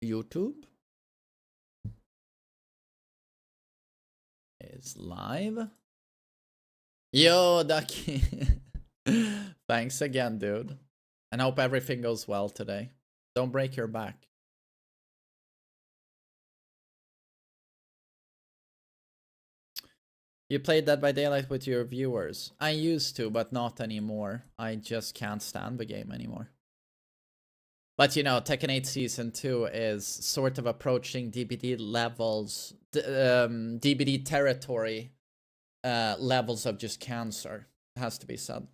YouTube is live. Yo, Ducky. Thanks again, dude. And I hope everything goes well today. Don't break your back. You played Dead by Daylight with your viewers. I used to, but not anymore. I just can't stand the game anymore. But you know, Tekken 8 Season 2 is sort of approaching DBD levels, DBD territory levels of just cancer. It has to be said.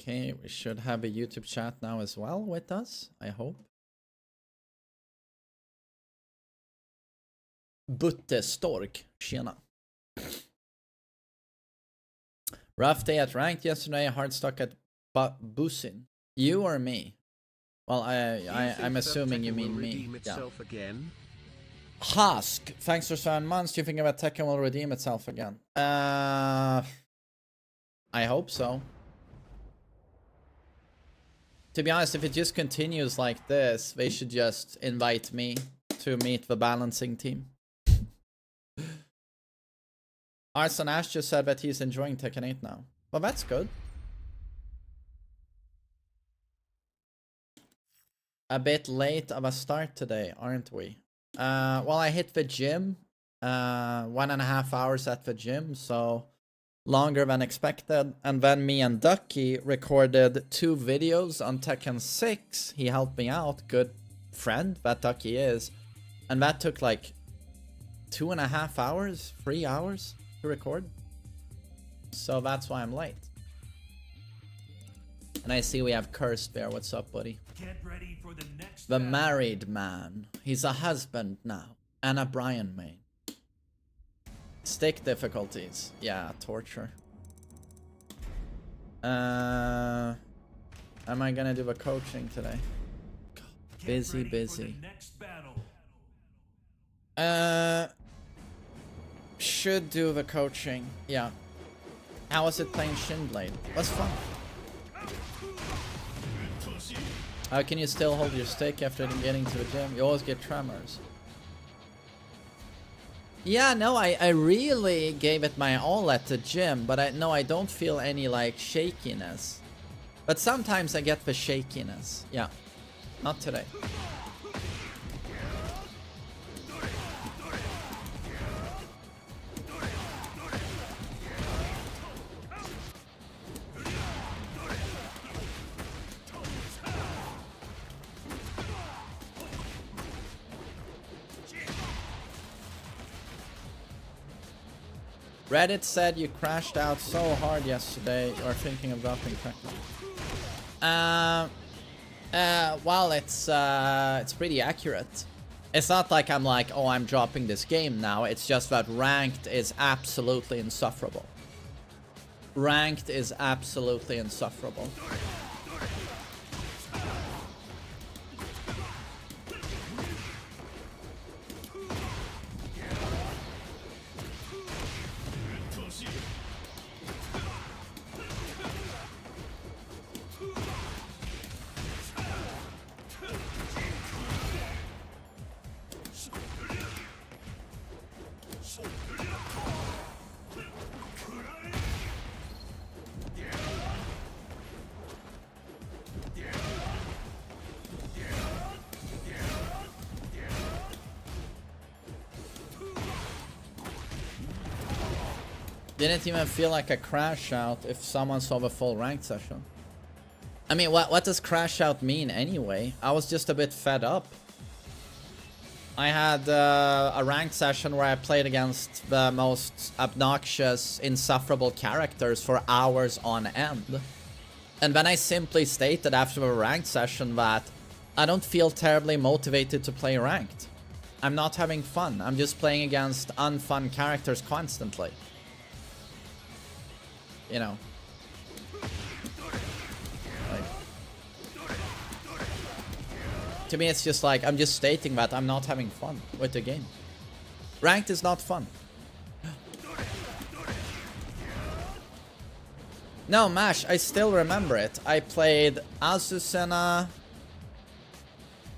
Okay, we should have a YouTube chat now as well with us, I hope. Butte Stork, tjena. Rough day at ranked yesterday, hard stuck at Busin. You or me? Well, I'm assuming you mean me. Yeah. Again? Husk, thanks for 7 months. Do you think that Tekken will redeem itself again? I hope so. To be honest, if it just continues like this, they should just invite me to meet the balancing team. Arson Ash just said that he's enjoying Tekken 8 now. Well, that's good. A bit late of a start today, aren't we? Well, I hit the gym. 1.5 hours at the gym, so longer than expected. And then me and Ducky recorded 2 videos on Tekken 6. He helped me out. Good friend that Ducky is. And that took like 2.5 hours, 3 hours to record. So that's why I'm late. And I see we have Cursed there. What's up, buddy? Get ready for the next The married man. He's a husband now. And a Brian main. Stick difficulties. Yeah, torture. Am I gonna do the coaching today? God, busy. Should do the coaching. Yeah. How was it playing Shinblade? Was fun. How can you still hold your stick after getting to the gym? You always get tremors. Yeah, no, I really gave it my all at the gym, but I don't feel any like shakiness. But sometimes I get the shakiness. Yeah. Not today. Reddit said you crashed out so hard yesterday. You are thinking of dropping Tekken. Well, it's pretty accurate. It's not like I'm like, oh, I'm dropping this game now. It's just that ranked is absolutely insufferable. Ranked is absolutely insufferable. Didn't even feel like a crash out if someone saw the full ranked session. I mean, what does crash out mean anyway? I was just a bit fed up. I had a ranked session where I played against the most obnoxious, insufferable characters for hours on end. And then I simply stated after the ranked session that I don't feel terribly motivated to play ranked. I'm not having fun. I'm just playing against unfun characters constantly. You know. Like, to me, it's just like, I'm just stating that I'm not having fun with the game. Ranked is not fun. No, MASH, I still remember it. I played Azucena.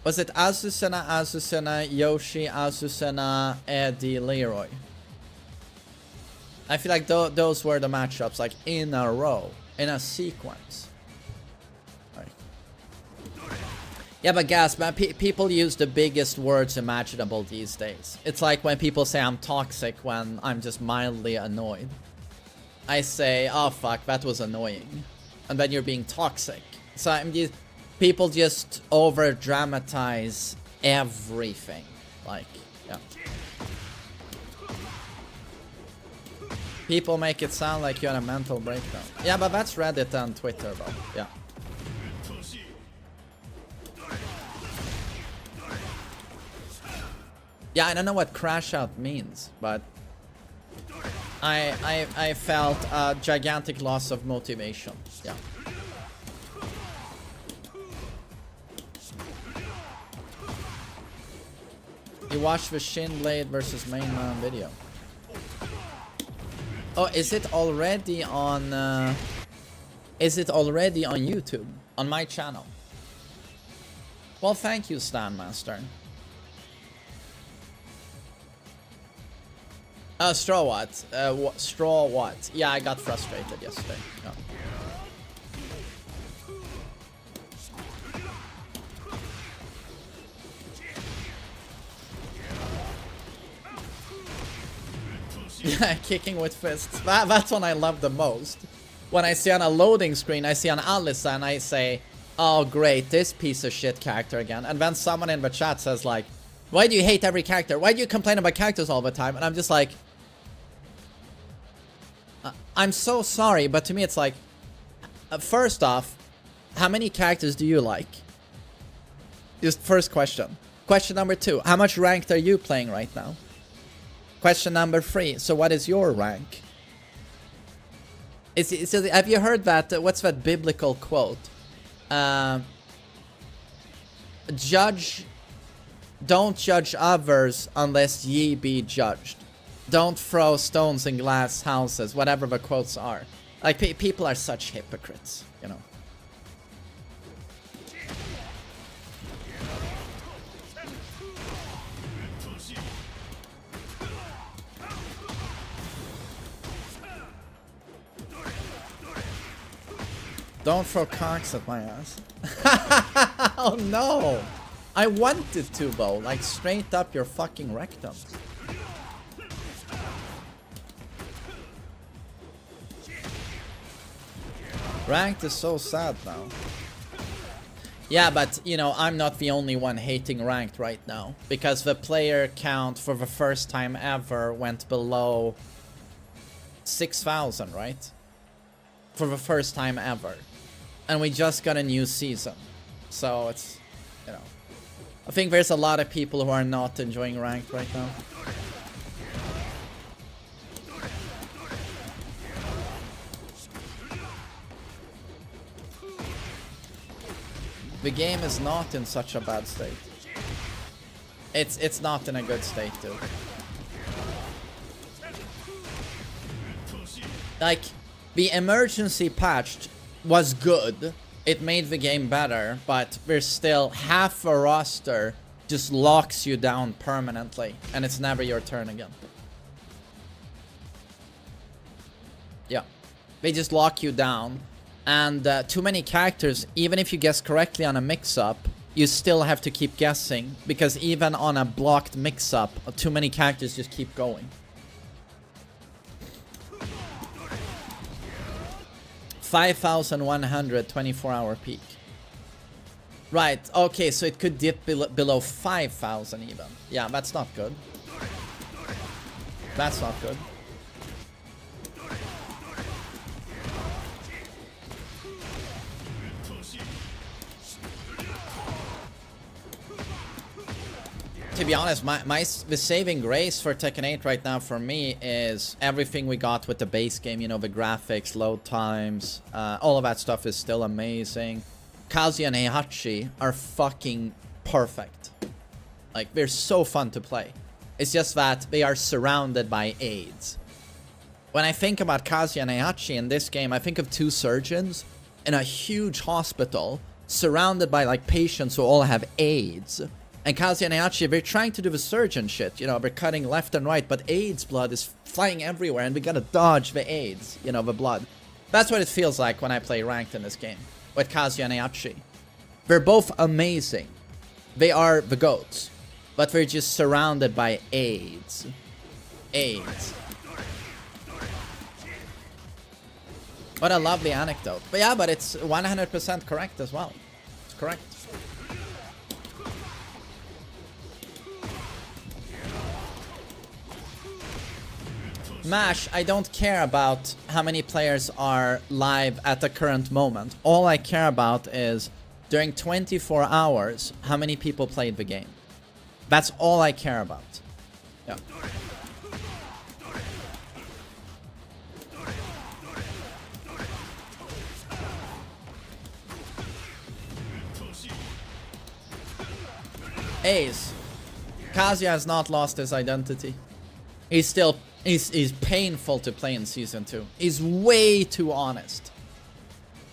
Was it Azucena, Yoshi, Azucena, Eddie, Leroy? I feel like those were the matchups, like in a row, in a sequence. Like, yeah, but gas, man, people use the biggest words imaginable these days. It's like when people say I'm toxic when I'm just mildly annoyed. I say, oh fuck, that was annoying. And then you're being toxic. So I'm just, people just over dramatize everything. Like, yeah. People make it sound like you had a mental breakdown. Yeah, but that's Reddit and Twitter, though. Yeah. Yeah, I don't know what crash out means, but I felt a gigantic loss of motivation. Yeah. You watched the Shin Blade versus Main Man video. Oh, is it already on? Is it already on YouTube on my channel? Well, thank you, Stan Master. Straw what? Straw what? Yeah, I got frustrated yesterday. Yeah. Yeah, kicking with fists. That's one I love the most. When I see on a loading screen, I see on Alyssa and I say, oh great, this piece of shit character again. And then someone in the chat says like, why do you hate every character? Why do you complain about characters all the time? And I'm just like, I'm so sorry, but to me it's like, first off, how many characters do you like? Just first question. Question number 2, how much ranked are you playing right now? Question number 3, so what is your rank? Have you heard that, what's that biblical quote? Don't judge others unless ye be judged. Don't throw stones in glass houses, whatever the quotes are. Like, people are such hypocrites, you know. Don't throw cocks at my ass. Oh no! I wanted to though, like straight up your fucking rectum. Ranked is so sad now. Yeah, but you know, I'm not the only one hating ranked right now. Because the player count for the first time ever went below 6,000, right? For the first time ever. And we just got a new season. So it's, you know. I think there's a lot of people who are not enjoying ranked right now. The game is not in such a bad state. It's not in a good state, dude. Like, the emergency patch was good. It made the game better, but there's still half a roster just locks you down permanently, and it's never your turn again. Yeah. They just lock you down. And too many characters, even if you guess correctly on a mix-up, you still have to keep guessing. Because even on a blocked mix-up, too many characters just keep going. 5,100 24-hour peak. Right, okay, so it could dip below 5,000 even. Yeah, that's not good. That's not good. To be honest, the saving grace for Tekken 8 right now for me is everything we got with the base game. You know, the graphics, load times, all of that stuff is still amazing. Kazuya and Heihachi are fucking perfect. Like, they're so fun to play. It's just that they are surrounded by aids. When I think about Kazuya and Heihachi in this game, I think of two surgeons in a huge hospital surrounded by like patients who all have AIDS. And Kazuya and Heihachi, they're trying to do the surgeon shit, you know, they're cutting left and right, but AIDS blood is flying everywhere and we gotta dodge the AIDS, you know, the blood. That's what it feels like when I play ranked in this game with Kazuya and Heihachi. They're both amazing. They are the GOATs, but they're just surrounded by AIDS. AIDS. What a lovely anecdote. But yeah, but it's 100% correct as well. It's correct. MASH, I don't care about how many players are live at the current moment. All I care about is during 24 hours, how many people played the game. That's all I care about. Yeah. Ace. Kazuya has not lost his identity. He's still... He's painful to play in Season 2. He's way too honest.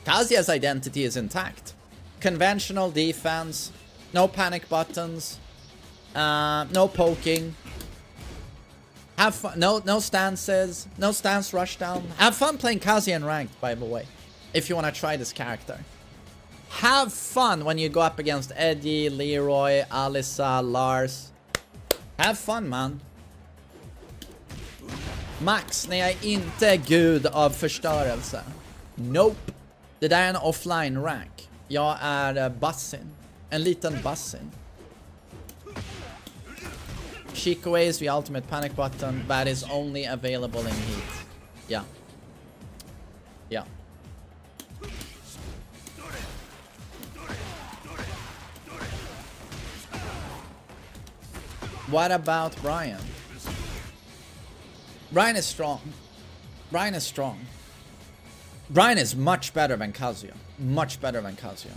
Kazuya's identity is intact. Conventional defense. No panic buttons. No poking. Have fun. No stances. No stance rushdown. Have fun playing Kazuya in ranked, by the way. If you want to try this character. Have fun when you go up against Eddie, Leroy, Alyssa, Lars. Have fun, man. Max, när jag är inte gud av förstörelse. Nope. Det där är en offline rank. Jag är bussin. En liten bussin. Chico is the ultimate panic button that is only available in heat. Yeah. Yeah. What about Brian? Brian is strong. Brian is strong. Brian is much better than Kazuya. Much better than Kazuya.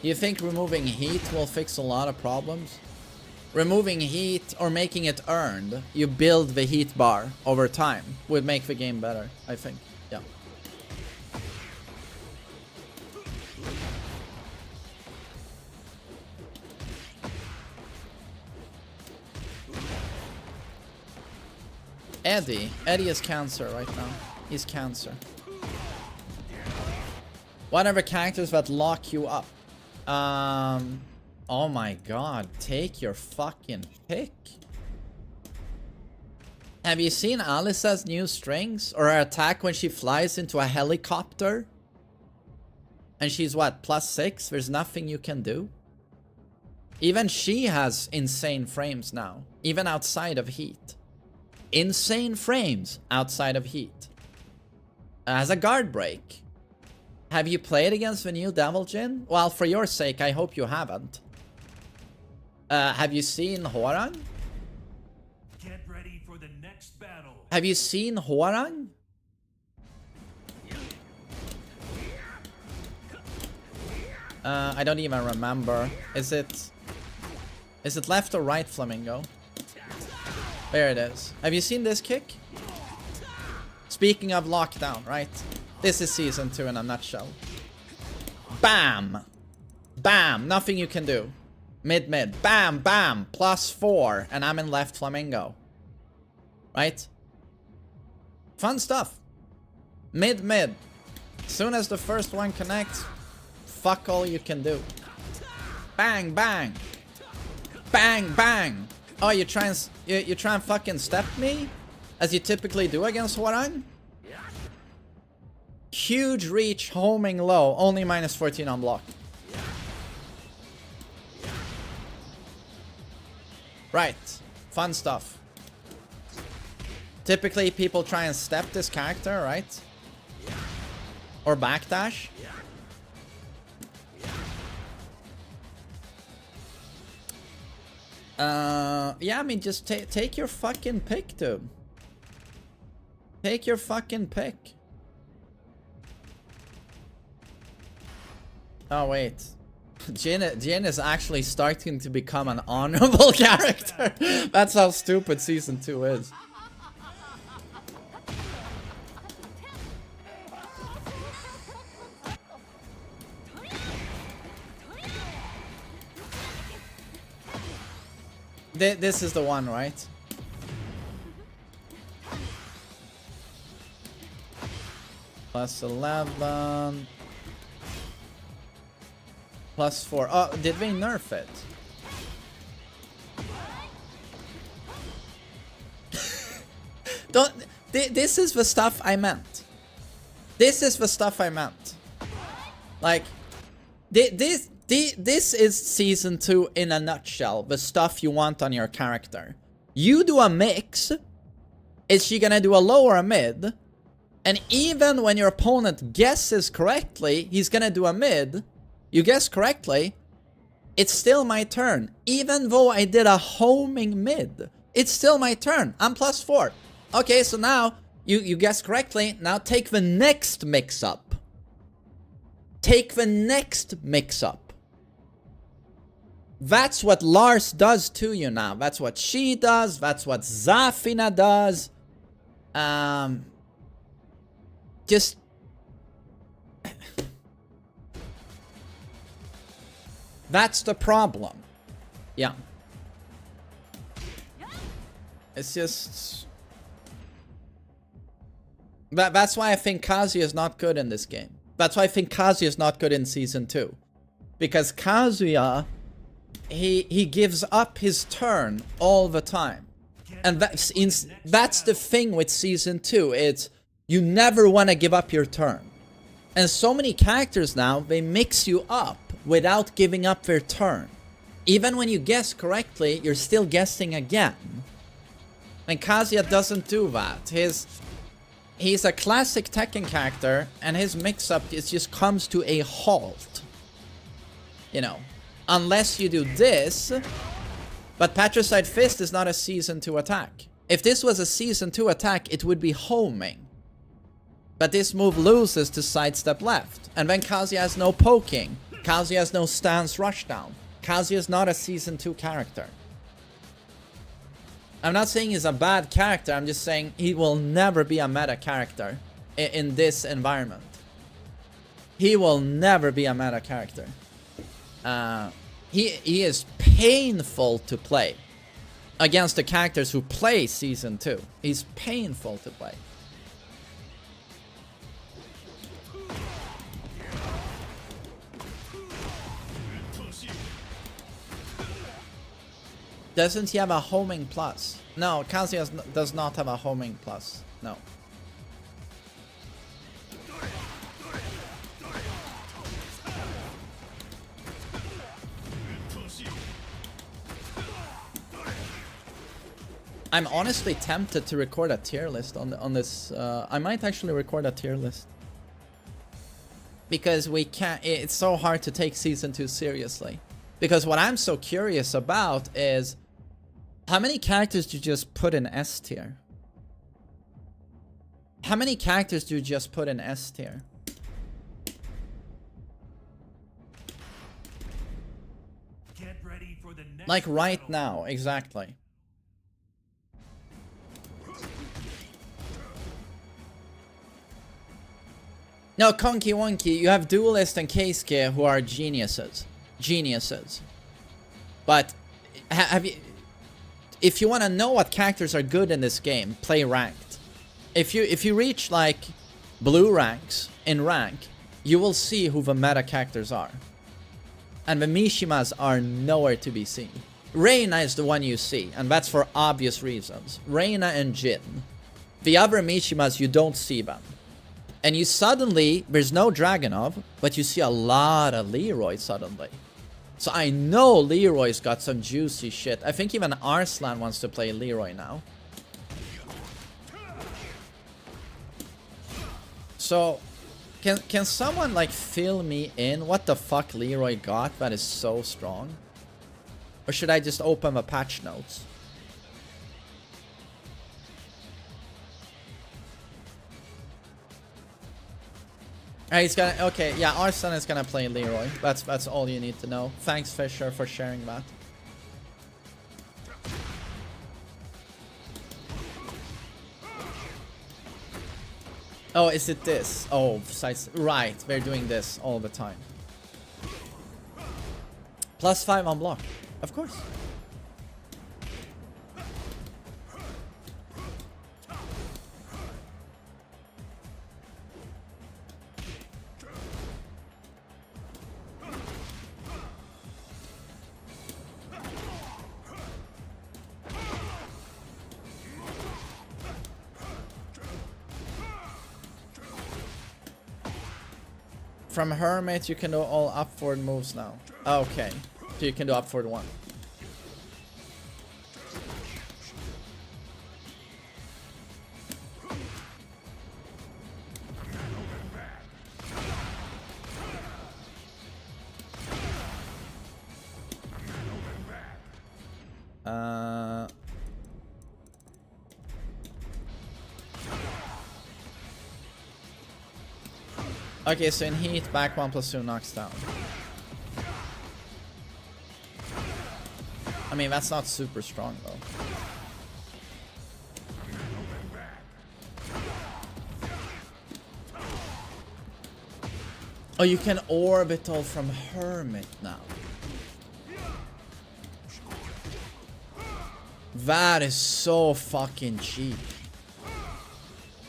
Do you think removing heat will fix a lot of problems? Removing heat or making it earned, you build the heat bar over time, would make the game better, I think. Yeah. Eddie is cancer right now. He's cancer. What are the characters that lock you up? Oh my god, take your fucking pick. Have you seen Alyssa's new strings? Or her attack when she flies into a helicopter? And she's what, +6? There's nothing you can do? Even she has insane frames now. Even outside of heat. Insane frames outside of heat. As a guard break. Have you played against the new Devil Jin? Well, for your sake, I hope you haven't. Have you seen Hwoarang? Get ready for the next battle. Have you seen Hwoarang? I don't even remember. Is it left or right, Flamingo? There it is. Have you seen this kick? Speaking of lockdown, right? This is Season 2 in a nutshell. Bam! Bam! Nothing you can do. Mid. Bam! Bam! +4. And I'm in left Flamingo. Right? Fun stuff. Mid. Soon as the first one connects, fuck all you can do. Bang! Bang! Bang! Bang! Oh, you try and fucking step me? As you typically do against Hwoarang? Huge reach, homing low, only -14 on block. Right, fun stuff. Typically people try and step this character, right? Or backdash. Yeah, I mean, just take your fucking pick, dude. Take your fucking pick. Oh, wait. Jin is actually starting to become an honorable character. That's how stupid season 2 is. This is the one, right? Plus 11. Plus 4. Oh, did we nerf it? Don't. This is the stuff I meant. This is the stuff I meant. Like, this is season 2 in a nutshell. The stuff you want on your character. You do a mix. Is she gonna do a low or a mid? And even when your opponent guesses correctly, he's gonna do a mid. You guess correctly. It's still my turn. Even though I did a homing mid. It's still my turn. I'm plus 4. Okay, so now you guess correctly. Now take the next mix-up. Take the next mix-up. That's what Lars does to you now. That's what she does. That's what Zafina does. Just... That's the problem. Yeah. It's just... That's why I think Kazuya is not good in this game. That's why I think Kazuya is not good in season 2. Because Kazuya... He gives up his turn all the time. And that's the thing with season 2. It's... You never want to give up your turn. And so many characters now, they mix you up without giving up their turn. Even when you guess correctly, you're still guessing again. And Kazuya doesn't do that. He's a classic Tekken character, and his mix-up just comes to a halt. You know, unless you do this. But Patricide Fist is not a season 2 attack. If this was a season 2 attack, it would be homing. But this move loses to sidestep left. And then Kazuya has no poking. Kazuya has no stance rushdown. Kazuya is not a season 2 character. I'm not saying he's a bad character. I'm just saying he will never be a meta character in this environment. He will never be a meta character. He is painful to play against the characters who play season 2. He's painful to play. Doesn't he have a homing plus? No, Kazuya does not have a homing plus. No. I'm honestly tempted to record a tier list on this. I might actually record a tier list. Because we can't... It's so hard to take season 2 seriously. Because what I'm so curious about is... How many characters do you just put in S tier? How many characters do you just put in S tier? Get ready for the next Like right battle. now, exactly. No, Konki Wonky, you have Duelist and Keisuke who are geniuses. Geniuses. But have you... If you want to know what characters are good in this game, play ranked. If you reach like blue ranks in rank, you will see who the meta characters are. And the Mishimas are nowhere to be seen. Reina is the one you see, and that's for obvious reasons. Reina and Jin. The other Mishimas, you don't see them. And you suddenly, there's no Dragunov, but you see a lot of Leroy suddenly. So I know Leroy's got some juicy shit. I think even Arslan wants to play Leroy now. So, can someone like fill me in what the fuck Leroy got that is so strong? Or should I just open the patch notes? He's gonna, okay, yeah, Arslan is gonna play Leroy. That's all you need to know. Thanks, Fisher, for sharing that. Oh, is it this? Oh, sides, right, they're doing this all the time. +5 on block, of course. From Hermit, you can do all upward moves now. Okay, so you can do upward 1. Okay, so in heat, back 1+2 knocks down. I mean, that's not super strong though. Oh, you can orbital from Hermit now. That is so fucking cheap.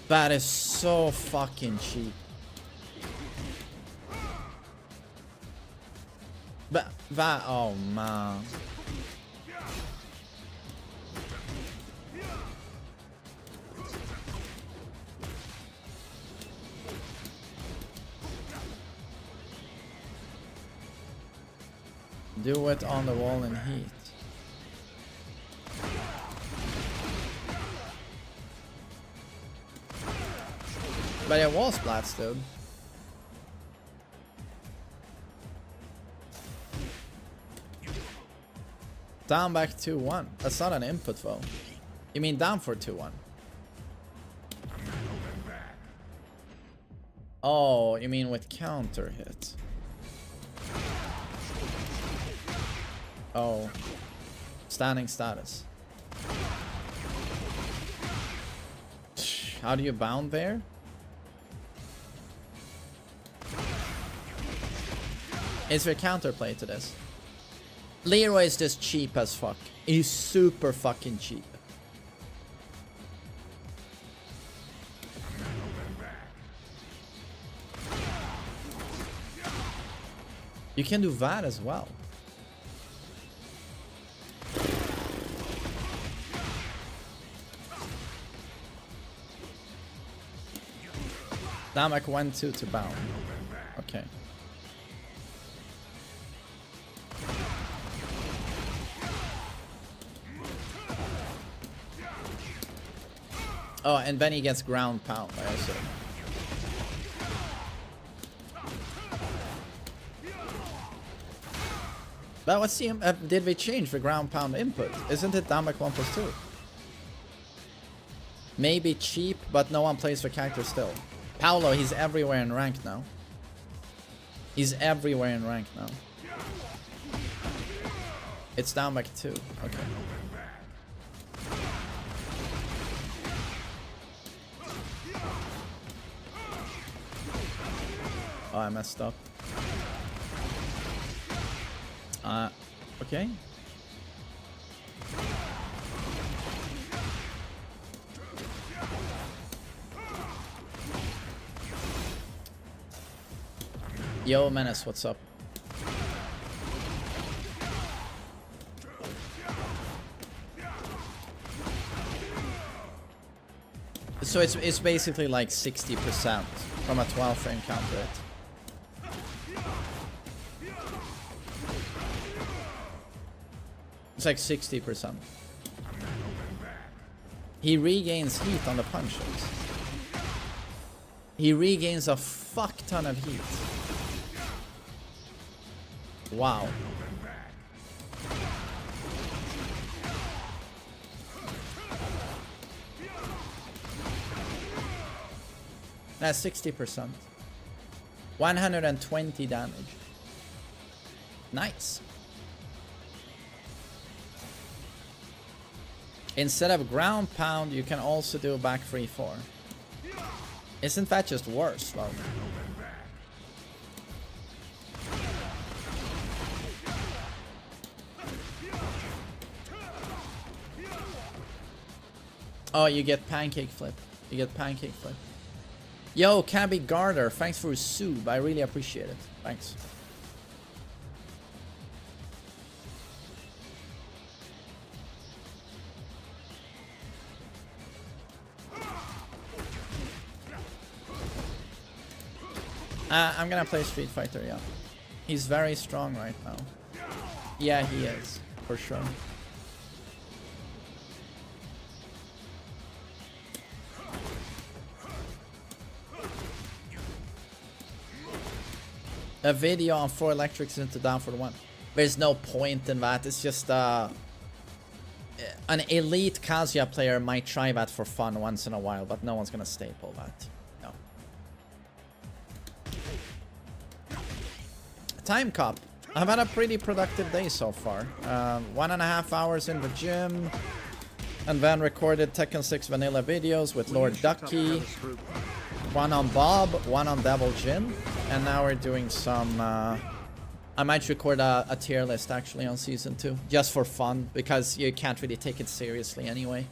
That is so fucking cheap. But that, oh man. Do it on the wall in heat. But it was splats, dude. Down back 2-1. That's not an input though. You mean down for 2-1? Oh, you mean with counter hit? Oh. Standing status. How do you bound there? Is there counterplay to this? Leroy is just cheap as fuck. He's super fucking cheap. You can do that as well. Damak 1-2 to bound. Okay. Oh, and then he gets ground pound, I assume. But what's the did we change the ground pound input? Isn't it Damak 1+2? Maybe cheap, but no one plays the character still. Paolo, he's everywhere in ranked now. He's everywhere in ranked now. It's Damak 2. Okay. Oh, I messed up. Okay. Yo, Menace, what's up? So it's basically like 60% from a 12 frame counter hit. It's like 60%. He regains heat on the punches. He regains a fuck ton of heat. Wow. That's 60%. 120 damage. Nice. Instead of ground pound, you can also do back 3-4. Isn't that just worse, though? Oh, you get pancake flip. You get pancake flip. Yo, Cabby Garter, thanks for a sub. I really appreciate it. Thanks. I'm gonna play Street Fighter, yeah. He's very strong right now. Yeah, he is, for sure. A video on 4 electrics into down for the 1. There's no point in that. It's just an elite Kazuya player might try that for fun once in a while, but no one's gonna staple that. No. Time Cop. I've had a pretty productive day so far. 1.5 hours in the gym, and then recorded Tekken 6 vanilla videos with Lord Ducky. One on Bob, one on Devil Jin, and now we're doing some. I might record a tier list actually on season 2, just for fun, because you can't really take it seriously anyway.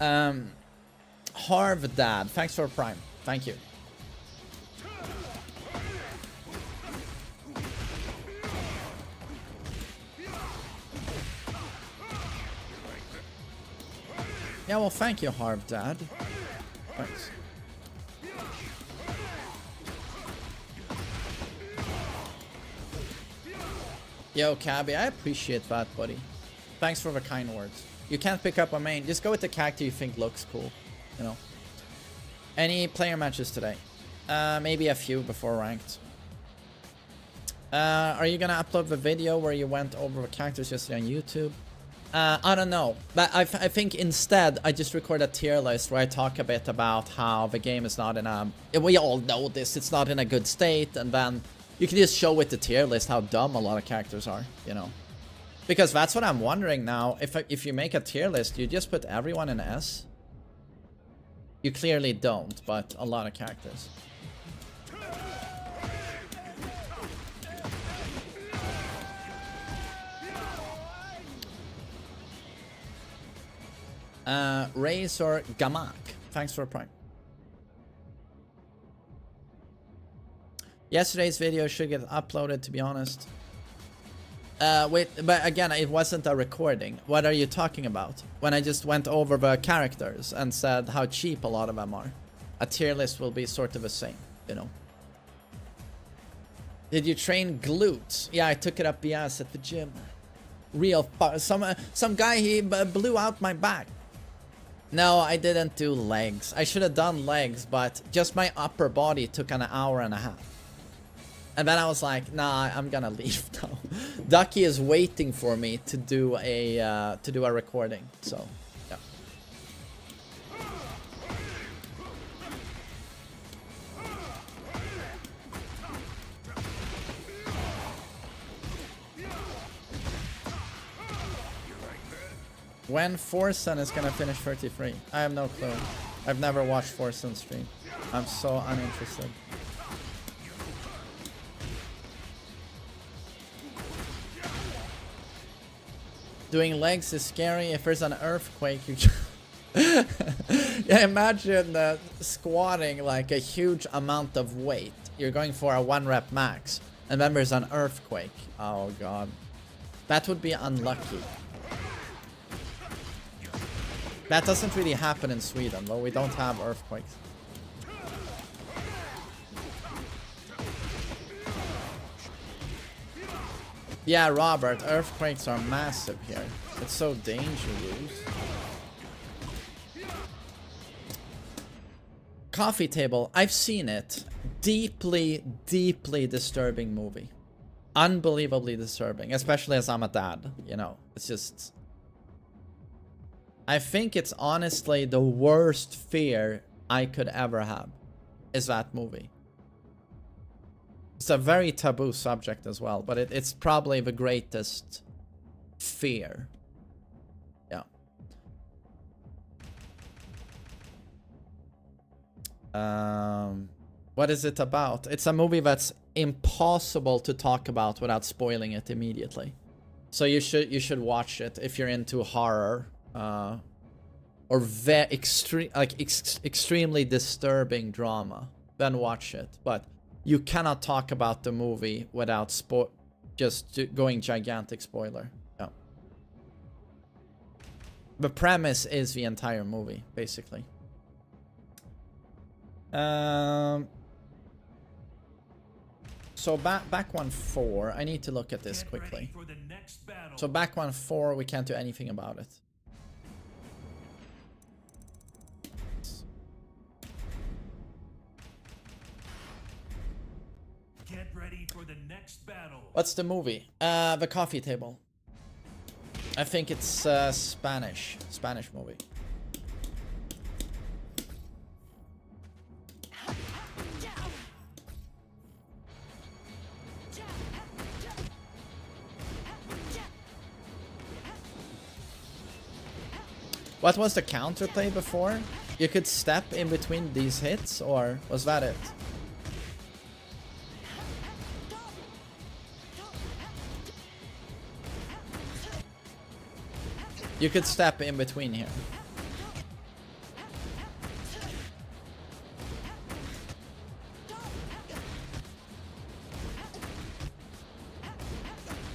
Harv Dad, thanks for Prime. Thank you. Yeah, well, thank you, Harv Dad. Thanks. Yo, Cabby, I appreciate that, buddy. Thanks for the kind words. You can't pick up a main. Just go with the character you think looks cool. You know. Any player matches today? Maybe a few before ranked. Are you gonna upload the video where you went over the characters yesterday on YouTube? I don't know. But I think instead I just record a tier list where I talk a bit about how the game is not in a... We all know this. It's not in a good state. And then you can just show with the tier list how dumb a lot of characters are, you know. Because that's what I'm wondering now. If you make a tier list, you just put everyone in S? You clearly don't, but a lot of characters. Razor Gamak, thanks for a Prime. Yesterday's video should get uploaded, to be honest. Wait, but again, it wasn't a recording. What are you talking about? When I just went over the characters and said how cheap a lot of them are. A tier list will be sort of the same, you know. Did you train glutes? Yeah, I took it up the ass at the gym. Real some guy, he blew out my back. No, I didn't do legs. I should have done legs, but just my upper body took an hour and a half. And then I was like, nah, I'm gonna leave now. Ducky is waiting for me to do a recording. So, yeah. When Forsen is gonna finish 33? I have no clue. I've never watched Forsen stream. I'm so uninterested. Doing legs is scary. If there's an earthquake, you yeah, imagine squatting like a huge amount of weight. You're going for a 1 rep max, and then there's an earthquake. Oh god, that would be unlucky. That doesn't really happen in Sweden, though. We don't have earthquakes. Yeah, Robert, earthquakes are massive here. It's so dangerous. Coffee Table, I've seen it. Deeply, deeply disturbing movie. Unbelievably disturbing, especially as I'm a dad, you know. It's just... I think it's honestly the worst fear I could ever have, is that movie. It's a very taboo subject as well, but it's probably the greatest fear. Yeah. What is it about? It's a movie that's impossible to talk about without spoiling it immediately. So you should watch it if you're into horror, or extremely disturbing drama. Then watch it. But you cannot talk about the movie without going gigantic spoiler. Yeah. The premise is the entire movie, basically. So back 1-4, I need to look at this quickly. So back 1-4, we can't do anything about it. Get ready for the next battle. What's the movie? The Coffee Table. I think it's Spanish movie. What was the counterplay before? You could step in between these hits, or was that it? You could step in between here.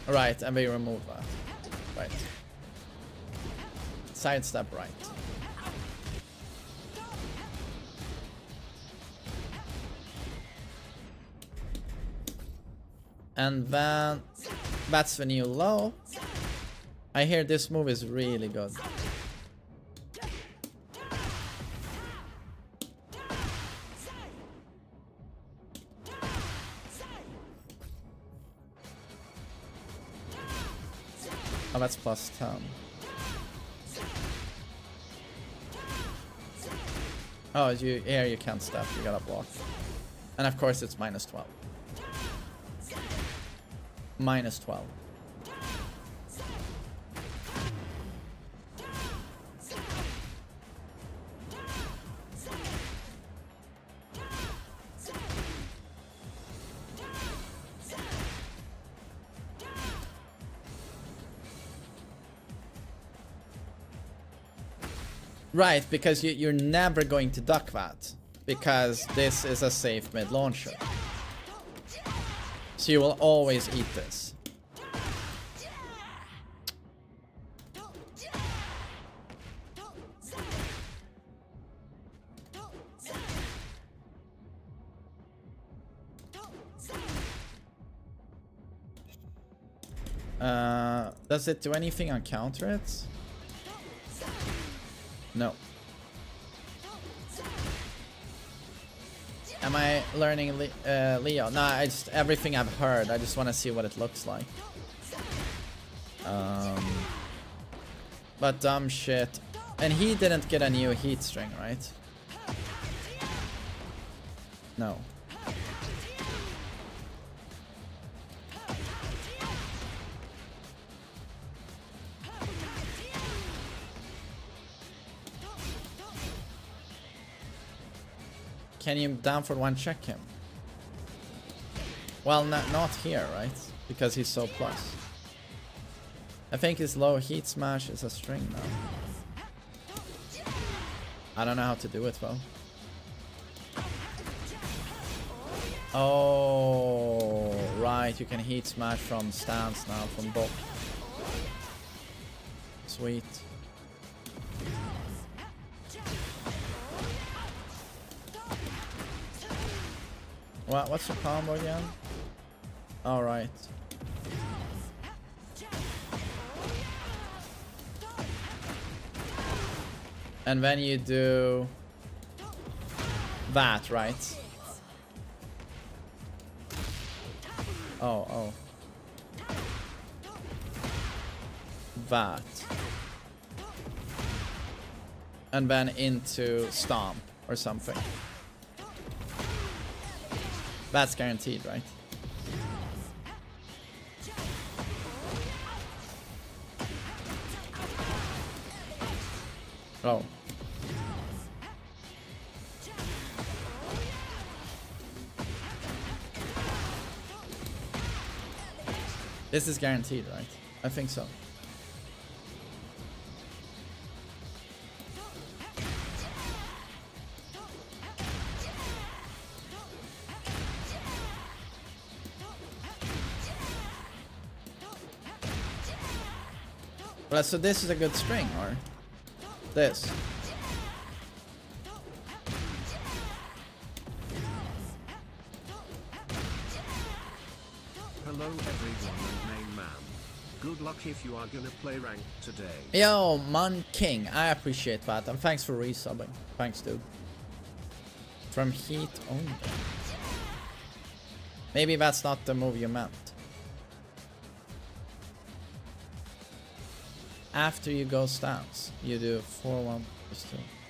Right, and we remove that. Right. Sidestep right. And then that's the new low. I hear this move is really good. Oh, that's plus 10. Oh, here you can't step, you gotta block. And of course it's minus 12. Minus 12. Right, because you're never going to duck that, because this is a safe mid launcher. So you will always eat this. Does it do anything on counter it? No. Am I learning Leo? No, everything I've heard. I just want to see what it looks like. But dumb shit. And he didn't get a new heat string, right? No. Can you down for one check him? Well, not here, right? Because he's so plus. I think his low heat smash is a string now. I don't know how to do it though. Oh, right. You can heat smash from stance now, from both. Sweet. What's the combo again? All right. And then you do that, right? Oh. That. And then into stomp or something. That's guaranteed, right? Oh. This is guaranteed, right? I think so. Well, so this is a good string, or this? Hello everyone and main man. Good luck if you are gonna play ranked today. Yo, Mon King, I appreciate that, and thanks for resubbing. Thanks, dude. From Heat only. Maybe that's not the move you meant. After you go stance, you do 4-1+2.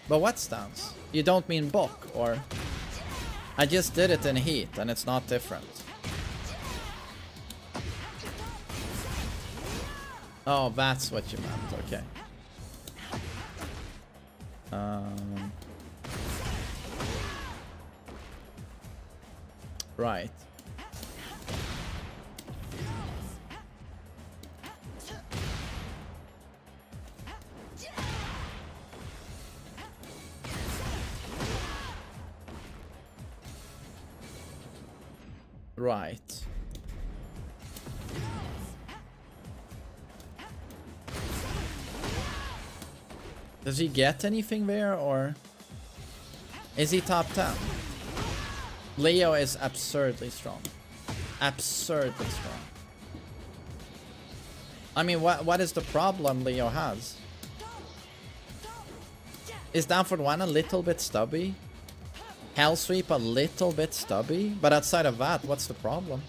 But what stance? You don't mean Bok, or? I just did it in Heat, and it's not different. Oh, that's what you meant, okay. Right. Right. Does he get anything there, or is he top 10? Leo is absurdly strong. Absurdly strong. I mean, what is the problem Leo has? Is Downford 1 a little bit stubby? Hell Sweep a little bit stubby? But outside of that, what's the problem?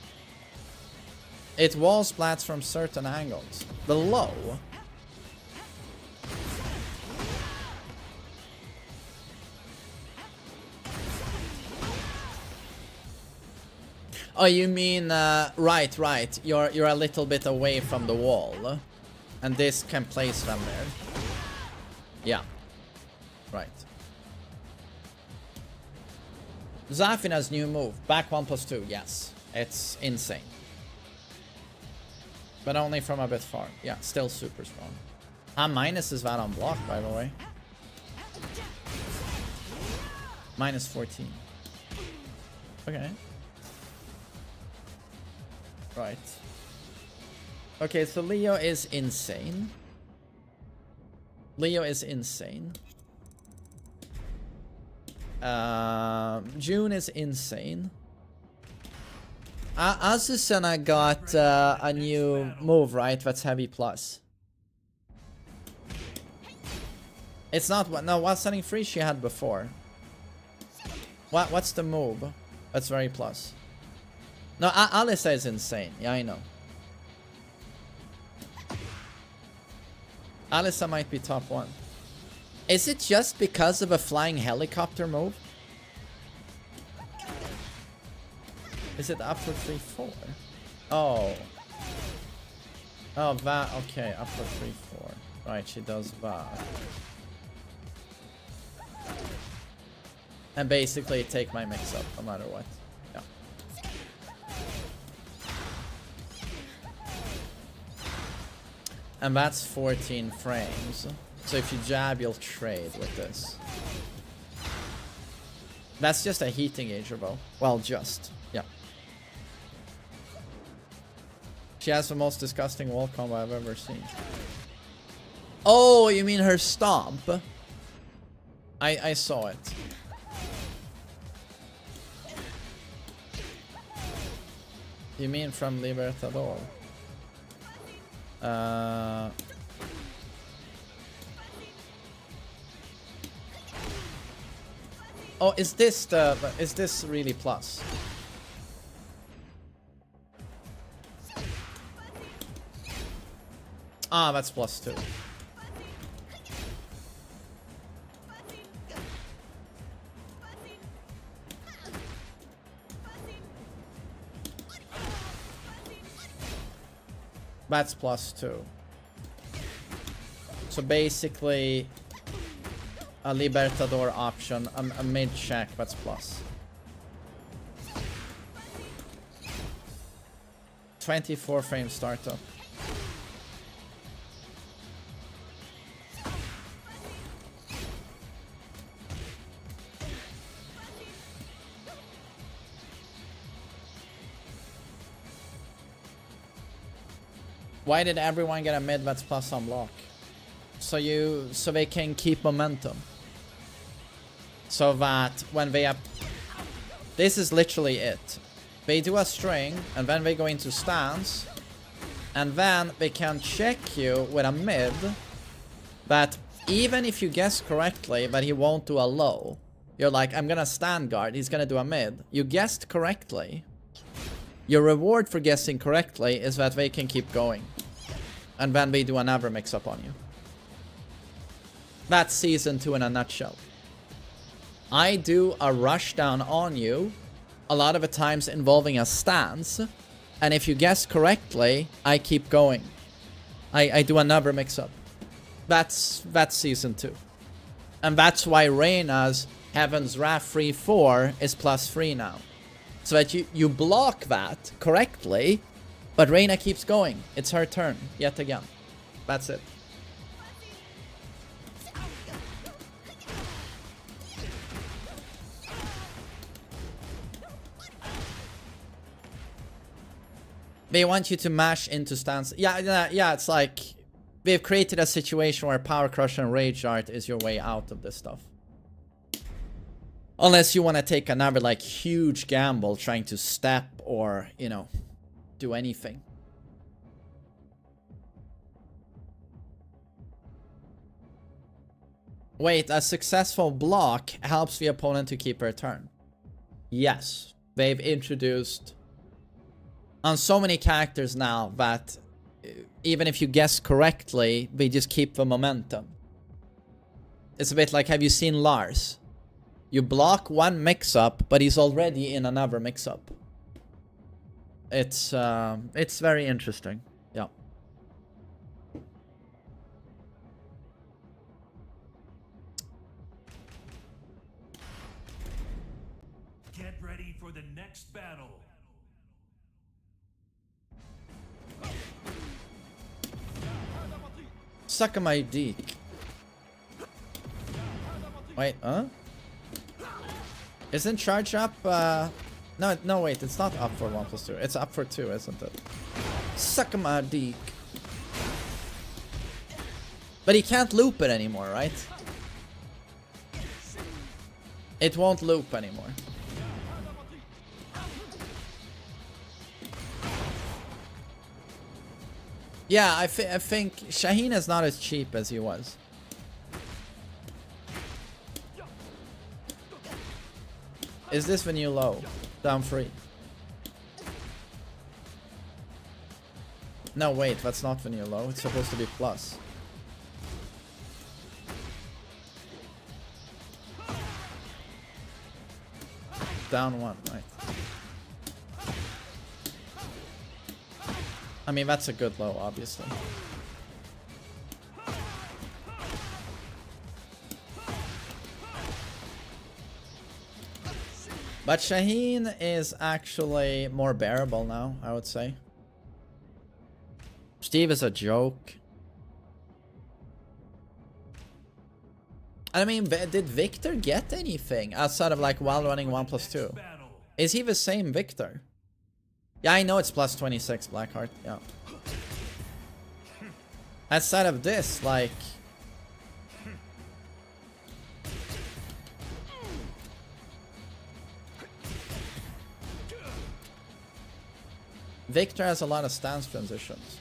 It wall splats from certain angles. The low. Oh, you mean, right. You're a little bit away from the wall. And this can place them there. Yeah. Right. Zafina's new move. Back 1+2, yes. It's insane. But only from a bit far. Yeah, still super strong. Minus is that on block, by the way. Minus 14. Okay. Right. Okay, so Leo is insane. Leo is insane. June is insane. Asusena got a new move, right? That's heavy plus. It's not what? No, what's setting free she had before? What's the move? That's very plus. No, Alisa is insane. Yeah, I know. Alisa might be top 1. Is it just because of a flying helicopter move? Is it up for 3-4? Oh. Oh, that. Okay, up for 3-4. Right, she does that. And basically take my mix up no matter what. Yeah. And that's 14 frames. So if you jab, you'll trade with this. That's just a heating gauge, though. Well, just. Yeah. She has the most disgusting wall combo I've ever seen. Oh, you mean her stomp? I saw it. You mean from Libertador? Oh, is this really plus? Ah, that's +2. That's +2. So basically, a Libertador option, a mid check, that's plus. 24 frame startup. Why did everyone get a mid that's plus on block? So they can keep momentum. So that when they this is literally it. They do a string and then they go into stance, and then they can check you with a mid that even if you guess correctly that he won't do a low, you're like, I'm gonna stand guard, he's gonna do a mid. You guessed correctly. Your reward for guessing correctly is that they can keep going. And then they do another mix-up on you. That's Season 2 in a nutshell. I do a rush down on you, a lot of the times involving a stance. And if you guess correctly, I keep going. I do another mix-up. That's Season 2. And that's why Reyna's Heaven's Wrath 3-4 is +3 now. So that you block that correctly, but Reyna keeps going. It's her turn, yet again. That's it. They want you to mash into stance. Yeah, it's like they've created a situation where Power Crush and Rage Art is your way out of this stuff. Unless you want to take another like huge gamble trying to step or, you know, do anything. Wait, a successful block helps the opponent to keep her turn. Yes, they've introduced on so many characters now that even if you guess correctly, they just keep the momentum. It's a bit like, have you seen Lars? You block one mix-up, but he's already in another mix-up. It's very interesting. Yeah. Get ready for the next battle. Suck my dick. Wait, huh? Isn't charge up, no, wait, it's not up for 1+2. It's up for 2, isn't it? Suck my dick. But he can't loop it anymore, right? It won't loop anymore. Yeah, I think Shaheen is not as cheap as he was. Is this the new low? Down 3. No, wait, that's not the new low. It's supposed to be plus. Down 1, right. I mean, that's a good low, obviously. But Shaheen is actually more bearable now, I would say. Steve is a joke. I mean, did Victor get anything outside of like while running 1+2? Is he the same Victor? Yeah, I know it's +26 Blackheart, yeah. Outside of this, like... Victor has a lot of stance transitions.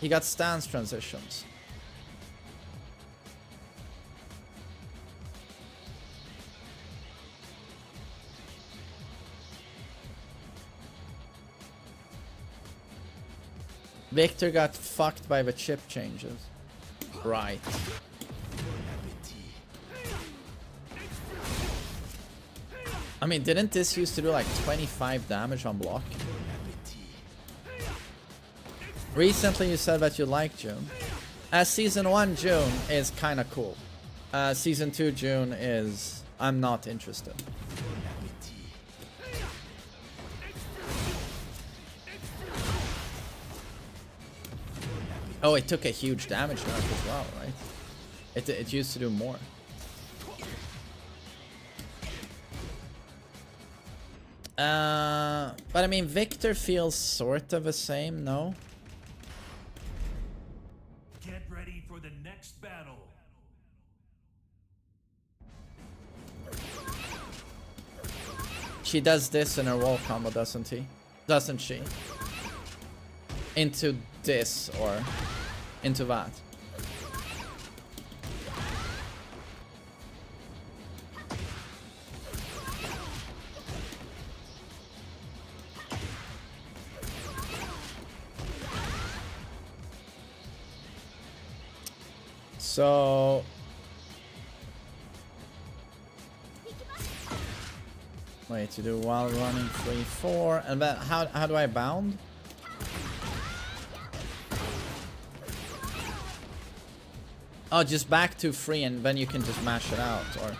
He got stance transitions. Victor got fucked by the chip changes. Right. I mean, didn't this used to do like 25 damage on block? Recently you said that you liked June. As Season 1 June is kinda cool. Season 2 June is... I'm not interested. Oh, it took a huge damage nerf as well, right? It used to do more. But I mean, Victor feels sort of the same, no? Get ready for the next battle. She does this in her wall combo, doesn't he? Doesn't she? Into this or into that. So wait, to do while running 3-4, and then how do I bound? Oh, just back to 3 and then you can just mash it out, or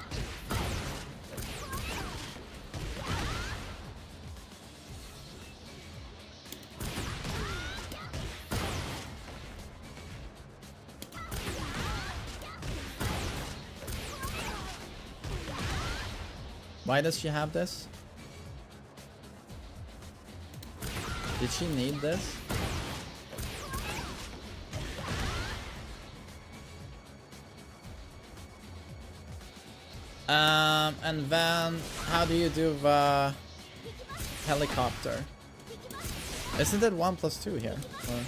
why does she have this? Did she need this? And then how do you do the helicopter? Isn't it 1+2 here? Or...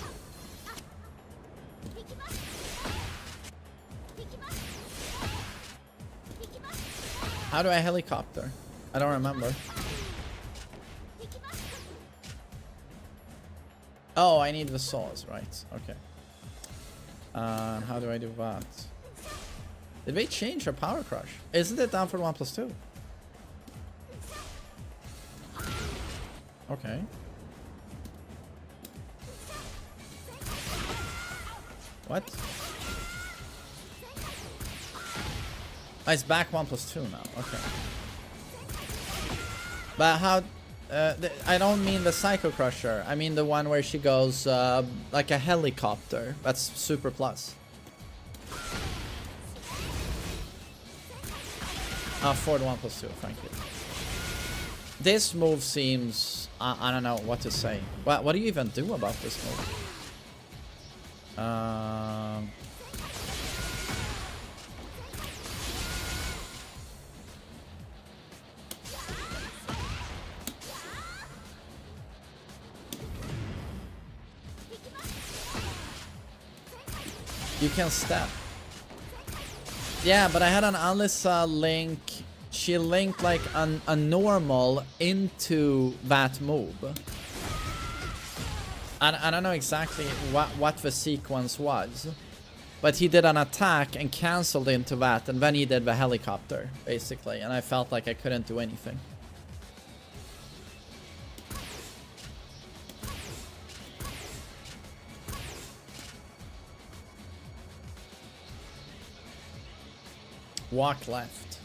how do I helicopter? I don't remember. Oh, I need the saws, right? Okay. How do I do that? Did they change her power crush? Isn't it down for 1+2? Okay. What? Oh, it's back 1+2 now. Okay. But how? I don't mean the Psycho Crusher. I mean the one where she goes like a helicopter. That's super plus. Forward 1+2. Thank you. This move seems... I don't know what to say. What do you even do about this move? You can step. Yeah, but I had an Alyssa link. She linked like a normal into that move. I don't know exactly what the sequence was. But he did an attack and cancelled into that, and then he did the helicopter, basically. And I felt like I couldn't do anything. Walk left.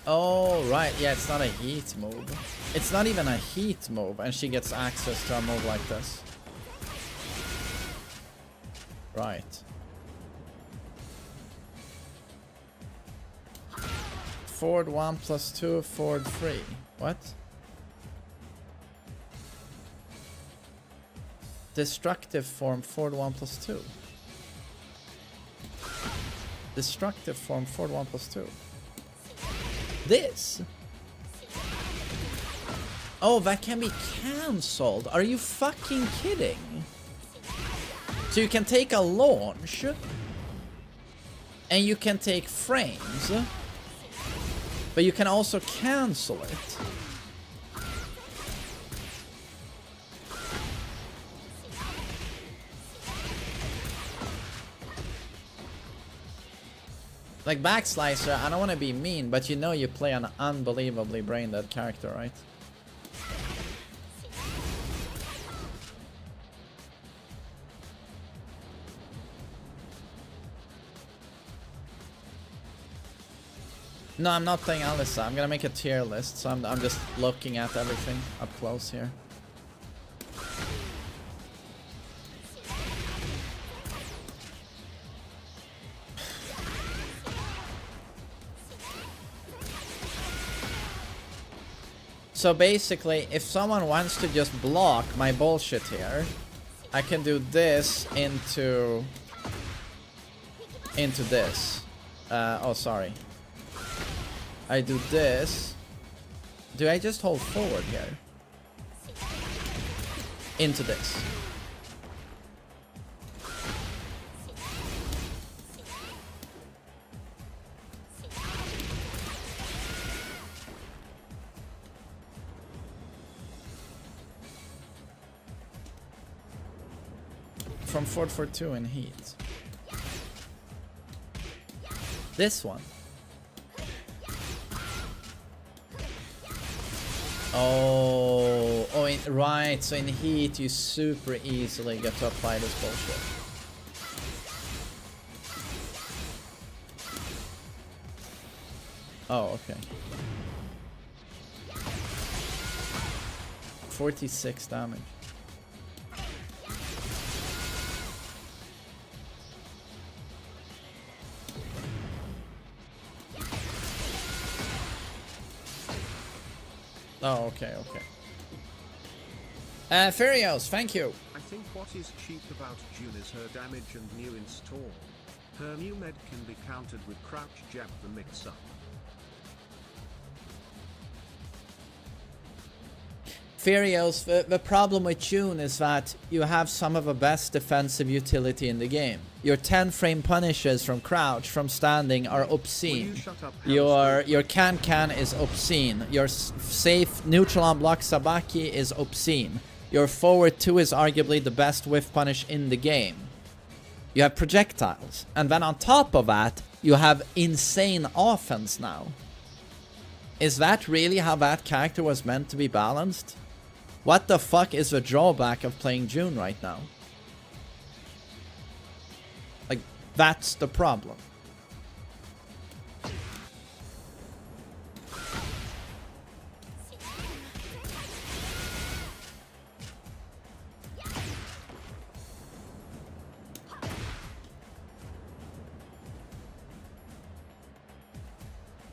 Oh, right. Yeah, it's not a heat move. It's not even a heat move, and she gets access to a move like this. Right. Forward 1+2, forward 3. What? Destructive form, forward 1+2. Destructive form, forward 1+2. This? Oh, that can be cancelled. Are you fucking kidding? So you can take a launch, and you can take frames, but you can also cancel it. Like Backslicer, I don't want to be mean, but you know you play an unbelievably brain dead character, right? No, I'm not playing Alyssa. I'm gonna make a tier list, so I'm just looking at everything up close here. So basically, if someone wants to just block my bullshit here, I can do this into this. Oh, sorry. I do this. Do I just hold forward here? Into this. From 442 in heat. This one. Oh, right. So in heat, you super easily get to apply this bullshit. Oh, okay. 46 damage. Oh, okay, okay. Furios, thank you. I think what is cheap about June is her damage and new install. Her new med can be countered with crouch jab the mix-up. Furios, the problem with June is that you have some of the best defensive utility in the game. Your 10 frame punishes from crouch, from standing are obscene. Your can is obscene. Your safe neutral on block Sabaki is obscene. Your forward 2 is arguably the best whiff punish in the game. You have projectiles. And then on top of that, you have insane offense now. Is that really how that character was meant to be balanced? What the fuck is the drawback of playing June right now? Like, that's the problem.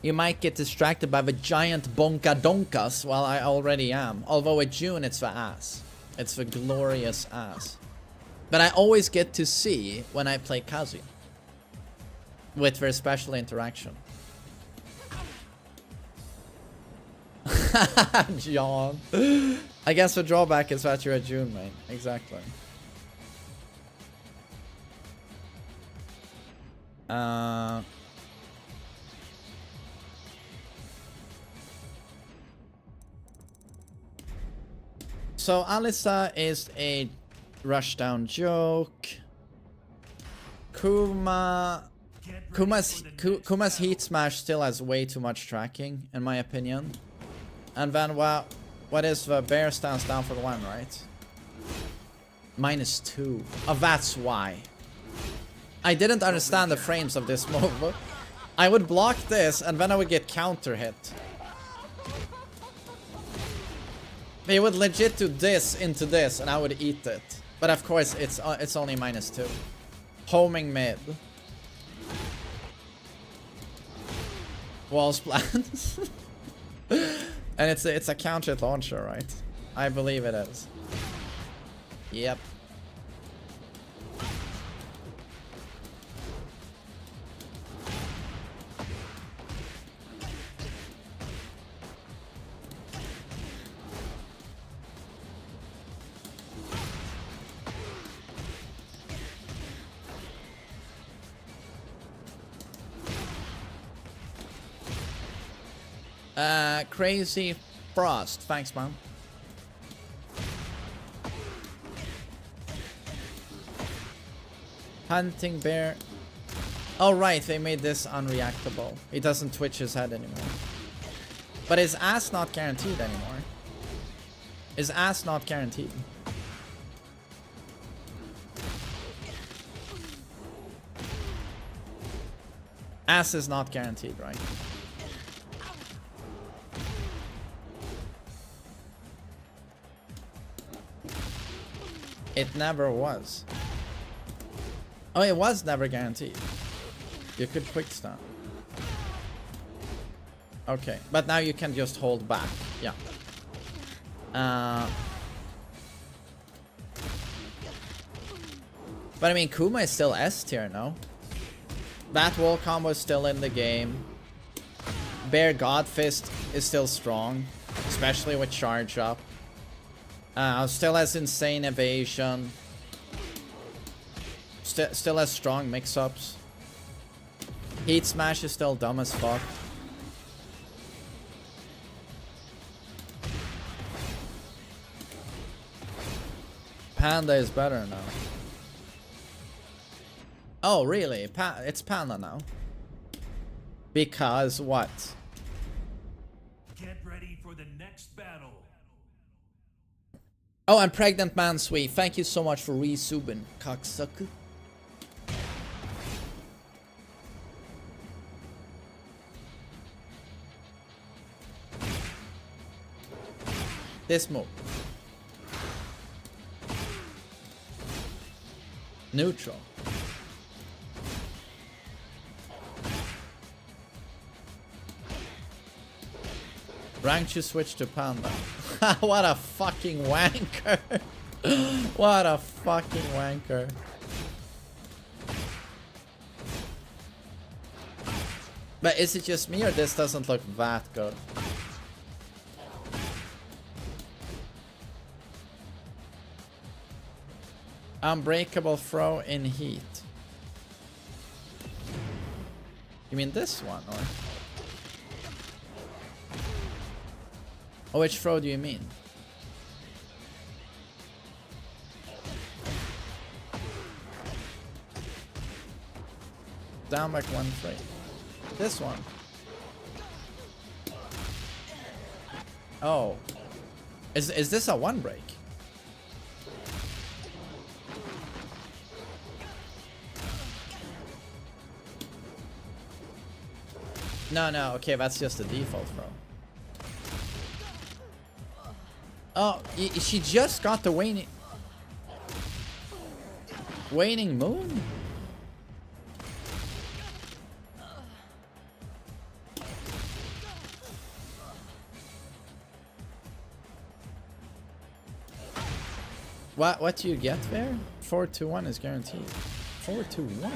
You might get distracted by the giant bonka donkas, while I already am. Although with June, it's the ass. It's the glorious ass. But I always get to see when I play Kazuya. With their special interaction. John. I guess the drawback is that you're a June main. Exactly. So Alyssa is a rushdown joke. Kuma's heat smash still has way too much tracking, in my opinion. And then what is the bear stance down for the one, right? -2. Oh, that's why. I didn't understand the frames of this move. I would block this and then I would get counter hit. They would legit do this into this and I would eat it. But of course it's only -2. Homing mid. Walls plans. And it's a counter launcher, right? I believe it is. Yep. Crazy Frost. Thanks, man. Hunting bear. Oh right, they made this unreactable. He doesn't twitch his head anymore. But is ass not guaranteed anymore? Is ass not guaranteed? Ass is not guaranteed, right? It never was. Oh, it was never guaranteed. You could quick stun. Okay, but now you can just hold back. Yeah. But I mean, Kuma is still S tier, no? That wall combo is still in the game. Bear Godfist is still strong, especially with charge up. Still has insane evasion. Still has strong mix-ups. Heat Smash is still dumb as fuck. Panda is better now. Oh, really? It's Panda now. Because what? Get ready for the next battle. Oh, and TheMainManSWE. Thank you so much for resubing, cocksucker. This move. Neutral. Rank to switch to Panda. What a fucking wanker. What a fucking wanker. But is it just me or this doesn't look that good? Unbreakable throw in heat. You mean this one, or? Oh, which throw do you mean? Down back 1-3. This one. Oh. Is this a one break? No, okay, that's just the default throw. Oh, she just got the waning moon? What do you get there? 4-2-1 is guaranteed. 4-2-1.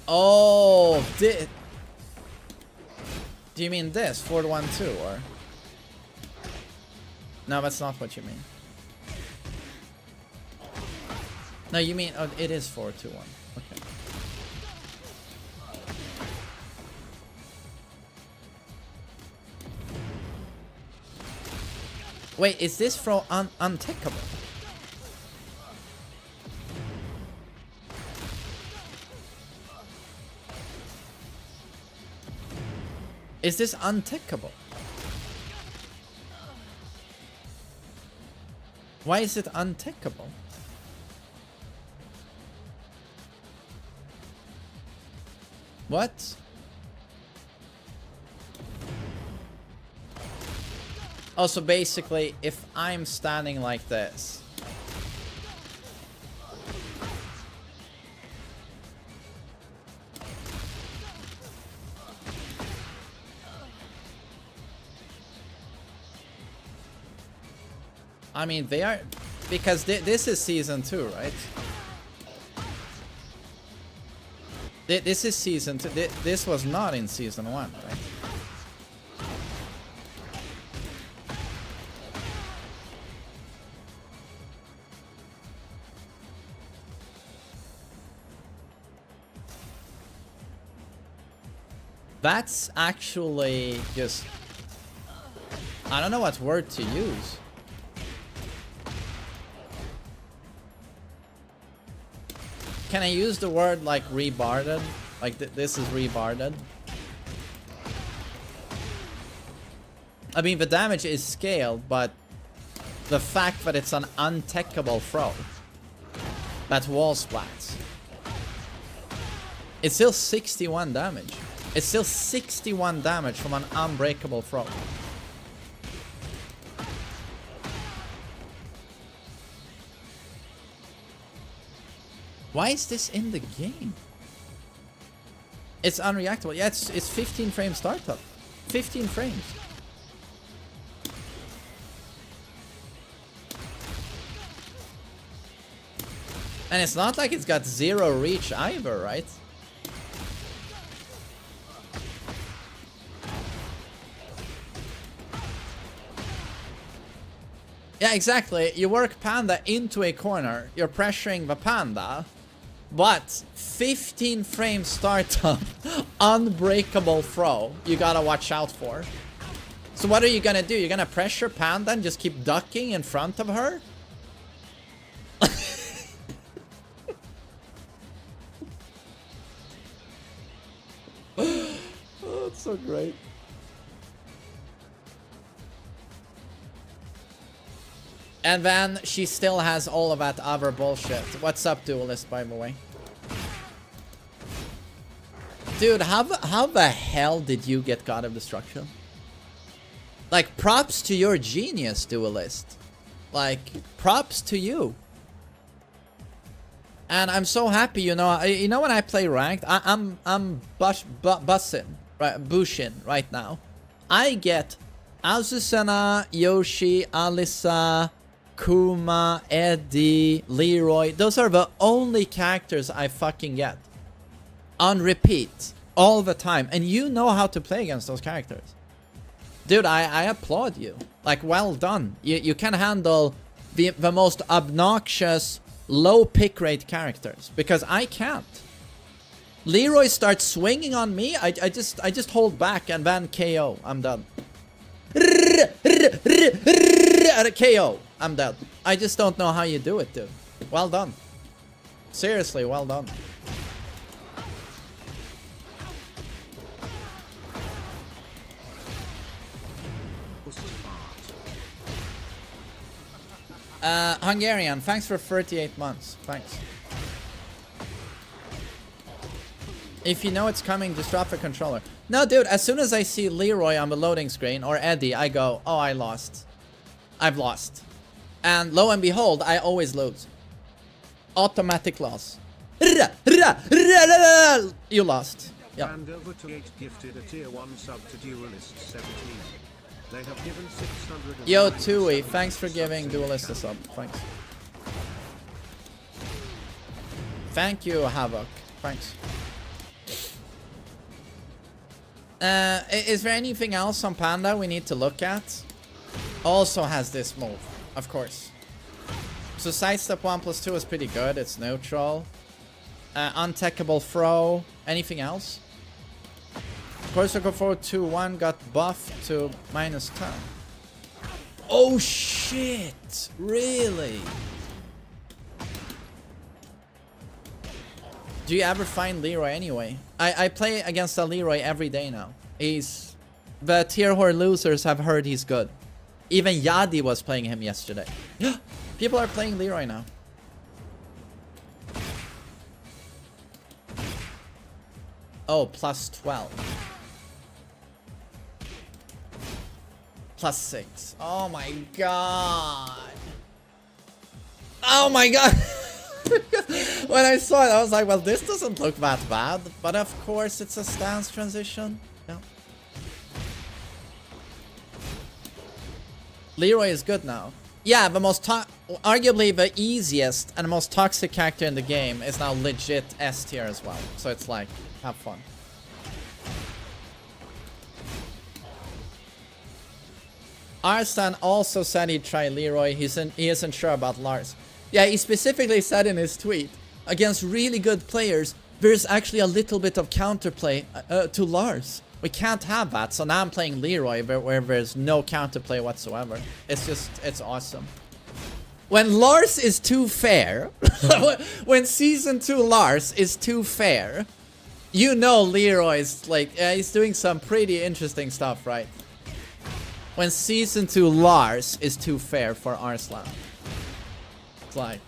Oh, do you mean this? 4-1-2 or? No, that's not what you mean. No, you mean, oh, it is 4-2-1. Okay. Wait, is this throw untickable? Is this untickable? Why is it untickable? What? Oh, so basically, if I'm standing like this. I mean, they are, because this is season 2, right? This is season 2. This was not in season 1, right? That's actually just, I don't know what word to use. can I use the word like rebarded? Like this is rebarded. I mean, the damage is scaled, but the fact that it's an untechable throw that wall splats. It's still 61 damage. It's still 61 damage from an unbreakable throw. Why is this in the game? It's unreactable. Yeah, it's 15 frame startup. 15 frames. And it's not like it's got 0 reach either, right? Yeah, exactly. You work Panda into a corner. You're pressuring the Panda. But 15 frame startup, unbreakable throw, you gotta watch out for. So what are you gonna do? You're gonna pressure Panda and just keep ducking in front of her? Oh, it's so great. And then she still has all of that other bullshit. What's up, Duelist, by the way? Dude, how the hell did you get God of Destruction? Like, props to your genius, Duelist. Like, props to you. And I'm so happy, you know when I play ranked, I'm bussin', right, bushin' right now. I get Azucena, Yoshi, Alisa, Kuma, Eddie, Leroy. Those are the only characters I fucking get. On repeat. All the time. And you know how to play against those characters. Dude, I applaud you. Like, well done. You can handle the most obnoxious, low pick rate characters. Because I can't. Leroy starts swinging on me. I just hold back and then KO. I'm done. KO. I'm dead. I just don't know how you do it, dude. Well done. Seriously, well done. Hungarian, thanks for 38 months. Thanks. If you know it's coming, just drop the controller. No, dude, as soon as I see Leroy on the loading screen, or Eddie, I go, oh, I lost. I've lost. And lo and behold, I always lose. Automatic loss. You lost. Yep. And over to 8 gifted a tier 1 sub to Duelist 17. They have given 600. Yo, Tui, thanks for giving Duelist a sub. Thanks. Thank you, Havoc. Thanks. Is there anything else on Panda we need to look at? Also has this move, of course. So sidestep 1+2 is pretty good. It's neutral. Untechable throw. Anything else? Protocol forward 2-1 got buffed to -10. Oh shit! Really? Do you ever find Leroy anyway? I play against a Leroy every day now. The tier 4 losers have heard he's good. Even Yadi was playing him yesterday. People are playing Leroy now. Oh, +12. +6. Oh my god. Oh my god. When I saw it, I was like, well, this doesn't look that bad. But of course, it's a stance transition. Yeah. Leroy is good now. Yeah, the arguably the easiest and most toxic character in the game is now legit S tier as well. So it's like, have fun. Arslan also said he'd try Leroy. He isn't sure about Lars. Yeah, he specifically said in his tweet, against really good players, there's actually a little bit of counterplay to Lars. We can't have that, so now I'm playing Leroy where there's no counterplay whatsoever. It's awesome. When Lars is too fair, when season 2 Lars is too fair, you know Leroy's like, he's doing some pretty interesting stuff, right? When season 2 Lars is too fair for Arslan. It's like,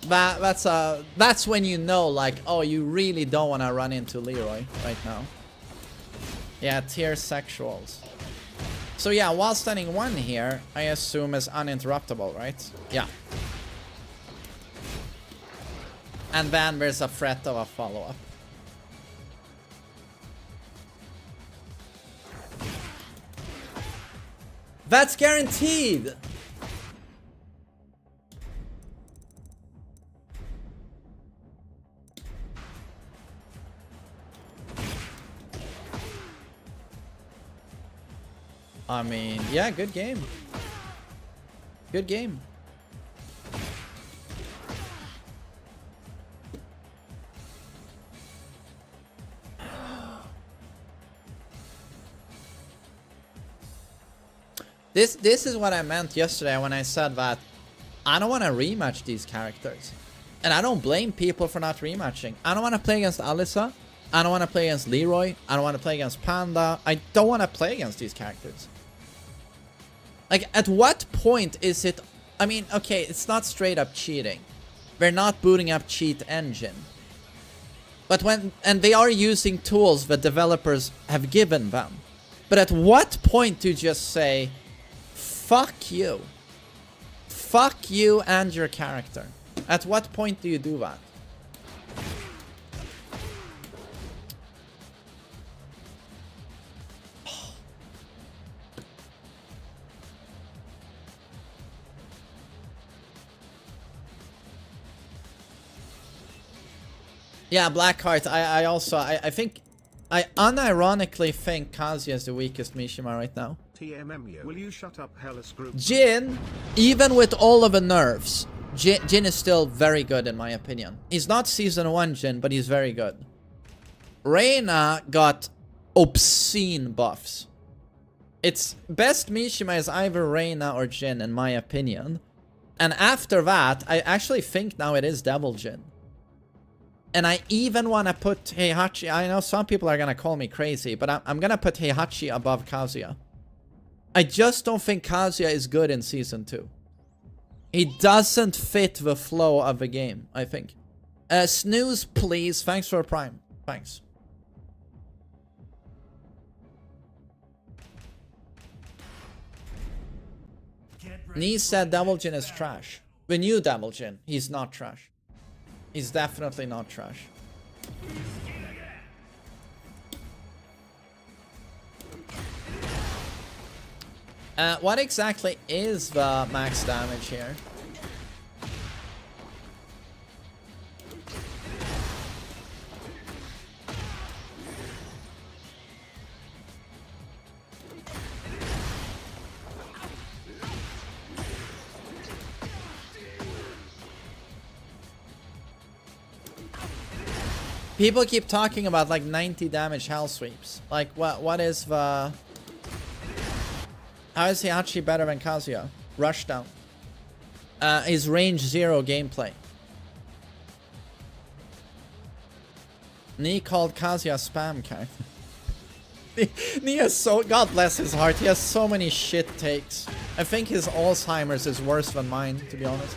that's when you know, like, oh, you really don't want to run into Leroy right now. Yeah, tier sexuals. So yeah, while standing 1 here, I assume is uninterruptible, right? Yeah. And then there's a threat of a follow-up. That's guaranteed! I mean, yeah, good game. Good game. This is what I meant yesterday when I said that I don't want to rematch these characters. And I don't blame people for not rematching. I don't want to play against Alyssa. I don't want to play against Leroy. I don't want to play against Panda. I don't want to play against these characters. Like, at what point is it... I mean, okay, it's not straight up cheating. We're not booting up cheat engine. But when... And they are using tools that developers have given them. But at what point do you just say... Fuck you. Fuck you and your character. At what point do you do that? Yeah, Blackheart. I also think I unironically think Kazuya is the weakest Mishima right now. TMMU. Will you shut up, Hellas group? Jin, even with all of the nerfs, Jin is still very good in my opinion. He's not season 1 Jin, but he's very good. Reina got obscene buffs. It's best Mishima is either Reina or Jin in my opinion. And after that, I actually think now it is Devil Jin. And I even want to put Heihachi. I know some people are going to call me crazy, but I'm going to put Heihachi above Kazuya. I just don't think Kazuya is good in season 2. He doesn't fit the flow of the game, I think. Snooze, please. Thanks for a prime. Thanks. Nee said Devil Jin is trash. The new Devil Jin. He's not trash. He's definitely not trash. What exactly is the max damage here? People keep talking about like 90 damage hell sweeps. Like what is the... How is Heihachi better than Kazuya? Rush down. His range 0 gameplay. Nee called Kazuya spam character. Nee has so... God bless his heart. He has so many shit takes. I think his Alzheimer's is worse than mine, to be honest.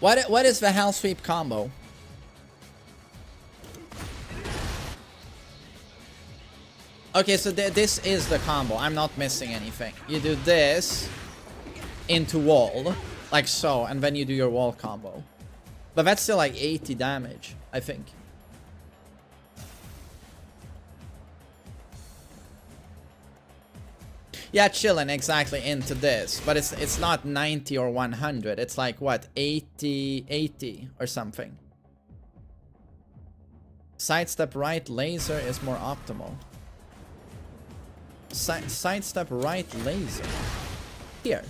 What is the hell sweep combo? Okay, so this is the combo. I'm not missing anything. You do this into wall, like so, and then you do your wall combo. But that's still like 80 damage, I think. Yeah, chilling exactly into this, but it's not 90 or 100. It's like what, 80 or something. Sidestep right laser is more optimal. Sidestep right laser. Here.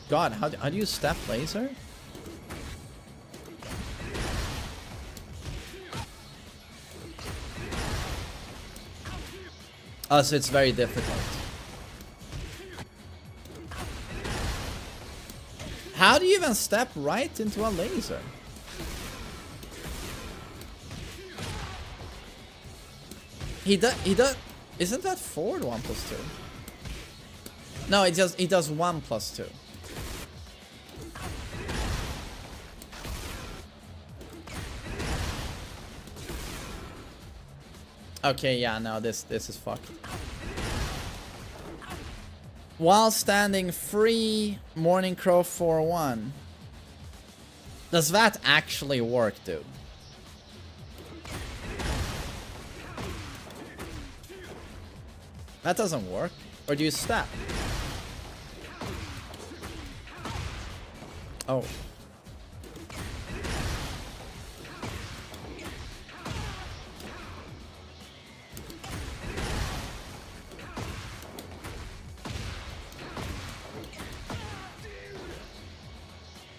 God, how do you step laser? Oh, so it's very difficult. How do you even step right into a laser? He does. Isn't that forward 1+2? No, he does 1+2. Okay, yeah, no, this is fucked. While standing free, Morning Crow 4-1. Does that actually work, dude? That doesn't work. Or do you step? Oh.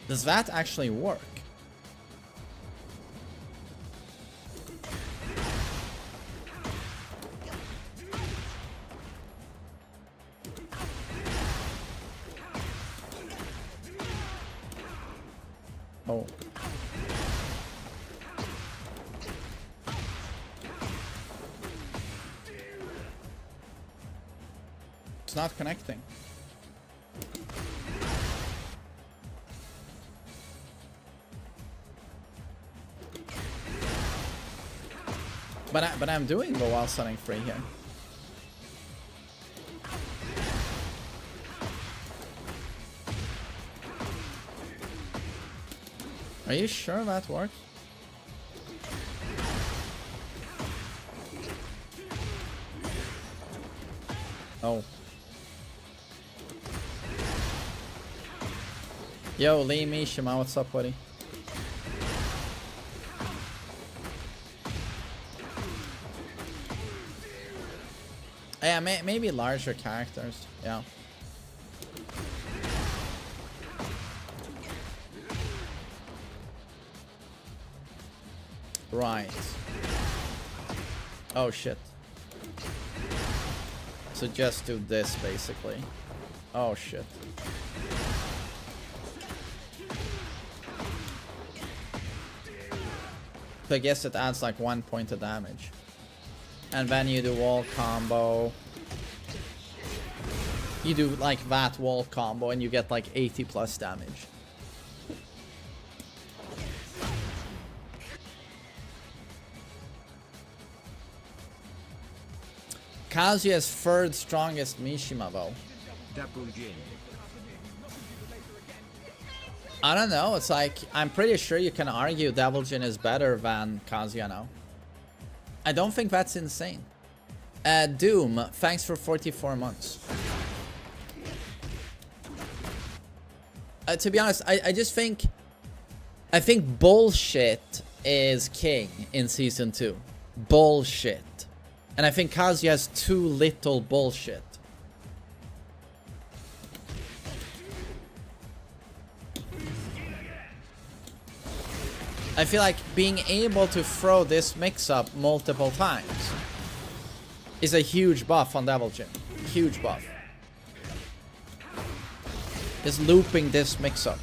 Does that actually work? Oh. It's not connecting. But I'm doing the while setting free here. Are you sure that works? Oh. Yo, Lee Mishima, what's up, buddy? Yeah, maybe larger characters. Yeah. Right. Oh shit. So just do this basically. Oh shit. So I guess it adds like 1 point of damage. And then you do wall combo. You do like that wall combo and you get like 80 plus damage. Kazuya's third strongest Mishima though. I don't know, it's like, I'm pretty sure you can argue Devil Jin is better than Kazuya now. I don't think that's insane. Doom, thanks for 44 months. To be honest, I just think... I think bullshit is king in Season 2. Bullshit. And I think Kazuya has too little bullshit. I feel like being able to throw this mix-up multiple times is a huge buff on Devil Jin. Huge buff. Just looping this mix-up.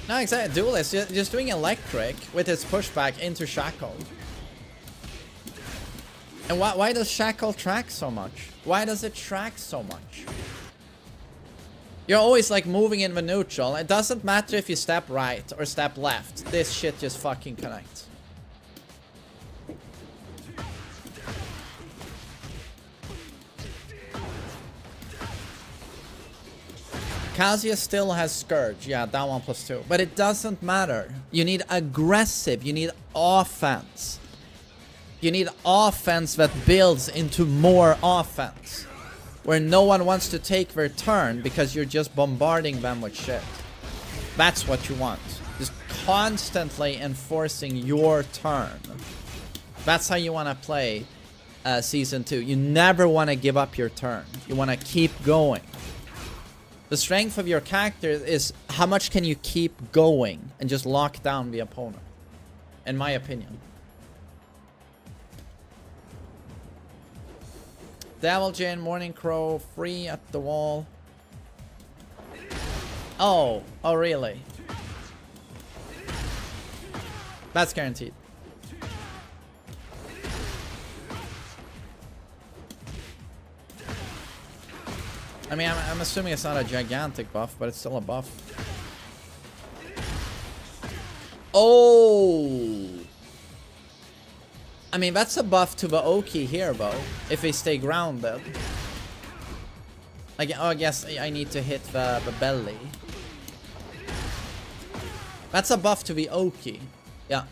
No, exactly. Duelist, just doing electric with its pushback into Shackle. And why does Shackle track so much? Why does it track so much? You're always like moving in the neutral. It doesn't matter if you step right or step left. This shit just fucking connects. Kazuya still has Scourge. Yeah, that 1+2. But it doesn't matter. You need aggressive. You need offense. You need offense that builds into more offense. Where no one wants to take their turn because you're just bombarding them with shit. That's what you want. Just constantly enforcing your turn. That's how you want to play Season 2. You never want to give up your turn. You want to keep going. The strength of your character is how much can you keep going and just lock down the opponent. In my opinion. Devil Jane, Morning Crow, free at the wall. Oh really? That's guaranteed. I mean, I'm assuming it's not a gigantic buff, but it's still a buff. Oh! I mean, that's a buff to the Oki here, though, if they stay grounded. Like, oh, I guess I need to hit the belly. That's a buff to the Oki. Yeah.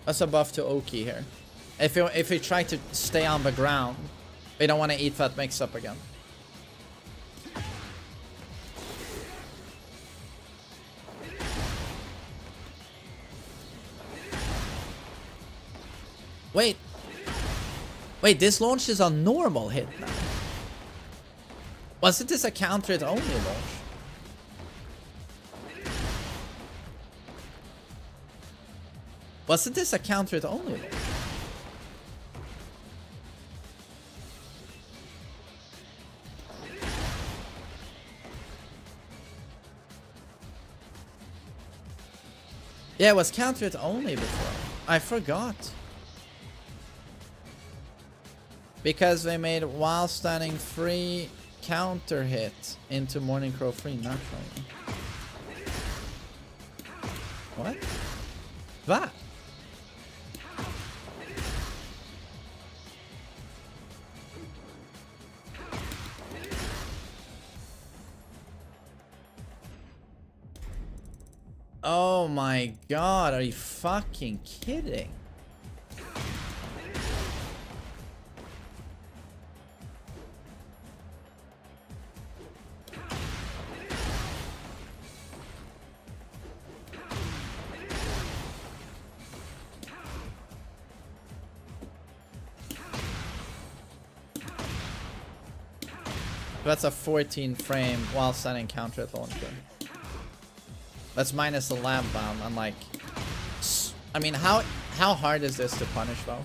That's a buff to Oki here. If we try to stay on the ground, we don't want to eat that mix-up again. Wait, this launch is a normal hit now. Wasn't this a counter it only launch? Wasn't this a counter it only launch? Yeah, it was counter it only before. I forgot. Because they made while standing free counter hit into Morning Crow free naturally. What? That? Oh my god, are you fucking kidding? That's a 14 frame while standing counter at launcher. That's minus the lamp bound. I'm like, I mean, how hard is this to punish though?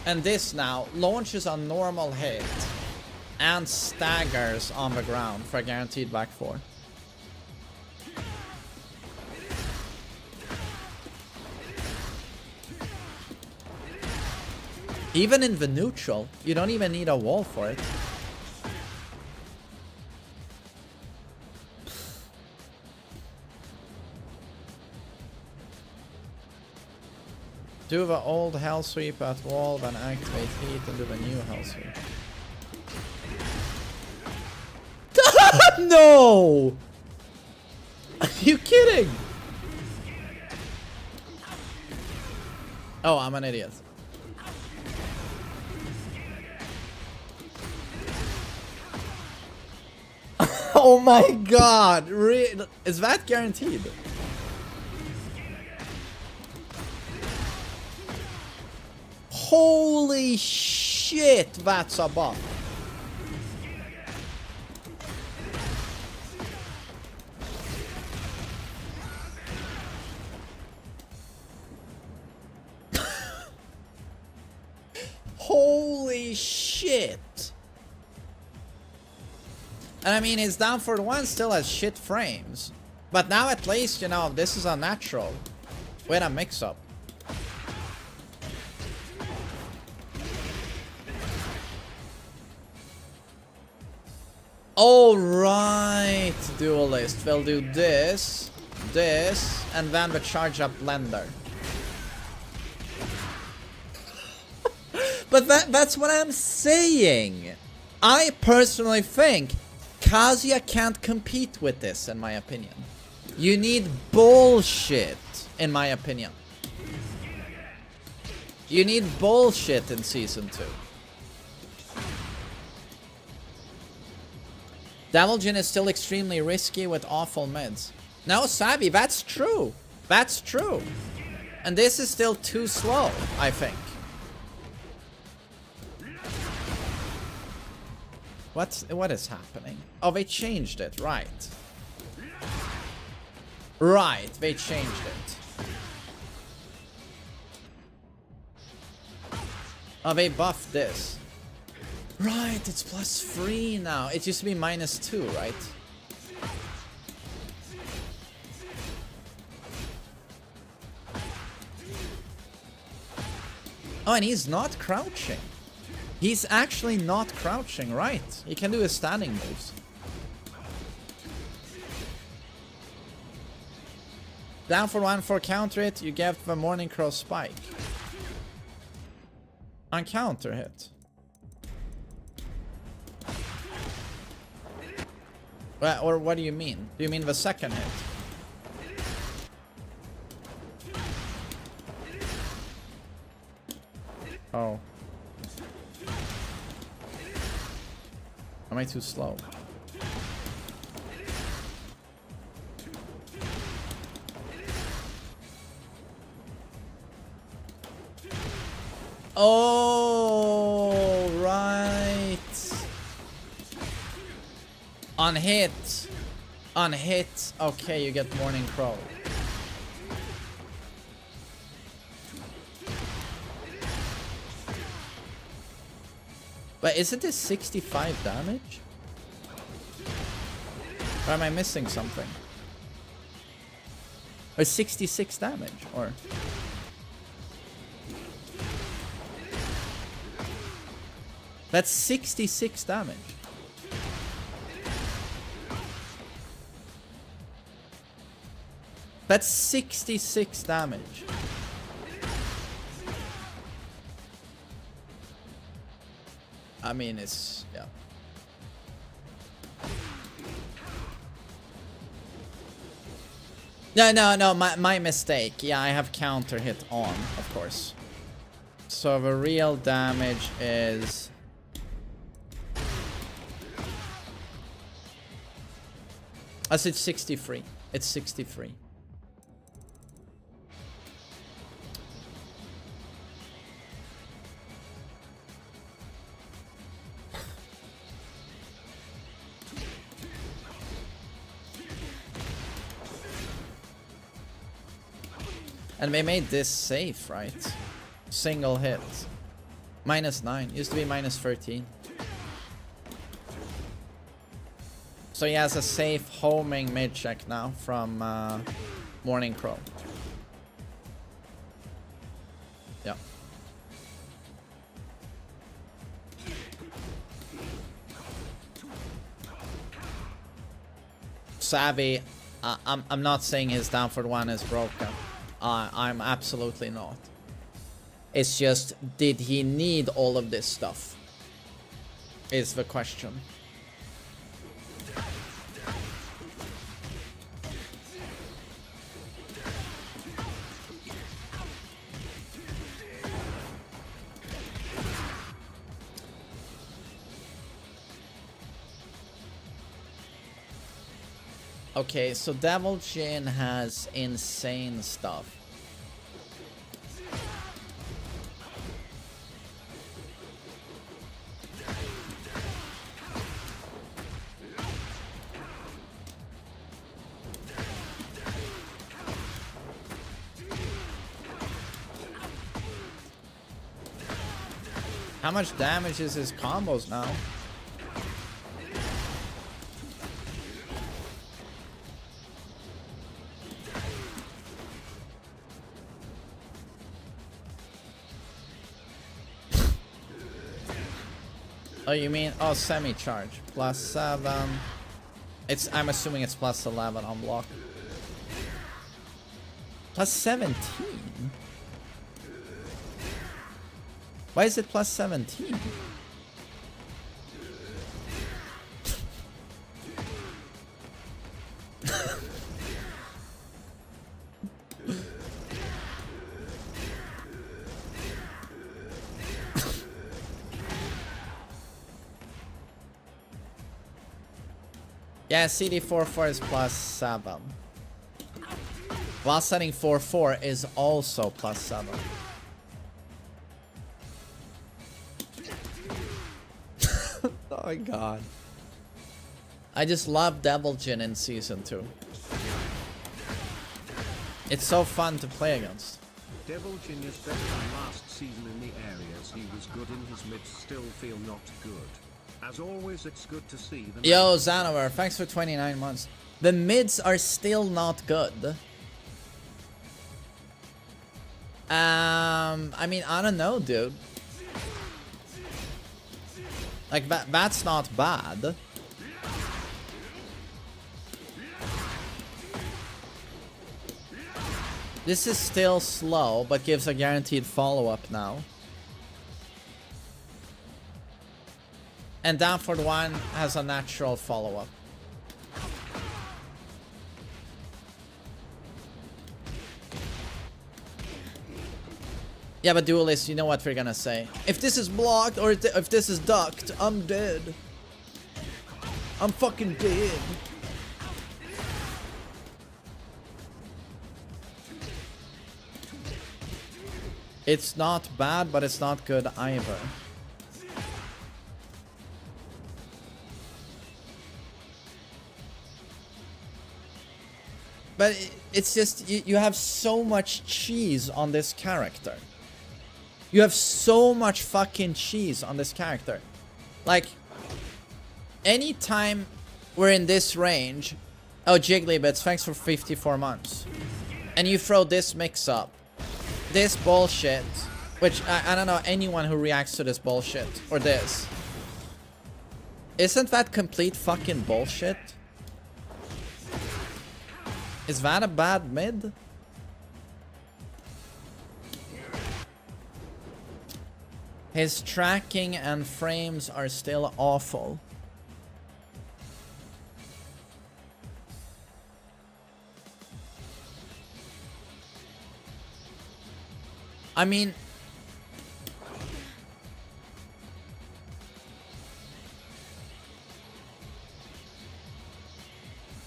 And this now launches a normal hit and staggers on the ground for a guaranteed back 4. Even in the neutral, you don't even need a wall for it. Do the old hell sweep at wall, then activate heat and do the new hell sweep. No! Are you kidding? Oh, I'm an idiot. Oh my god! Is that guaranteed? Holy shit, that's a buff. Holy shit. And I mean, his down for one still has shit frames. But now at least, you know, this is a natural with a mix-up. Alright, duelist. We'll do this, this, and then the charge up blender. But that's what I'm saying. I personally think Kazuya can't compete with this, in my opinion. You need bullshit, in my opinion. You need bullshit in Season 2. Devil Jin is still extremely risky with awful mids. No, Sabi, that's true. That's true. And this is still too slow, I think. What is happening? Oh, they changed it, right. Right, they changed it. Oh, they buffed this. Right, it's +3 now. It used to be -2, right? Oh, and he's not crouching. He's actually not crouching, right? He can do his standing moves. Down for 1 for counter hit, you get the Morning Crow spike. On counter hit. Or what do you mean? Do you mean the second hit? Oh. Am I too slow? Oh, right. On hit. On hit. Okay, you get Morning Crow. But isn't this 65 damage? Or am I missing something? Or 66 damage? Or... That's 66 damage. That's 66 damage. I mean, it's... yeah. No, my mistake. Yeah, I have counter hit on, of course. So the real damage is... I said 63. It's 63. And they made this safe, right? Single hit. -9. Used to be -13. So he has a safe homing mid check now from Morning Crow. Yeah. Savvy, I'm not saying his down for 1 is broken. I'm absolutely not. It's just, did he need all of this stuff? Is the question. Okay, so Devil Jin has insane stuff. How much damage is his combos now? Oh, you mean, oh, semi-charge. +7. I'm assuming it's +11 on block. +17? Why is it +17? Yeah, CD44 is +7. While setting 4-4 is also +7. Oh my god. I just love Devil Jin in Season 2. It's so fun to play against. Devil Jin is better than last season in the areas he was good in. His mids still feel not good. As always, it's good to see them. Yo, Xanover, thanks for 29 months. The mids are still not good. I mean, I don't know, dude. Like, that's not bad. This is still slow, but gives a guaranteed follow-up now. And Downford 1 has a natural follow-up. Yeah, but Duelist, you know what we're gonna say. If this is blocked or if this is ducked, I'm dead. I'm fucking dead. It's not bad, but it's not good either. But it's just, you have so much cheese on this character. You have so much fucking cheese on this character. Like, anytime we're in this range... Oh, Jigglybits, thanks for 54 months. And you throw this mix-up. This bullshit. Which, I don't know anyone who reacts to this bullshit. Or this. Isn't that complete fucking bullshit? Is that a bad mid? His tracking and frames are still awful. I mean...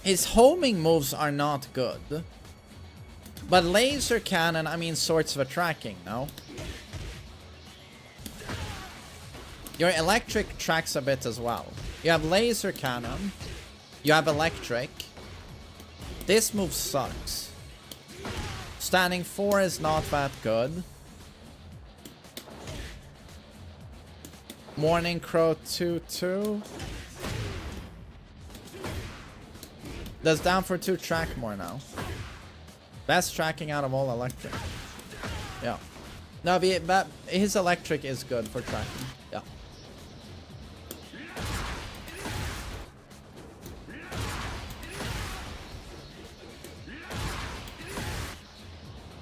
His homing moves are not good. But laser cannon, I mean, sorts of a tracking, no? Your electric tracks a bit as well. You have laser cannon. You have electric. This move sucks. Standing 4 is not that good. Morning Crow 2-2. Does down for 2 track more now? Best tracking out of all electric. Yeah. No, but his electric is good for tracking. Yeah.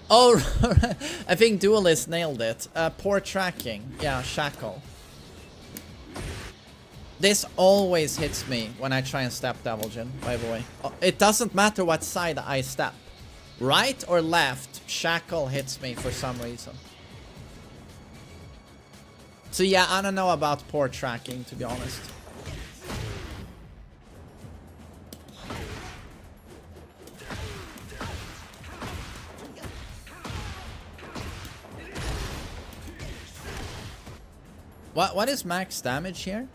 Oh, I think Duelist nailed it. Poor tracking. Yeah, Shackle. This always hits me when I try and step Devil Jin, by the way. It doesn't matter what side I step. Right or left, Shackle hits me for some reason. So yeah, I don't know about poor tracking, to be honest. What is max damage here?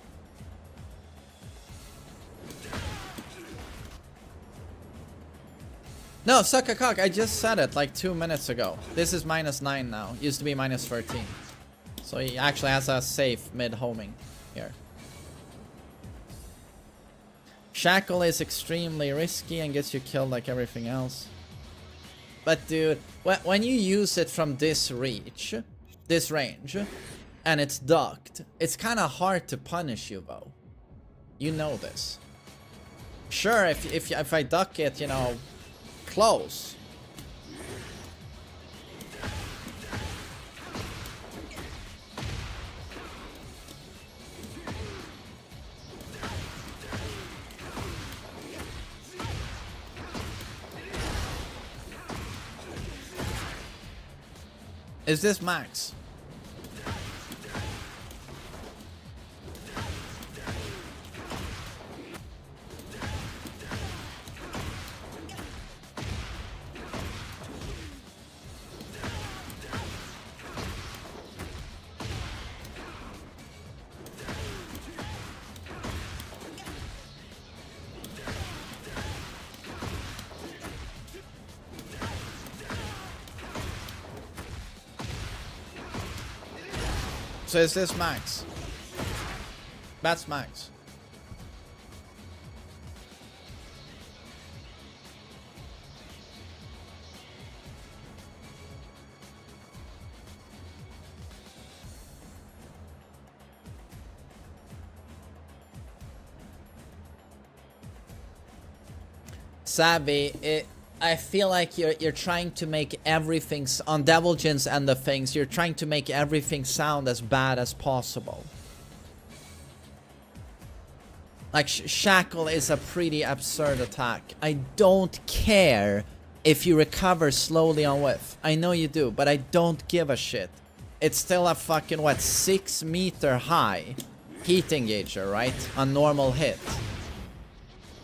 No, suck a cock. I just said it like 2 minutes ago. This is -9 now. Used to be -13. So he actually has a safe mid-homing here. Shackle is extremely risky and gets you killed like everything else. But dude, when you use it from this range, and it's ducked, it's kind of hard to punish you though. You know this. Sure, if I duck it, you know, close. Is this max? So is this max? That's max. Savvy, I feel like you're trying to make everything on Devilgens and the things. You're trying to make everything sound as bad as possible. Like Shackle is a pretty absurd attack. I don't care if you recover slowly on whiff. I know you do, but I don't give a shit. It's still a fucking what 6 meter high heat engager, right? On normal hit.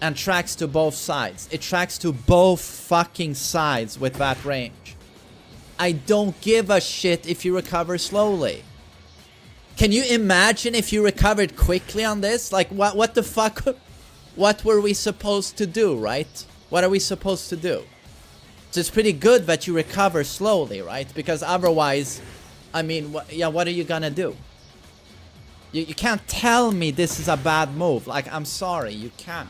And tracks to both sides. It tracks to both fucking sides with that range. I don't give a shit if you recover slowly. Can you imagine if you recovered quickly on this? Like, what the fuck? What were we supposed to do, right? What are we supposed to do? So it's pretty good that you recover slowly, right? Because otherwise, I mean, what are you gonna do? You can't tell me this is a bad move. Like, I'm sorry, you can't.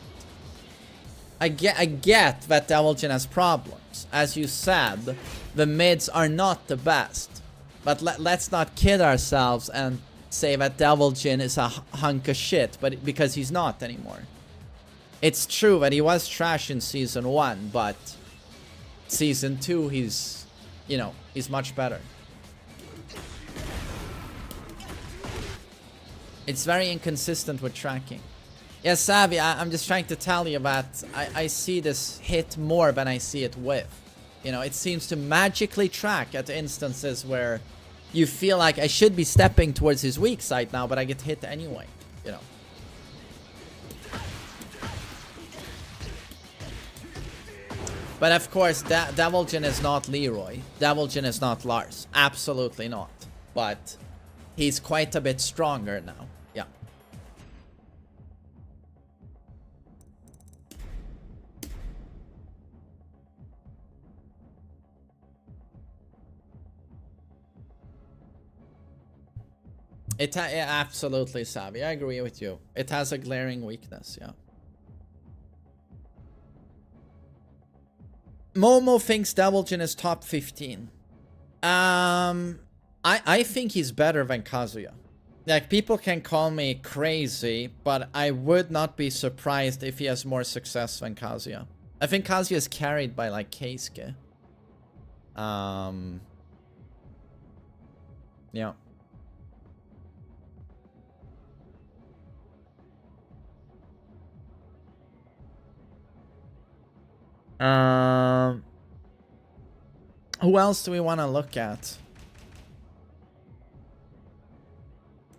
I get that Devilgen has problems. As you said, the mids are not the best. But let's not kid ourselves and say that Devilgen is a hunk of shit, but because he's not anymore. It's true that he was trash in Season 1, but Season 2, he's, you know, he's much better. It's very inconsistent with tracking. Yeah, Savvy, I'm just trying to tell you that I see this hit more than I see it whiff. You know, it seems to magically track at instances where you feel like I should be stepping towards his weak side now, but I get hit anyway, you know. But of course, Devilgen is not Leroy. Devilgen is not Lars. Absolutely not. But he's quite a bit stronger now. Yeah. Absolutely, Savvy. I agree with you. It has a glaring weakness, yeah. Momo thinks Devilgen is top 15. I think he's better than Kazuya. Like, people can call me crazy, but I would not be surprised if he has more success than Kazuya. I think Kazuya is carried by, like, Keisuke. Yeah. Who else do we want to look at?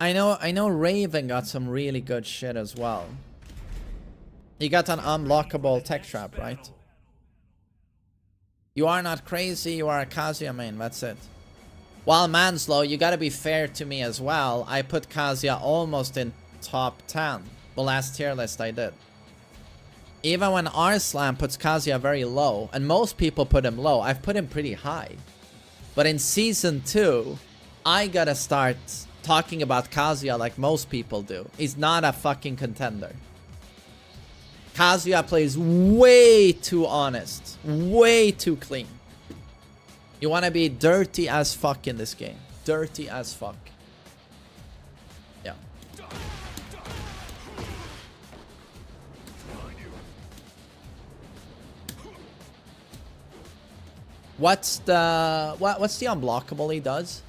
I know Raven got some really good shit as well. He got an unblockable tech trap, right? You are not crazy, you are a Kazuya main, that's it. While Manslow, you gotta be fair to me as well. I put Kazuya almost in top 10. The last tier list I did. Even when Arslan puts Kazuya very low, and most people put him low, I've put him pretty high. But in Season 2, I gotta start talking about Kazuya like most people do. He's not a fucking contender. Kazuya plays way too honest. Way too clean. You wanna be dirty as fuck in this game. Dirty as fuck. Yeah. What's the unblockable he does?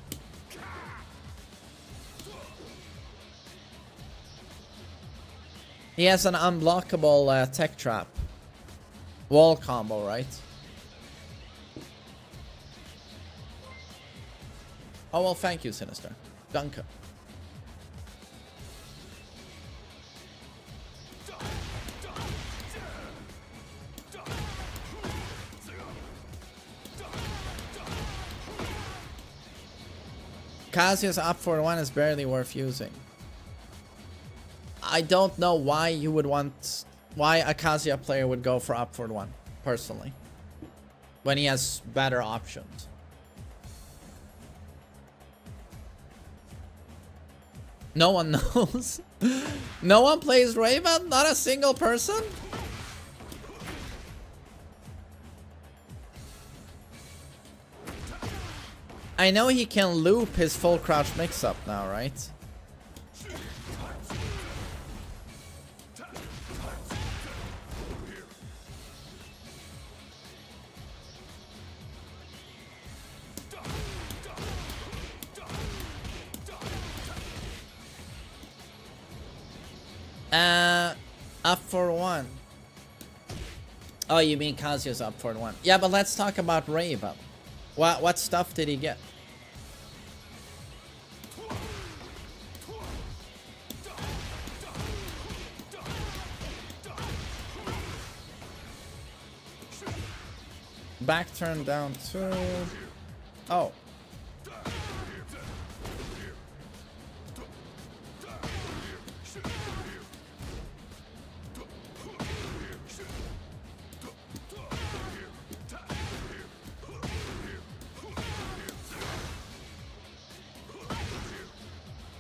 He has an unblockable tech trap. Wall combo, right? Oh well, thank you, Sinister. Danke. Kazuya's up for one is barely worth using. I don't know why you would want... Why a Kazuya player would go for up for one, personally. When he has better options. No one knows. No one plays Raven? Not a single person? I know he can loop his full crouch mix-up now, right? Up for one. Oh, you mean Kazuya's up for one? Yeah, but let's talk about Raven. What stuff did he get? Back turn down 2. Oh.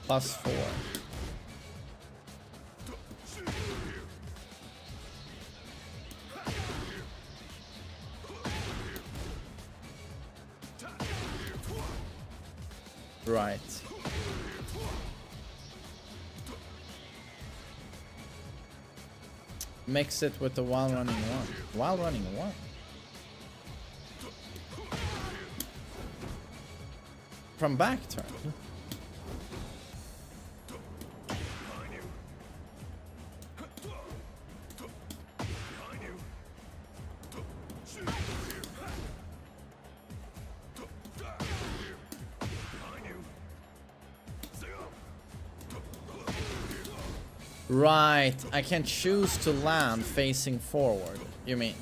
+4. Right. Mix it with the while running one. While running one. From back turn. Right, I can choose to land facing forward, you mean?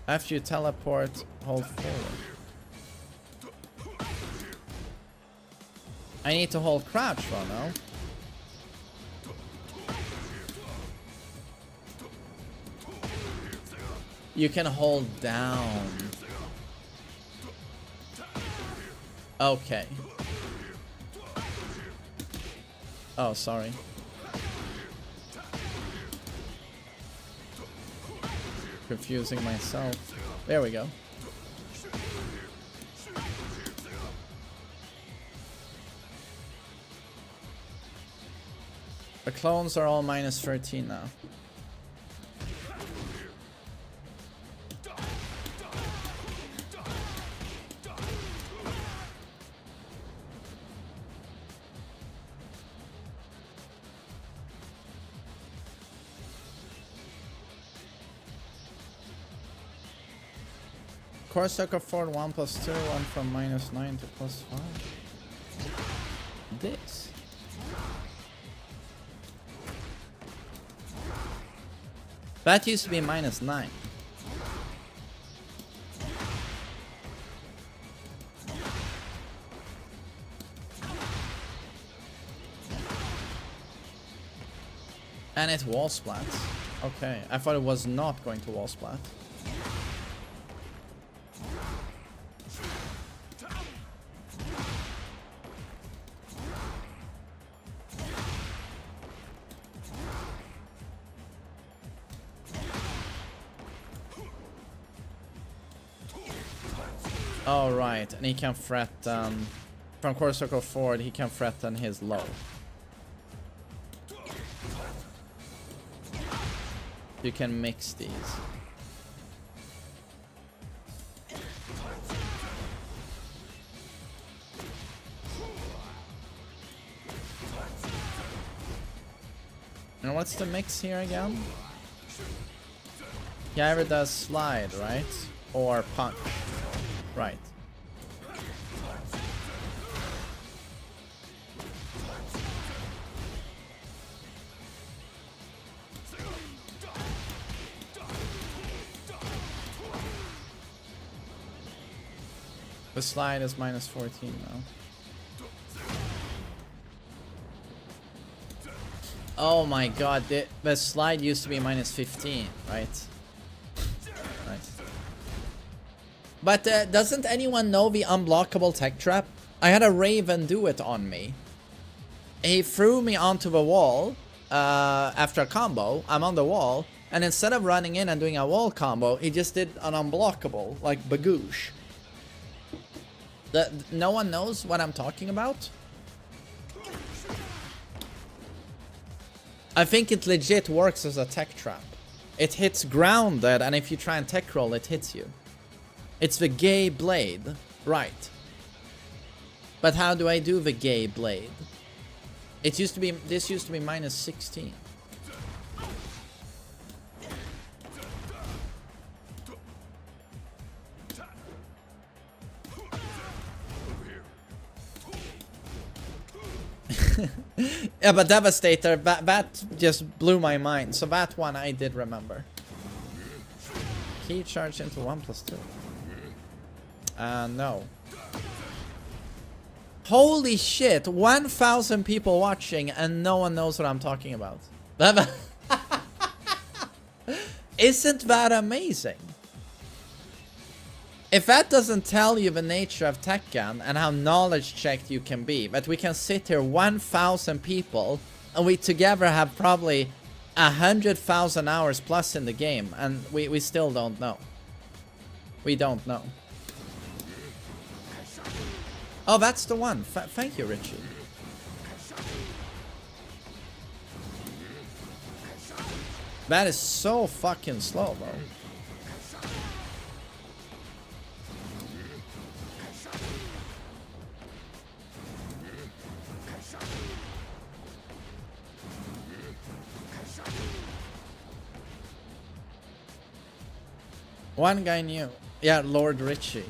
After you teleport, hold forward. I need to hold crouch for now. You can hold down. Okay. Oh, sorry. Confusing myself. There we go. The clones are all -13 now. Core circle forward 1 + 2, 1 from -9 to +5. This. That used to be -9. And it wall splats. Okay, I thought it was not going to wall splat. Oh, right, and he can threaten from core circle forward. He can threaten his low. You can mix these. And what's the mix here again? He either does slide, right? Or punch. Right. The slide is -14 now. Oh my god, the slide used to be -15, right? Nice. But doesn't anyone know the unblockable tech trap? I had a Raven do it on me. He threw me onto the wall after a combo. I'm on the wall. And instead of running in and doing a wall combo, he just did an unblockable, like bagoosh. No one knows what I'm talking about? I think it legit works as a tech trap. It hits grounded, and if you try and tech roll, it hits you. It's the gay blade. Right. But how do I do the gay blade? It used to be, this used to be minus 16. Yeah, but Devastator, that just blew my mind. So that one I did remember. Key charge into 1+2. No. Holy shit, 1,000 people watching and no one knows what I'm talking about. Isn't that amazing? If that doesn't tell you the nature of Tekken and how knowledge checked you can be, but we can sit here 1,000 people and we together have probably 100,000 hours plus in the game and we still don't know. We don't know. Oh, that's the one. Thank you, Richie. That is so fucking slow, bro. One guy knew. Yeah, Lord Richie.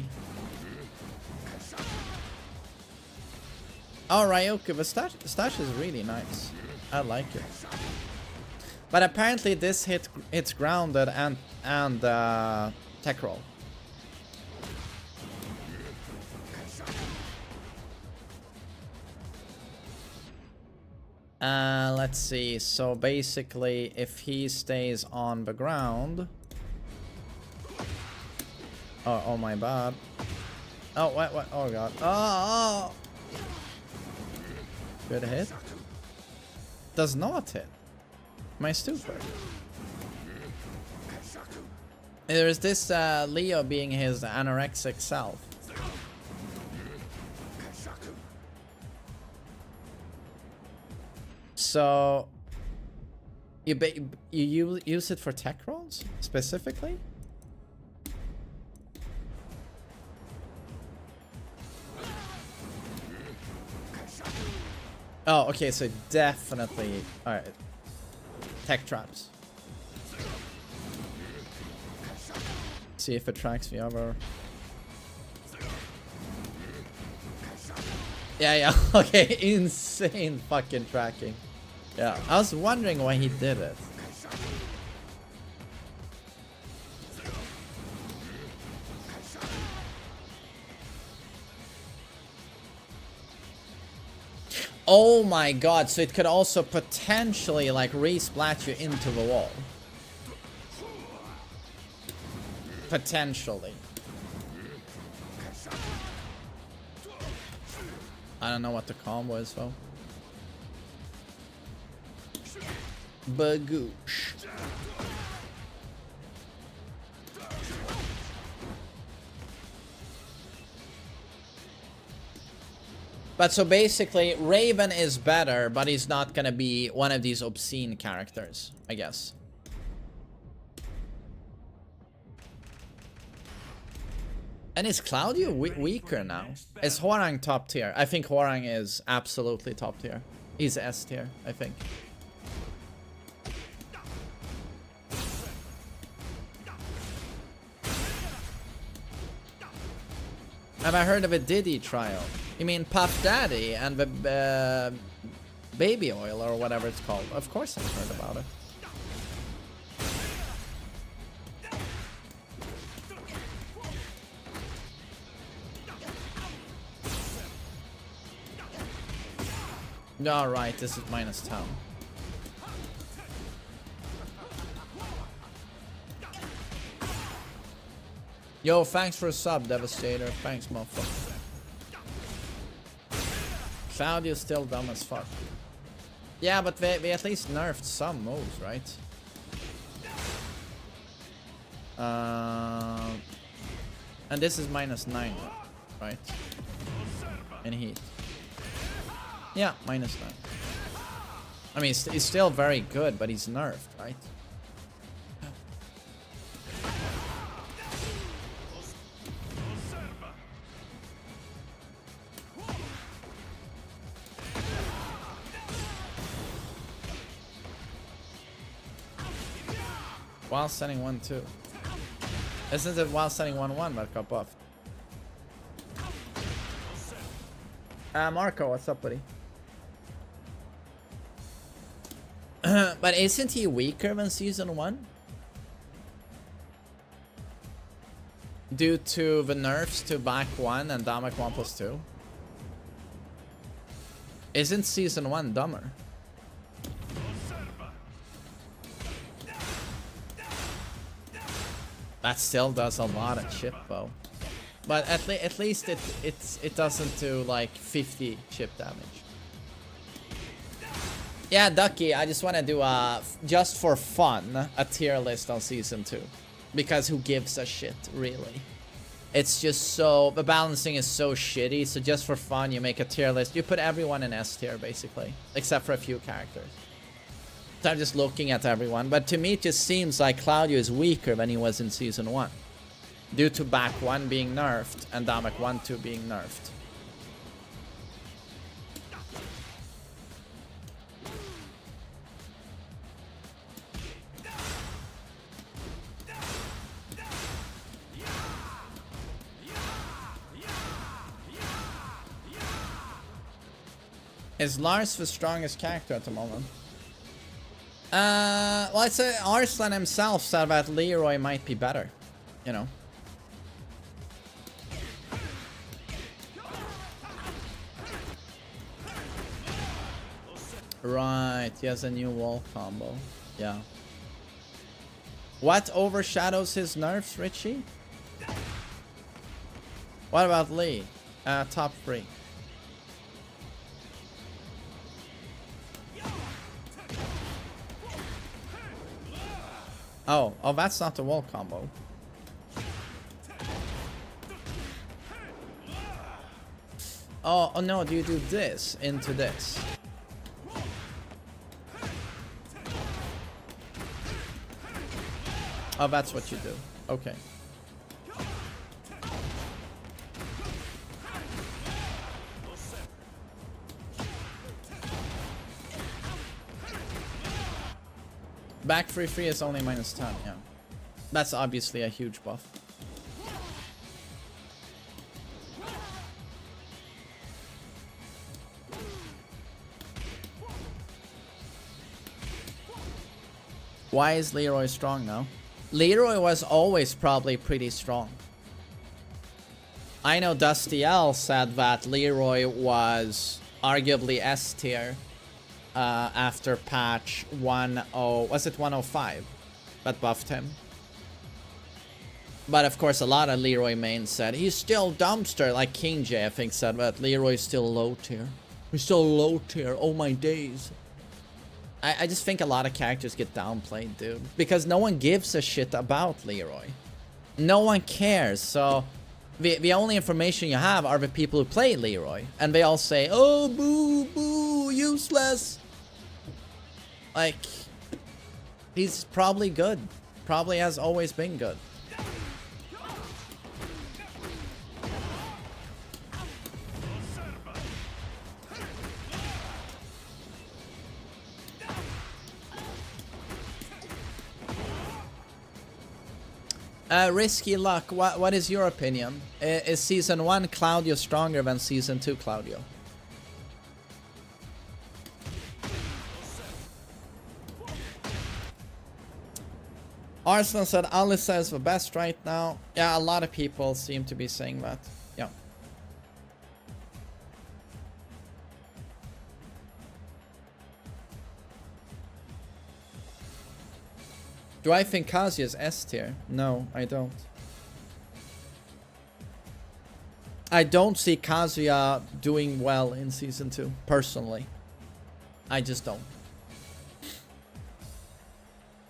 Oh, Ryoku, the stash is really nice. I like it. But apparently this hits grounded and tech roll. Let's see. So basically, if he stays on the ground. Oh my bad. Oh, what? Oh god. Oh. Good hit. Does not hit. Am I stupid? There's this Leo being his anorexic self. So you use it for tech rolls specifically? Oh, okay, so definitely. Alright. Tech traps. See if it tracks the other. Yeah, okay, insane fucking tracking. Yeah, I was wondering why he did it. Oh my god, so it could also potentially like re-splat you into the wall. Potentially. I don't know what the combo is though. Bagoosh. But so basically, Raven is better, but he's not gonna be one of these obscene characters, I guess. And is Claudio weaker now? Is Hwoarang top tier? I think Hwoarang is absolutely top tier. He's S tier, I think. Have I heard of a Diddy trial? You mean Puff Daddy and the baby oil or whatever it's called? Of course I've heard about it. Alright, this is minus town. Yo, thanks for a sub, Devastator. Thanks, motherfucker. Claudio's still dumb as fuck. Yeah, but they at least nerfed some moves, right? And this is -9, right? In heat. Yeah, -9. I mean, he's still very good, but he's nerfed, right? While setting 1-2. Isn't it while setting 1-1 that got buffed? Marco, what's up, buddy? But isn't he weaker than Season 1? Due to the nerfs to back 1 and damage 1+2? Isn't Season 1 dumber? That still does a lot of chip though. But at least it doesn't do like 50 chip damage. Yeah, Ducky, I just want to do just for fun, a tier list on Season 2. Because who gives a shit, really? It's just so, the balancing is so shitty, so just for fun you make a tier list. You put everyone in S tier basically, except for a few characters. So I'm just looking at everyone, but to me it just seems like Claudio is weaker than he was in Season 1. Due to back 1 being nerfed and damage 1-2 being nerfed. Is Lars the strongest character at the moment? Well, I'd say Arslan himself said that Leroy might be better, you know. Right, he has a new wall combo. Yeah. What overshadows his nerfs, Richie? What about Lee? Top 3. Oh, that's not the wall combo. Oh no, do you do this into this? Oh, that's what you do. Okay. Back 3-3 is only -10, yeah. That's obviously a huge buff. Why is Leroy strong now? Leroy was always probably pretty strong. I know Dusty L said that Leroy was arguably S tier after patch 10, was it 105 that buffed him? But of course a lot of Leroy mains said he's still dumpster, like King J I think said that Leroy's still low tier. He's still low tier, oh my days. I just think a lot of characters get downplayed, dude. Because no one gives a shit about Leroy. No one cares, so the only information you have are the people who play Leroy. And they all say, oh, boo, boo, useless. Like, he's probably good. Probably has always been good. Risky Luck, what is your opinion? Is Season 1 Claudio stronger than Season 2 Claudio? Arsenal said Alyssa is the best right now. Yeah, a lot of people seem to be saying that. Yeah. Do I think Kazuya is S tier? No, I don't. I don't see Kazuya doing well in Season 2, personally. I just don't.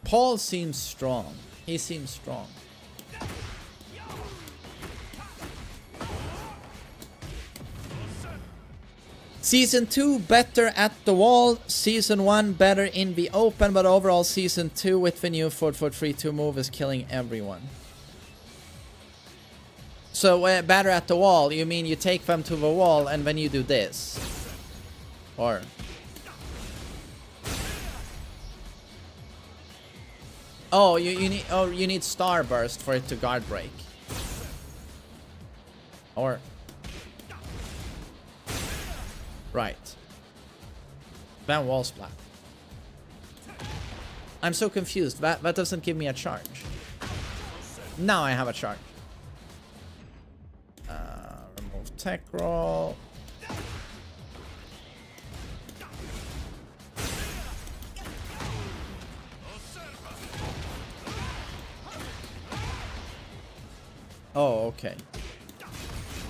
Paul seems strong. He seems strong. Season 2 better at the wall. Season 1 better in the open, but overall Season 2 with the new 4-4-3-2 move is killing everyone. So better at the wall, you mean you take them to the wall and then you do this? Or... Oh, you need Starburst for it to guard break. Or... Right. Then wall splat. I'm so confused. That doesn't give me a charge. Now I have a charge. Remove tech roll. Oh, okay.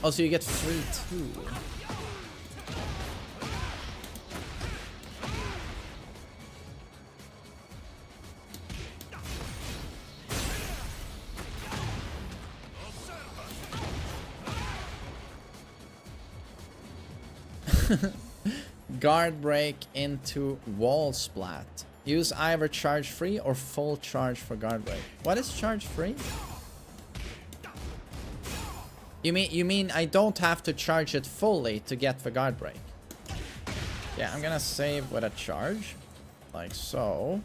Oh, so you get free too. Guard break into wall splat. Use either charge free or full charge for guard break. What is charge free? You mean I don't have to charge it fully to get the guard break? Yeah, I'm gonna save with a charge. Like so.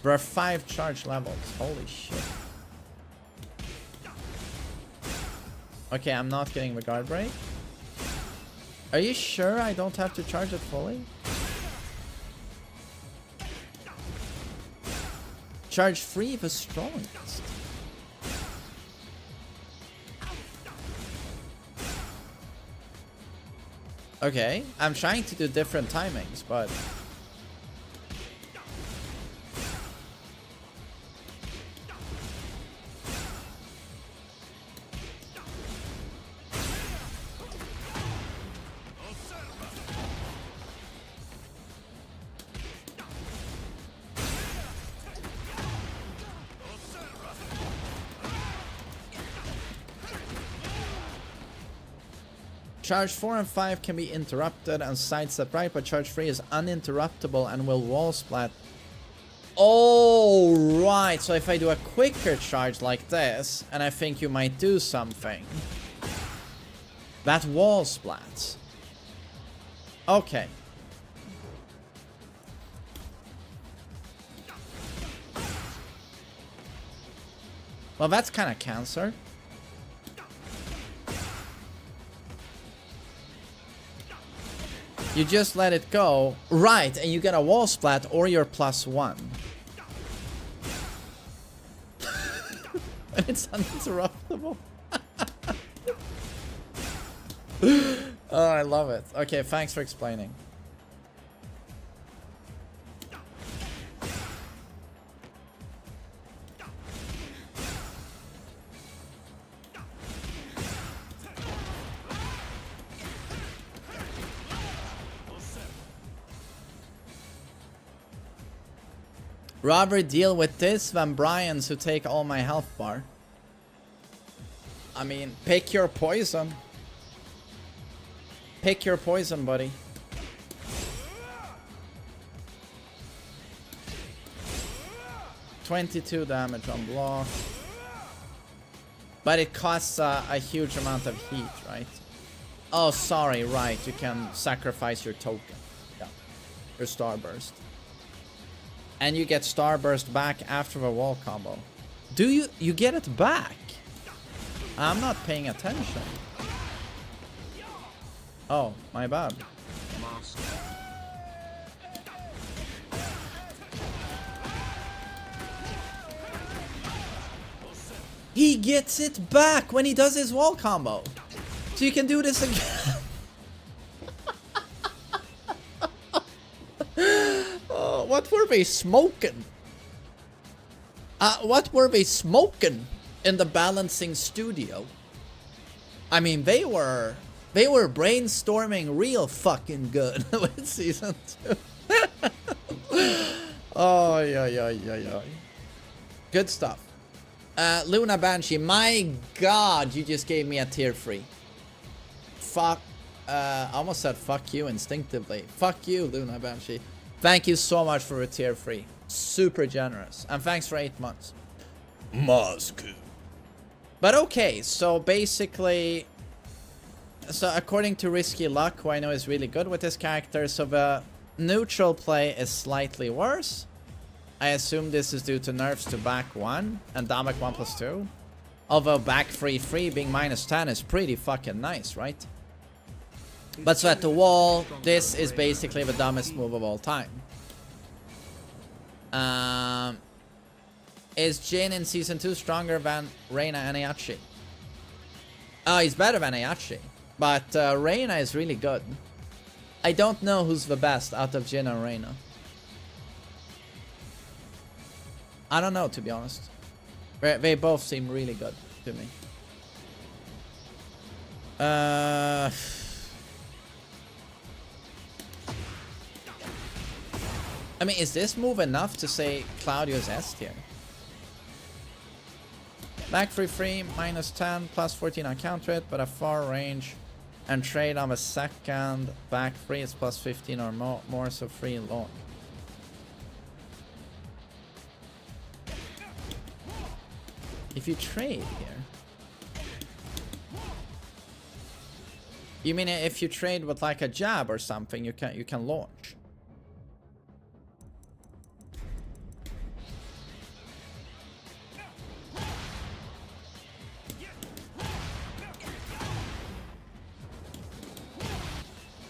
There are 5 charge levels. Holy shit. Okay, I'm not getting the guard break. Are you sure I don't have to charge it fully? Charge free the strongest. Okay, I'm trying to do different timings, but... Charge 4 and 5 can be interrupted and sidestep right, but charge 3 is uninterruptible and will wall splat. Oh, right. So if I do a quicker charge like this, and I think you might do something, that wall splats. Okay. Well, that's kind of cancer. You just let it go. Right, and you get a wall splat or you're +1. And it's uninterruptible. Oh, I love it. Okay, thanks for explaining. Rather deal with this than Brian's who take all my health bar. I mean, pick your poison. Pick your poison, buddy. $22 damage on block. But it costs a huge amount of heat, right? Oh, sorry, right. You can sacrifice your token. Yeah. Your starburst. And you get starburst back after the wall combo. Do you? You get it back? I'm not paying attention. Oh, my bad. He gets it back when he does his wall combo. So you can do this again. Oh, what were they smoking? What were they smoking in the balancing studio? I mean, they were brainstorming real fucking good with season 2. Oh, yeah. Good stuff. Luna Banshee, my god, you just gave me a tier 3. Fuck. I almost said fuck you instinctively. Fuck you, Luna Banshee. Thank you so much for a tier 3. Super generous. And thanks for 8 months. Moscow. But okay, so basically... So according to Risky Luck, who I know is really good with this character, so the neutral play is slightly worse. I assume this is due to nerfs to back 1 and damage 1+2. Although back 3/3 being -10 is pretty fucking nice, right? But so at the wall, this is basically the dumbest move of all time. Is Jin in Season 2 stronger than Reina and Ayachi? Oh, he's better than Ayachi. But Reina is really good. I don't know who's the best out of Jin and Reina. I don't know, to be honest. They both seem really good to me. I mean, is this move enough to say Claudio's S tier? Back 3/3, -10, +14 on counter it, but a far range and trade on the second. Back 3 is +15 or more, so free launch. If you trade here, you mean if you trade with like a jab or something, you can launch.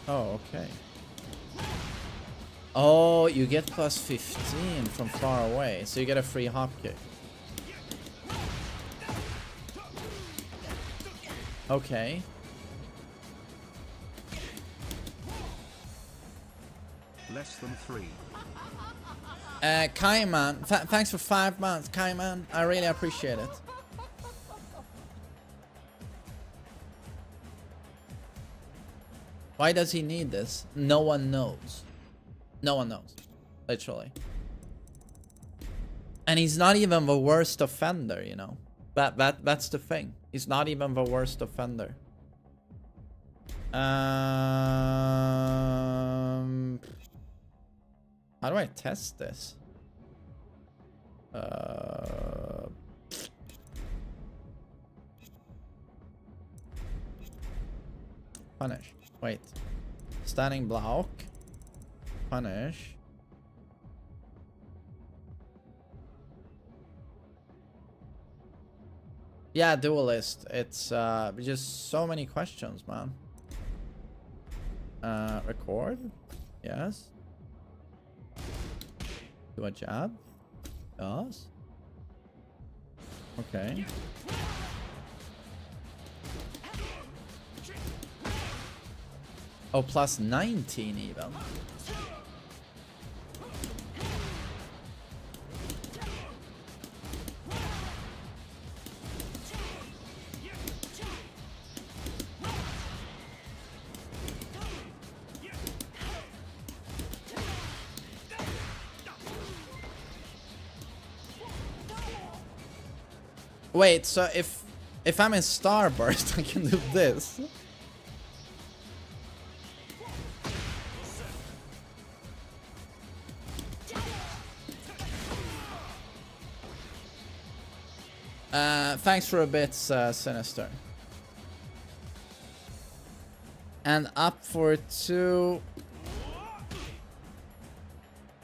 Oh, okay. Oh, you get +15 from far away, so you get a free hop kick. Okay. Less than 3. Kaiman, thanks for 5 months, Kaiman. I really appreciate it. Why does he need this? No one knows. No one knows. Literally. And he's not even the worst offender, you know. That's the thing. He's not even the worst offender. How do I test this? Punish. Wait. Standing block. Punish. Yeah, duelist. It's just so many questions, man. Record. Yes. Do a jab. Yes. Okay. Oh, +19 even. Wait, so if I'm in Starburst, I can do this. Thanks for a bit, Sinister. And up for 2.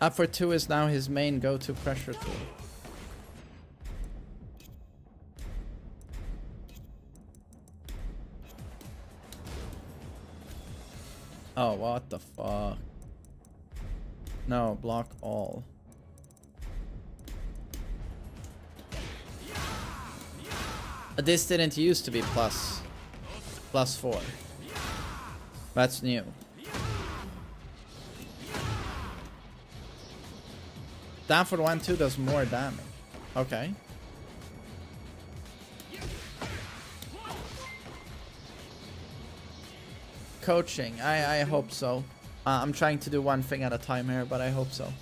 Up for 2 is now his main go-to pressure tool. Oh, what the fuck? No, block all. This didn't used to be +4. That's new. Down for 1-2 does more damage. Okay. Coaching. I hope so. I'm trying to do one thing at a time here, but I hope so.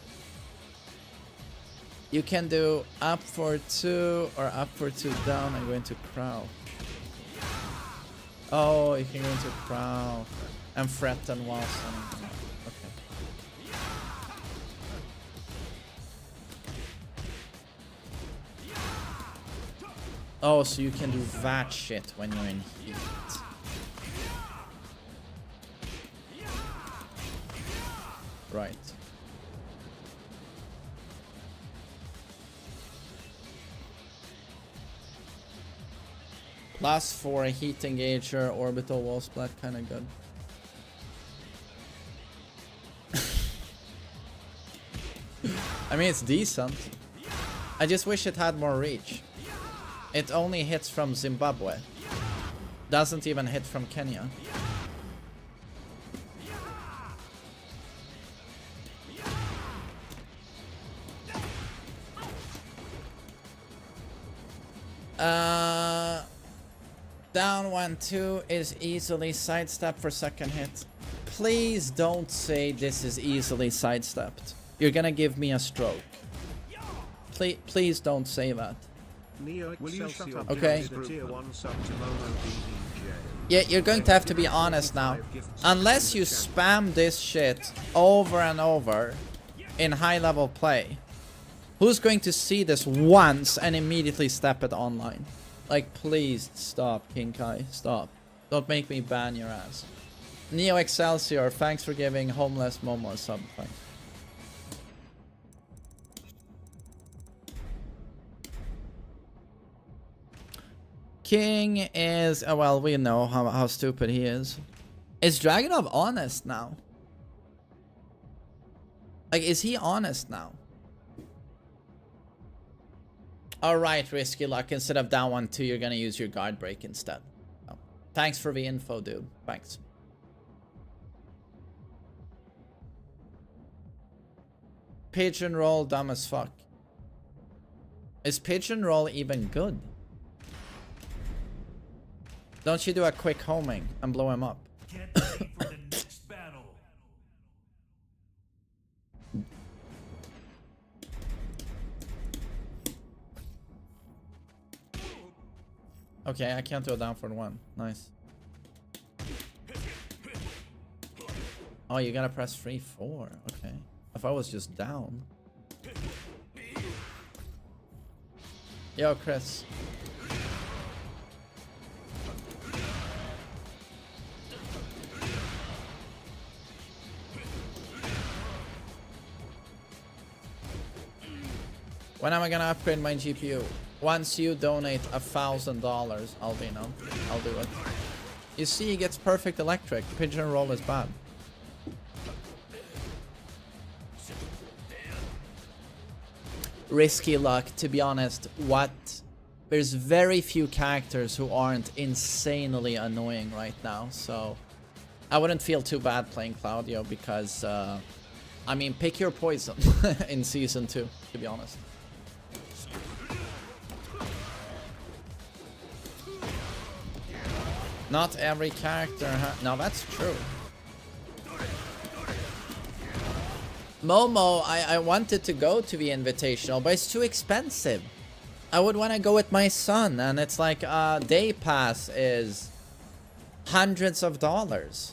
You can do up for 2 or up for 2 down and go into crouch. Oh, you can go into crouch and threaten while sending. Okay. Oh, so you can do that shit when you're in heat. Right. +4 heat engager, orbital wall splat, kind of good. I mean, it's decent. I just wish it had more reach. It only hits from Zimbabwe. Doesn't even hit from Kenya. Down 1-2 is easily sidestepped for second hit. Please don't say this is easily sidestepped. You're gonna give me a stroke. Please don't say that. Okay. Yeah, you're going to have to be honest now. Unless you spam this shit over and over in high level play, who's going to see this once and immediately step it online? Like, please stop, King Kai. Stop. Don't make me ban your ass. Neo Excelsior, thanks for giving Homeless Momo a sub. Thanks. King is... Oh, well, we know how stupid he is. Is Dragonov honest now? Like, is he honest now? Alright, Risky Luck. Instead of down 1-2, you're gonna use your guard break instead. Oh. Thanks for the info, dude. Thanks. Pigeon roll, dumb as fuck. Is pigeon roll even good? Don't you do a quick homing and blow him up? Get ready for the next battle. Okay, I can't do a down for 1. Nice. Oh, you gotta press 3-4. Okay. If I was just down. Yo, Chris. When am I gonna upgrade my GPU? Once you donate $1,000, Albino, I'll do it. You see, he gets perfect electric. Pigeon roll is bad. Risky Luck, to be honest, what? There's very few characters who aren't insanely annoying right now, so I wouldn't feel too bad playing Claudio because, I mean, pick your poison in Season 2, to be honest. Not every character no, that's true. Momo, I wanted to go to the Invitational, but it's too expensive. I would want to go with my son, and it's like, day pass is hundreds of dollars.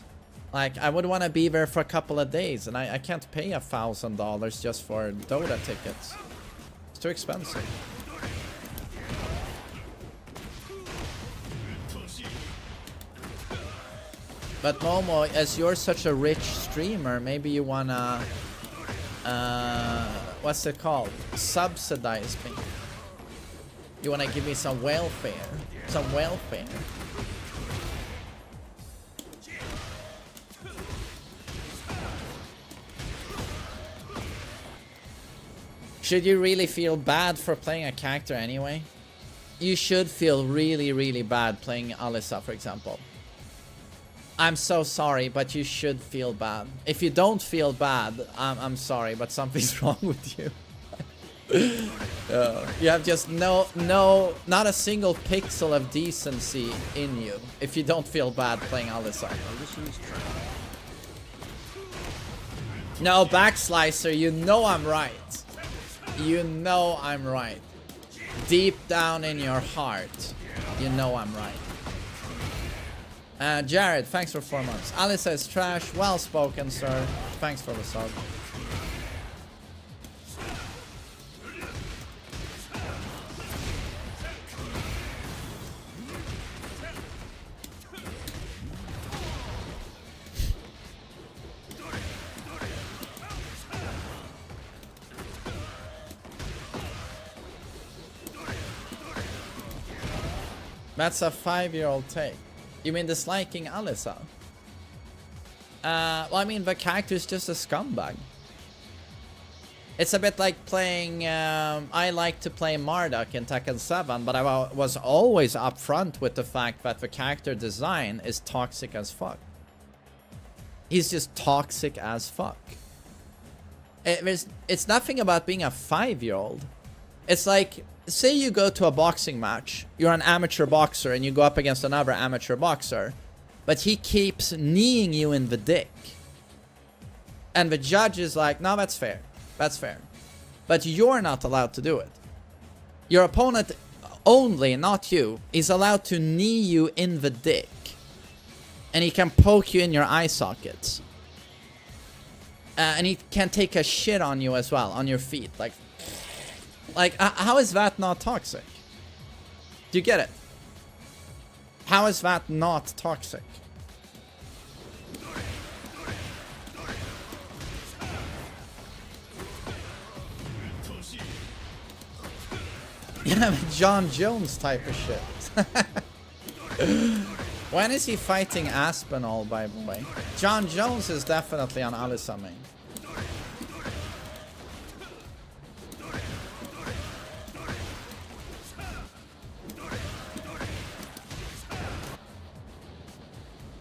Like, I would want to be there for a couple of days, and I can't pay $1,000 just for Dota tickets. It's too expensive. But Momo, as you're such a rich streamer, maybe you wanna, what's it called? Subsidize me. You wanna give me some welfare? Some welfare. Should you really feel bad for playing a character anyway? You should feel really, really bad playing Alyssa, for example. I'm so sorry, but you should feel bad. If you don't feel bad, I'm sorry, but something's wrong with you. You have just not a single pixel of decency in you if you don't feel bad playing Alyssa. No, Backslicer, you know I'm right. You know I'm right. Deep down in your heart, you know I'm right. Jared, thanks for 4 months. Alyssa is trash. Well spoken, sir. Thanks for the sub. That's a 5-year-old take. You mean disliking Alyssa? Well, I mean, the character is just a scumbag. It's a bit like playing... I like to play Marduk in Tekken 7, but I was always upfront with the fact that the character design is toxic as fuck. He's just toxic as fuck. It's nothing about being a 5-year-old. It's like... Say you go to a boxing match, you're an amateur boxer and you go up against another amateur boxer, but he keeps kneeing you in the dick. And the judge is like, no, that's fair. That's fair. But you're not allowed to do it. Your opponent only, not you, is allowed to knee you in the dick. And he can poke you in your eye sockets. And he can take a shit on you as well, on your feet. Like, how is that not toxic? Do you get it? How is that not toxic? Yeah, John Jones type of shit. When is he fighting Aspinall, by the way? John Jones is definitely on Alyssa main.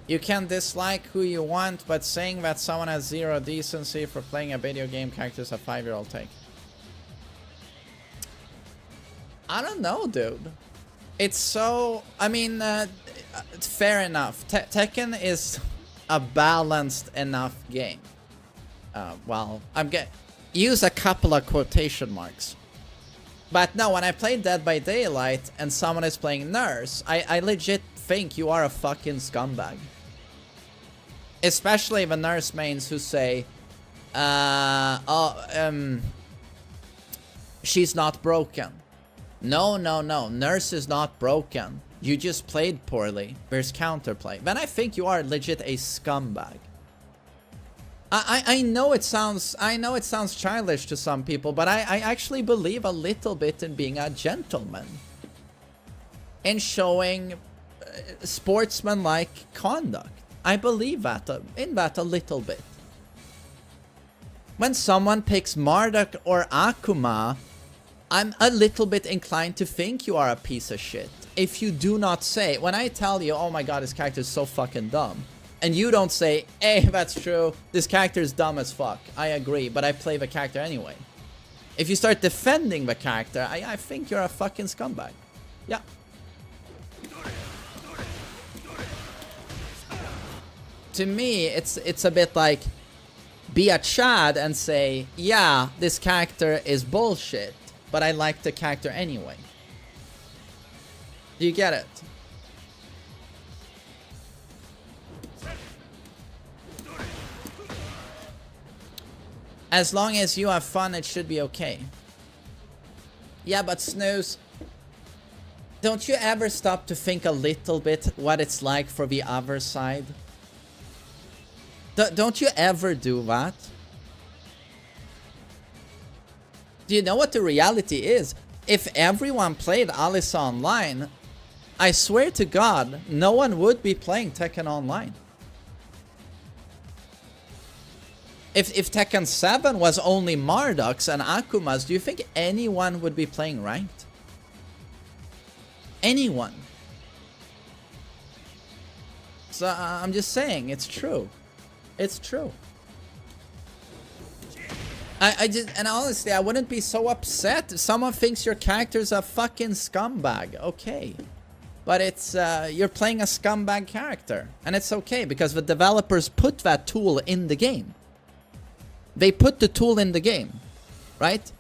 You can dislike who you want, but saying that someone has zero decency for playing a video game character is a 5-year-old take. I don't know, dude. It's so... I mean, fair enough. Tekken is a balanced enough game. Well, use a couple of quotation marks. But no, when I play Dead by Daylight and someone is playing Nurse, I legit think you are a fucking scumbag. Especially the Nurse mains who say, she's not broken. No, Nurse is not broken. You just played poorly. There's counterplay. Then I think you are legit a scumbag. I know it sounds childish to some people, but I actually believe a little bit in being a gentleman. In showing sportsmanlike conduct. I believe in that a little bit. When someone picks Marduk or Akuma, I'm a little bit inclined to think you are a piece of shit. If you do not say, when I tell you, oh my god, this character is so fucking dumb, and you don't say, hey, that's true, this character is dumb as fuck, I agree, but I play the character anyway. If you start defending the character, I think you're a fucking scumbag. Yeah. To me, it's a bit like, be a Chad and say, yeah, this character is bullshit, but I like the character anyway. Do you get it? As long as you have fun, it should be okay. Yeah, but Snooze, don't you ever stop to think a little bit what it's like for the other side? Don't you ever do that? Do you know what the reality is? If everyone played Alyssa online, I swear to God, no one would be playing Tekken online. If Tekken 7 was only Marduks and Akumas, do you think anyone would be playing ranked? Anyone. So I'm just saying, it's true. It's true. I just, and honestly, I wouldn't be so upset if someone thinks your character's a fucking scumbag. Okay. But it's, you're playing a scumbag character. And it's okay, because the developers put that tool in the game. They put the tool in the game. Right?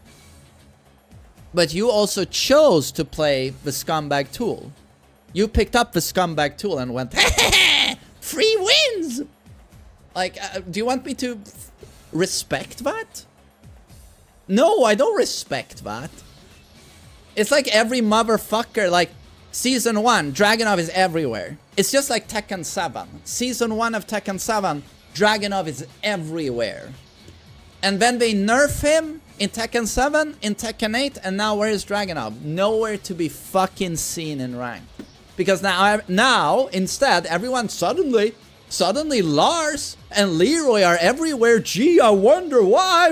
But you also chose to play the scumbag tool. You picked up the scumbag tool and went, free wins! Like, do you want me to respect that? No, I don't respect that. It's like every motherfucker, like, Season 1, Dragunov is everywhere. It's just like Tekken 7. Season 1 of Tekken 7, Dragunov is everywhere. And then they nerf him in Tekken 7, in Tekken 8, and now where is Dragunov? Nowhere to be fucking seen in rank. Because now instead, everyone suddenly Lars and Leroy are everywhere. Gee, I wonder why.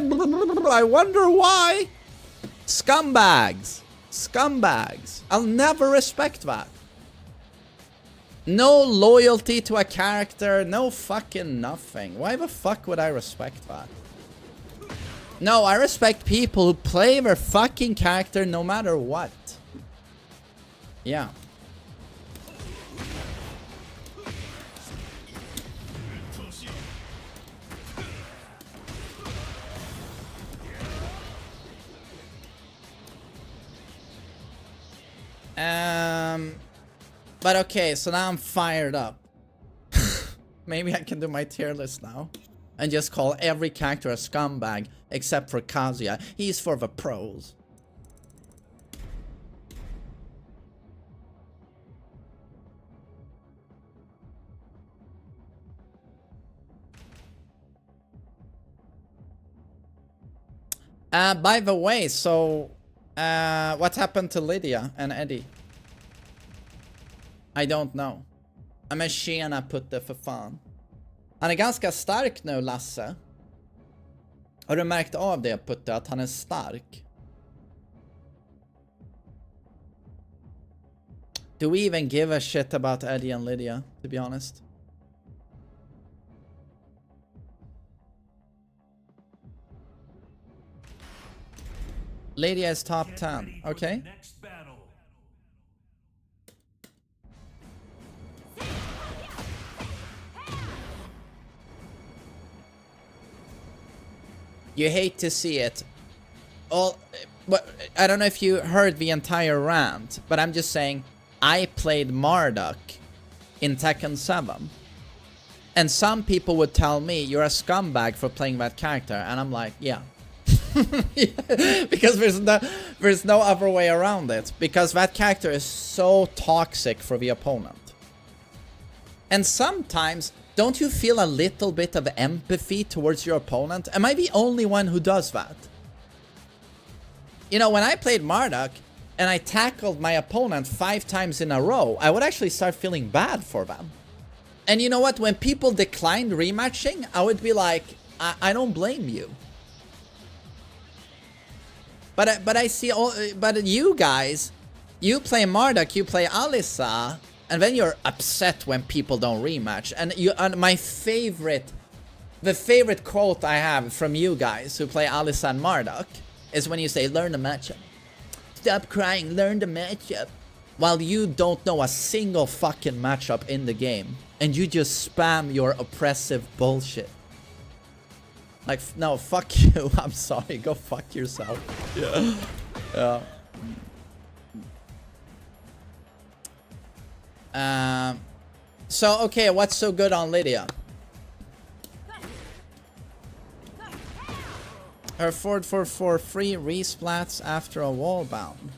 I wonder why. Scumbags. Scumbags. I'll never respect that. No loyalty to a character. No fucking nothing. Why the fuck would I respect that? No, I respect people who play their fucking character no matter what. Yeah. But okay, so now I'm fired up. Maybe I can do my tier list now. And just call every character a scumbag, except for Kazuya. He's for the pros. By the way, so... what happened to Lydia and Eddie? I don't know. Mishima put det för fan. Han är ganska stark nu, Lasse. Har du märkt av det, Putte, att han är stark? Do we even give a shit about Eddie and Lydia, to be honest? Lydia is top 10, okay? You hate to see it. All, but I don't know if you heard the entire rant, but I'm just saying, I played Marduk in Tekken 7. And some people would tell me, you're a scumbag for playing that character. And I'm like, yeah. Yeah. Because there's no other way around it. Because that character is so toxic for the opponent. And sometimes... don't you feel a little bit of empathy towards your opponent? Am I the only one who does that? You know, when I played Marduk and I tackled my opponent 5 times in a row, I would actually start feeling bad for them. And you know what? When people declined rematching, I would be like, I don't blame you. But I see all, but you guys, you play Marduk, you play Alisa, and then you're upset when people don't rematch. And my favorite, the favorite quote I have from you guys who play Alisa and Marduk is when you say, learn the matchup. Stop crying, learn the matchup. While you don't know a single fucking matchup in the game. And you just spam your oppressive bullshit. Like, no, fuck you. I'm sorry. Go fuck yourself. Yeah. Yeah. So, okay, what's so good on Lydia? Her forward for free resplats after a wall bound.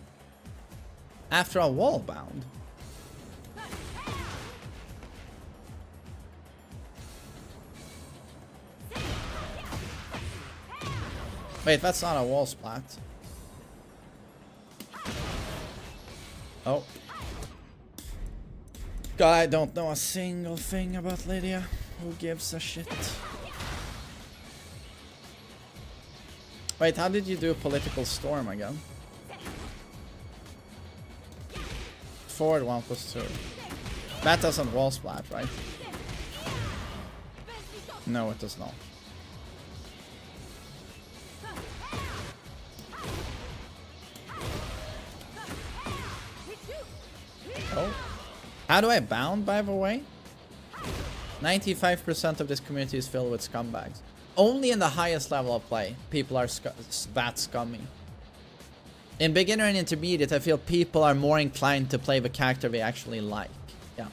After a wall bound? Wait, that's not a wall splat. Oh. God, I don't know a single thing about Lydia. Who gives a shit? Wait, how did you do Political Storm again? Forward 1+2. That doesn't wall splat, right? No, it does not. How do I bound, by the way? 95% of this community is filled with scumbags. Only in the highest level of play, people are that scummy. In beginner and intermediate, I feel people are more inclined to play the character they actually like. Yeah.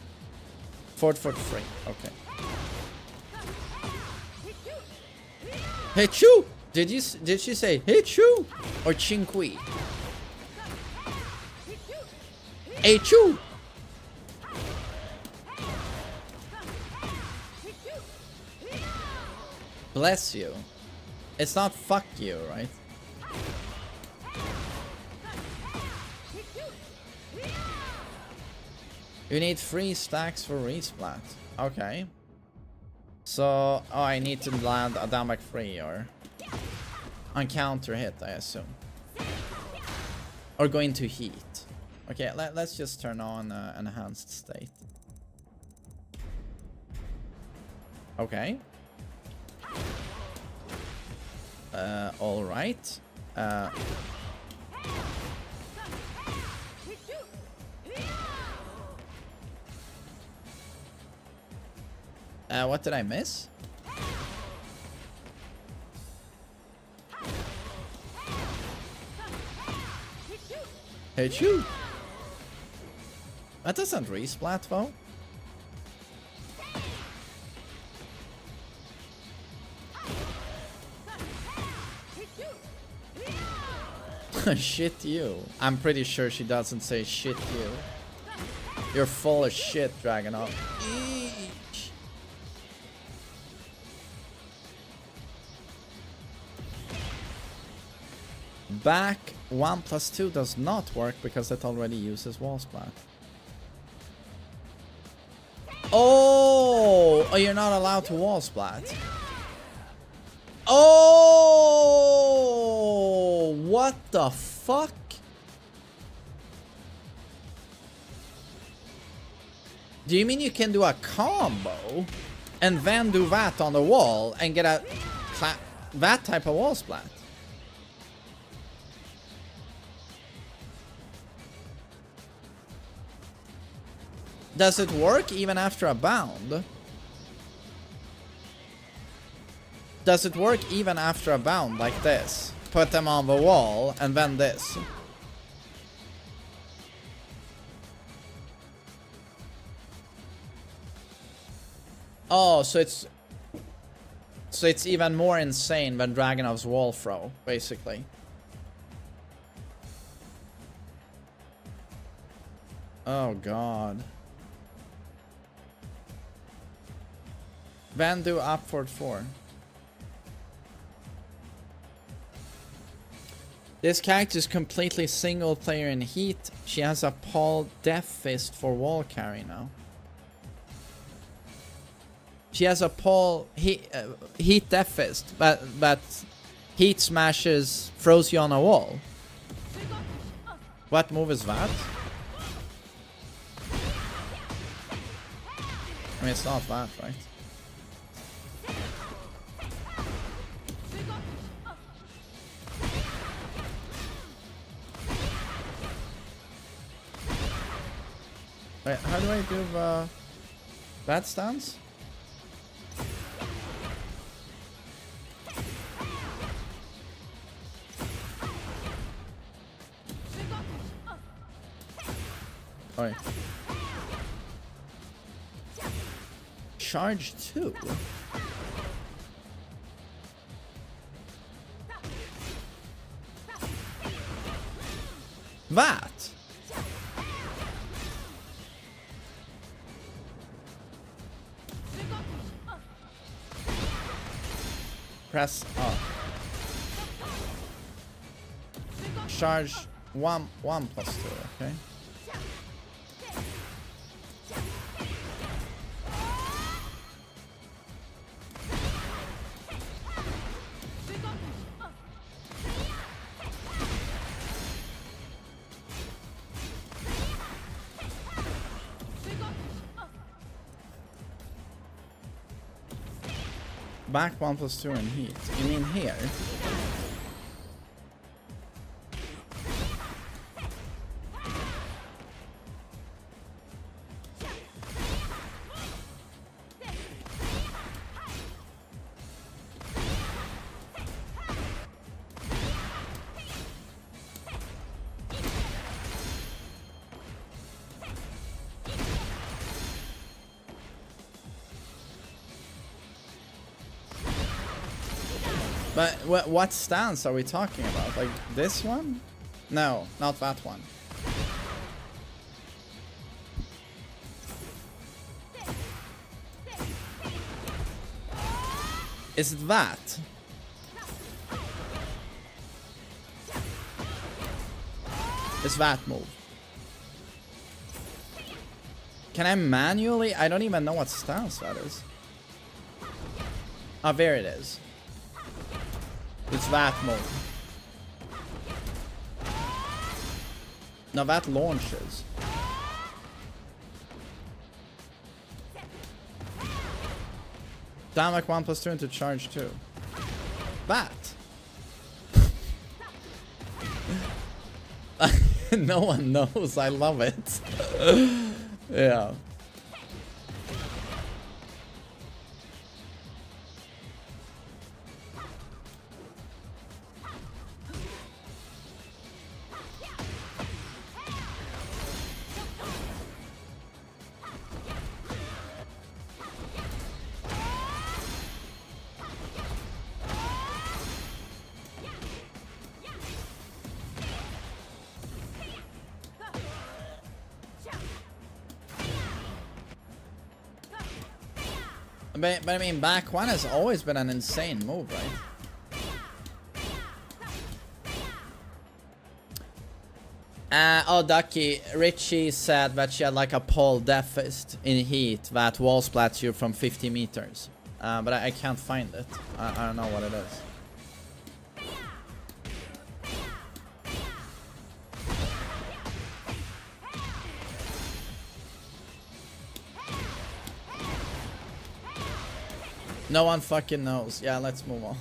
Fort free. Okay. Hichu! Did she say Hichu or Chinkui? Hichu! Bless you. It's not fuck you, right? You need 3 stacks for resplat. Okay. So, oh, I need to land a down back 3 or on counter hit, I assume. Or go into heat. Okay, let's just turn on enhanced state. Okay. All right. What did I miss? Hit you. That doesn't resplat though. Shit you. I'm pretty sure she doesn't say shit you. You're full of shit, Dragonov. Eesh. Back 1+2 does not work because it already uses wall splat. Oh, you're not allowed to wall splat. Oh, what the fuck? Do you mean you can do a combo and then do that on the wall and get a that type of wall splat? Does it work even after a bound? Does it work even after a bound like this? Put them on the wall and then this. Oh, so it's even more insane than Dragonov's wall throw, basically. Oh god. Then do upward 4. This character is completely single player in heat. She has a Paul Death Fist for wall carry now. She has a Paul Heat Death Fist, but heat smashes, throws you on a wall. What move is that? I mean, it's not that, right? Wait, how do I do the bad stance? Oh, yeah. Charge 2. That. Press up. Charge 1+2, okay? Back 1+2 in heat. You mean here? But what stance are we talking about? Like this one? No, not that one. Is it that? It's that move. Can I manually? I don't even know what stance that is. Oh, there it is. It's that move. No, that launches. Down like 1+2 into charge 2. That. No one knows. I love it. Yeah. But I mean, back one has always been an insane move, right? Oh, Ducky, Richie said that she had like a pole death fist in heat that wall splats you from 50 meters. But I can't find it. I don't know what it is. No one fucking knows. Yeah, let's move on.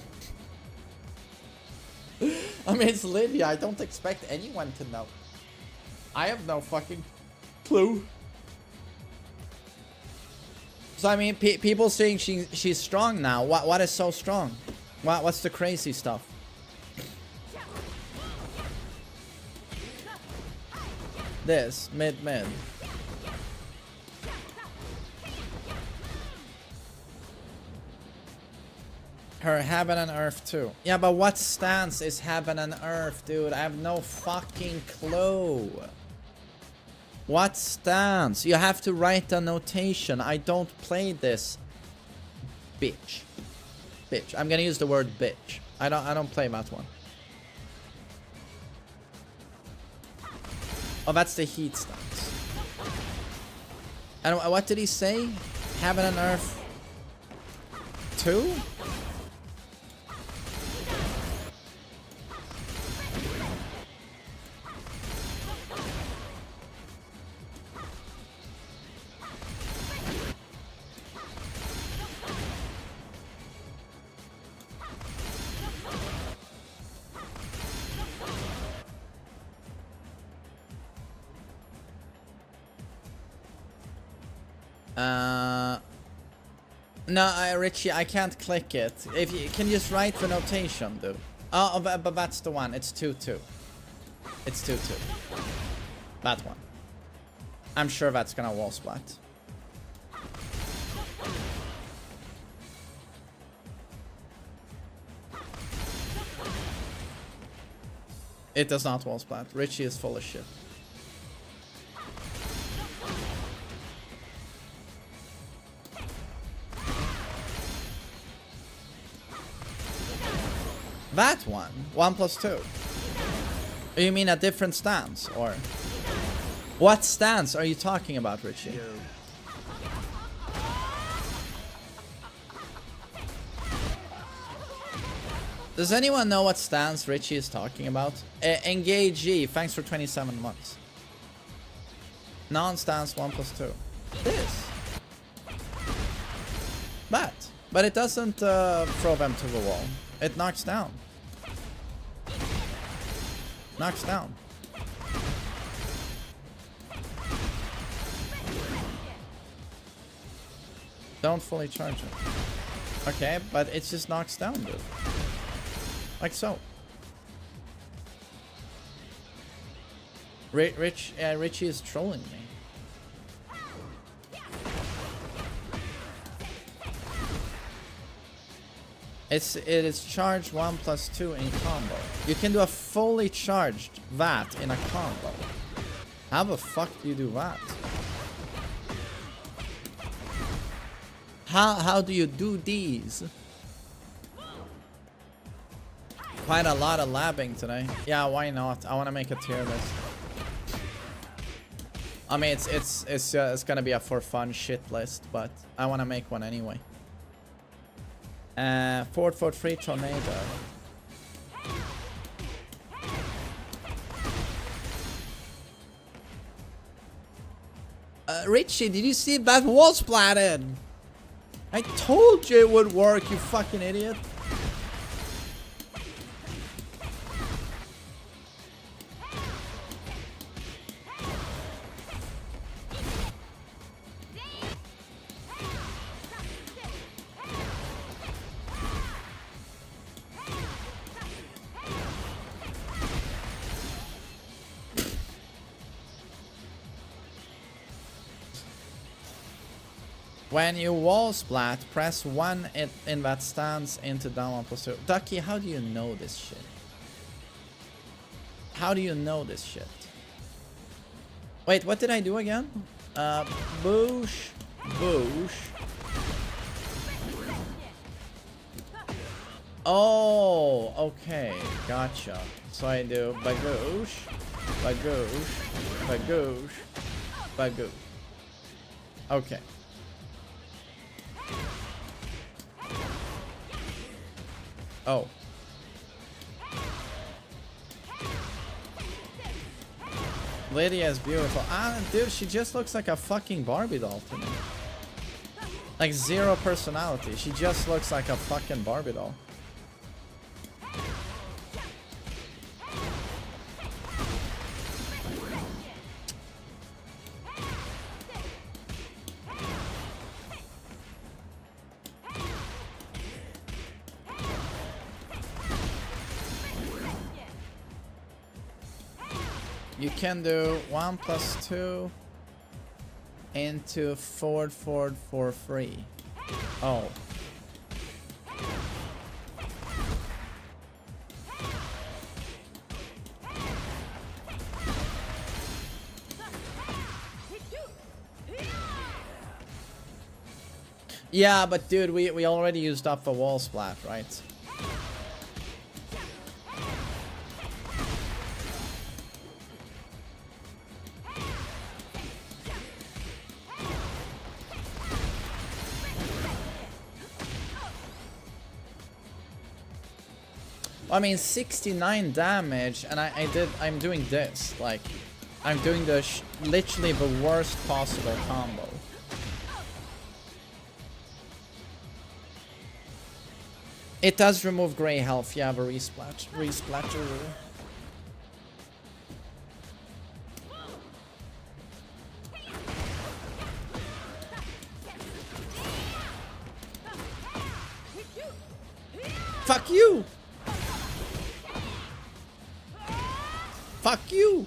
I mean, it's Lydia. I don't expect anyone to know. I have no fucking clue. So, I mean, people saying she's strong now. What is so strong? What's the crazy stuff? This. Mid. Her heaven and earth too. Yeah, but what stance is heaven and earth, dude? I have no fucking clue. What stance? You have to write a notation. I don't play this. Bitch. Bitch. I'm gonna use the word bitch. I don't play that one. Oh, that's the heat stance. And what did he say? Heaven and earth 2? No, Richie, I can't click it. If you can just write the notation, dude. Oh, but that's the one. It's 2-2. It's 2-2. That one. I'm sure that's gonna wall splat. It does not wall splat. Richie is full of shit. That one? 1+2. You mean a different stance, or? What stance are you talking about, Richie? Does anyone know what stance Richie is talking about? Engage, thanks for 27 months. Non-stance 1+2. This. But it doesn't throw them to the wall. It knocks down. Knocks down. Don't fully charge it. Okay, but it just knocks down, dude. Like so. Richie is trolling me. It is charged 1 plus 2 in combo. You can do a fully charged VAT in a combo. How the fuck do you do that? How do you do these? Quite a lot of labbing today. Yeah, why not? I want to make a tier list. I mean, it's gonna be a for fun shit list, but I want to make one anyway. 443 tornado. Richie, did you see that wall splatted? I told you it would work, you fucking idiot. When you wall splat, press 1 in that stance into downward posture. Ducky, how do you know this shit? How do you know this shit? Wait, what did I do again? Boosh, boosh. Oh, okay, gotcha. So I do bagoosh, bagoosh, bagoosh, bagoosh. Okay. Oh. Lydia is beautiful. Ah, dude, she just looks like a fucking Barbie doll to me. Like, zero personality. She just looks like a fucking Barbie doll. You can do 1 plus 2 into forward for free. Oh. Yeah, but dude, we already used up a wall splat, right? I mean, 69 damage, and I'm doing this, like, I'm doing the literally the worst possible combo. It does remove gray health, yeah, the resplatter rule. Fuck you! Fuck you!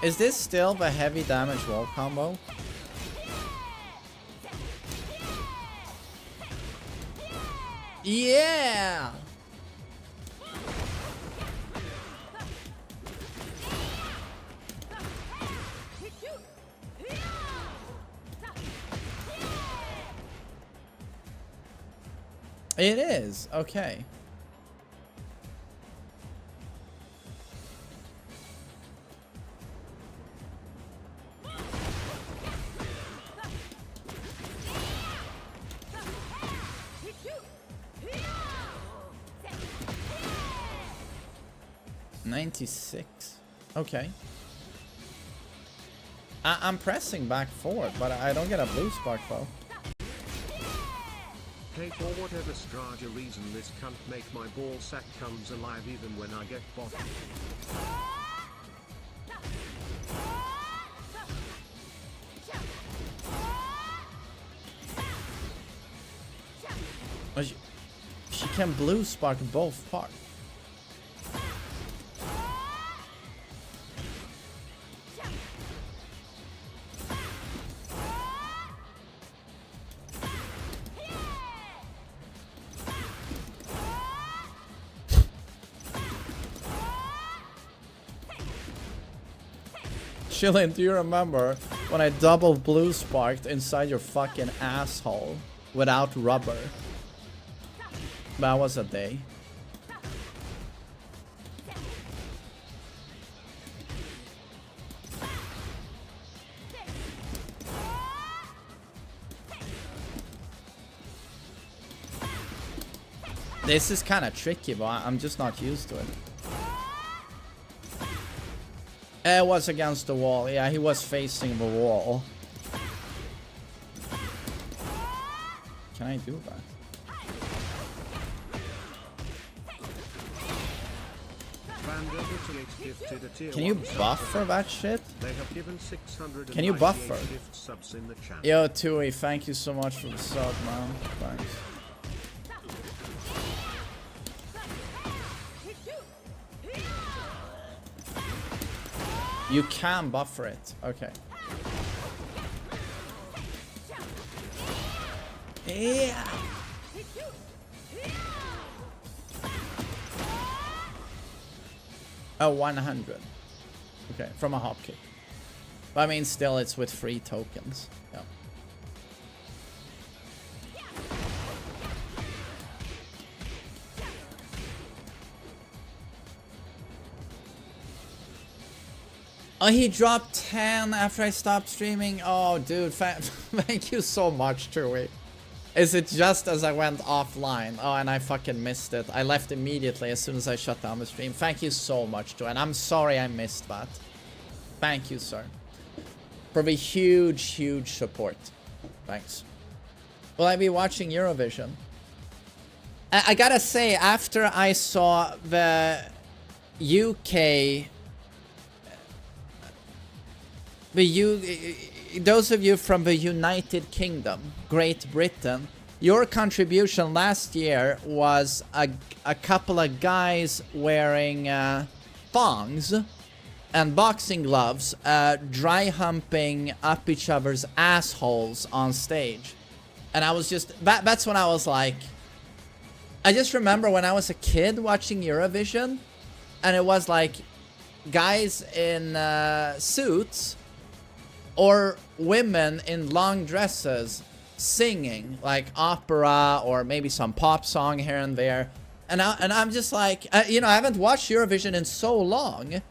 Is this still the heavy damage wall combo? Yeah! It is, okay. $96. Okay. I'm pressing back forward, but I don't get a blue spark though. Hey, for whatever strategy reason this can't make my ball sack comes alive even when I get bottom. can blue spark both parts? Chillin, do you remember when I double blue sparked inside your fucking asshole without rubber? That was a day. This is kind of tricky, but I'm just not used to it. It was against the wall. Yeah, he was facing the wall. Can I do that? Can you buffer that shit? Can you buffer? Yo, Tui, thank you so much for the sub, man. Thanks. You can buffer it. Okay. Yeah. Oh, 100. Okay, from a hop kick. But I mean, still, it's with free tokens. Yeah. Oh, he dropped 10 after I stopped streaming. Oh, dude, thank you so much, Chewy. Is it just as I went offline? Oh, and I fucking missed it. I left immediately as soon as I shut down the stream. Thank you so much, Joe. And I'm sorry I missed that. Thank you, sir. For the huge, huge support. Thanks. Will I be watching Eurovision? I gotta say, after I saw the UK... those of you from the United Kingdom, Great Britain, your contribution last year was a couple of guys wearing thongs and boxing gloves, dry humping up each other's assholes on stage. And I was just, that's when I was like, I just remember when I was a kid watching Eurovision, and it was like guys in suits or women in long dresses singing like opera or maybe some pop song here and there. And I'm just like, you know, I haven't watched Eurovision in so long.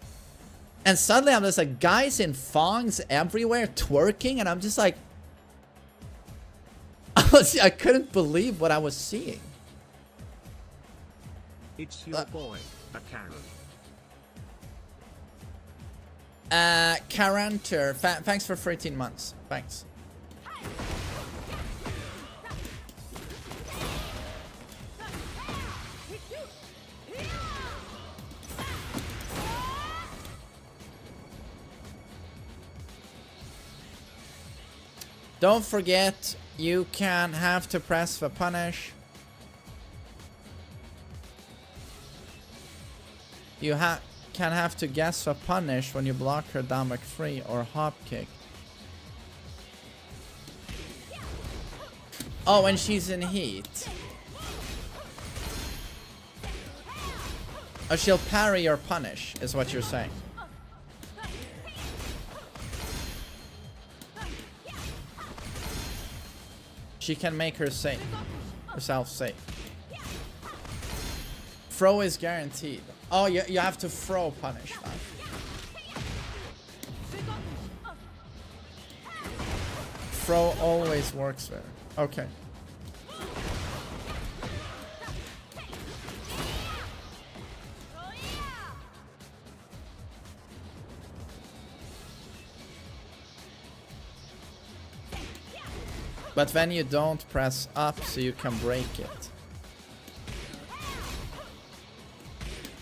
And suddenly I'm just like, guys in thongs everywhere twerking. And I'm just like, I couldn't believe what I was seeing. It's your boy, a Karen. Karanter, thanks for 13 months. Thanks. Don't forget, you can have to press the punish. You can have to guess the punish when you block her down McFree or hop kick. Oh, when she's in heat. Oh, she'll parry your punish, is what you're saying. She can make herself safe. Throw is guaranteed. Oh, you have to throw punish, man. Throw always works there. Okay. But then you don't press up so you can break it.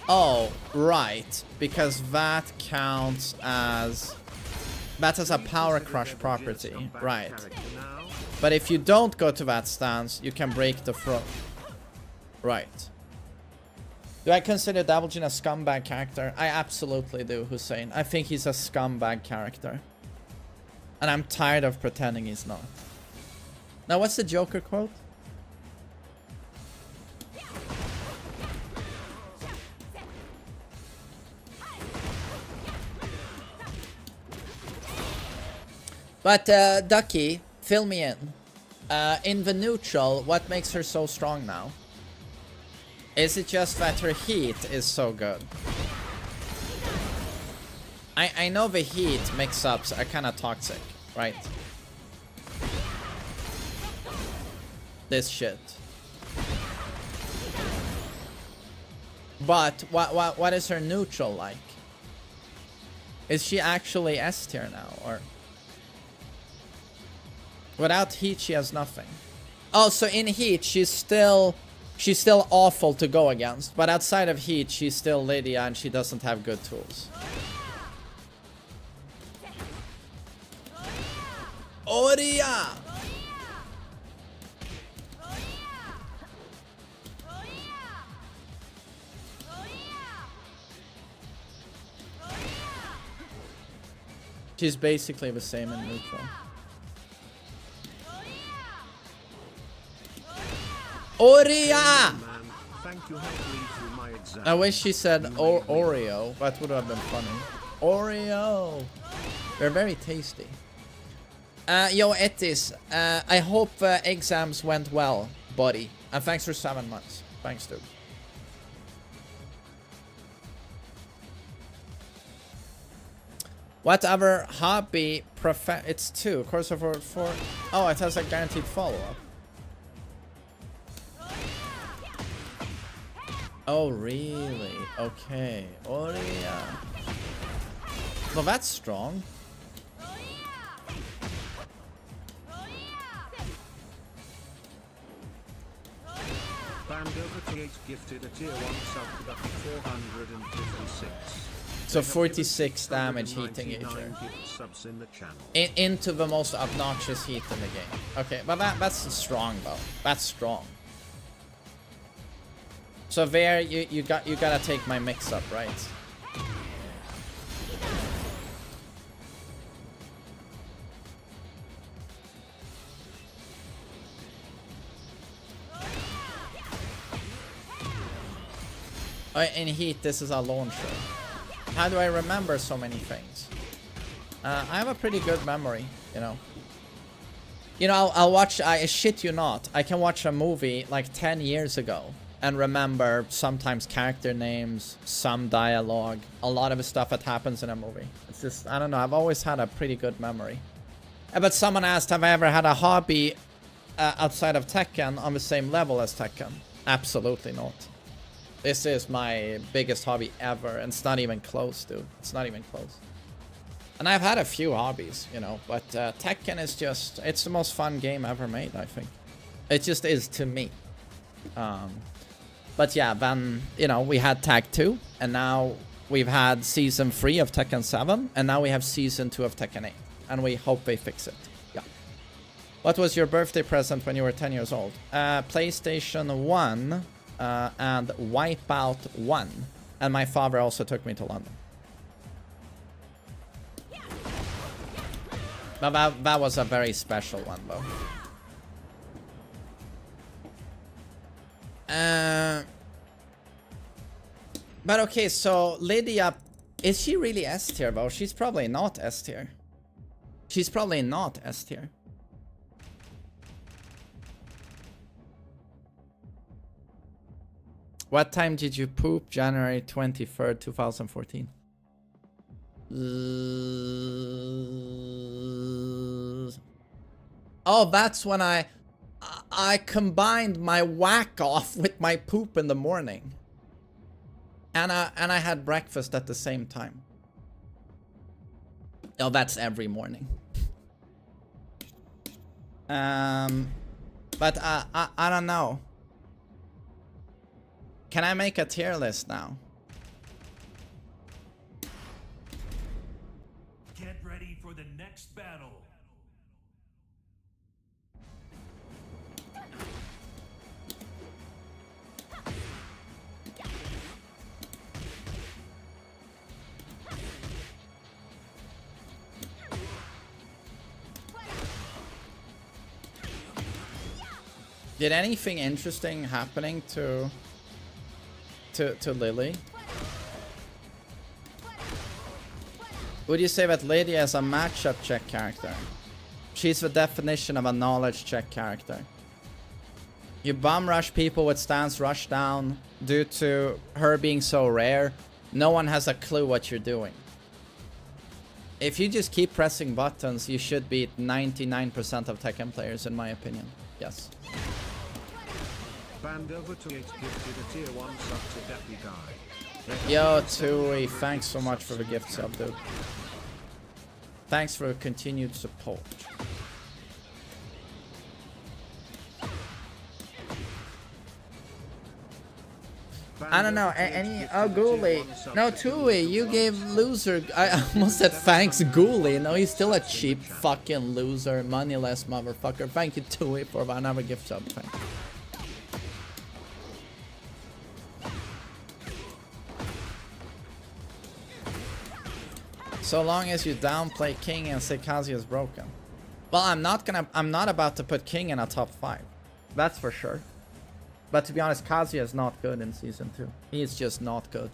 Oh, right. Because that counts as... that has a power crush property. Right. But if you don't go to that stance, you can break the throw. Right. Do I consider Double Jin a scumbag character? I absolutely do, Hussein. I think he's a scumbag character. And I'm tired of pretending he's not. Now, what's the Joker quote? But, Ducky, fill me in. In the neutral, what makes her so strong now? Is it just that her heat is so good? I know the heat mix-ups are kind of toxic, right? This shit. But what is her neutral like? Is she actually S tier now, or? Without heat, she has nothing. Oh, so in heat, she's still awful to go against. But outside of heat, she's still Lydia and she doesn't have good tools. Oria! She's basically the same in neutral. Oria! I wish she said Oreo. That would have been funny. Oreo! They're very tasty. Yo, Etis. I hope exams went well, buddy. And thanks for 7 months. Thanks, dude. What other hobby it's 2. Course of 4. Oh, it has a guaranteed follow-up. Oh, really? Okay. Oria. Well, that's strong. Panda gifted a tier 1 sub to 456. So 46 damage heating each into the most obnoxious heat in the game. Okay, but that's strong though. That's strong. So there you gotta take my mix up, right? In heat, this is a launcher. How do I remember so many things? I have a pretty good memory, you know. You know, I'll watch, I shit you not, I can watch a movie like 10 years ago and remember sometimes character names, some dialogue, a lot of the stuff that happens in a movie. It's just, I don't know, I've always had a pretty good memory. But someone asked, have I ever had a hobby outside of Tekken on the same level as Tekken? Absolutely not. This is my biggest hobby ever, and it's not even close, dude. It's not even close. And I've had a few hobbies, you know, but Tekken is just, it's the most fun game ever made, I think. It just is to me. But yeah, then, you know, we had Tag 2, and now we've had Season 3 of Tekken 7, and now we have Season 2 of Tekken 8. And we hope they fix it. Yeah. What was your birthday present when you were 10 years old? PlayStation 1 and Wipeout 1. And my father also took me to London. But that was a very special one, though. But okay, so Lydia, is she really S tier though? She's probably not S tier. She's probably not S tier. What time did you poop? January 23rd, 2014. Oh, that's when I combined my whack off with my poop in the morning. And I had breakfast at the same time. Oh, that's every morning. But I don't know. Can I make a tier list now? Get ready for the next battle. Did anything interesting happening to Lily? Would you say that Lydia is a matchup check character? She's the definition of a knowledge check character. You bum rush people with stance rush down due to her being so rare. No one has a clue what you're doing. If you just keep pressing buttons, you should beat 99% of Tekken players, in my opinion. Yes. Panda gifted a tier 1 sub to Deppy Guy. Yo, Tui, thanks so much for the gift sub, dude. Thanks for continued support. I don't know, any Ghoulie. No, Tui, you gave loser. I almost said thanks, Ghoulie. No, he's still a cheap fucking loser, moneyless motherfucker. Thank you, Tui, for another gift sub. Thanks. So long as you downplay King and say Kazuya is broken. Well, I'm not about to put King in a top 5. That's for sure. But to be honest, Kazuya is not good in Season 2. He's just not good.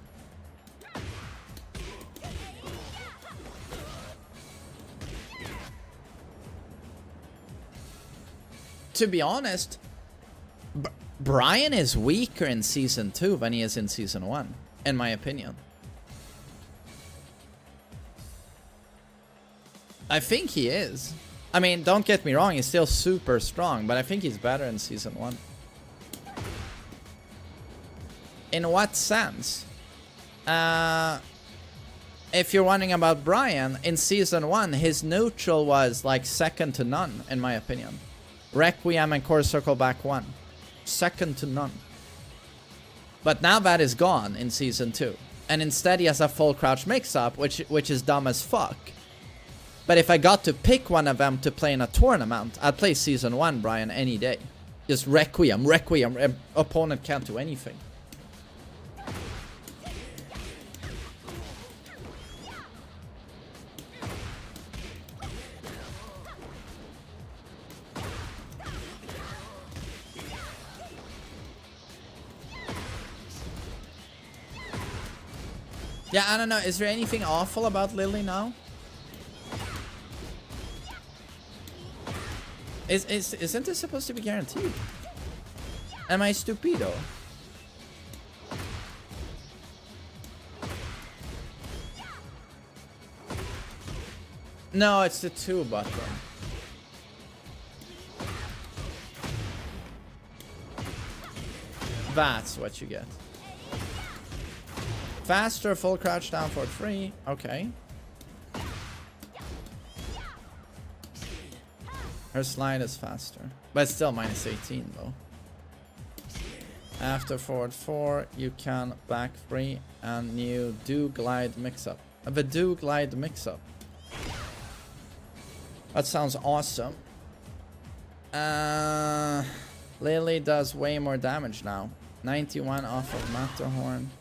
To be honest, Brian is weaker in Season 2 than he is in Season 1, in my opinion. I think he is. I mean, don't get me wrong, he's still super strong, but I think he's better in Season 1. In what sense? If you're wondering about Brian, in Season 1, his neutral was like second to none, in my opinion. Requiem and Core Circle back 1. Second to none. But now that is gone in Season 2. And instead he has a full crouch mix-up, which is dumb as fuck. But if I got to pick one of them to play in a tournament, I'd play Season 1 Brian any day. Just Requiem. Opponent can't do anything. Yeah, I don't know. Is there anything awful about Lily now? Isn't this supposed to be guaranteed? Am I stupido? No, it's the 2 button. That's what you get. Faster, full crouch down for 3. Okay. Her slide is faster. But it's still minus 18 though. After forward 4, you can back 3 and you do glide mix-up. The do glide mix-up. That sounds awesome. Lily does way more damage now. 91 off of Matterhorn.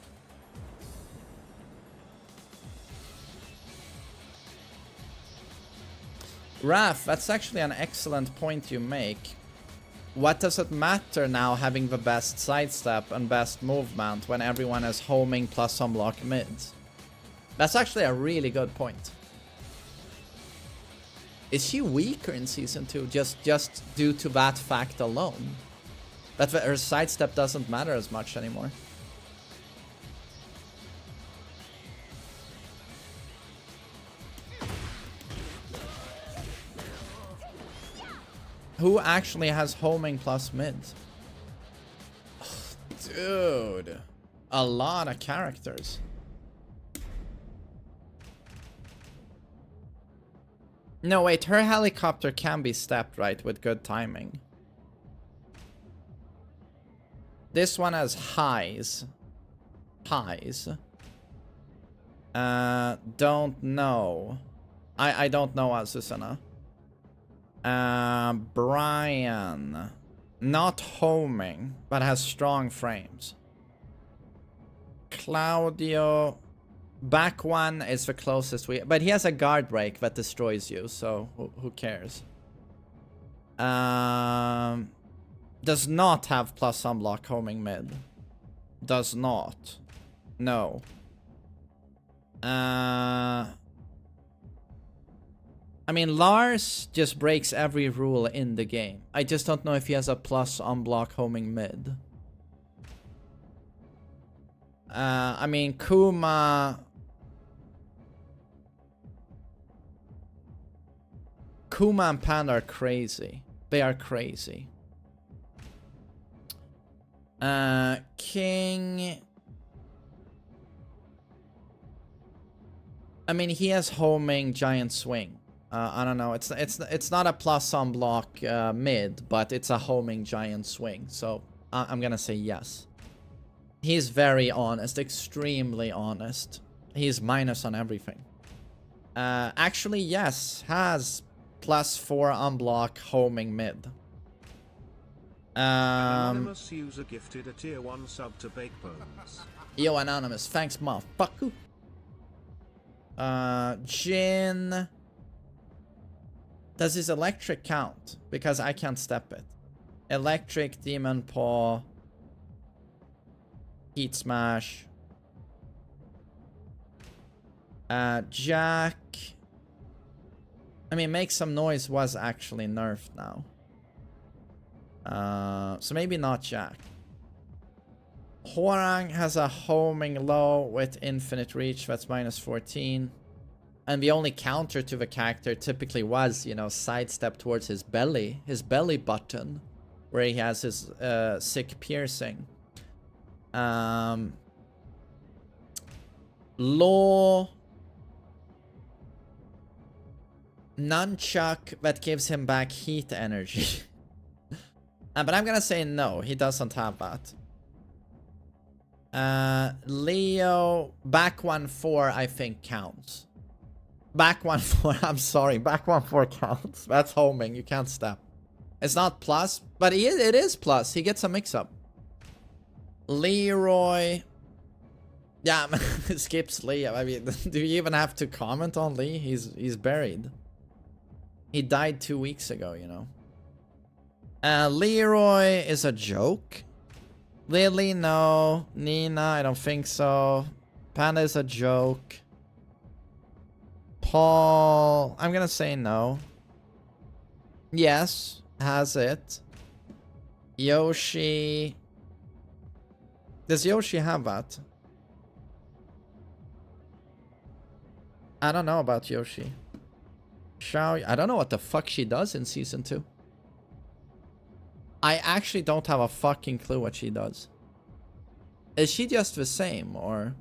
Raph, that's actually an excellent point you make. What does it matter now having the best sidestep and best movement when everyone is homing plus unblock mids? That's actually a really good point. Is she weaker in Season 2 just due to that fact alone? That her sidestep doesn't matter as much anymore. Who actually has homing plus mids? Dude. A lot of characters. No, wait. Her helicopter can be stepped right with good timing. This one has highs. Highs. Don't know. I don't know, Azucena. Brian. Not homing, but has strong frames. Claudio. Back 1 is the closest we... But he has a guard break that destroys you, so who cares? Does not have plus unblock homing mid. Does not. No. I mean, Lars just breaks every rule in the game. I just don't know if he has a plus unblock homing mid. I mean, Kuma and Panda are crazy. They are crazy. King. I mean, he has homing giant swing. I don't know. It's not a plus unblock mid, but it's a homing giant swing. So I'm gonna say yes. He's very honest, extremely honest. He's minus on everything. Actually, yes, has +4 unblock homing mid. Anonymous user gifted a tier 1 sub to Bake Bones. Yo, Anonymous, thanks, motherfucker. Jin. Does his electric count? Because I can't step it. Electric, Demon Paw, Heat Smash. Jack. I mean, Make Some Noise was actually nerfed now. So maybe not Jack. Hwoarang has a homing low with infinite reach, that's -14. And the only counter to the character typically was, you know, sidestep towards his belly button, where he has his sick piercing. Law. Nunchuck that gives him back heat energy. But I'm gonna say no, he doesn't have that. Leo, back 1-4 I think counts. Back 1-4, I'm sorry, back 1-4 counts. That's homing, you can't step. It's not plus, but it is plus. He gets a mix-up. Leroy. Yeah, skips Lee. I mean, do you even have to comment on Lee? He's buried. He died 2 weeks ago, you know. Leroy is a joke. Lily, no. Nina, I don't think so. Panda is a joke. Paul, I'm gonna say no. Yes, has it. Yoshi. Does Yoshi have that? I don't know about Yoshi. Xiao, I don't know what the fuck she does in season 2. I actually don't have a fucking clue what she does. Is she just the same, or?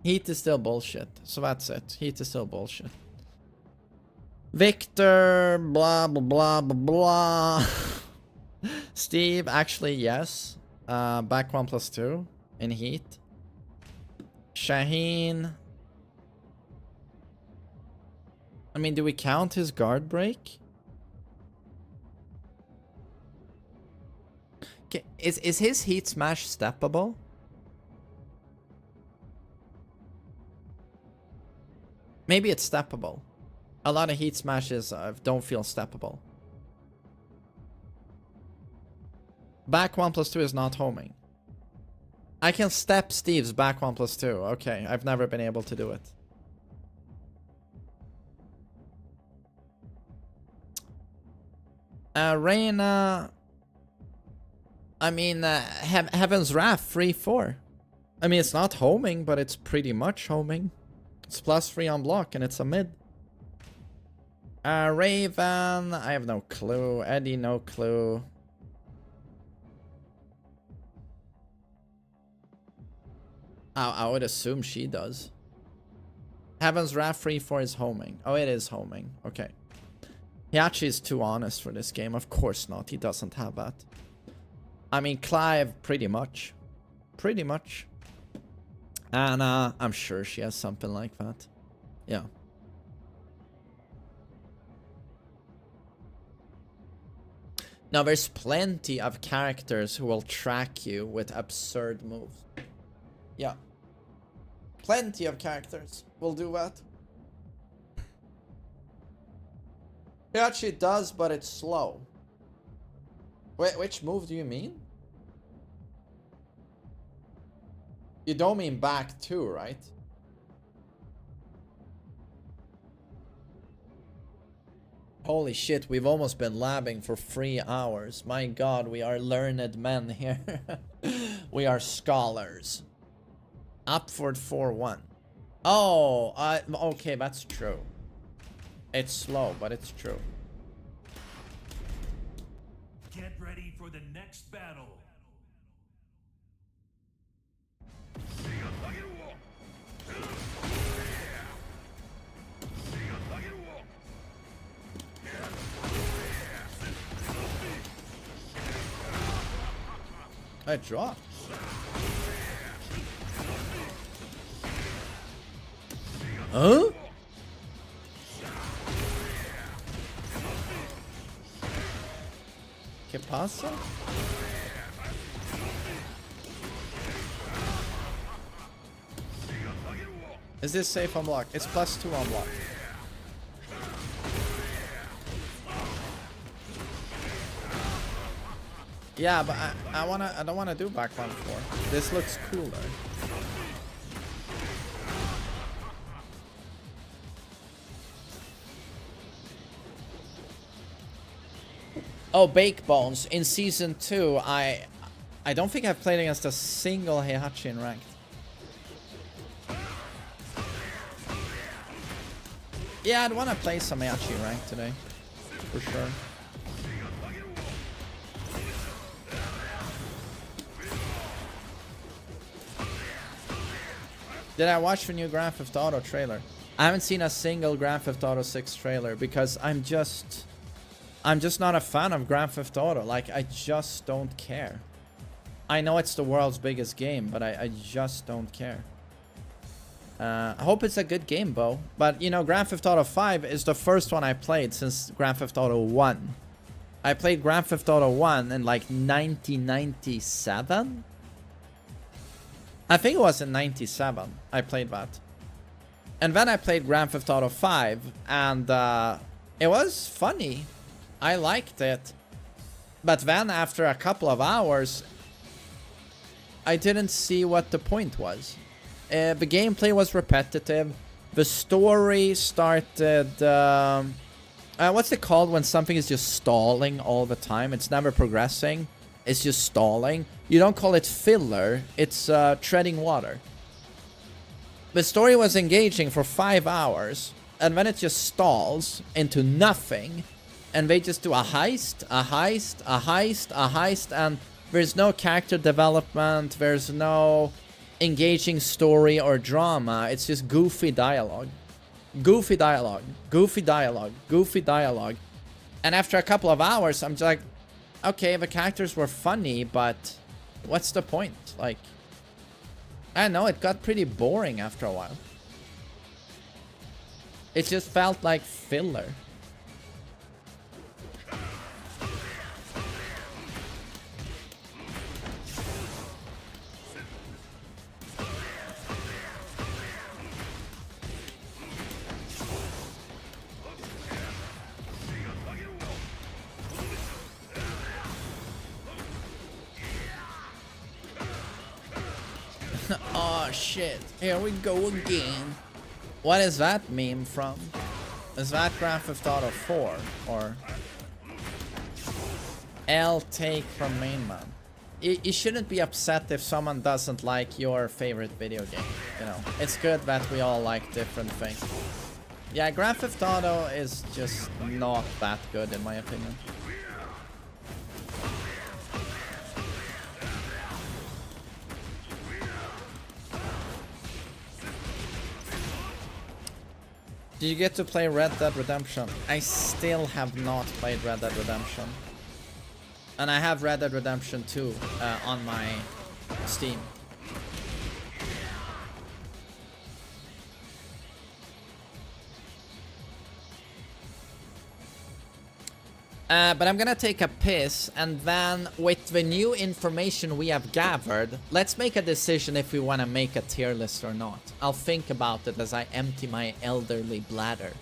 Heat is still bullshit, so that's it. Heat is still bullshit. Victor, blah, blah, blah, blah, blah. Steve, actually, yes. Back 1+2 in Heat. Shaheen. I mean, do we count his guard break? Okay, is his Heat Smash steppable? Maybe it's steppable. A lot of Heat Smashes don't feel steppable. Back 1+2 is not homing. I can step Steve's back 1+2. Okay, I've never been able to do it. Reina. I mean, Heaven's Wrath 3-4. I mean, it's not homing, but it's pretty much homing. It's +3 on block, and it's a mid. Raven, I have no clue. Eddie, no clue. I would assume she does. Heaven's Wrath 3-4 is homing. Oh, it is homing. Okay. Hiachi is too honest for this game. Of course not. He doesn't have that. I mean, Clive, pretty much. Pretty much. Anna, I'm sure she has something like that. Yeah. Now, there's plenty of characters who will track you with absurd moves. Yeah. Plenty of characters will do that. It actually does, but it's slow. Wait, which move do you mean? You don't mean back too, right? Holy shit, we've almost been labbing for 3 hours. My god, we are learned men here. We are scholars. Upward 4-1. Oh, okay, that's true. It's slow, but it's true. Get ready for the next battle. I dropped. Huh? ¿Qué pasa? Is this safe on block? It's +2 on block. Yeah, but I don't wanna do back 1-4. This looks cooler. Oh, Bake Bones. In Season 2, I don't think I've played against a single Heihachi in ranked. Yeah, I'd want to play some Heihachi in ranked today. For sure. Did I watch the new Grand Theft Auto trailer? I haven't seen a single Grand Theft Auto 6 trailer because I'm just not a fan of Grand Theft Auto. Like, I just don't care. I know it's the world's biggest game, but I just don't care. I hope it's a good game, Bo. But, you know, Grand Theft Auto 5 is the first one I played since Grand Theft Auto 1. I played Grand Theft Auto 1 in, like, 1997? I think it was in 97 I played that. And then I played Grand Theft Auto 5, and it was funny. I liked it. But then after a couple of hours, I didn't see what the point was. The gameplay was repetitive. The story started... what's it called when something is just stalling all the time? It's never progressing. It's just stalling. You don't call it filler. It's treading water. The story was engaging for 5 hours. And then it just stalls into nothing. And they just do a heist, a heist, a heist, a heist. And there's no character development. There's no engaging story or drama. It's just goofy dialogue. Goofy dialogue. Goofy dialogue. Goofy dialogue. And after a couple of hours, I'm just like, okay, the characters were funny, but what's the point? Like, I don't know, it got pretty boring after a while. It just felt like filler. Oh shit, here we go again. What is that meme from? Is that Grand Theft Auto 4 or L take from main man? You shouldn't be upset if someone doesn't like your favorite video game. You know, it's good that we all like different things. Yeah, Grand Theft Auto is just not that good in my opinion. Did you get to play Red Dead Redemption? I still have not played Red Dead Redemption. And I have Red Dead Redemption 2 on my Steam. But I'm gonna take a piss, and then with the new information we have gathered, let's make a decision if we want to make a tier list or not. I'll think about it as I empty my elderly bladder.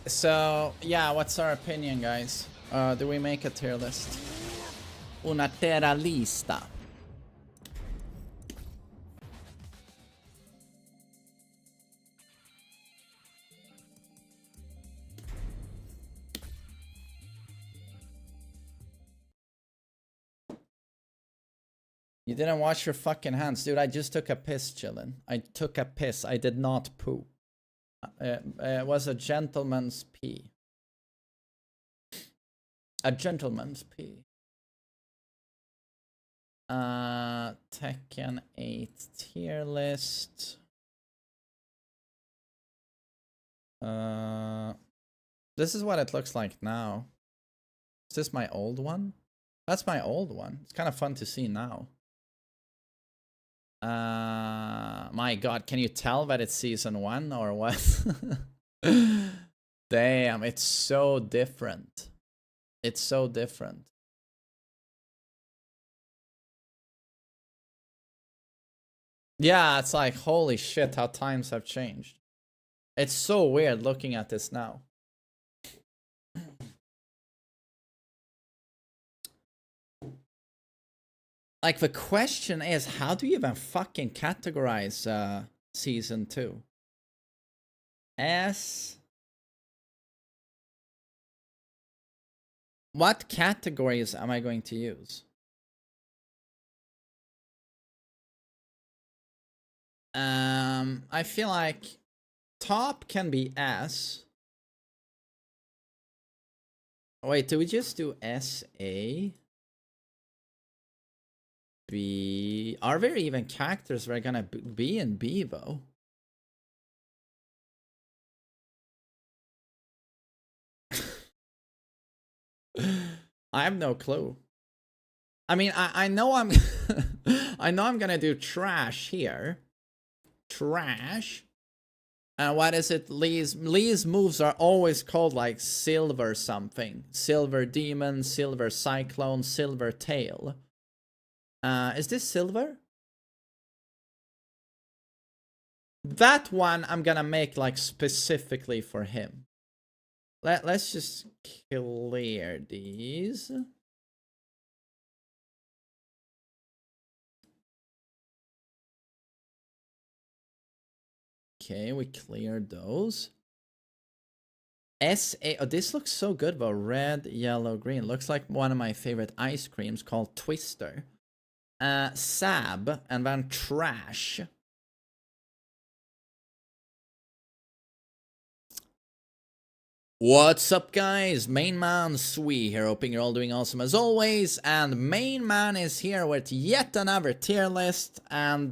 So, yeah, what's our opinion, guys? Do we make a tier list? Una terra lista. You didn't wash your fucking hands. Dude, I just took a piss, chillin'. I took a piss. I did not poo. It was a gentleman's pee. A gentleman's pee. Tekken 8 tier list. This is what it looks like now. Is this my old one? That's my old one. It's kind of fun to see now. My god, can you tell that it's season 1 or what? Damn, it's so different. It's so different. Yeah, it's like, holy shit, how times have changed. It's so weird looking at this now. Like, the question is, how do you even fucking categorize season 2? What categories am I going to use? I feel like top can be S. Wait, do we just do SA? B. Are there even characters that are gonna be in B though? I have no clue. I mean, I know I'm I know I'm gonna do trash here. Trash. And what is it? Lee's moves are always called like silver something. Silver demon, silver cyclone, silver tail. Is this silver? That one I'm gonna make like specifically for him. Let's just clear these. Okay, we cleared those. SA, oh, this looks so good though. Red, yellow, green. Looks like one of my favorite ice creams called Twister. Sab, and then trash. What's up, guys? MainManSWE here, hoping you're all doing awesome as always. And MainMan is here with yet another tier list, and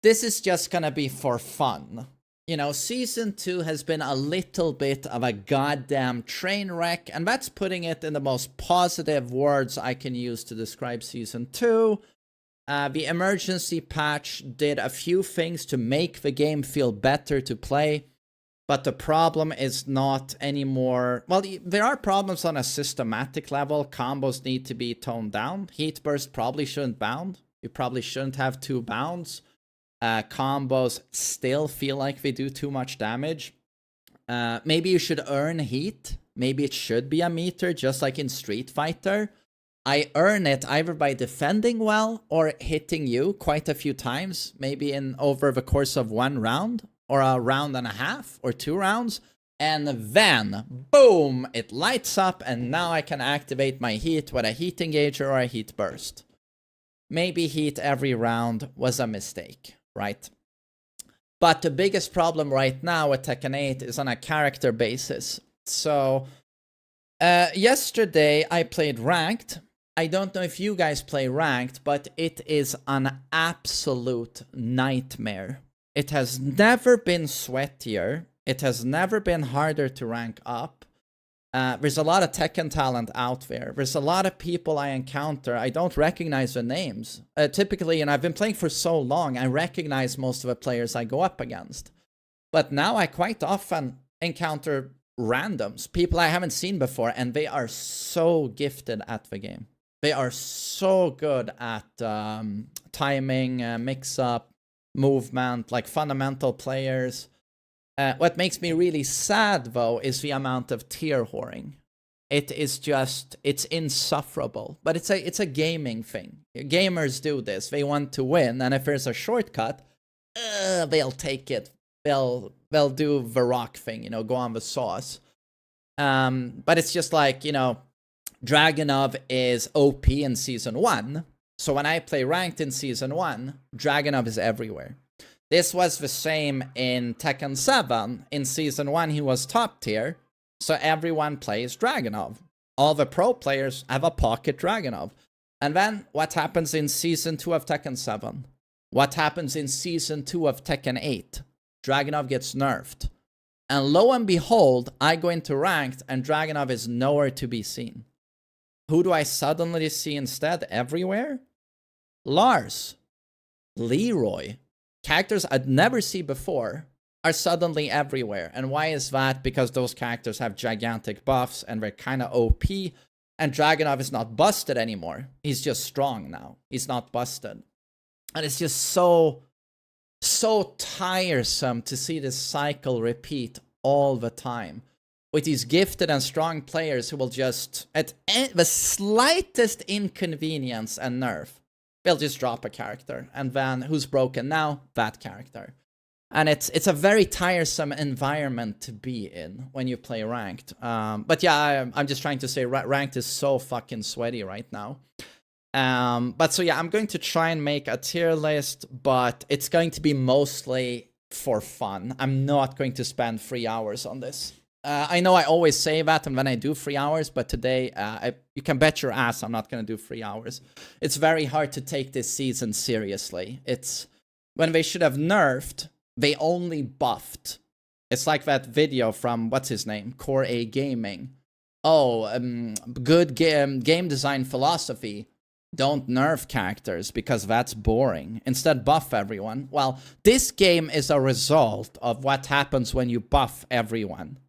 this is just gonna be for fun. You know, Season 2 has been a little bit of a goddamn train wreck, and that's putting it in the most positive words I can use to describe Season 2. The emergency patch did a few things to make the game feel better to play. But the problem is not anymore. Well, there are problems on a systematic level. Combos need to be toned down. Heat burst probably shouldn't bound. You probably shouldn't have 2 bounds. Combos still feel like they do too much damage. Maybe you should earn heat. Maybe it should be a meter, just like in Street Fighter. I earn it either by defending well or hitting you quite a few times, maybe in over the course of 1 round. Or a round and a half, or 2 rounds, and then, boom, it lights up, and now I can activate my heat with a heat engager or a heat burst. Maybe heat every round was a mistake, right? But the biggest problem right now with Tekken 8 is on a character basis. So, yesterday I played Ranked. I don't know if you guys play Ranked, but it is an absolute nightmare. It has never been sweatier. It has never been harder to rank up. There's a lot of Tekken talent out there. There's a lot of people I encounter. I don't recognize the names. Typically, and I've been playing for so long, I recognize most of the players I go up against. But now I quite often encounter randoms, people I haven't seen before, and they are so gifted at the game. They are so good at timing, mix-up, movement, like fundamental players. What makes me really sad though is the amount of tier whoring. It is just, it's insufferable. But it's a gaming thing. Gamers do this. They want to win, and if there's a shortcut, they'll take it. They'll do the rock thing, you know, go on the sauce. But it's just like, you know, Dragunov is OP in Season 1. So when I play Ranked in Season 1, Dragunov is everywhere. This was the same in Tekken 7. In Season 1, he was top tier, so everyone plays Dragunov. All the pro players have a pocket Dragunov. And then, what happens in Season 2 of Tekken 7? What happens in Season 2 of Tekken 8? Dragunov gets nerfed. And lo and behold, I go into Ranked, and Dragunov is nowhere to be seen. Who do I suddenly see instead everywhere? Lars, Leroy, characters I'd never seen before are suddenly everywhere. And why is that? Because those characters have gigantic buffs and they're kind of OP. And Dragunov is not busted anymore. He's just strong now. He's not busted. And it's just so tiresome to see this cycle repeat all the time. With these gifted and strong players who will just, at the slightest inconvenience and nerf, they'll just drop a character. And then, who's broken now? That character. And it's a very tiresome environment to be in when you play Ranked. But yeah, I'm just trying to say Ranked is so fucking sweaty right now. But so yeah, I'm going to try and make a tier list, but it's going to be mostly for fun. I'm not going to spend 3 hours on this. I know I always say that, and when I do 3 hours, but today, you can bet your ass I'm not going to do 3 hours. It's very hard to take this season seriously. It's when they should have nerfed, they only buffed. It's like that video from, what's his name? Core A Gaming. Oh, good game design philosophy. Don't nerf characters because that's boring. Instead, buff everyone. Well, this game is a result of what happens when you buff everyone.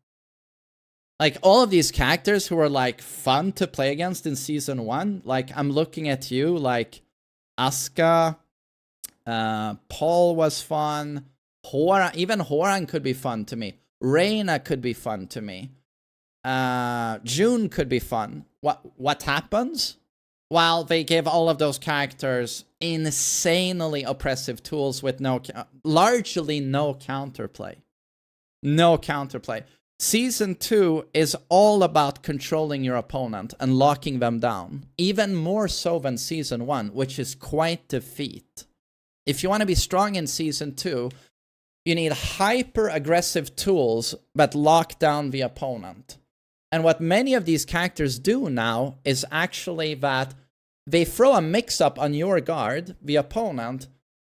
Like, all of these characters who are, like, fun to play against in Season 1, like, I'm looking at you, like, Asuka, Paul was fun. Even Horan could be fun to me. Reina could be fun to me. June could be fun. What happens? Well, they give all of those characters insanely oppressive tools with largely no counterplay. No counterplay. Season 2 is all about controlling your opponent and locking them down. Even more so than Season 1, which is quite the feat. If you want to be strong in Season 2, you need hyper-aggressive tools that lock down the opponent. And what many of these characters do now is actually that they throw a mix-up on your guard, the opponent,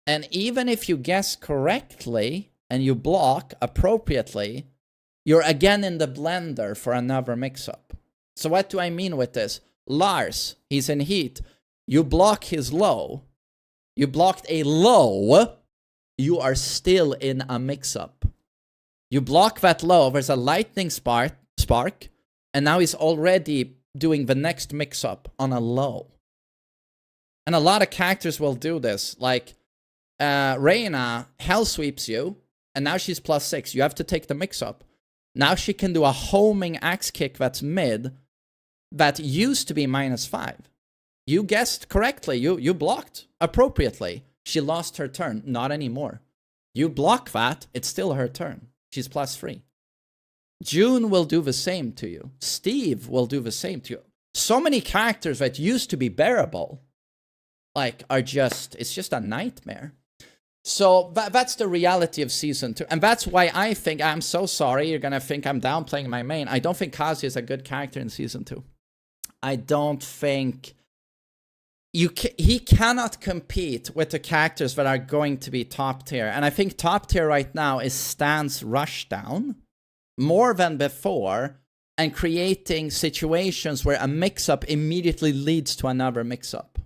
and even if you guess correctly and you block appropriately, you're again in the blender for another mix-up. So what do I mean with this? Lars, he's in heat. You block his low. You blocked a low. You are still in a mix-up. You block that low. There's a lightning spark, and now he's already doing the next mix-up on a low. And a lot of characters will do this. Like, Reina hell sweeps you, and now she's +6. You have to take the mix-up. Now she can do a homing axe kick that's mid that used to be -5. You guessed correctly. You blocked appropriately. She lost her turn. Not anymore. You block that, it's still her turn. She's +3. June will do the same to you. Steve will do the same to you. So many characters that used to be bearable, like, it's just a nightmare. So that's the reality of Season 2. And that's why I think, I'm so sorry, you're going to think I'm downplaying my main. I don't think Kazuya is a good character in Season 2. I don't think... he cannot compete with the characters that are going to be top tier. And I think top tier right now is Stan's Rushdown more than before and creating situations where a mix-up immediately leads to another mix-up.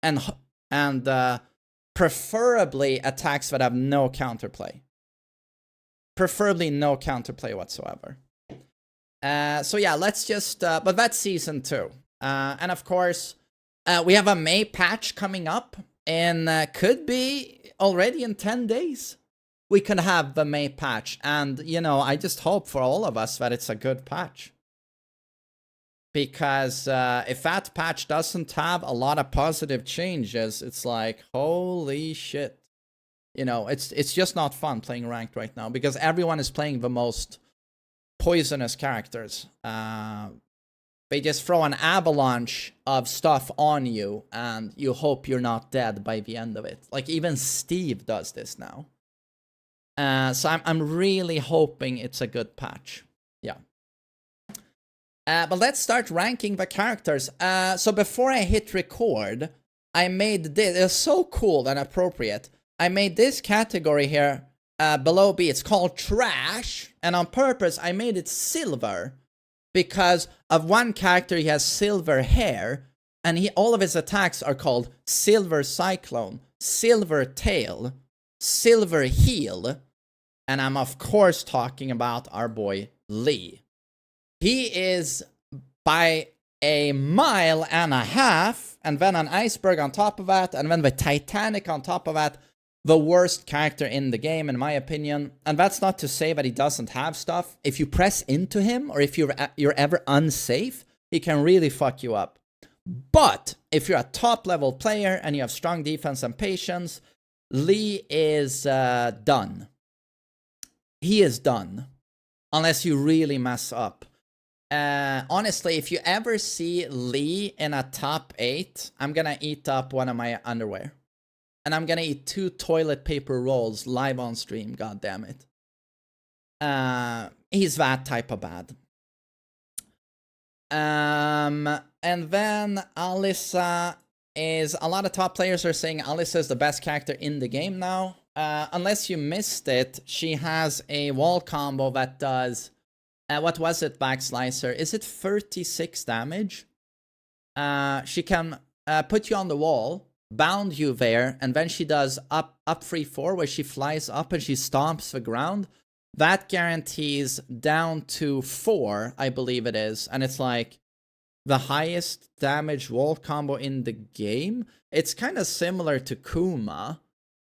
And preferably attacks that have no counterplay. Preferably no counterplay whatsoever. So yeah, let's just... but that's Season 2. And of course... we have a May patch coming up, and could be already in 10 days. We can have the May patch, and, you know, I just hope for all of us that it's a good patch. Because if that patch doesn't have a lot of positive changes, it's like, holy shit. You know, it's just not fun playing ranked right now, because everyone is playing the most poisonous characters. They just throw an avalanche of stuff on you, and you hope you're not dead by the end of it. Like, even Steve does this now. So I'm really hoping it's a good patch. Yeah. But let's start ranking the characters. So before I hit record, I made this. It's so cool and appropriate. I made this category here below B. It's called Trash. And on purpose, I made it silver. Because of one character, he has silver hair, and all of his attacks are called Silver Cyclone, Silver Tail, Silver Heel, and I'm of course talking about our boy Lee. He is by a mile and a half, and then an iceberg on top of that, and then the Titanic on top of that, the worst character in the game, in my opinion. And that's not to say that he doesn't have stuff. If you press into him, or if you're ever unsafe, he can really fuck you up. But if you're a top-level player and you have strong defense and patience, Lee is done. He is done. Unless you really mess up. Honestly, if you ever see Lee in a top 8, I'm gonna eat up one of my underwear. And I'm gonna eat 2 toilet paper rolls live on stream, god damn it. He's that type of bad. And then Alyssa is... A lot of top players are saying Alyssa is the best character in the game now. Unless you missed it, she has a wall combo that does... what was it, Backslicer? Is it 36 damage? She can put you on the wall, bound you there, and then she does up 3-4, where she flies up and she stomps the ground. That guarantees down to 4, I believe it is. And it's like the highest damage wall combo in the game. It's kind of similar to Kuma,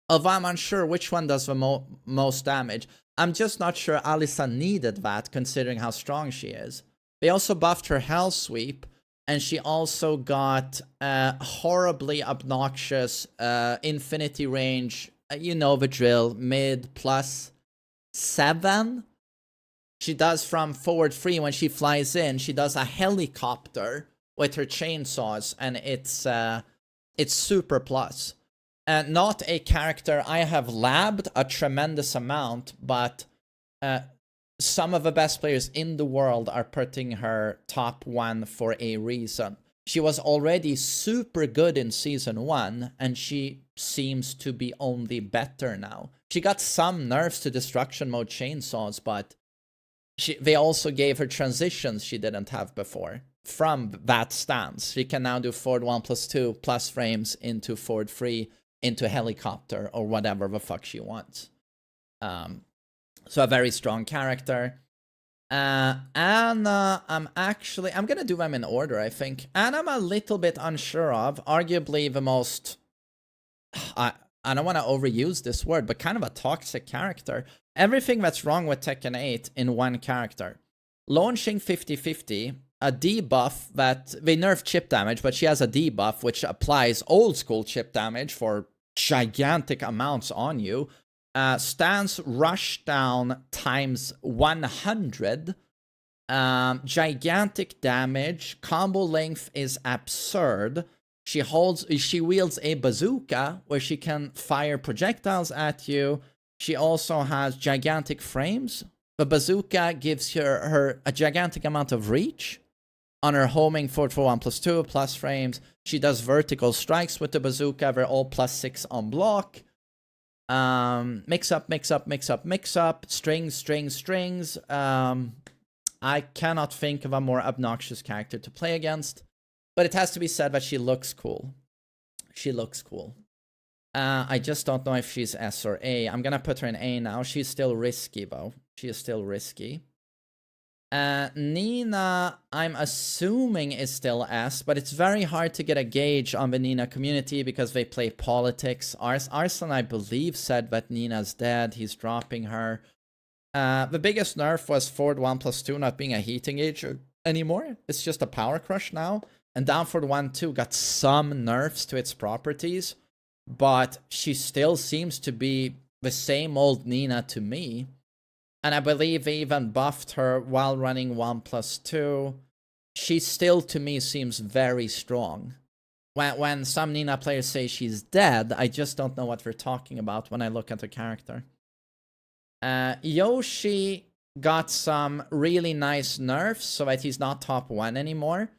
although I'm unsure which one does the most damage. I'm just not sure Alisa needed that, considering how strong she is. They also buffed her Hell Sweep, and she also got horribly obnoxious infinity range, you know the drill, mid +7. She does from forward 3 when she flies in. She does a helicopter with her chainsaws, and it's super plus. And not a character I have labbed a tremendous amount, but some of the best players in the world are putting her top 1 for a reason. She was already super good in Season 1, and she seems to be only better now. She got some nerfs to Destruction Mode chainsaws, but they also gave her transitions she didn't have before. From that stance, she can now do forward 1+2 plus frames into forward 3 into helicopter or whatever the fuck she wants. So a very strong character. Anna, I'm gonna do them in order, I think. Anna, I'm a little bit unsure of. Arguably the most, I don't want to overuse this word, but kind of a toxic character. Everything that's wrong with Tekken 8 in one character. Launching 50-50, a debuff that, they nerf chip damage, but she has a debuff which applies old school chip damage for gigantic amounts on you. Stance rush down times 100. Gigantic damage. Combo length is absurd. She wields a bazooka where she can fire projectiles at you. She also has gigantic frames. The bazooka gives her a gigantic amount of reach on her homing forward for 1+2 plus frames. She does vertical strikes with the bazooka. They're all +6 on block. Mix up, strings. I cannot think of a more obnoxious character to play against, but it has to be said that she looks cool. I just don't know if she's S or A. I'm gonna put her in A now. She's still risky though. She is still risky. Nina, I'm assuming is still S, but it's very hard to get a gauge on the Nina community because they play politics. Arslan, I believe, said that Nina's dead. He's dropping her. The biggest nerf was forward 1+2 not being a heating gauge anymore. It's just a power crush now. And down forward 1-2 got some nerfs to its properties, but she still seems to be the same old Nina to me. And I believe they even buffed her while running 1+2. She still, to me, seems very strong. When some Nina players say she's dead, I just don't know what they're talking about when I look at her character. Yoshi got some really nice nerfs so that he's not top 1 anymore.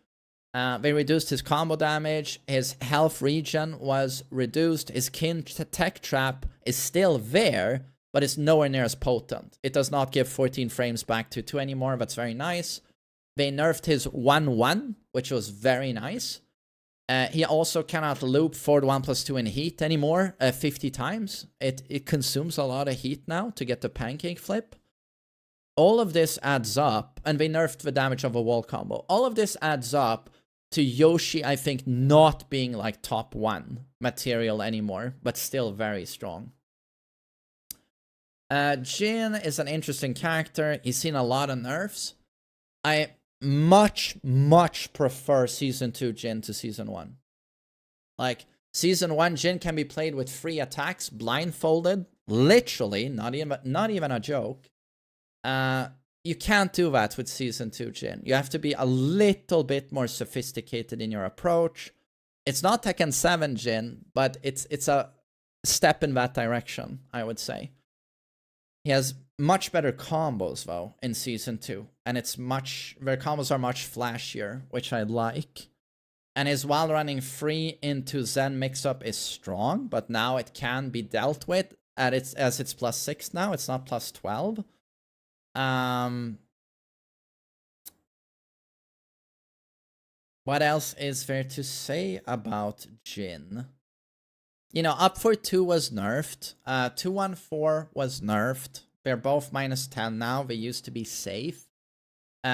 They reduced his combo damage. His health regen was reduced. His kin tech trap is still there, but it's nowhere near as potent. It does not give 14 frames back to 2 anymore. That's very nice. They nerfed his 1-1, which was very nice. He also cannot loop forward 1+2 in heat anymore 50 times. It consumes a lot of heat now to get the pancake flip. All of this adds up, and they nerfed the damage of a wall combo. All of this adds up to Yoshi, I think, not being like top 1 material anymore, but still very strong. Jin is an interesting character. He's seen a lot of nerfs. I much prefer Season 2 Jin to Season 1. Like, Season 1 Jin can be played with free attacks, blindfolded, literally, not even a joke. You can't do that with Season 2 Jin. You have to be a little bit more sophisticated in your approach. It's not Tekken 7 Jin, but it's a step in that direction, I would say. He has much better combos, though, in Season 2. And their combos are much flashier, which I like. And his while running free into Zen mix-up is strong, but now it can be dealt with as it's +6 now. It's not +12. What else is there to say about Jin? You know, up for 2 was nerfed. 214 was nerfed. They're both -10 now. They used to be safe.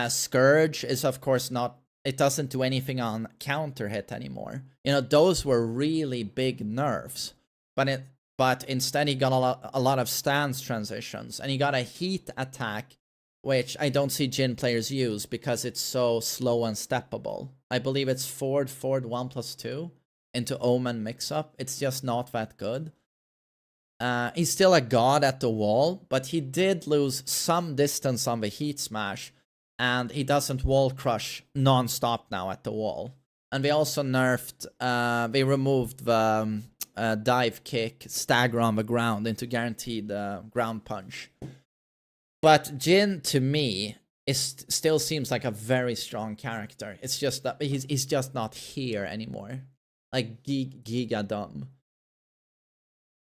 Scourge is, of course, not it doesn't do anything on counter hit anymore. You know, those were really big nerfs. But instead he got a lot of stance transitions, and he got a heat attack, which I don't see Jin players use because it's so slow and steppable. I believe it's forward 1+2 into Omen mix-up. It's just not that good. He's still a god at the wall, but he did lose some distance on the heat smash, and he doesn't wall crush non-stop now at the wall. And they also nerfed, they removed the dive kick, stagger on the ground into guaranteed ground punch. But Jin, to me, still seems like a very strong character. It's just that he's just not here anymore. Like, giga dumb.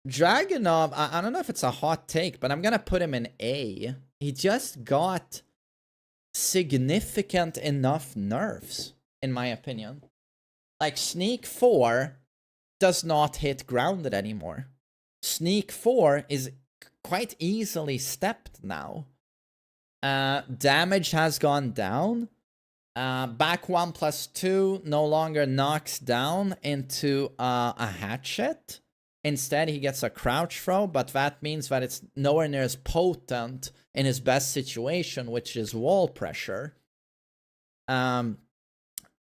Dragunov, I don't know if it's a hot take, but I'm gonna put him in A. He just got significant enough nerfs, in my opinion. Like, Sneak 4 does not hit grounded anymore. Sneak 4 is quite easily stepped now. Damage has gone down. Back 1+2 no longer knocks down into a hatchet. Instead, he gets a crouch throw, but that means that it's nowhere near as potent in his best situation, which is wall pressure.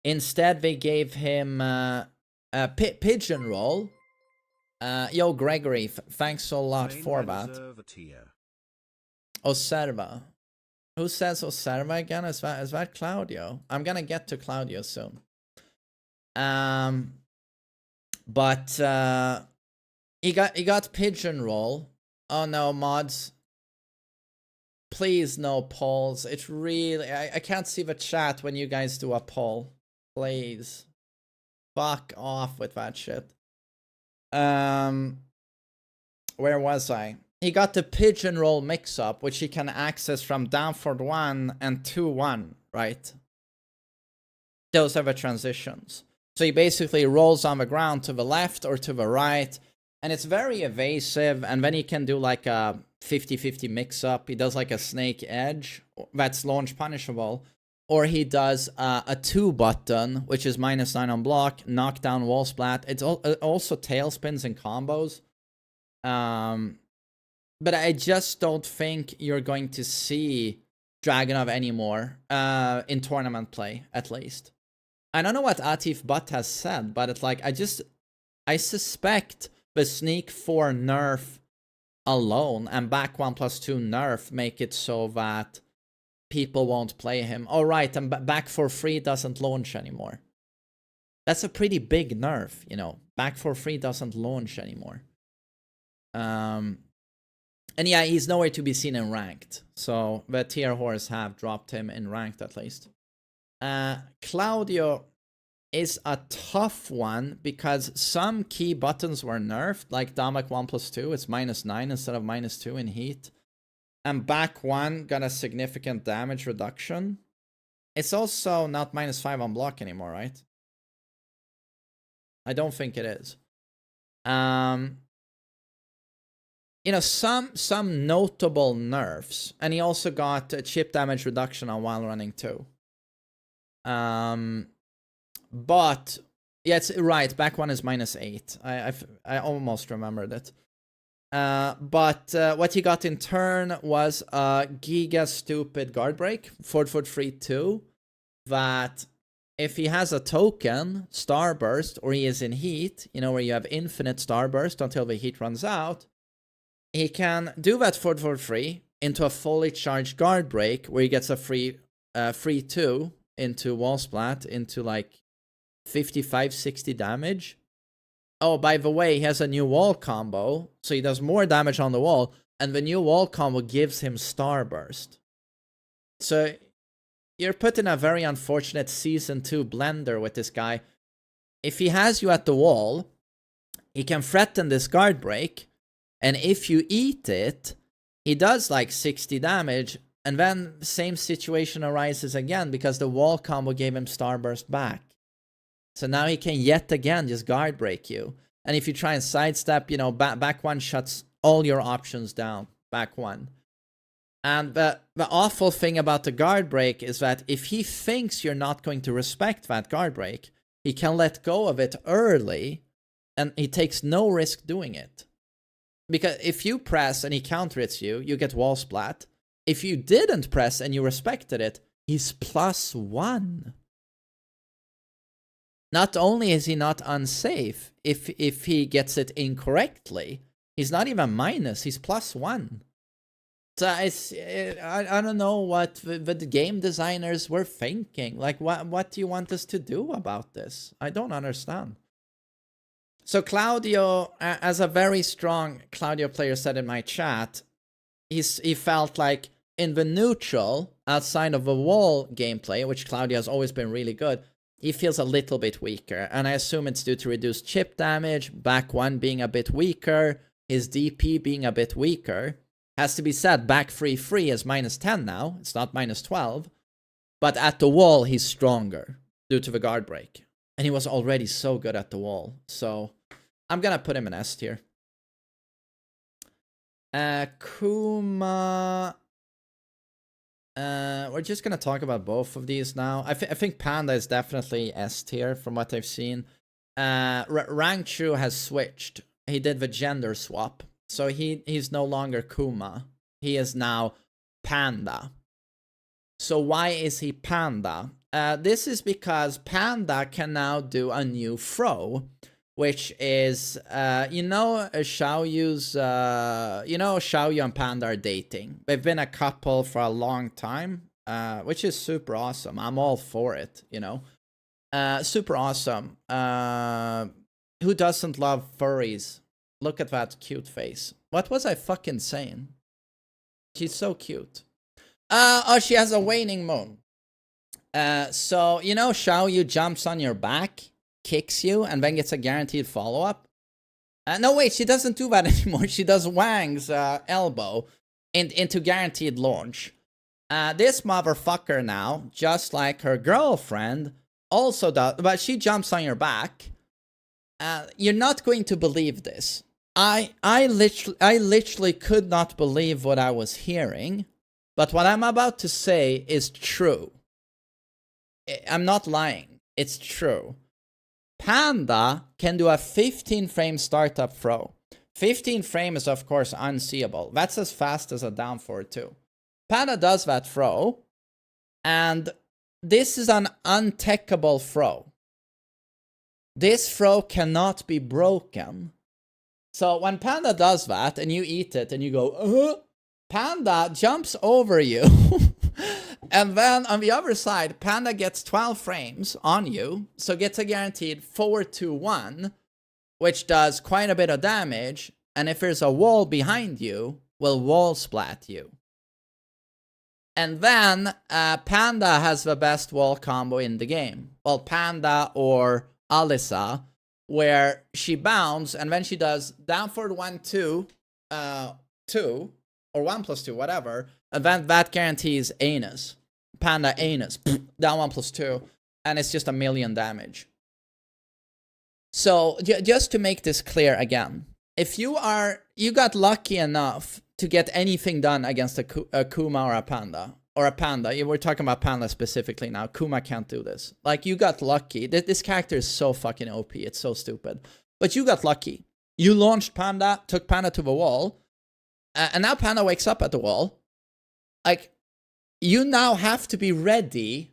Instead, they gave him a pigeon roll. Yo, Gregory, thanks a lot for that. Oserva. Who says Oserva again? Is that Claudio? I'm gonna get to Claudio soon. But he got pigeon roll. Oh no, mods. Please no polls. It's really I can't see the chat when you guys do a poll. Please. Fuck off with that shit. Where was I? He got the pigeon roll mix-up, which he can access from down forward 1 and 2-1, right? Those are the transitions. So he basically rolls on the ground to the left or to the right, and it's very evasive, and then he can do like a 50-50 mix-up. He does like a snake edge, that's launch punishable, or he does a 2 button, which is -9 on block, knockdown wall splat. It's also tailspins and combos. But I just don't think you're going to see Dragunov anymore in tournament play, at least. I don't know what Atif Butt has said, but it's like, I suspect the Sneak 4 nerf alone and back 1+2 nerf make it so that people won't play him. Oh, right, and back for free doesn't launch anymore. That's a pretty big nerf, you know. Back for free doesn't launch anymore. And yeah, he's nowhere to be seen in ranked. So the tier horse have dropped him in ranked at least. Claudio is a tough one because some key buttons were nerfed, like Damak 1+2, it's -9 instead of -2 in heat. And back 1 got a significant damage reduction. It's also not -5 on block anymore, right? I don't think it is. You know, some notable nerfs, and he also got a chip damage reduction on while running too. But yeah, it's right. Back 1 is -8. I almost remembered it. But what he got in turn was a giga stupid guard break, forward 3-2, that if he has a token, starburst, or he is in heat, you know, where you have infinite starburst until the heat runs out, he can do that forward 3 into a fully charged guard break, where he gets a free 2 into wall splat, into like 55-60 damage. Oh, by the way, he has a new wall combo, so he does more damage on the wall, and the new wall combo gives him starburst. So you're put in a very unfortunate Season 2 blender with this guy. If he has you at the wall, he can threaten this guard break, and if you eat it, he does like 60 damage, and then the same situation arises again because the wall combo gave him starburst back. So now he can yet again just guard break you. And if you try and sidestep, you know, back 1 shuts all your options down. Back 1. And the awful thing about the guard break is that if he thinks you're not going to respect that guard break, he can let go of it early, and he takes no risk doing it. Because if you press and he counter hits you, you get wall splat. If you didn't press and you respected it, he's +1. Not only is he not unsafe, if he gets it incorrectly, he's not even minus, he's +1. So I don't know what the game designers were thinking. Like, what do you want us to do about this? I don't understand. So Claudio, as a very strong Claudio player said in my chat, he felt like in the neutral, outside of the wall gameplay, which Claudio has always been really good, he feels a little bit weaker. And I assume it's due to reduced chip damage, back 1 being a bit weaker, his DP being a bit weaker. Has to be said, back 3-3 is -10 now. It's not -12. But at the wall, he's stronger due to the guard break. And he was already so good at the wall. So I'm going to put him in S tier. Kuma. We're just going to talk about both of these now. I think Panda is definitely S tier from what I've seen. Rangchu has switched. He did the gender swap. So he's no longer Kuma. He is now Panda. So why is he Panda? This is because Panda can now do a new throw, which is, Xiaoyu's, Xiaoyu and Panda are dating. They've been a couple for a long time, which is super awesome. I'm all for it, super awesome. Who doesn't love furries? Look at that cute face. What was I fucking saying? She's so cute. Oh, she has a waning moon. So, Xiaoyu jumps on your back, kicks you, and then gets a guaranteed follow-up. No, wait, she doesn't do that anymore. She does Wang's elbow into guaranteed launch. This motherfucker now, just like her girlfriend, also does, but she jumps on your back. You're not going to believe this. I literally could not believe what I was hearing, but what I'm about to say is true. I'm not lying. It's true. Panda can do a 15 frame startup throw. 15 frame is of course unseeable. That's as fast as a down forward too. Panda does that throw, and this is an untechable throw. This throw cannot be broken. So when Panda does that, and you eat it, and you go, Panda jumps over you. And then on the other side, Panda gets 12 frames on you, so gets a guaranteed 4-1, which does quite a bit of damage, and if there's a wall behind you, will wall splat you. And then Panda has the best wall combo in the game. Well, Panda or Alyssa, where she bounds and then she does down forward 1-2, 2, or 1+2, whatever, and then that guarantees anus. Panda anus, down 1+2, and it's just 1,000,000 damage. So just to make this clear again, if you got lucky enough to get anything done against a Kuma or a Panda, we're talking about Panda specifically now. Kuma can't do this. Like, you got lucky. This character is so fucking OP. It's so stupid. But you got lucky. You launched Panda, took Panda to the wall, and now Panda wakes up at the wall. Like, you now have to be ready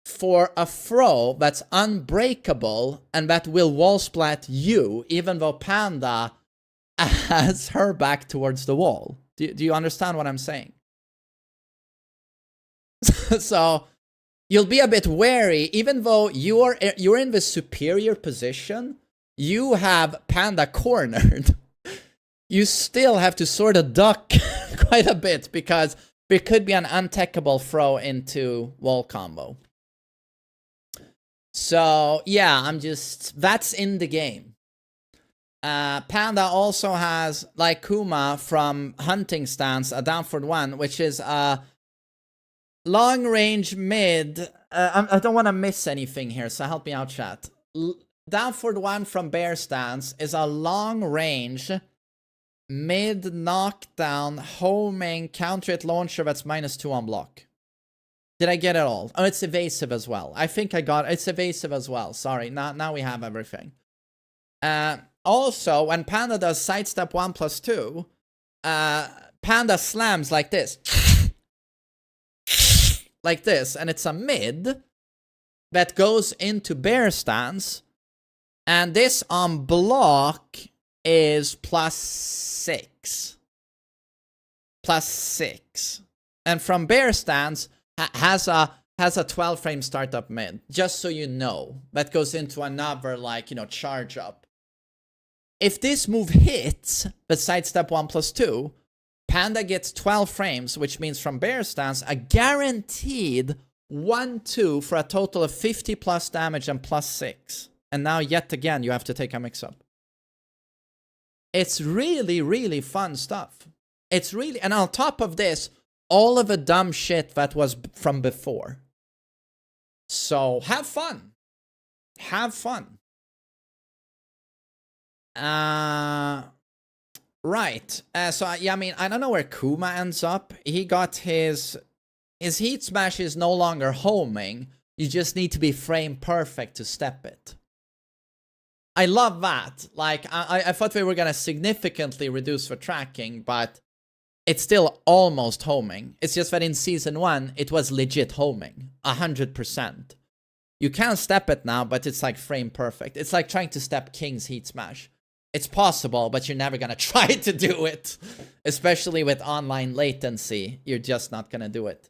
for a throw that's unbreakable and that will wall splat you, even though Panda has her back towards the wall. Do you understand what I'm saying? So you'll be a bit wary, even though you're in the superior position. You have Panda cornered. You still have to sort of duck quite a bit because there could be an untechable throw into wall combo. So yeah, that's in the game. Panda also has, like Kuma from Hunting Stance, a down forward 1, which is a long range mid. I don't want to miss anything here, so help me out, chat. Down forward 1 from Bear Stance is a long range Mid knockdown, homing, counter hit launcher that's -2 on block. Did I get it all? Oh, it's evasive as well. I think I got it's evasive as well. Sorry, now we have everything. Also, when Panda does sidestep 1+2, Panda slams like this. Like this, and it's a mid that goes into bear stance, and this on block is +6. +6. And from bear stance has a 12 frame startup mid, just so you know. That goes into another, like, you know, charge up. If this move hits the sidestep 1+2, Panda gets 12 frames, which means from bear stance, a guaranteed 1-2 for a total of 50 plus damage and +6. And now, yet again, you have to take a mix-up. It's really, really fun stuff. It's really, and on top of this, all of the dumb shit that was from before. So, have fun. Have fun. Right. So, yeah, I mean, I don't know where Kuma ends up. He got his heat smash is no longer homing. You just need to be frame perfect to step it. I love that. Like, I thought we were going to significantly reduce the tracking, but it's still almost homing. It's just that in Season 1, it was legit homing. 100%. You can step it now, but it's like frame perfect. It's like trying to step King's Heat Smash. It's possible, but you're never going to try to do it. Especially with online latency. You're just not going to do it.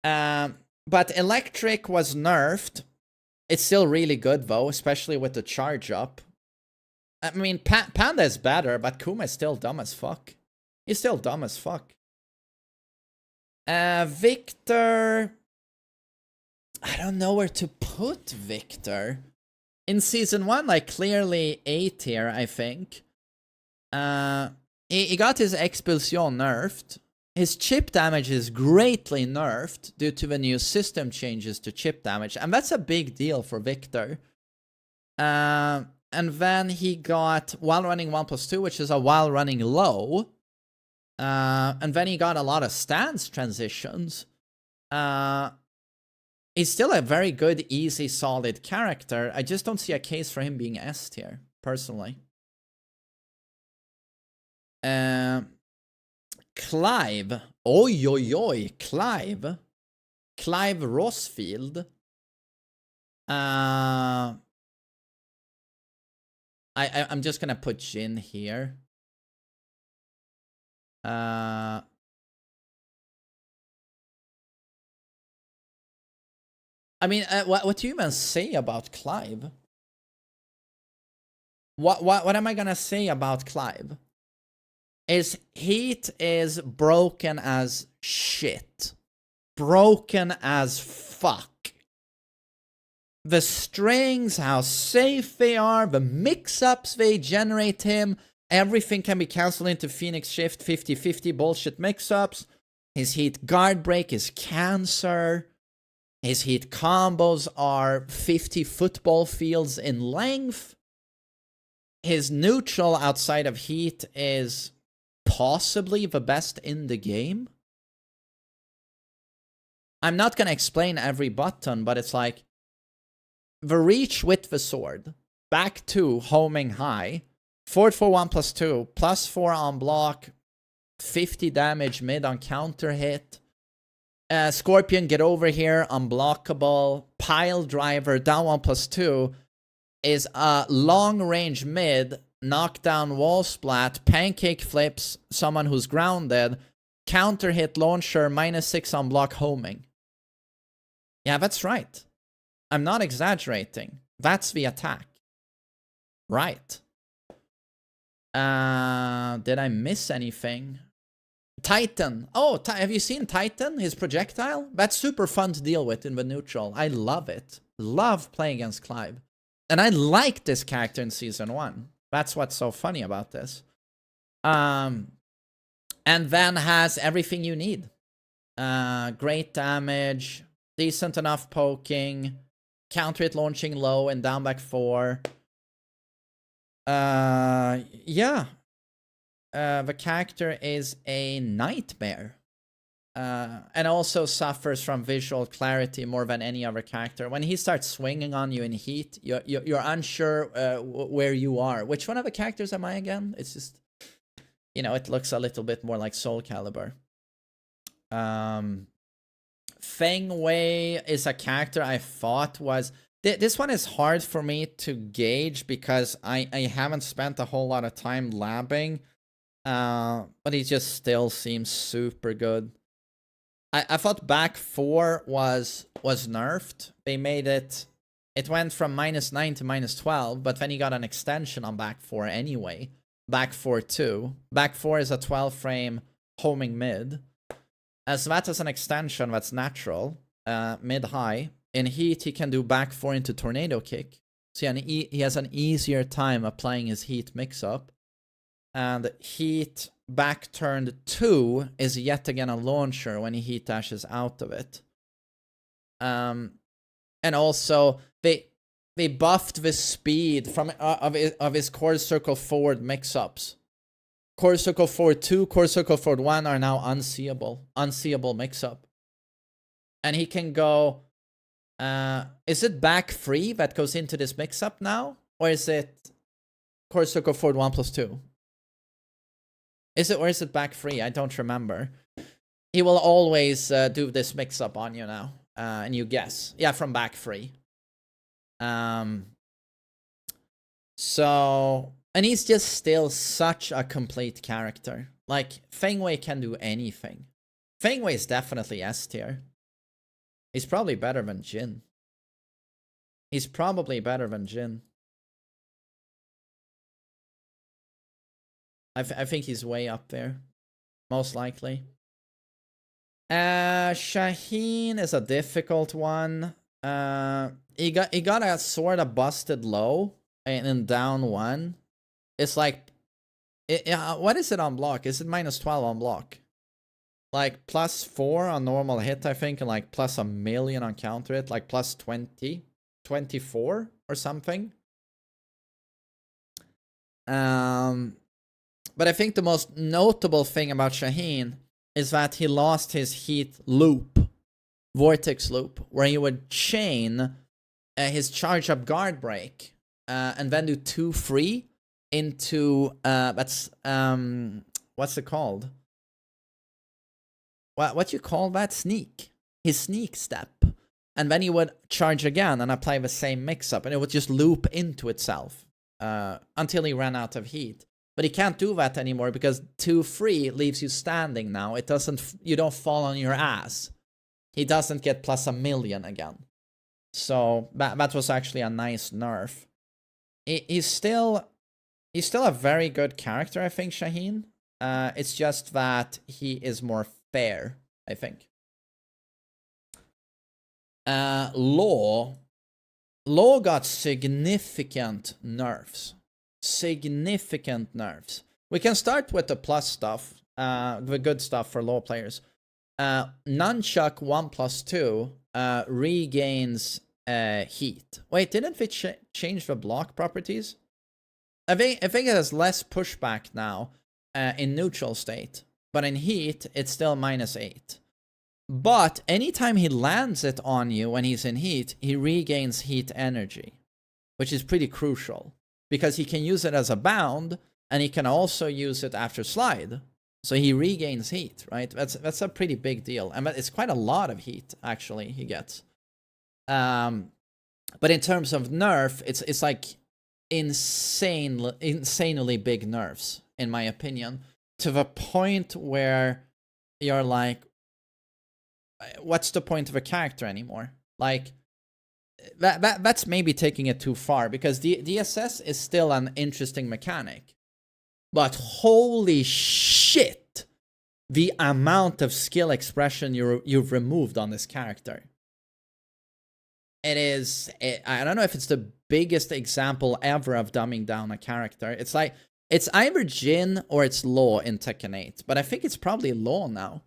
But Electric was nerfed. It's still really good, though, especially with the charge up. I mean, Panda is better, but Kuma is still dumb as fuck. He's still dumb as fuck. Victor... I don't know where to put Victor. In Season 1, like, clearly A tier, I think. He got his Expulsion nerfed. His chip damage is greatly nerfed due to the new system changes to chip damage. And that's a big deal for Victor. And then he got while running 1+2, which is a while running low. And then he got a lot of stance transitions. He's still a very good, easy, solid character. I just don't see a case for him being S tier, personally. Clive. Oi, oi, oi. Clive. Clive Rossfield. I'm just gonna put Jin here. I mean, what do you even say about Clive? What am I gonna say about Clive? His heat is broken as shit. Broken as fuck. The strings, how safe they are, the mix-ups they generate him, everything can be cancelled into Phoenix Shift 50-50 bullshit mix-ups. His heat guard break is cancer. His heat combos are 50 football fields in length. His neutral outside of heat is possibly the best in the game. I'm not going to explain every button, but it's like the reach with the sword, back 2 homing high, forward for 1+2, +4 on block, 50 damage mid on counter hit. Scorpion, get over here, unblockable. Pile driver, down 1+2, is a long range mid, knockdown wall splat, pancake flips, someone who's grounded, counter hit launcher, -6 on block homing. Yeah, that's right. I'm not exaggerating. That's the attack. Right. Did I miss anything? Titan. Oh, have you seen Titan? His projectile? That's super fun to deal with in the neutral. I love it. Love playing against Clive. And I like this character in Season 1. That's what's so funny about this. And then has everything you need. Great damage. Decent enough poking. Counter it launching low and down back 4. Yeah. the character is a nightmare. And also suffers from visual clarity more than any other character. When he starts swinging on you in heat, you're unsure where you are. Which one of the characters am I again? It's just, you know, it looks a little bit more like Soul Calibur. Feng Wei is a character I thought was... This one is hard for me to gauge because I haven't spent a whole lot of time labbing. But he just still seems super good. I thought back 4 was nerfed. They made it... It went from -9 to -12, but then he got an extension on back 4 anyway. Back 4 2. Back 4 is a 12 frame homing mid. So that is an extension that's natural. Mid-high. In heat, he can do back 4 into tornado kick. So he has an easier time applying his heat mix-up. And heat back turned 2 is yet again a launcher when he heat dashes out of it. And also they buffed the speed from of his core circle forward mix-ups. Core circle forward 2, core circle forward 1 are now unseeable mix-up. And he can go... is it back 3 that goes into this mix-up now? Or is it core circle forward 1 plus 2? Is it, or is it back 3? I don't remember. He will always do this mix-up on you now. And you guess. Yeah, from back 3. So... And he's just still such a complete character. Like, Feng Wei can do anything. Feng Wei is definitely S tier. He's probably better than Jin. He's probably better than Jin. I think he's way up there. Most likely. Shaheen is a difficult one. He got a sort of busted low in down 1. It's like... what is it on block? Is it -12 on block? Like +4 on normal hit, I think, and like +1,000,000 on counter hit, like +20, 24 or something. But I think the most notable thing about Shaheen is that he lost his heat loop, vortex loop, where he would chain his charge up guard break and then do 2 free into that's what's it called? What you call that? Sneak. His sneak step. And then he would charge again and apply the same mix-up. And it would just loop into itself until he ran out of heat. But he can't do that anymore because 2 free leaves you standing now. It doesn't... You don't fall on your ass. He doesn't get +1,000,000 again. So that was actually a nice nerf. He's still a very good character, I think, Shaheen. It's just that he is more fair, I think. Law got significant nerfs. Significant nerfs. We can start with the plus stuff, the good stuff for Law players. Nunchuck 1+2 regains heat. Wait, didn't we change the block properties? I think it has less pushback now in neutral state. But in heat, it's still -8. But anytime he lands it on you when he's in heat, he regains heat energy. Which is pretty crucial. Because he can use it as a bound, and he can also use it after slide. So he regains heat, right? That's a pretty big deal. And it's quite a lot of heat, actually, he gets. But in terms of nerf, it's like insanely big nerfs, in my opinion. To the point where you're like, what's the point of a character anymore? Like, that's maybe taking it too far, because the DSS is still an interesting mechanic. But holy shit, the amount of skill expression you've removed on this character. It is, I don't know if it's the biggest example ever of dumbing down a character. It's like, it's either Jin or it's Law in Tekken 8, but I think it's probably Law now.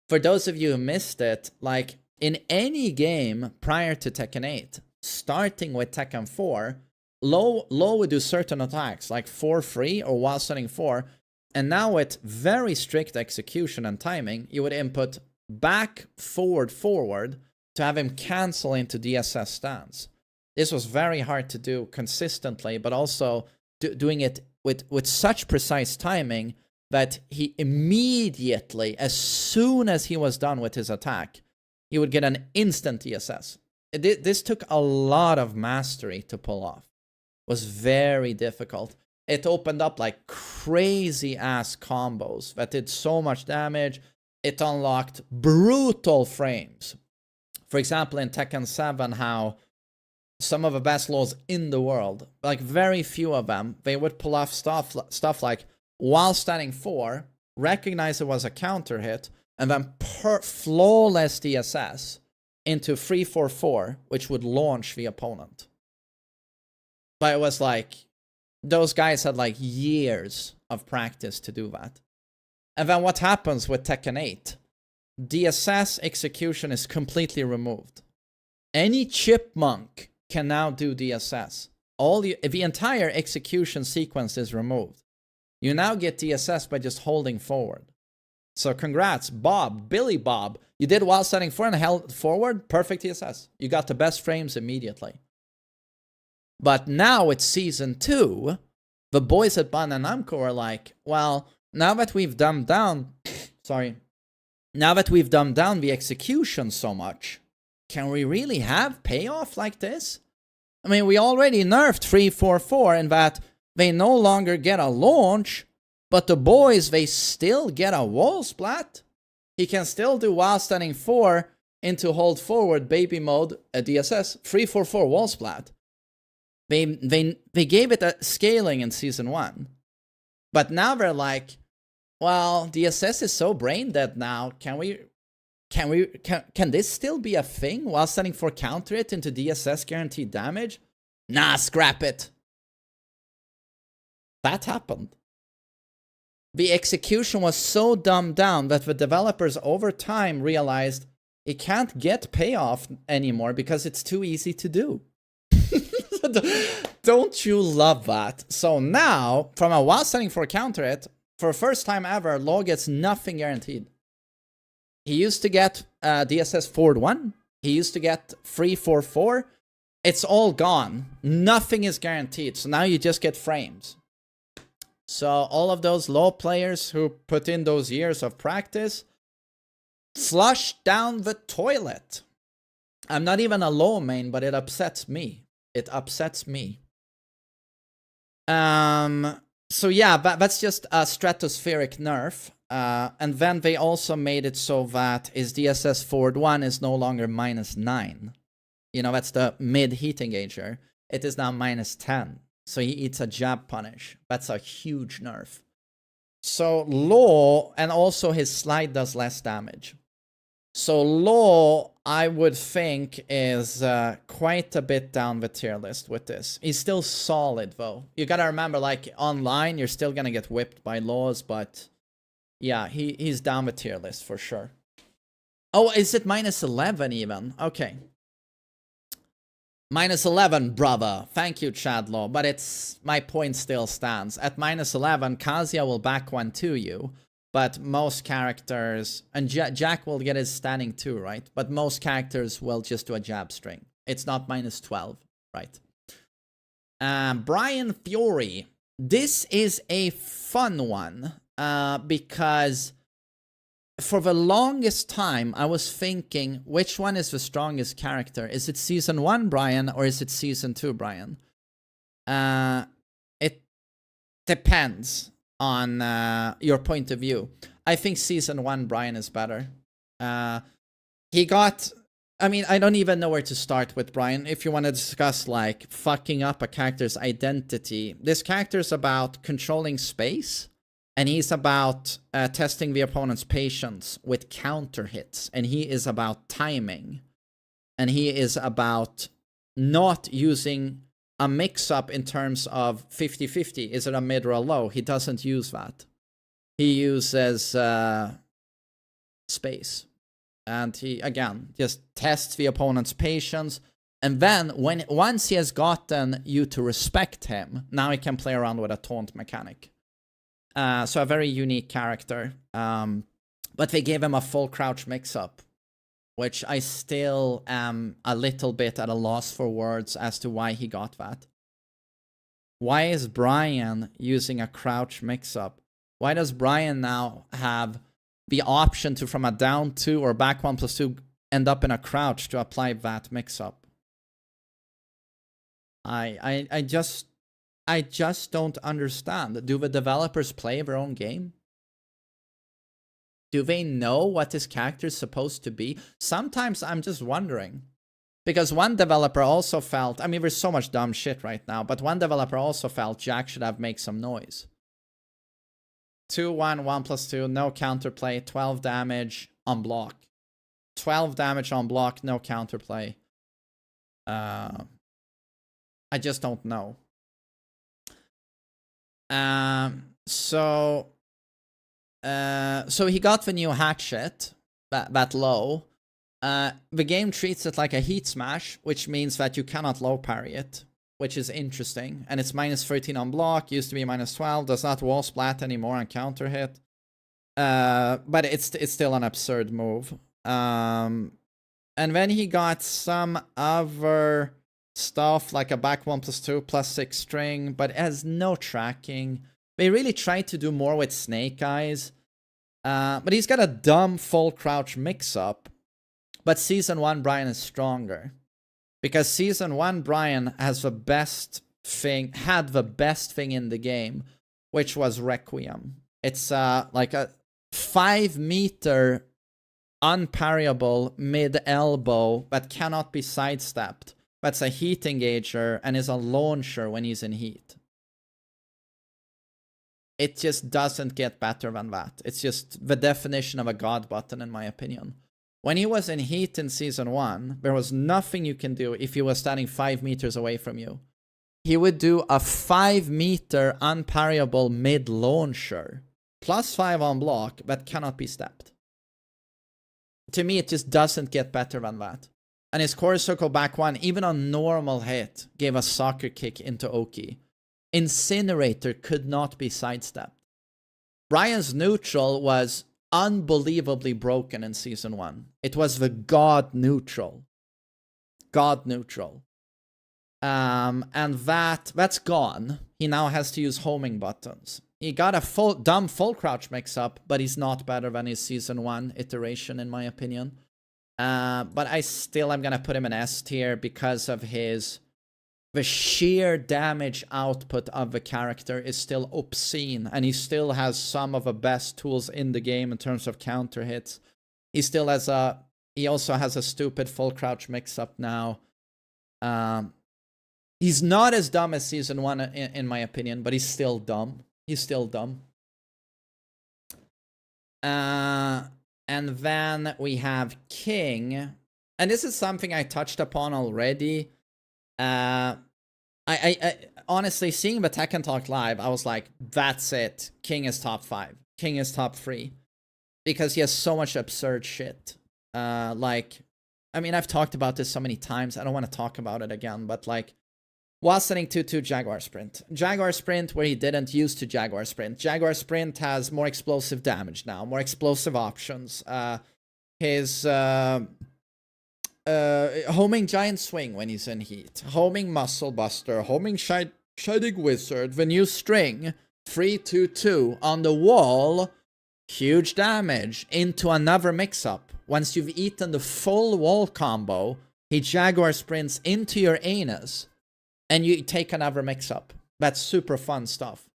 For those of you who missed it, like, in any game prior to Tekken 8, starting with Tekken 4, Law would do certain attacks, like 4 free or while setting 4, And now with very strict execution and timing, you would input back, forward, forward to have him cancel into DSS stance. This was very hard to do consistently, but also doing it with such precise timing that he immediately, as soon as he was done with his attack, he would get an instant DSS. This took a lot of mastery to pull off. It was very difficult. It opened up like crazy ass combos that did so much damage. It unlocked brutal frames. For example, in Tekken 7, how some of the best laws in the world, like very few of them, they would pull off stuff like while standing 4, recognize it was a counter hit, and then flawless DSS into 3-4-4, which would launch the opponent. But it was like, those guys had like years of practice to do that. And then what happens with Tekken 8? DSS execution is completely removed. Any chipmunk can now do DSS. The entire execution sequence is removed. You now get DSS by just holding forward. So congrats, Billy Bob. You did while standing 4 and held forward, perfect DSS. You got the best frames immediately. But now it's Season 2, the boys at Panda and Namco are like, well, now that we've dumbed down, now that we've dumbed down the execution so much, can we really have payoff like this? I mean, we already nerfed 3-4-4 in that they no longer get a launch, but the boys, they still get a wall splat. He can still do while standing 4 into hold forward baby mode at DSS, 3-4-4 wall splat. They gave it a scaling in Season 1. But now they're like, well, DSS is so brain dead now. Can this still be a thing while standing 4 counter it into DSS guaranteed damage? Nah, scrap it. That happened. The execution was so dumbed down that the developers over time realized it can't get payoff anymore because it's too easy to do. Don't you love that? So now, from a while standing 4 counter it, for the first time ever, Law gets nothing guaranteed. He used to get DSS forward 1. He used to get 3-4-4. It's all gone. Nothing is guaranteed. So now you just get frames. So all of those Law players who put in those years of practice, flush down the toilet. I'm not even a Law main, but it upsets me. It upsets me. So yeah, that's just a stratospheric nerf. And then they also made it so that his DSS forward 1 is no longer -9. You know, that's the mid heat engager. It is now -10. So he eats a jab punish. That's a huge nerf. So Law, and also his slide does less damage. So Law, I would think, is quite a bit down the tier list with this. He's still solid, though. You gotta remember, like, online, you're still gonna get whipped by Laws, but yeah, he's down the tier list for sure. Oh, is it -11 even? Okay. -11, brother. Thank you, Chad Law. But my point still stands. At -11, Kazuya will back 1 to you. But most characters, and Jack will get his standing 2, right? But most characters will just do a jab string. It's not -12, right? Brian Fury. This is a fun one. Because for the longest time, I was thinking, which one is the strongest character? Is it Season 1, Brian, or is it Season 2, Brian? It depends on your point of view. I think Season 1, Brian, is better. He got... I mean, I don't even know where to start with Brian. If you want to discuss, like, fucking up a character's identity. This character's about controlling space. And he's about testing the opponent's patience with counter hits. And he is about timing. And he is about not using a mix-up in terms of 50-50. Is it a mid or a low? He doesn't use that. He uses space. And he, again, just tests the opponent's patience. And then, once he has gotten you to respect him, now he can play around with a taunt mechanic. So a very unique character. But they gave him a full crouch mix-up, which I still am a little bit at a loss for words as to why he got that. Why is Brian using a crouch mix-up? Why does Brian now have the option to, from a down 2 or back 1+2, end up in a crouch to apply that mix-up? I just don't understand. Do the developers play their own game? Do they know what this character is supposed to be? Sometimes I'm just wondering. Because one developer also felt, I mean, there's so much dumb shit right now, but one developer also felt Jack should have made some noise. 2-1, 1+2, no counterplay, 12 damage on block. 12 damage on block, no counterplay. I just don't know. So he got the new hatchet, that low. The game treats it like a heat smash, which means that you cannot low parry it, which is interesting. And it's -13 on block, used to be -12, does not wall splat anymore on counter hit. But it's still an absurd move. And then he got some other stuff like a back 1+2 +6 string, but it has no tracking. They really tried to do more with Snake Eyes. But he's got a dumb full crouch mix-up. But Season 1 Brian is stronger. Because Season 1 Brian has the best thing, had the best thing in the game, which was Requiem. It's like a 5-meter unparryable mid-elbow that cannot be sidestepped. That's a heat engager and is a launcher when he's in heat. It just doesn't get better than that. It's just the definition of a god button, in my opinion. When he was in heat in Season 1, there was nothing you can do if he was standing 5 meters away from you. He would do a 5-meter unparryable mid-launcher, +5 on block, that cannot be stepped. To me, it just doesn't get better than that. And his core circle back 1, even on normal hit, gave a soccer kick into Oki. Incinerator could not be sidestepped. Brian's neutral was unbelievably broken in Season 1. It was the God neutral. God neutral. And that's gone. He now has to use homing buttons. He got a dumb full crouch mix-up, but he's not better than his Season 1 iteration, in my opinion. But I still am going to put him in S tier because of the sheer damage output of the character is still obscene, and he still has some of the best tools in the game in terms of counter hits. He also has a stupid full crouch mix-up now. He's not as dumb as Season 1 in my opinion, but he's still dumb. He's still dumb. And then we have King. And this is something I touched upon already. I honestly, seeing the Tekken Talk live, I was like, that's it. King is top 5. King is top 3. Because he has so much absurd shit. Like, I mean, I've talked about this so many times. I don't want to talk about it again, but like, while setting 2-2 Jaguar Sprint. Jaguar Sprint where he didn't use to Jaguar Sprint. Jaguar Sprint has more explosive damage now, more explosive options. His homing Giant Swing when he's in heat. Homing Muscle Buster. Homing Shining Wizard. The new string. 3-2-2 on the wall. Huge damage into another mix-up. Once you've eaten the full wall combo, he Jaguar Sprints into your anus. And you take another mix-up. That's super fun stuff.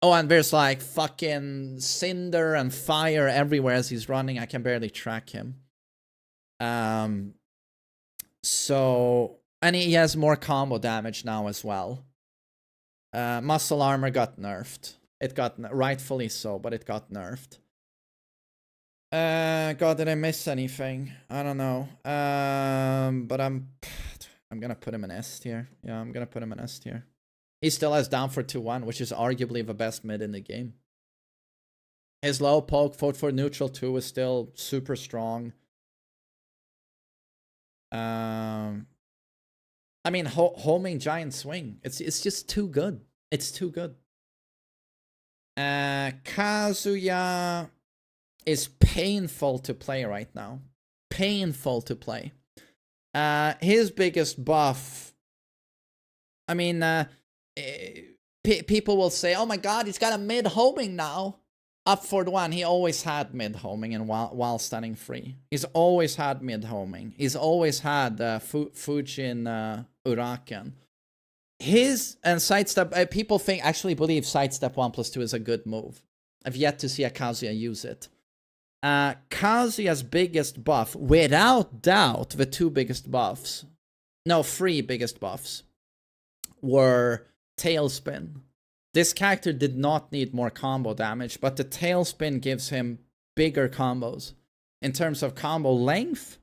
Oh, and there's like fucking cinder and fire everywhere as he's running. I can barely track him. So, and he has more combo damage now as well. Muscle armor got nerfed. It got, rightfully so, but it got nerfed. God, did I miss anything? I don't know. But I'm gonna put him in S tier. Yeah, I'm gonna put him in S tier. He still has down for 2-1, which is arguably the best mid in the game. His low poke, vote for neutral 2 is still super strong. I mean, homing Giant Swing. It's just too good. It's too good. Kazuya is painful to play right now. Painful to play. His biggest buff, I mean, people will say, oh my god, he's got a mid-homing now. Up for the one, he always had mid-homing and while standing free. He's always had mid-homing. He's always had Fujin Uraken. His and sidestep, people actually believe sidestep 1+2 is a good move. I've yet to see a Kazuya use it. Kazuya's biggest buff, without doubt, the two biggest buffs, no, three biggest buffs, were Tailspin. This character did not need more combo damage, but the Tailspin gives him bigger combos in terms of combo length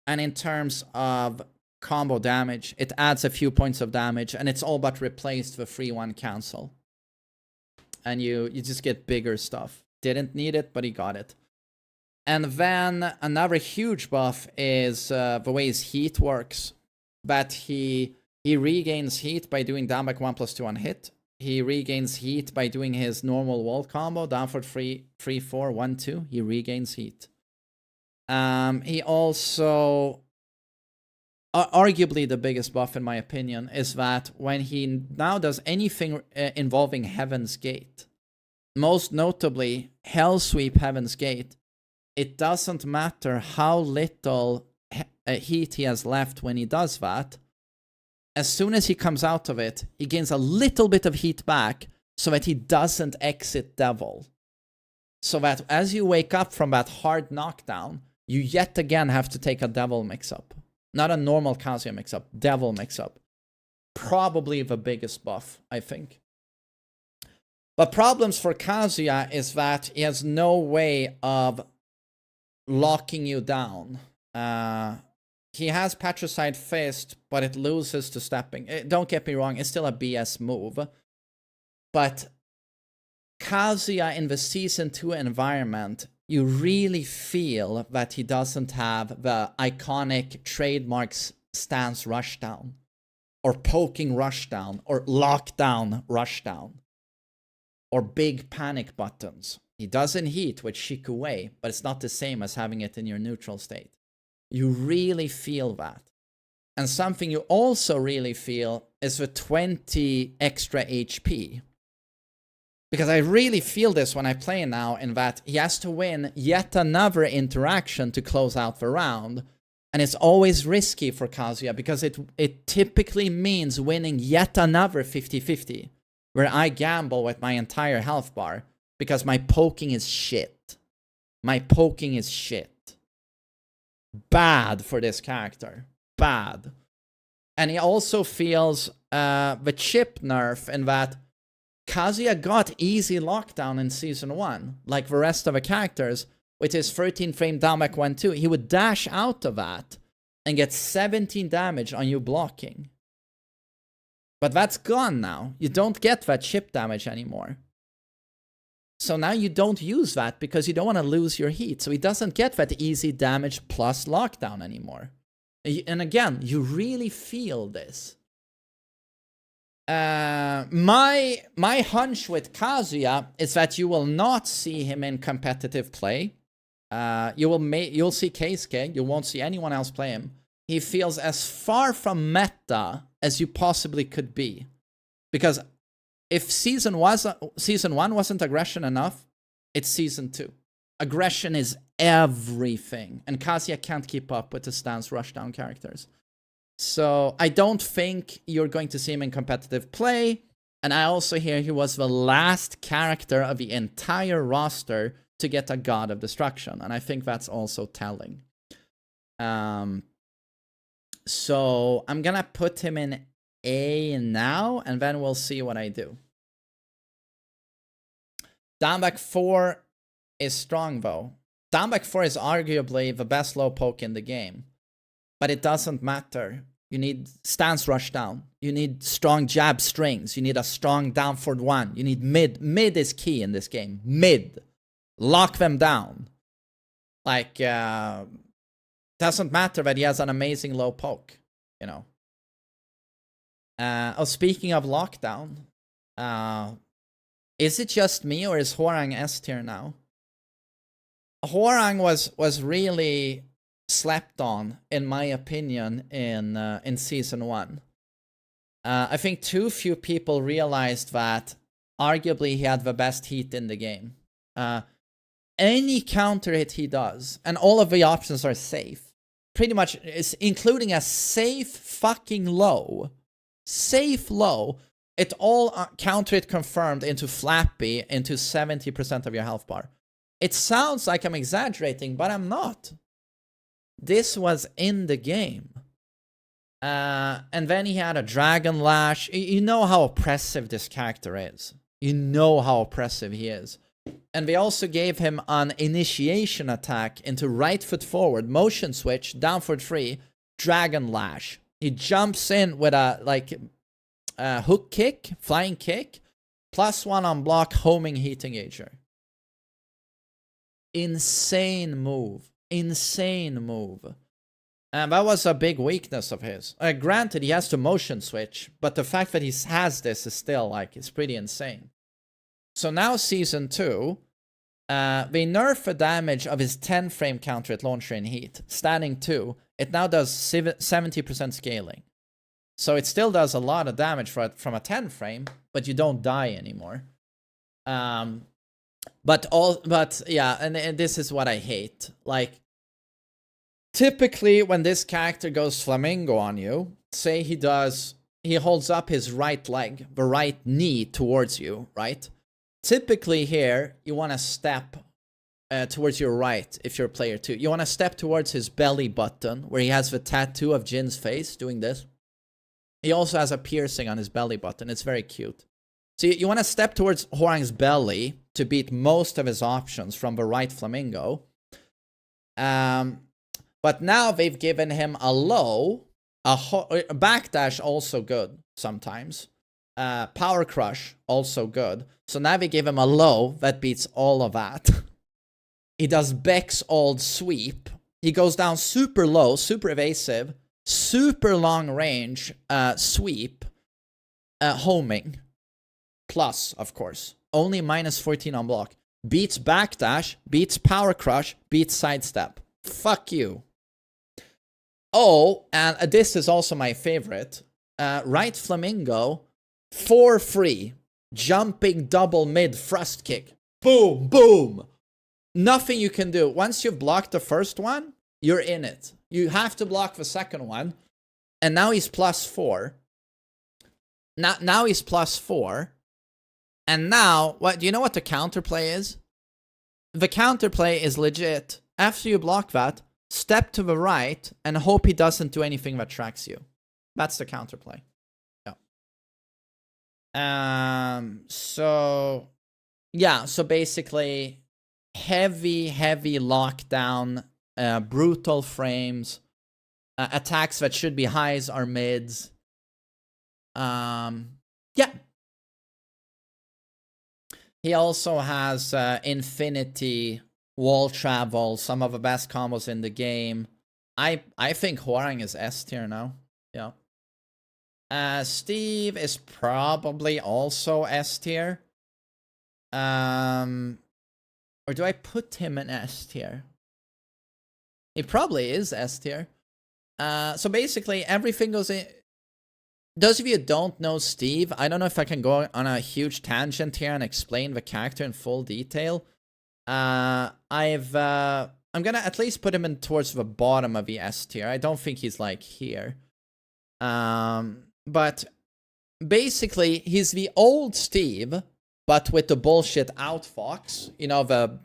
and in terms of combo damage. It adds a few points of damage, and it's all but replaced the 3-1 cancel. And you just get bigger stuff. Didn't need it, but he got it. And then another huge buff is the way his heat works. That he regains heat by doing down back 1+2 on hit. He regains heat by doing his normal wall combo, down for 3, 4, 1, 2. He regains heat. He also, arguably the biggest buff in my opinion, is that when he now does anything involving Heaven's Gate, most notably Hell Sweep Heaven's Gate, it doesn't matter how little heat he has left when he does that. As soon as he comes out of it, he gains a little bit of heat back so that he doesn't exit Devil. So that as you wake up from that hard knockdown, you yet again have to take a Devil mix-up. Not a normal Kazuya mix-up, Devil mix-up. Probably the biggest buff, I think. But problems for Kazuya is that he has no way of locking you down. He has Patricide Fist, but it loses to stepping. Don't get me wrong, it's still a BS move. But Kazuya in the Season 2 environment, you really feel that he doesn't have the iconic trademarks stance rushdown, or poking rushdown, or lockdown rushdown, or big panic buttons. He doesn't heat with Shikuei, but it's not the same as having it in your neutral state. You really feel that. And something you also really feel is the 20 extra HP. Because I really feel this when I play now, in that he has to win yet another interaction to close out the round. And it's always risky for Kazuya, because it typically means winning yet another 50-50, where I gamble with my entire health bar, because my poking is shit. My poking is shit. Bad for this character. Bad. And he also feels the chip nerf in that Kazuya got easy lockdown in Season 1, like the rest of the characters, with his 13 frame down back 1-2. He would dash out of that and get 17 damage on you blocking. But that's gone now. You don't get that chip damage anymore. So now you don't use that because you don't want to lose your heat. So he doesn't get that easy damage plus lockdown anymore. And again, you really feel this. My hunch with Kazuya is that you will not see him in competitive play. You'll see Keisuke. You won't see anyone else play him. He feels as far from meta as you possibly could be. Because if Season 1 wasn't aggression enough, it's Season 2. Aggression is everything. And Kazuya can't keep up with the stance rushdown characters. So I don't think you're going to see him in competitive play. And I also hear he was the last character of the entire roster to get a God of Destruction. And I think that's also telling. So I'm gonna put him in A now, and then we'll see what I do. Down back 4 is strong though. Down back 4 is arguably the best low poke in the game. But it doesn't matter. You need stance rush down. You need strong jab strings. You need a strong down forward 1. You need mid. Mid is key in this game. Mid. Lock them down. Like, doesn't matter that he has an amazing low poke, you know. Speaking of lockdown, Is it just me or is Hwoarang S tier now? Hwoarang was really slept on, in my opinion, in season 1. I think too few people realized that arguably he had the best heat in the game. Any counter hit he does, and all of the options are safe. Pretty much, it's including a safe fucking low. Safe low. It all counter hit confirmed into Flappy into 70% of your health bar. It sounds like I'm exaggerating, but I'm not. This was in the game. And then he had a Dragon Lash. You know how oppressive this character is. You know how oppressive he is. And they also gave him an initiation attack into right foot forward, motion switch, down for 3, Dragon Lash. He jumps in with a hook kick, flying kick, +1 on block, homing heat engager. Insane move. Insane move. And that was a big weakness of his. Granted, he has to motion switch, but the fact that he has this is still, like, it's pretty insane. So now season 2, they nerf the damage of his 10 frame counter at launcher in heat. Standing 2, it now does 70% scaling. So it still does a lot of damage from a 10 frame, but you don't die anymore. But yeah, and this is what I hate. Like, typically when this character goes flamingo on you, say he holds up his right leg, the right knee towards you, right? Typically here, you want to step towards your right if you're player 2. You want to step towards his belly button, where he has the tattoo of Jin's face, doing this. He also has a piercing on his belly button. It's very cute. So you want to step towards Hwoarang's belly to beat most of his options from the right flamingo. But now they've given him a low, a backdash, also good sometimes. Power crush, also good. So now they give him a low that beats all of that. He does Beck's old sweep. He goes down super low, super evasive, super long range sweep, homing. Plus, of course. Only -14 on block. Beats backdash, beats power crush, beats sidestep. Fuck you. Oh, and this is also my favorite. Right flamingo, for free. Jumping double mid thrust kick. Boom, boom. Nothing you can do. Once you've blocked the first one, you're in it. You have to block the second one. And now he's +4. Now he's +4. And now, do you know what the counterplay is? The counterplay is legit. After you block that, step to the right and hope he doesn't do anything that tracks you. That's the counterplay. So basically heavy lockdown, brutal frames, attacks that should be highs are mids. Yeah. He also has infinity, wall travel, some of the best combos in the game. I think Hwoarang is S tier now. Yeah. Steve is probably also S tier. Or do I put him in S tier? He probably is S tier. So basically everything goes in. Those of you who don't know Steve, I don't know if I can go on a huge tangent here and explain the character in full detail. I'm gonna at least put him in towards the bottom of the S tier. I don't think he's like here. But basically, he's the old Steve, but with the bullshit outfox. You know, the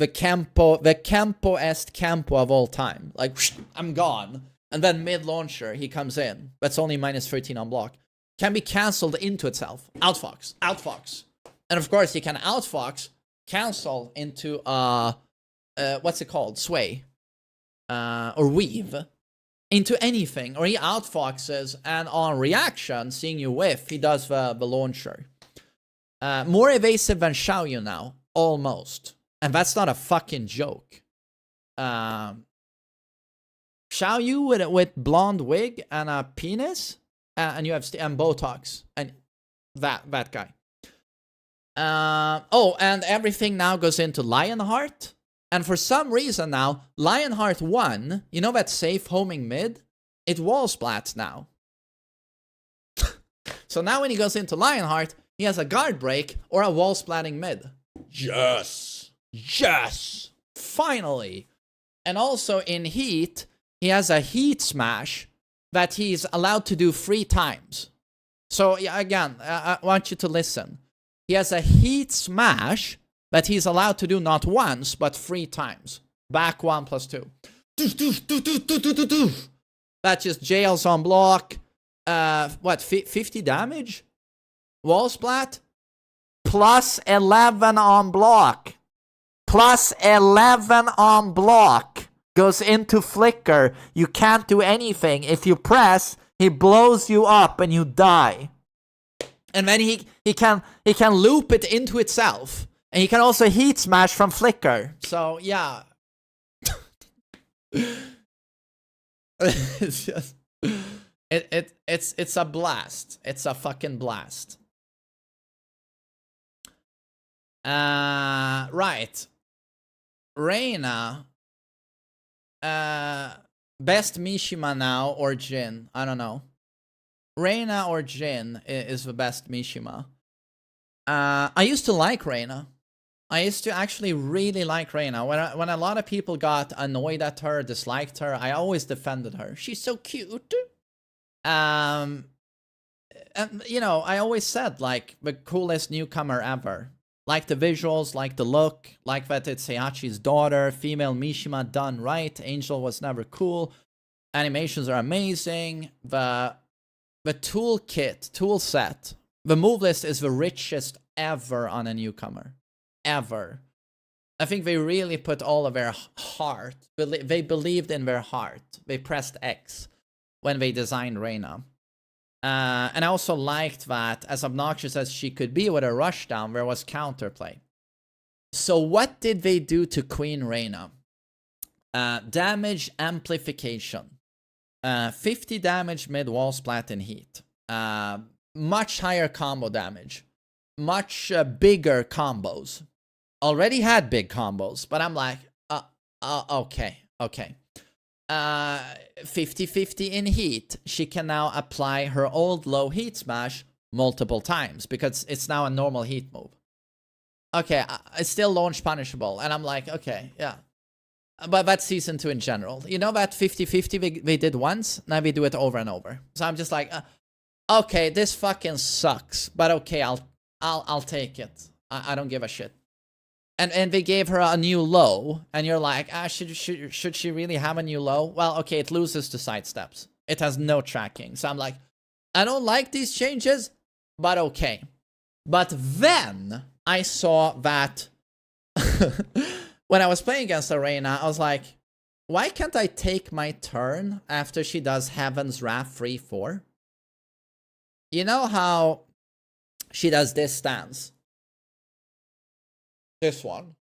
Campo-est Campo of all time. Like, I'm gone. And then mid-launcher, he comes in. That's only -13 on block. Can be cancelled into itself. Outfox. Outfox. And of course, he can outfox, cancel into, what's it called? Sway. Or weave. Into anything. Or he outfoxes, and on reaction, seeing you whiff, he does the launcher. More evasive than Xiaoyu now. Almost. And that's not a fucking joke. Xiaoyu with blonde wig and a penis, and you have and Botox, and that guy. Oh, and everything now goes into Lionheart. And for some reason now, Lionheart 1, you know that safe homing mid? It wall splats now. So now when he goes into Lionheart, he has a guard break or a wall splatting mid. Yes! Yes! Finally! And also in Heat, he has a Heat Smash that he's allowed to do 3 times. So yeah, again, I want you to listen. He has a Heat Smash that he's allowed to do not once, but 3 times. Back 1 plus 2. That just jails on block. What, 50 damage? Wall splat? Plus 11 on block. Plus 11 on block. Goes into flicker. You can't do anything. If you press, he blows you up and you die. And then he can loop it into itself. And he can also heat smash from flicker. So yeah. It's just it's a blast. It's a fucking blast. Right. Reina. Best Mishima now or Jin? I don't know. Reina or Jin is the best Mishima. I used to like Reina. I used to actually really like Reina. When a lot of people got annoyed at her, disliked her, I always defended her. She's so cute. And you know, I always said like the coolest newcomer ever. Like the visuals, like the look, like that it's Heihachi's daughter, female Mishima done right. Angel was never cool. Animations are amazing. The toolkit, tool set, the move list is the richest ever on a newcomer. Ever. I think they really put all of their heart, they believed in their heart. They pressed X when they designed Reina. And I also liked that, as obnoxious as she could be with a rushdown, there was counterplay. So what did they do to Queen Reina? Damage amplification. 50 damage mid wall splat in heat. Much higher combo damage. Much bigger combos. Already had big combos, but I'm like, okay. 50-50 in heat. She can now apply her old low heat smash multiple times because it's now a normal heat move. Okay, it's still launch punishable, and I'm like, okay, yeah. But that's season 2 in general. You know that 50-50 they did once? Now we do it over and over. So I'm just like, okay, this fucking sucks, but okay, I'll take it. I don't give a shit. And they gave her a new low, and you're like, should she really have a new low? Well, okay, it loses to sidesteps. It has no tracking. So I'm like, I don't like these changes, but okay. But then I saw that when I was playing against Arena, I was like, why can't I take my turn after she does Heaven's Wrath 3-4? You know how she does this stance? This one.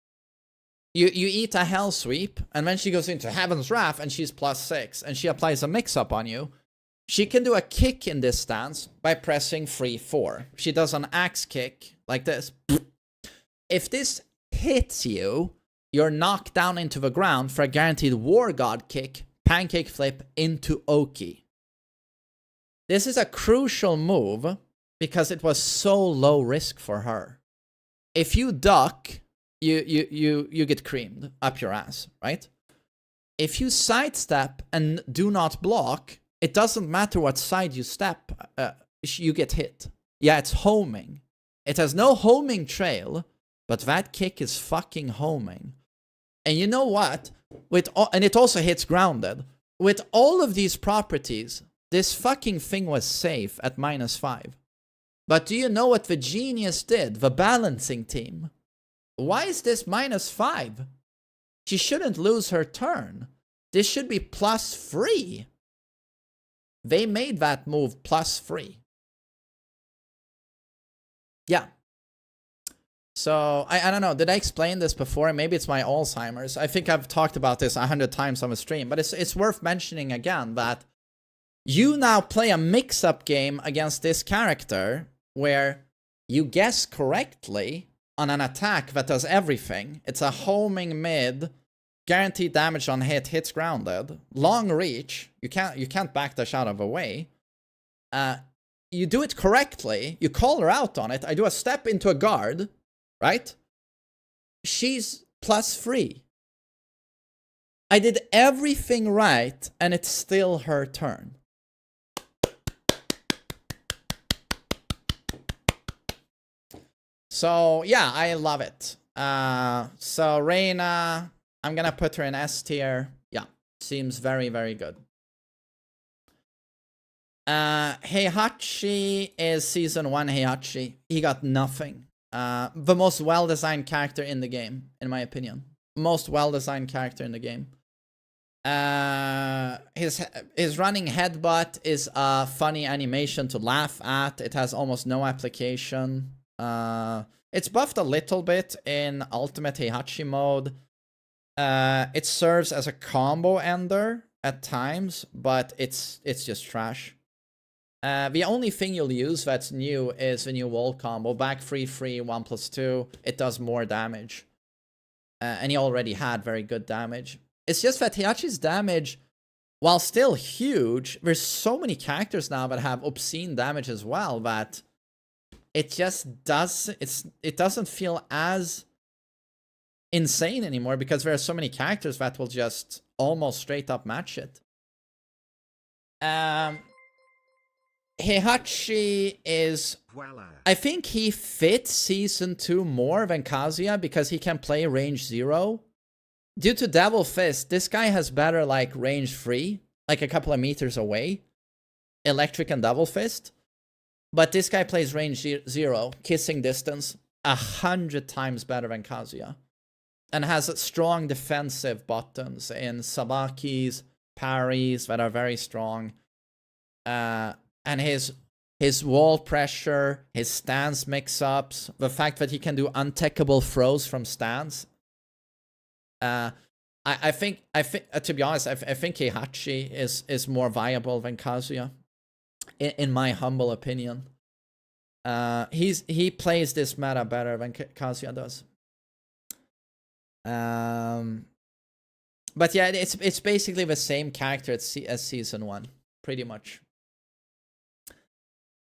You eat a Hell Sweep, and then she goes into Heaven's Wrath, and she's +6, and she applies a mix-up on you. She can do a kick in this stance by pressing 3-4. She does an axe kick, like this. If this hits you, you're knocked down into the ground for a guaranteed War God kick, pancake flip into Oki. This is a crucial move, because it was so low risk for her. If you duck, you get creamed up your ass, right? If you sidestep and do not block, it doesn't matter what side you step, you get hit. Yeah, it's homing. It has no homing trail, but that kick is fucking homing. And you know what? And it also hits grounded. With all of these properties, this fucking thing was safe at -5. But do you know what the genius did? The balancing team. Why is this -5? She shouldn't lose her turn. This should be +3. They made that move +3. Yeah. So, I don't know. Did I explain this before? Maybe it's my Alzheimer's. I think I've talked about this 100 times on the stream. But it's worth mentioning again that you now play a mix-up game against this character where you guess correctly on an attack that does everything. It's a homing mid, guaranteed damage on hit, hits grounded, long reach. You can't backdash out of a way. You do it correctly. You call her out on it. I do a step into a guard, right? She's +3. I did everything right, and it's still her turn. So, yeah, I love it. So, Reina, I'm gonna put her in S tier. Yeah, seems very, very good. Heihachi is Season 1 Heihachi. He got nothing. The most well-designed character in the game, in my opinion. Most well-designed character in the game. His running headbutt is a funny animation to laugh at. It has almost no application. It's buffed a little bit in Ultimate Heihachi mode. It serves as a combo ender at times, but it's just trash. The only thing you'll use that's new is the new wall combo. Back 3-3, 1+2. It does more damage. And he already had very good damage. It's just that Heihachi's damage, while still huge, there's so many characters now that have obscene damage as well that it just doesn't feel as insane anymore because there are so many characters that will just almost straight up match it. Heihachi is... I think he fits Season 2 more than Kazuya because he can play range 0. Due to Devil Fist, this guy has better, like, range 3, like a couple of meters away. Electric and Devil Fist. But this guy plays range 0, kissing distance, 100 times better than Kazuya. And has strong defensive buttons in Sabakis, parries that are very strong. And his wall pressure, his stance mix-ups, the fact that he can do untechable throws from stance. I think to be honest, I think Heihachi is more viable than Kazuya, in my humble opinion. He plays this meta better than Kazuya does. But yeah, it's basically the same character as Season 1, pretty much.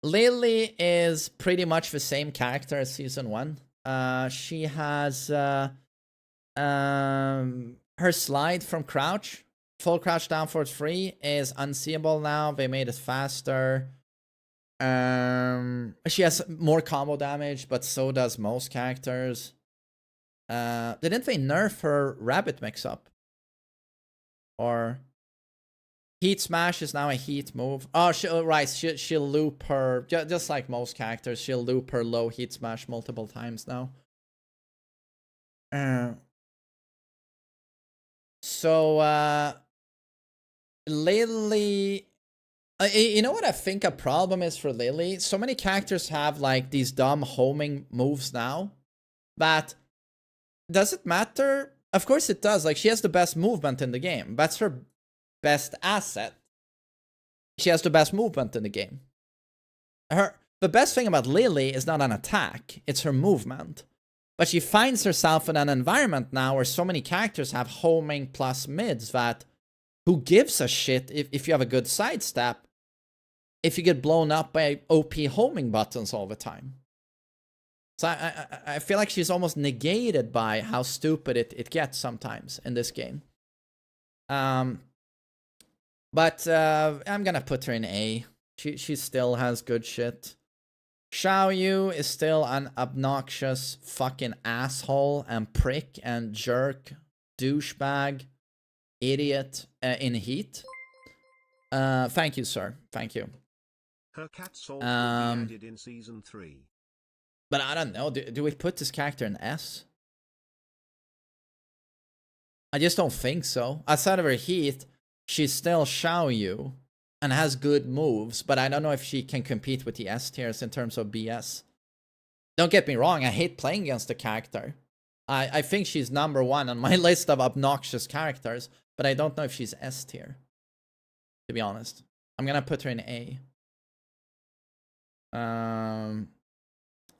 Lily is pretty much the same character as Season 1. She has her slide from crouch, full crouch down for 3 is unseeable now. They made it faster. She has more combo damage, but so does most characters. Didn't they nerf her rabbit mix-up? Or... Heat Smash is now a heat move. Oh, right. She'll loop her, just like most characters, she'll loop her low Heat Smash multiple times now. So, Lily... you know what I think a problem is for Lily? So many characters have, like, these dumb homing moves now. That... Does it matter? Of course it does. Like, she has the best movement in the game. That's her best asset. She has the best movement in the game. The best thing about Lily is not an attack, it's her movement. But she finds herself in an environment now where so many characters have homing plus mids that who gives a shit if you have a good sidestep if you get blown up by OP homing buttons all the time. So I feel like she's almost negated by how stupid it gets sometimes in this game. But I'm gonna put her in A. She still has good shit. Xiaoyu is still an obnoxious fucking asshole and prick and jerk, douchebag, idiot in Heat. Thank you, sir. Thank you. Her cat soul will be added in Season 3. But I don't know. Do we put this character in S? I just don't think so. Outside of her Heat, she's still Xiaoyu and has good moves, but I don't know if she can compete with the S tiers in terms of BS. Don't get me wrong, I hate playing against the character. I think she's number 1 on my list of obnoxious characters, but I don't know if she's S tier, to be honest. I'm gonna put her in A.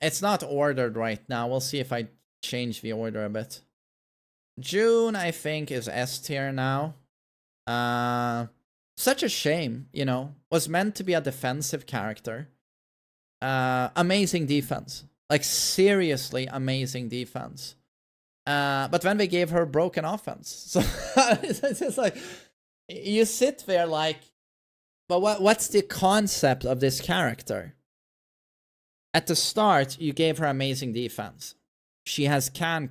It's not ordered right now. We'll see if I change the order a bit. June, I think, is S tier now. Such a shame, you know. Was meant to be a defensive character. Amazing defense. Like, seriously amazing defense. But then they gave her broken offense. So it's just like, you sit there like, but what's the concept of this character? At the start, you gave her amazing defense. She has can.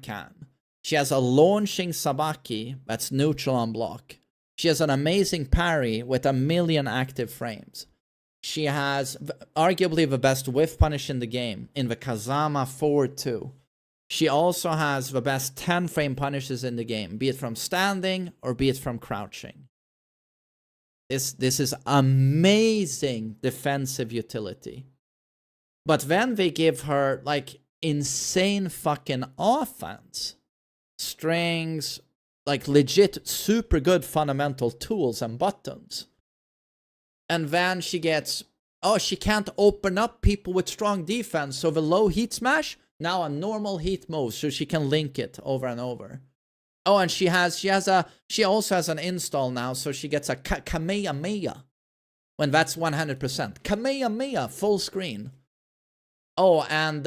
She has a launching Sabaki that's neutral on block. She has an amazing parry with 1,000,000 active frames. She has arguably the best whiff punish in the game in the Kazama forward 2. She also has the best 10-frame punishes in the game, be it from standing or be it from crouching. This is amazing defensive utility. But then they give her, like, insane fucking offense. Strings, like, legit super good fundamental tools and buttons. And then she gets, oh, she can't open up people with strong defense, so the low heat smash, now a normal heat move, so she can link it over and over. Oh, and she also has an install now, so she gets a Kamehameha. When that's 100%. Kamehameha, full screen. Oh, and,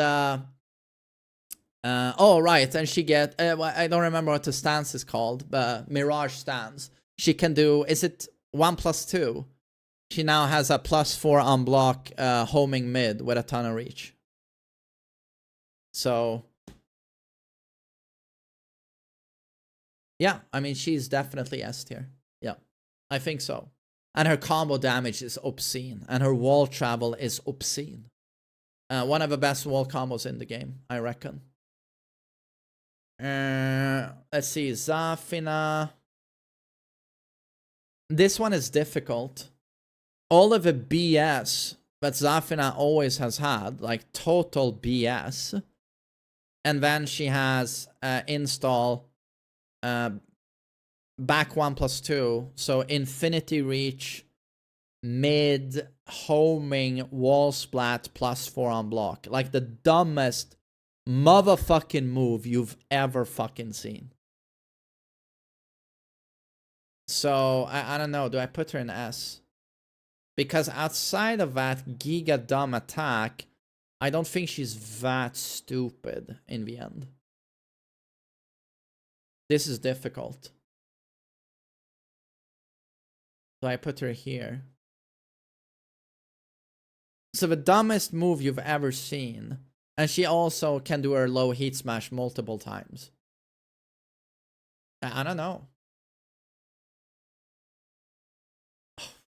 oh, right, and she get, I don't remember what the stance is called, but Mirage stance. She can do, is it 1+2? She now has a +4 on block, homing mid with a ton of reach. So, yeah, I mean, she's definitely S tier. Yeah, I think so. And her combo damage is obscene, and her wall travel is obscene. One of the best wall combos in the game, I reckon. Let's see, Zafina. This one is difficult. All of the BS that Zafina always has had, like total BS. And then she has install back 1+2, so infinity reach, mid, homing, wall splat, +4 on block. Like the dumbest motherfucking move you've ever fucking seen. So, I don't know, do I put her in S? Because outside of that giga dumb attack, I don't think she's that stupid in the end. This is difficult. So I put her here. So the dumbest move you've ever seen. And she also can do her low heat smash multiple times. I don't know.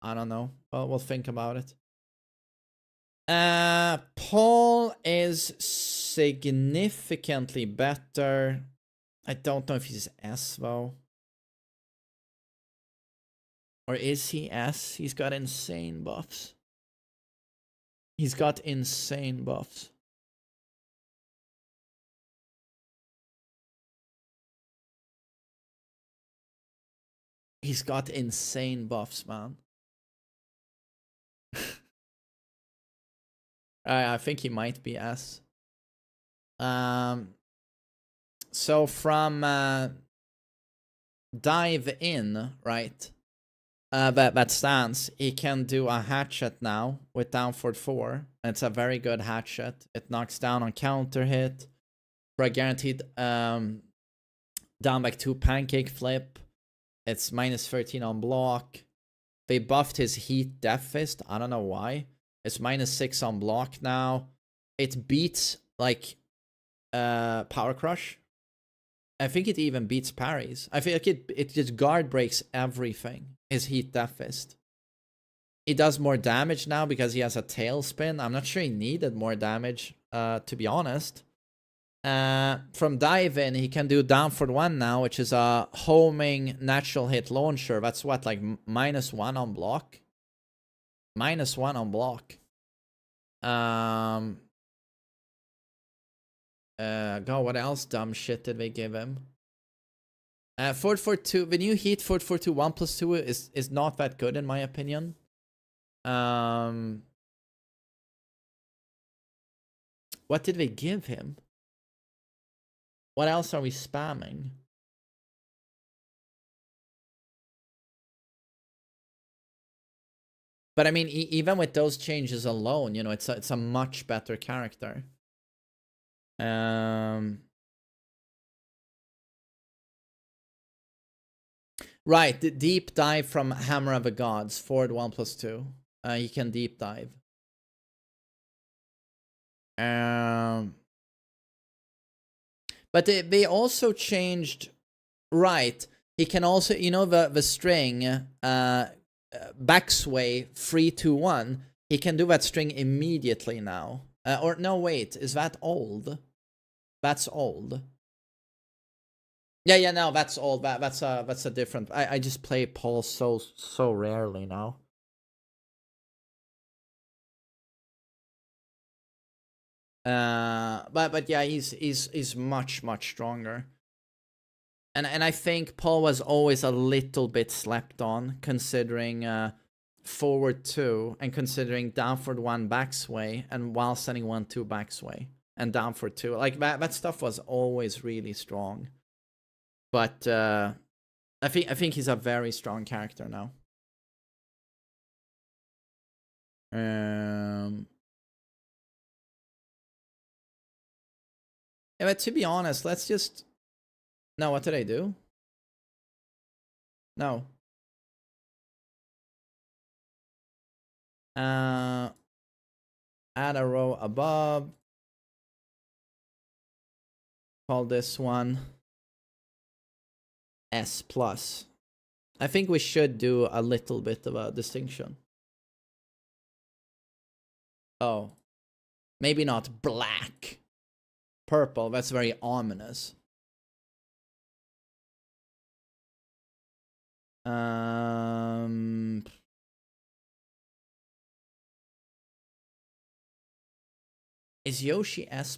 I don't know. Well, we'll think about it. Paul is significantly better. I don't know if he's S though. Or is he S? He's got insane buffs. He's got insane buffs. He's got insane buffs, man. I think he might be S. So from dive in, right? That stance, he can do a hatchet now with down forward 4. And it's a very good hatchet. It knocks down on counter hit for a guaranteed down back 2 pancake flip. It's -13 on block. They buffed his heat death fist. I don't know why. It's -6 on block now. It beats like power crush. I think it even beats parries. I feel like it just guard breaks everything. His heat death fist. He does more damage now because he has a tailspin. I'm not sure he needed more damage, to be honest. From dive in, he can do down for 1 now, which is a homing natural hit launcher. That's what, like -1 on block. -1 on block. God, what else dumb shit did they give him? 442. The new heat 442 1+2 is not that good in my opinion. What did we give him? What else are we spamming? But I mean, even with those changes alone, you know, it's a much better character. Right, the deep dive from Hammer of the Gods, forward 1+2. He can deep dive. But they also changed. Right, he can also, you know, the string backsway 3-2-1. He can do that string immediately now. Or no, wait, is that old? That's old. Yeah, no, that's old. That's a different. I just play Paul so rarely now. But yeah, he's much stronger. And I think Paul was always a little bit slept on, considering forward 2 and considering down forward 1 backsway and while sending 1-2 backsway and down for 2. Like that stuff was always really strong. But I think he's a very strong character now. Yeah, but to be honest, let's just. No, what did I do? No. Add a row above. Call this one S+. I think we should do a little bit of a distinction. Oh. Maybe not black. Purple, that's very ominous. Is Yoshi S+?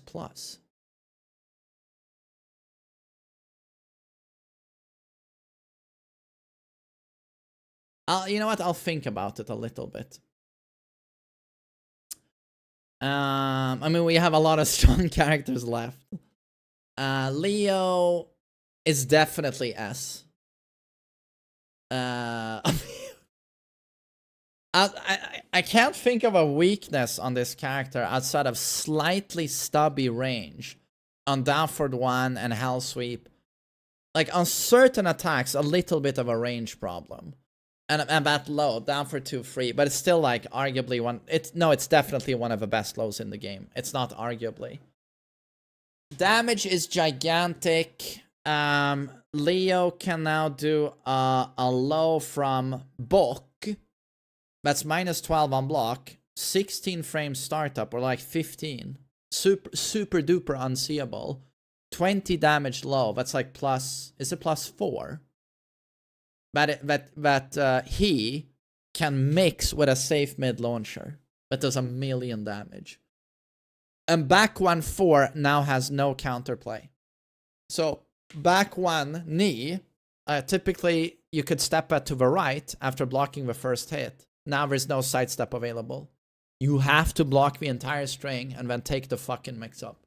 You know what? I'll think about it a little bit. I mean, we have a lot of strong characters left. Leo is definitely S. I can't think of a weakness on this character outside of slightly stubby range on down forward 1 and hell sweep. Like on certain attacks, a little bit of a range problem. And that low, down for 2-3, but it's still like arguably one. It's definitely one of the best lows in the game. It's not arguably. Damage is gigantic. Leo can now do a low from Book. That's -12 on block, 16 frames startup, or like 15. Super duper unseeable. 20 damage low. That's like plus. Is it +4? That he can mix with a safe mid launcher that does 1,000,000 damage. And back 1-4 now has no counterplay. So back 1 knee, typically you could step it to the right after blocking the first hit. Now there's no sidestep available. You have to block the entire string and then take the fucking mix up.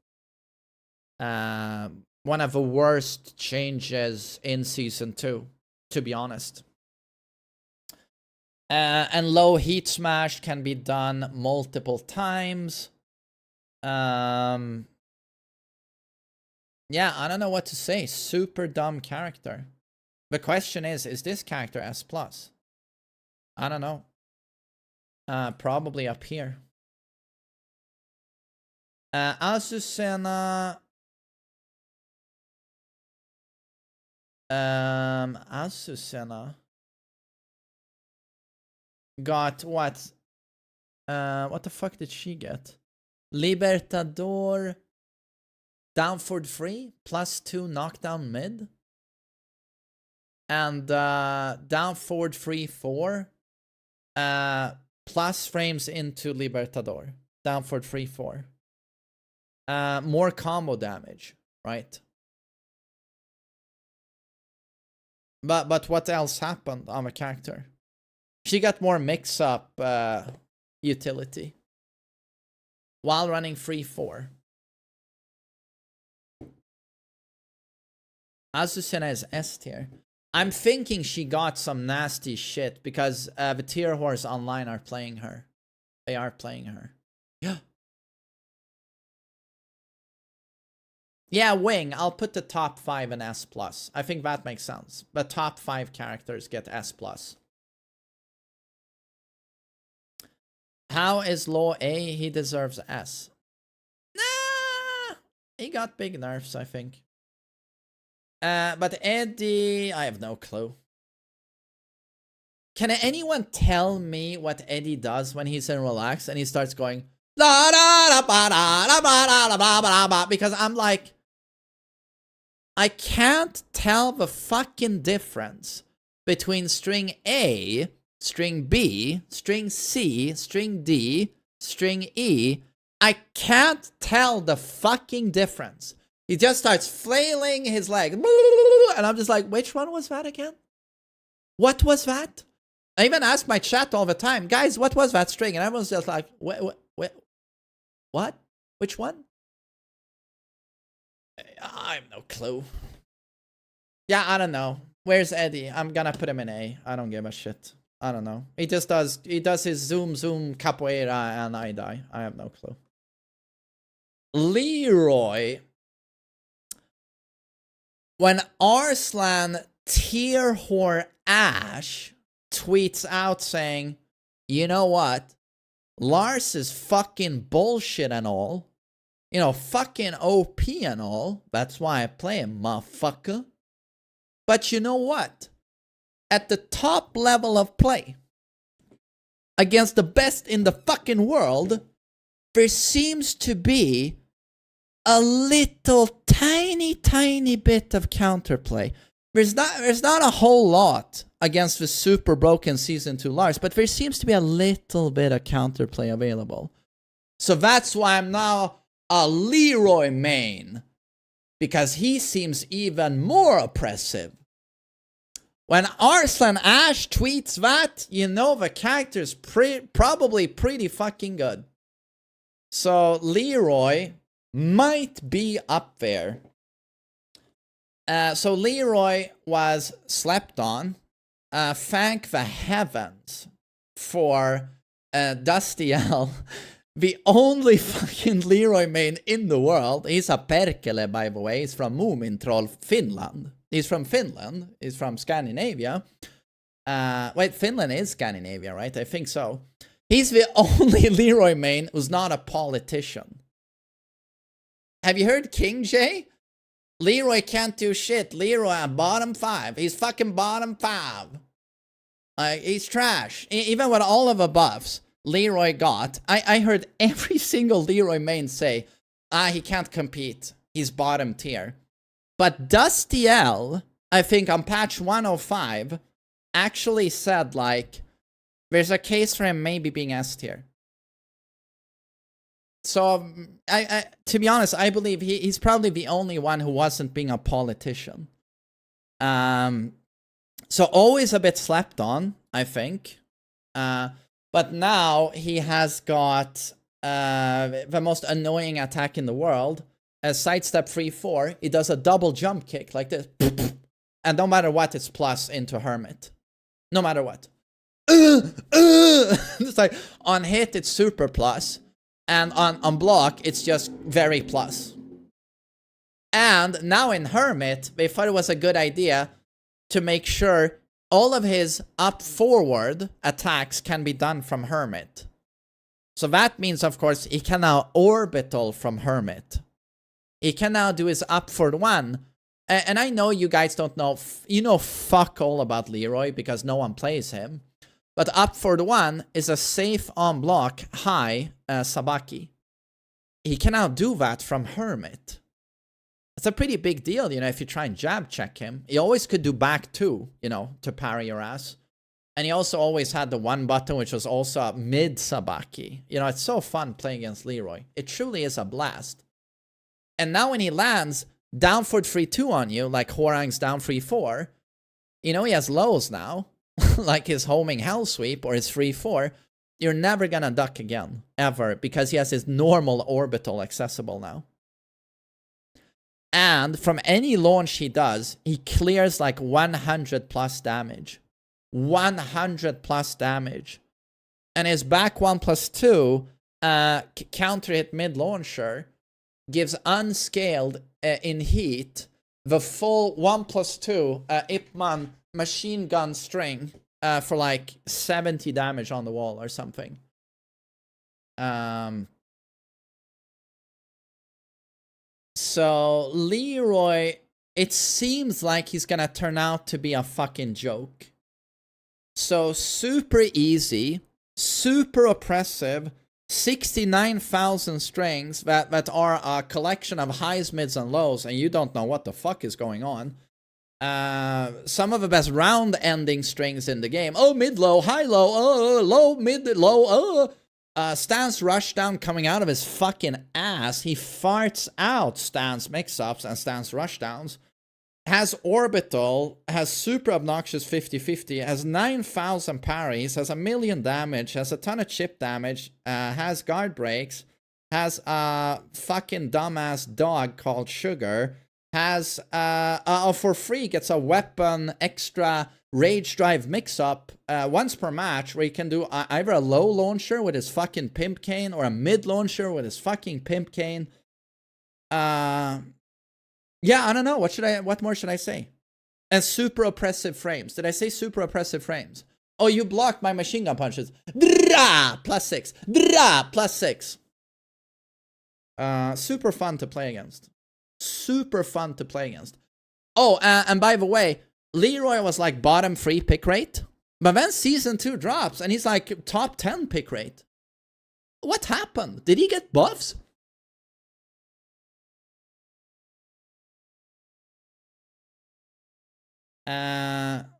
One of the worst changes in Season 2. To be honest. And low heat smash can be done multiple times. Yeah, I don't know what to say. Super dumb character. The question is this character S+? I don't know. Probably up here. Azucena. Azucena got what? What the fuck did she get? Libertador down forward 3 +2 knockdown mid. And down forward 3-4 plus frames into Libertador. Down forward 3-4. More combo damage, right? But what else happened on the character? She got more mix-up utility while running 3-4. Azucena is S tier. I'm thinking she got some nasty shit because the tier whores online are playing her. They are playing her. Yeah. Yeah, Wing. I'll put the top 5 in S+. I think that makes sense. The top 5 characters get S+. How is Law A? He deserves S. Nah! He got big nerfs, I think. But Eddie, I have no clue. Can anyone tell me what Eddie does when he's in relax and he starts going because I'm like, I can't tell the fucking difference between string A, string B, string C, string D, string E. I can't tell the fucking difference. He just starts flailing his leg. And I'm just like, which one was that again? What was that? I even ask my chat all the time, guys, what was that string? And everyone's just like, what? Which one? I have no clue. Yeah, I don't know. Where's Eddie? I'm gonna put him in A. I don't give a shit. I don't know. He does his zoom capoeira and I die. I have no clue. Leroy. When Arslan tier whore Ash tweets out saying, you know what? Lars is fucking bullshit and all. You know, fucking OP and all. That's why I play him, motherfucker. But you know what? At the top level of play, against the best in the fucking world, there seems to be a little tiny bit of counterplay. There's not a whole lot against the super broken Season 2 Lars, but there seems to be a little bit of counterplay available. So that's why I'm now a Leroy main, because he seems even more oppressive. When Arslan Ash tweets that, you know the character's probably pretty fucking good. So Leroy might be up there. So Leroy was slept on. Thank the heavens for Dusty L, the only fucking Leroy main in the world. He's a Perkele, by the way. He's from Moomintroll, Finland. He's from Finland. He's from Scandinavia. Wait, Finland is Scandinavia, right? I think so. He's the only Leroy main who's not a politician. Have you heard King J? Leroy can't do shit. Leroy at bottom 5. He's fucking bottom 5. He's trash. Even with all of the buffs Leroy got, I heard every single Leroy main say, he can't compete. He's bottom tier. But Dusty L, I think on patch 105, actually said, like, there's a case for him maybe being S tier. So, to be honest, I believe he's probably the only one who wasn't being a politician. So always a bit slept on, I think. But now he has got the most annoying attack in the world. As sidestep 3-4, he does a double jump kick like this. And no matter what, it's plus into Hermit. No matter what. It's like, on hit, it's super plus. And on block, it's just very plus. And now in Hermit, they thought it was a good idea to make sure all of his up-forward attacks can be done from Hermit. So that means, of course, he can now orbital from Hermit. He can now do his up-forward 1. And I know you guys don't know, you know fuck all about Leroy because no one plays him. But up for the 1 is a safe on block high Sabaki. He can now do that from Hermit. It's a pretty big deal, you know, if you try and jab check him. He always could do back 2, you know, to parry your ass. And he also always had the 1 button, which was also a mid Sabaki. You know, it's so fun playing against Leroy. It truly is a blast. And now when he lands down forward 3-2 on you, like Horang's down 3-4, you know he has lows now. Like his homing hell sweep or his 3-4, you're never gonna duck again, ever, because he has his normal orbital accessible now. And from any launch he does, he clears like 100 plus damage. 100 plus damage. And his back 1+2 counter hit mid launcher gives unscaled in heat the full 1+2 Ipman machine gun string for like 70 damage on the wall or something. So Leroy, it seems like he's gonna turn out to be a fucking joke. So super easy, super oppressive, 69,000 strings that are a collection of highs, mids, and lows, and you don't know what the fuck is going on. Some of the best round ending strings in the game. Oh, mid, low, high, low, low, mid, low, stance rushdown coming out of his fucking ass. He farts out stance mix-ups and stance rushdowns. Has orbital, has super obnoxious 50-50, has 9,000 parries, has 1,000,000 damage, has a ton of chip damage, has guard breaks, has a fucking dumbass dog called Sugar, has, for free, gets a weapon extra rage drive mix-up once per match where you can do either a low launcher with his fucking pimp cane or a mid launcher with his fucking pimp cane. Yeah, I don't know. What more should I say? And super oppressive frames. Did I say super oppressive frames? Oh, you blocked my machine gun punches. Dra! +6. Dra! +6. Super fun to play against. Super fun to play against. Oh, and by the way, Leroy was like bottom 3 pick rate. But then season 2 drops and he's like top 10 pick rate. What happened? Did he get buffs?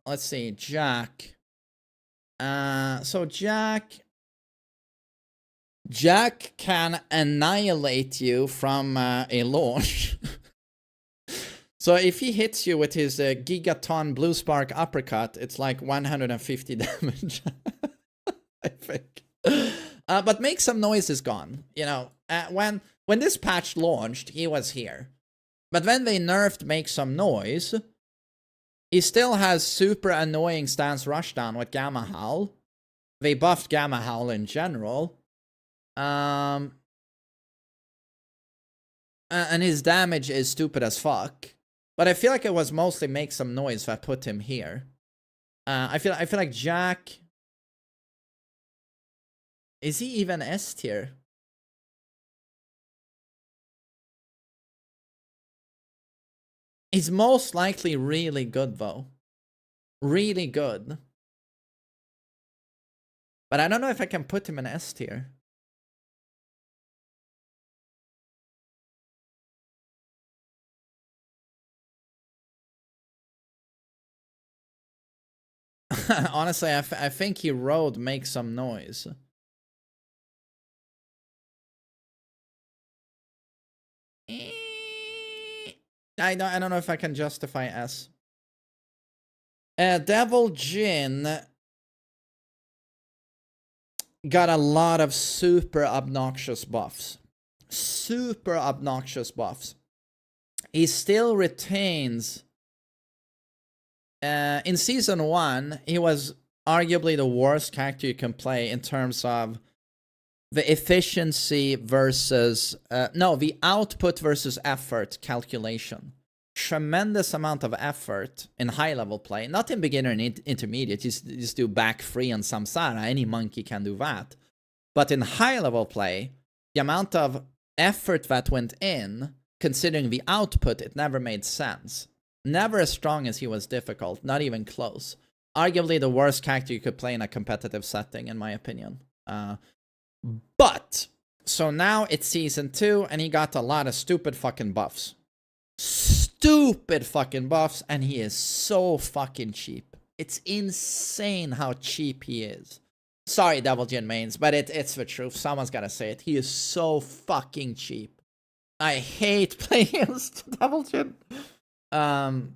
Let's see, Jack. So Jack can annihilate you from a launch. So if he hits you with his gigaton blue spark uppercut, it's like 150 damage. I think. But Make Some Noise is gone. You know, when this patch launched, he was here. But when they nerfed Make Some Noise, he still has super annoying stance rushdown with Gamma Howl. They buffed Gamma Howl in general. And his damage is stupid as fuck. But I feel like it was mostly Make Some Noise that put him here. I feel like Jack... Is he even S tier? He's most likely really good though. Really good. But I don't know if I can put him in S tier. Honestly, I think he rode Make Some Noise. I don't know if I can justify S. Devil Jin got a lot of super obnoxious buffs. Super obnoxious buffs. He still retains... in Season 1, he was arguably the worst character you can play in terms of the efficiency versus... the output versus effort calculation. Tremendous amount of effort in high-level play. Not in beginner and intermediate. Just do back 3 and Samsara. Any monkey can do that. But in high-level play, the amount of effort that went in, considering the output, it never made sense. Never as strong as he was difficult. Not even close. Arguably the worst character you could play in a competitive setting, in my opinion. But, so now it's Season 2, and he got a lot of stupid fucking buffs. Stupid fucking buffs, and he is so fucking cheap. It's insane how cheap he is. Sorry, Devil Jin mains, but it's the truth. Someone's gotta say it. He is so fucking cheap. I hate playing against Devil Jin. My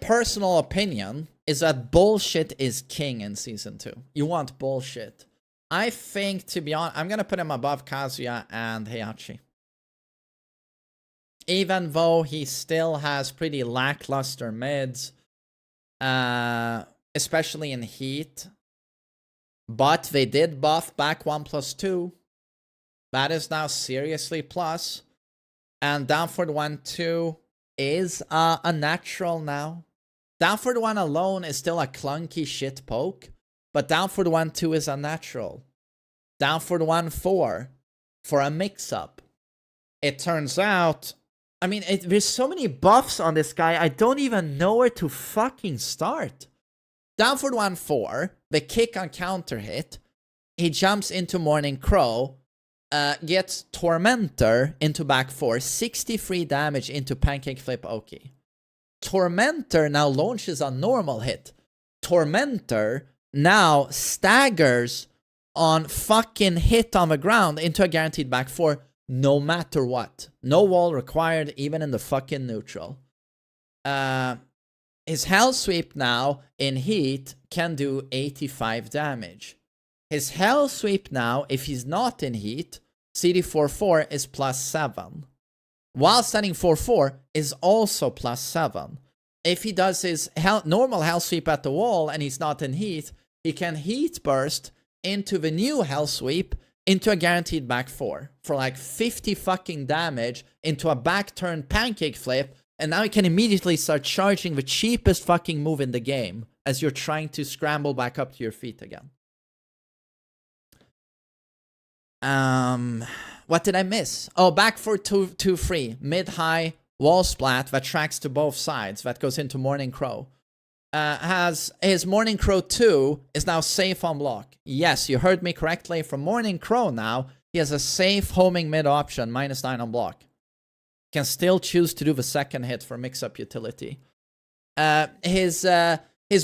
personal opinion is that bullshit is king in Season 2. You want bullshit. I think, to be honest, I'm gonna put him above Kazuya and Heihachi. Even though he still has pretty lackluster mids, especially in heat. But they did buff back 1+2. That is now seriously plus. And down for the 1-2 is a natural now. Down for the 1 alone is still a clunky shit poke. But down for the 1-2 is a natural. Down for the 1-4 for a mix-up. It turns out... I mean, there's so many buffs on this guy, I don't even know where to fucking start. Down for the 1-4, the kick on counter hit. He jumps into Morning Crow, gets Tormentor into back 4, 63 damage into Pancake Flip Oki. Tormentor now launches a normal hit. Tormentor now staggers on fucking hit on the ground into a guaranteed back 4. No matter what. No wall required, even in the fucking neutral. His Hell Sweep now, in heat, can do 85 damage. His Hell Sweep now, if he's not in heat, CD44 is +7. While standing 4-4 is also +7. If he does his normal Hell Sweep at the wall and he's not in heat, he can heat burst into the new Hell Sweep into a guaranteed back 4 for like 50 fucking damage into a back turn pancake flip, and now you can immediately start charging the cheapest fucking move in the game as you're trying to scramble back up to your feet again. What did I miss? Oh, back for 2-3, mid-high wall splat that tracks to both sides, that goes into Morning Crow. Has his Morning Crow 2 is now safe on block. Yes, you heard me correctly. From Morning Crow now, he has a safe homing mid option, -9 on block. Can still choose to do the second hit for mix-up utility. His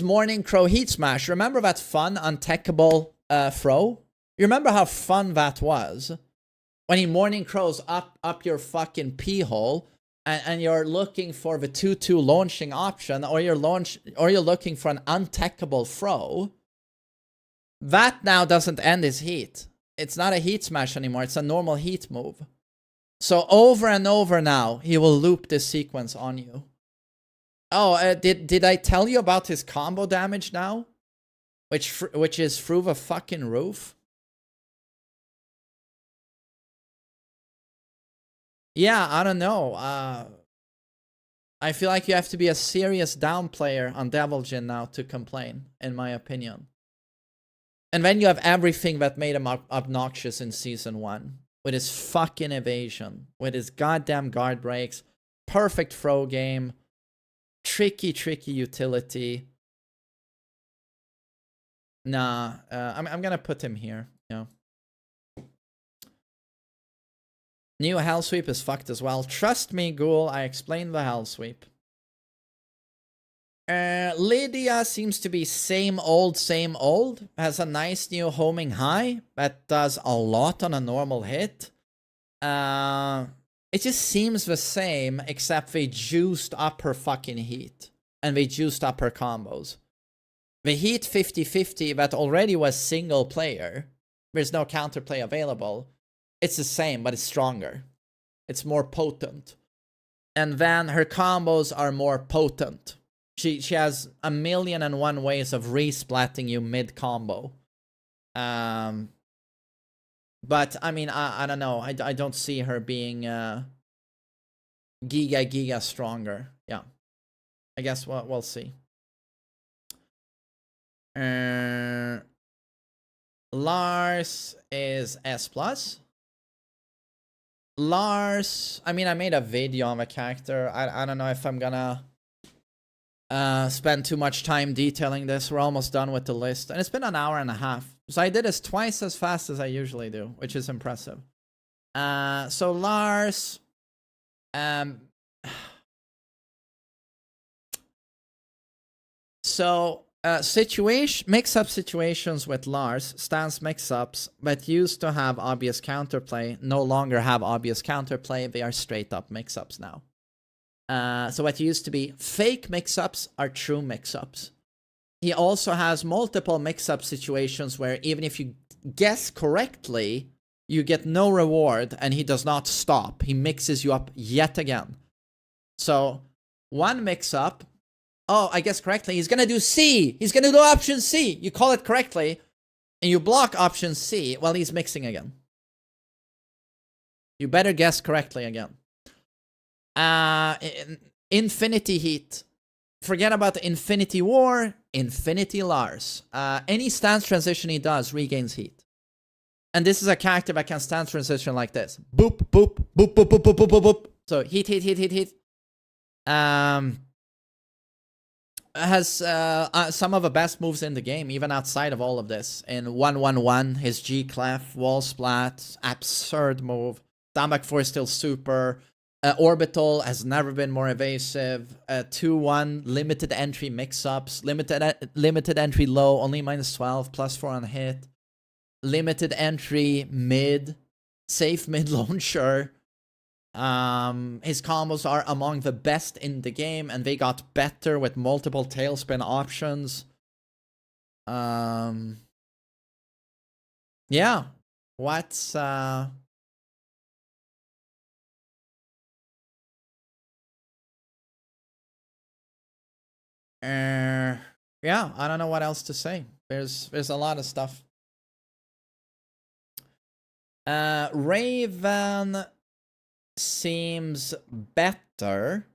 Morning Crow Heat Smash. Remember that fun, untechable throw? You remember how fun that was? When he Morning Crows up your fucking pee hole, and you're looking for the 2-2 launching option, or you're looking for an untechable throw. That now doesn't end his heat. It's not a heat smash anymore, it's a normal heat move. So over and over now, he will loop this sequence on you. Oh, did I tell you about his combo damage now? Which is through the fucking roof? Yeah, I don't know. I feel like you have to be a serious down player on Devil Jin now to complain, in my opinion. And then you have everything that made him obnoxious in Season 1. With his fucking evasion. With his goddamn guard breaks. Perfect throw game. Tricky utility. Nah, I'm gonna put him here. Yeah. New Hell Sweep is fucked as well. Trust me, Ghoul, I explained the Hell Sweep. Lydia seems to be same old. Has a nice new homing high that does a lot on a normal hit. It just seems the same, except they juiced up her fucking heat. And they juiced up her combos. The heat 50-50 that already was single player. There's no counterplay available. It's the same, but it's stronger. It's more potent. And then her combos are more potent. She has 1,000,001 ways of resplatting you mid-combo. But, I mean, I don't know. I don't see her being giga stronger. Yeah. I guess we'll see. Lars is S+. Lars, I mean, I made a video on the character. I don't know if I'm gonna spend too much time detailing this. We're almost done with the list. And it's been an hour and a half. So I did this twice as fast as I usually do, which is impressive. So Lars... mix-up situations with Lars, stance mix-ups, that used to have obvious counterplay, no longer have obvious counterplay, they are straight up mix-ups now. So what used to be fake mix-ups are true mix-ups. He also has multiple mix-up situations where even if you guess correctly, you get no reward, and he does not stop. He mixes you up yet again. So, one mix-up. Oh, I guess correctly. He's gonna do C. He's gonna do option C. You call it correctly, and you block option C while he's mixing again. You better guess correctly again. Infinity Heat. Forget about the Infinity War. Infinity Lars. Any stance transition he does regains heat. And this is a character that can stance transition like this. Boop, boop, boop, boop, boop, boop, boop, boop, boop. So heat, heat, heat, heat, heat. Has some of the best moves in the game, even outside of all of this. In 1-1-1, his G-Clef, Wall Splat, absurd move. Downback 4 is still super. Orbital has never been more evasive. 2-1, limited entry mix-ups. Limited entry low, only -12, +4 on hit. Limited entry mid. Safe mid launcher. His combos are among the best in the game, and they got better with multiple tailspin options. Yeah. What's yeah, I don't know what else to say. There's a lot of stuff. Raven seems better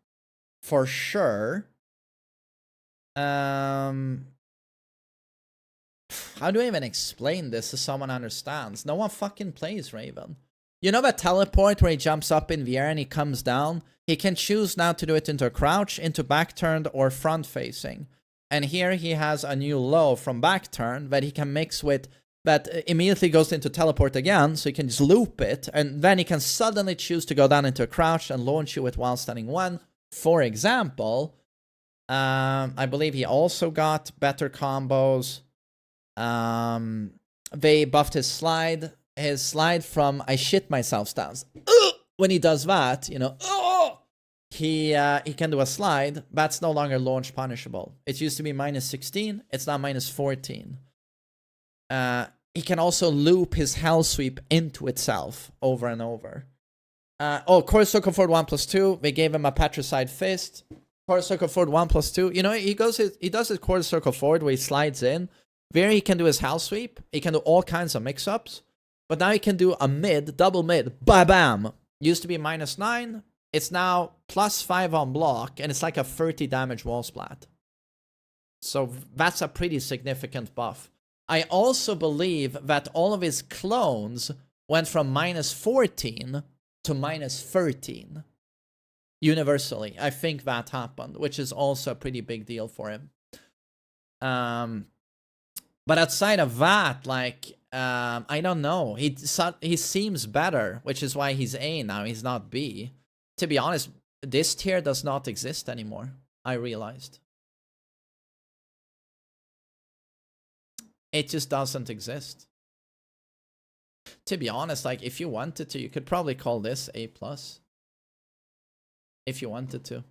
for sure. How do I even explain this so someone understands? No one fucking plays Raven. You know that teleport where he jumps up in the air and he comes down? He can choose now to do it into a crouch, into back turned, or front facing. And here he has a new low from back turn that he can mix with, that immediately goes into teleport again, so he can just loop it, and then he can suddenly choose to go down into a crouch and launch you with while standing 1. For example, I believe he also got better combos. They buffed his slide from I shit myself stance. When he does that, you know, he can do a slide. That's no longer launch punishable. It used to be -16. It's now -14. He can also loop his Hell Sweep into itself over and over. Quarter Circle Forward 1+2. They gave him a Patricide Fist. Quarter Circle Forward 1+2. You know, he does his Quarter Circle Forward where he slides in. There he can do his Hell Sweep. He can do all kinds of mix-ups. But now he can do a mid, double mid, bam! Used to be -9. It's now +5 on block, and it's like a 30 damage wall splat. So that's a pretty significant buff. I also believe that all of his clones went from -14 to -13. Universally. I think that happened, which is also a pretty big deal for him. But outside of that, like, I don't know. He seems better, which is why he's A now. He's not B. To be honest, this tier does not exist anymore. I realized. It just doesn't exist. To be honest, like, if you wanted to, you could probably call this A+. If you wanted to.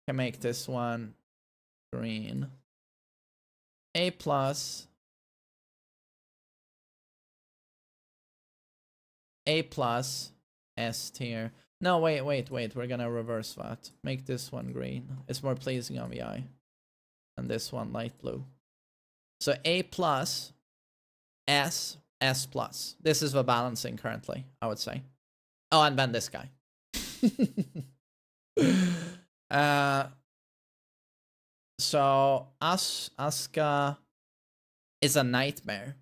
Can make this one green. A+. A+. S tier. No, wait. We're gonna reverse that. Make this one green. It's more pleasing on the eye. And this one light blue. So A+, S, S+. This is the balancing currently, I would say. Oh, and then this guy. So Asuka is a nightmare.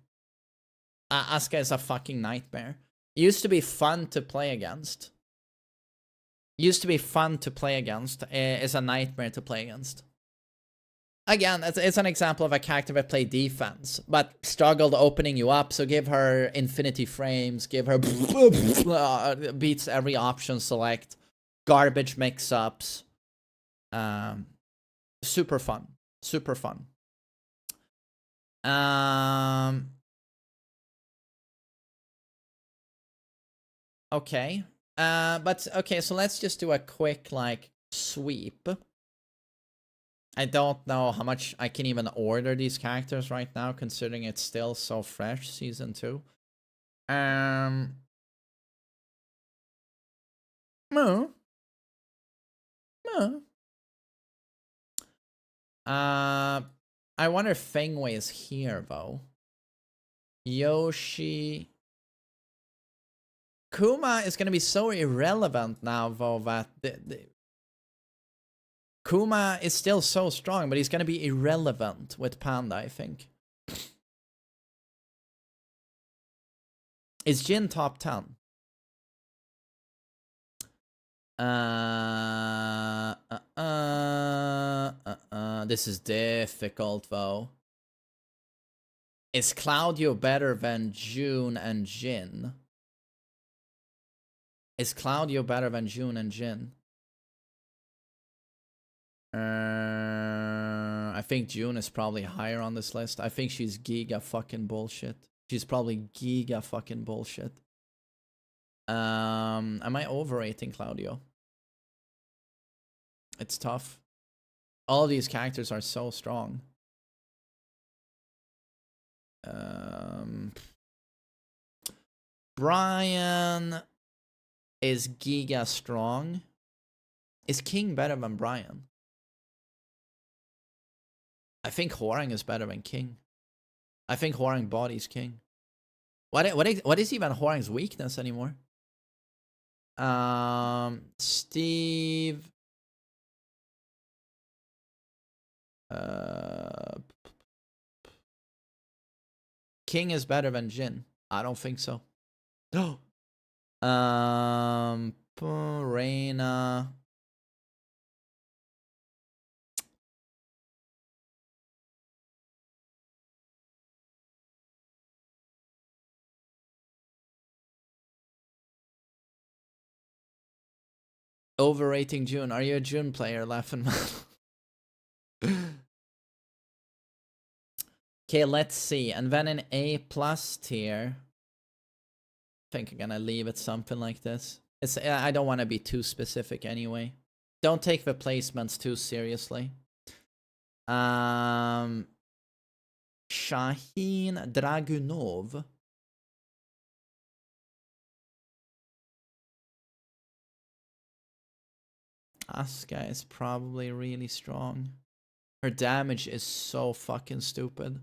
Asuka is a fucking nightmare. Used to be fun to play against. Is a nightmare to play against. Again, it's an example of a character that played defense, but struggled opening you up, so give her infinity frames, give her beats every option select, garbage mix-ups. Super fun. Okay. So let's just do a quick, like, sweep. I don't know how much I can even order these characters right now, considering it's still so fresh, season 2. No. No. I wonder if Fengwei is here, though. Yoshi. Kuma is gonna be so irrelevant now, though, that Kuma is still so strong, but he's gonna be irrelevant with Panda, I think. Is Jin top 10? This is difficult, though. Is Claudio better than June and Jin? Is Claudio better than June and Jin? I think June is probably higher on this list. I think she's giga fucking bullshit. She's probably giga fucking bullshit. Am I overrating Claudio? It's tough. All of these characters are so strong. Brian is giga strong. Is King better than Brian? I think Hwoarang is better than King. I think Hwoarang bodies King. What is even Hwoarang's weakness anymore? Steve. King is better than Jin. I don't think so. No. Reina. Overrating June. Are you a June player, laughing? Okay, let's see. And then an A+ tier. I think I'm gonna leave it something like this. I don't want to be too specific anyway. Don't take the placements too seriously. Shaheen Dragunov. Asuka is probably really strong. Her damage is so fucking stupid.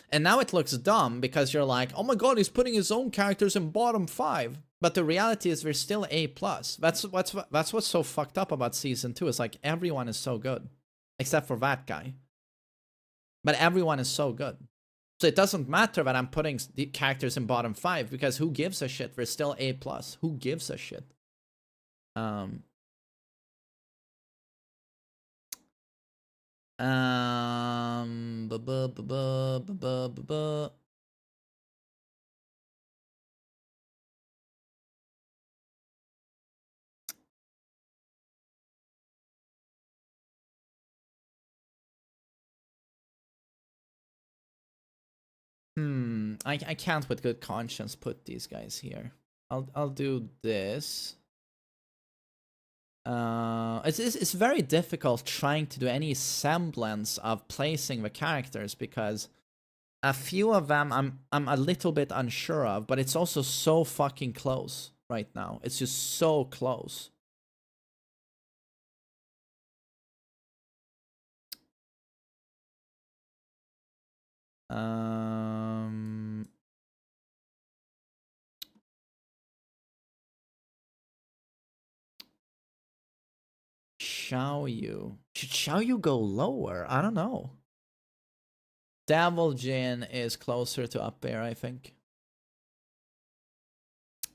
And now it looks dumb because you're like, oh my god, he's putting his own characters in bottom 5. But the reality is we're still A+. That's what's so fucked up about season 2. It's like everyone is so good. Except for that guy. But everyone is so good. So it doesn't matter that I'm putting the characters in bottom 5 because who gives a shit? We're still A+. Who gives a shit? I can't with good conscience put these guys here. I'll do this. It's very difficult trying to do any semblance of placing the characters because a few of them I'm a little bit unsure of, but it's also so fucking close right now. It's just so close. Xiaoyu. Should Xiaoyu go lower? I don't know. Devil Jin is closer to up there, I think.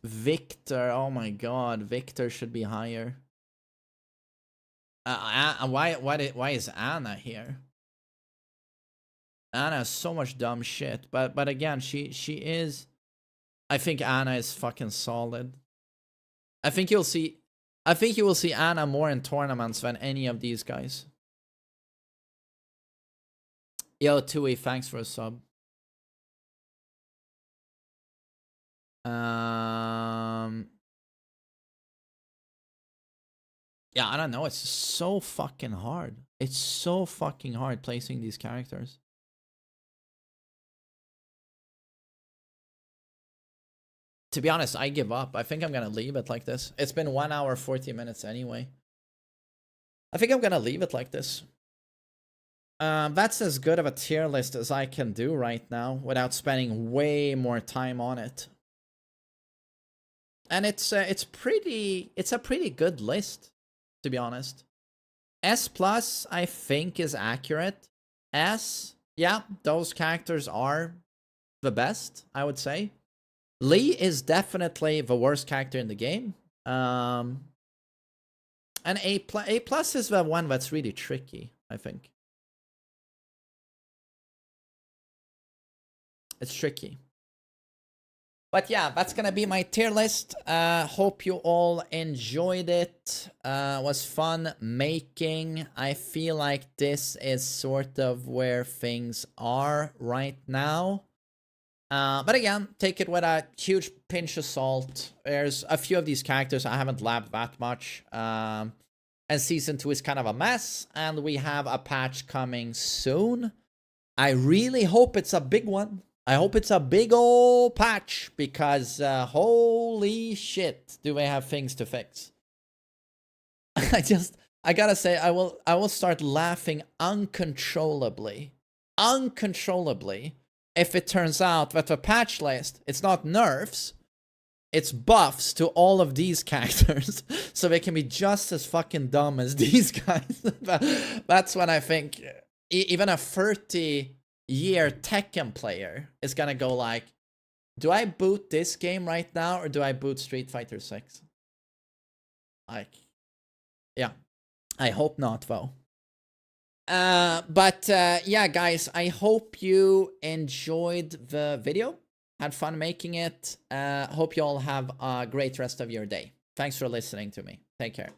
Victor, oh my god, Victor should be higher. Why is Anna here? Anna has so much dumb shit, but again, she is. I think Anna is fucking solid. I think you will see Anna more in tournaments than any of these guys. Yo, Tui, thanks for a sub. Yeah, I don't know. It's so fucking hard. It's so fucking hard placing these characters. To be honest, I give up. I think I'm gonna leave it like this. It's been 1 hour 40 minutes anyway. I think I'm gonna leave it like this. That's as good of a tier list as I can do right now without spending way more time on it. And it's a pretty good list, to be honest. S plus I think is accurate. S, yeah, those characters are the best, I would say. Lee is definitely the worst character in the game. And A plus is the one that's really tricky, I think. It's tricky. But yeah, that's gonna be my tier list. Hope you all enjoyed it. Was fun making. I feel like this is sort of where things are right now. But again, take it with a huge pinch of salt. There's a few of these characters I haven't labbed that much. And Season 2 is kind of a mess. And we have a patch coming soon. I really hope it's a big one. I hope it's a big old patch. Because holy shit, do we have things to fix. I gotta say, I will start laughing uncontrollably. Uncontrollably. If it turns out that the patch list, it's not nerfs, it's buffs to all of these characters. So they can be just as fucking dumb as these guys. That's when I think even a 30-year Tekken player is gonna go like, do I boot this game right now or do I boot Street Fighter 6? Like, yeah. I hope not, though. But yeah, guys, I hope you enjoyed the video, had fun making it. Hope you all have a great rest of your day. Thanks for listening to me. Take care.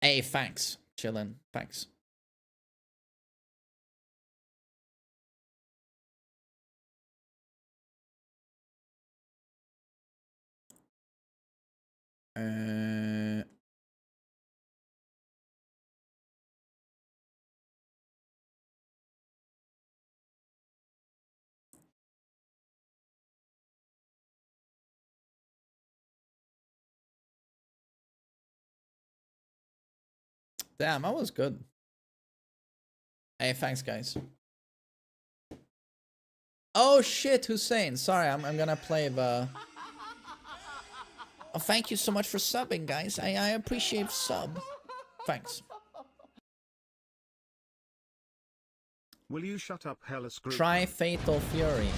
Hey, thanks. Chillin'. Thanks. Damn, that was good. Hey, thanks, guys. Oh shit, Hussein. Sorry, I'm gonna play the... Oh, thank you so much for subbing, guys. I appreciate sub. Thanks. Will you shut up, Hellas Group? Try Fatal Fury.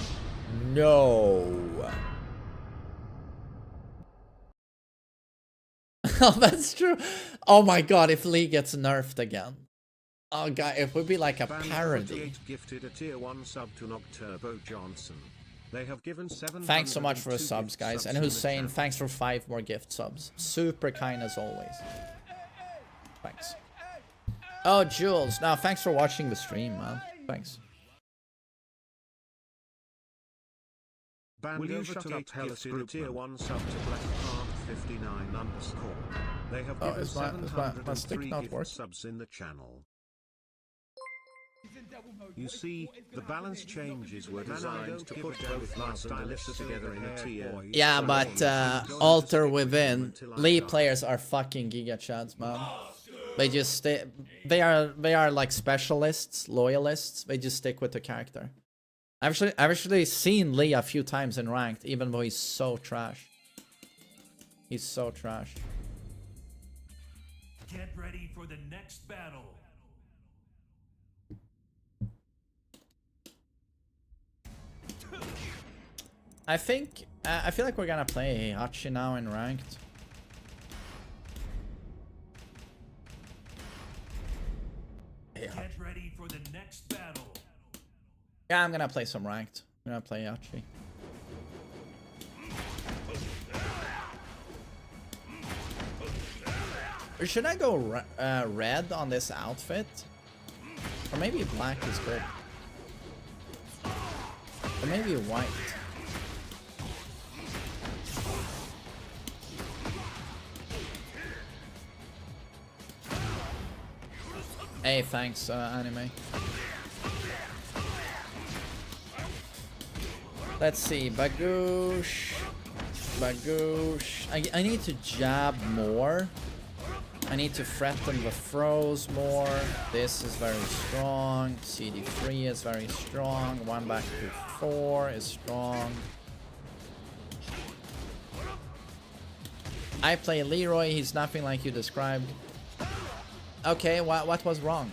No. Oh, that's true. Oh my god, if Lee gets nerfed again. Oh god, it would be like a parody. Gifted a tier 1 sub to Nocturbo Johnson. They have given 7. Thanks so much for the subs, guys. And Hussein, thanks for 5 more gift subs. Super kind as always. Thanks. Oh, Jules. Now, thanks for watching the stream, man. Thanks. Will you shut up, Hellas Group? Tier 1 sub to Blackheart59_. They have given is my stick 703 not gift working? subs in the channel. You see, the balance changes were designed to put both stylists together in a tier. Yeah, but Alter Within, Lee players are fucking giga chads, man. They just stay. They are like specialists, loyalists. They just stick with the character. I've actually seen Lee a few times in ranked, even though he's so trash. He's so trash. Get ready for the next battle. I think I feel like we're gonna play Hachi now in ranked. Get ready for the next battle. Yeah, I'm gonna play some ranked. I'm gonna play Hachi. Or should I go red on this outfit? Or maybe black is good. Or maybe white. Hey, thanks, anime. Let's see, Bagoosh. I need to jab more. I need to threaten the throws more. This is very strong. CD3 is very strong. 1 back to 4 is strong. I play Leroy. He's nothing like you described. Okay, what was wrong?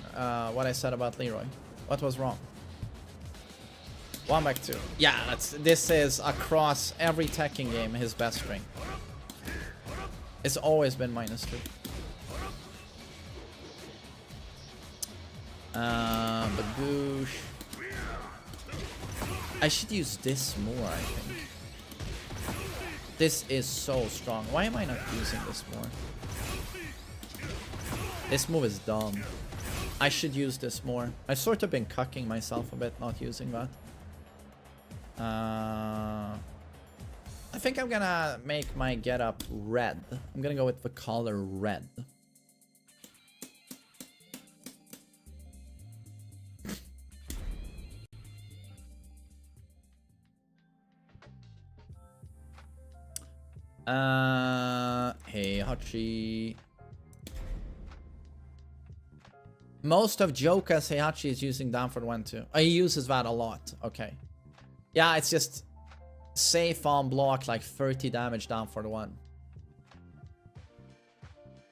What I said about Leroy. What was wrong? 1 back 2. Yeah, this is across every Tekken game his best string. It's always been -2. Bagoosh. I should use this more, I think. This is so strong. Why am I not using this more? This move is dumb. I should use this more. I've sort of been cucking myself a bit not using that. I think I'm gonna make my getup red. I'm gonna go with the color red. Hey Hachi. Most of Joka's Heihachi is using down for the 1-2. Oh, he uses that a lot. Okay. Yeah, it's just safe on block, like 30 damage down for the 1.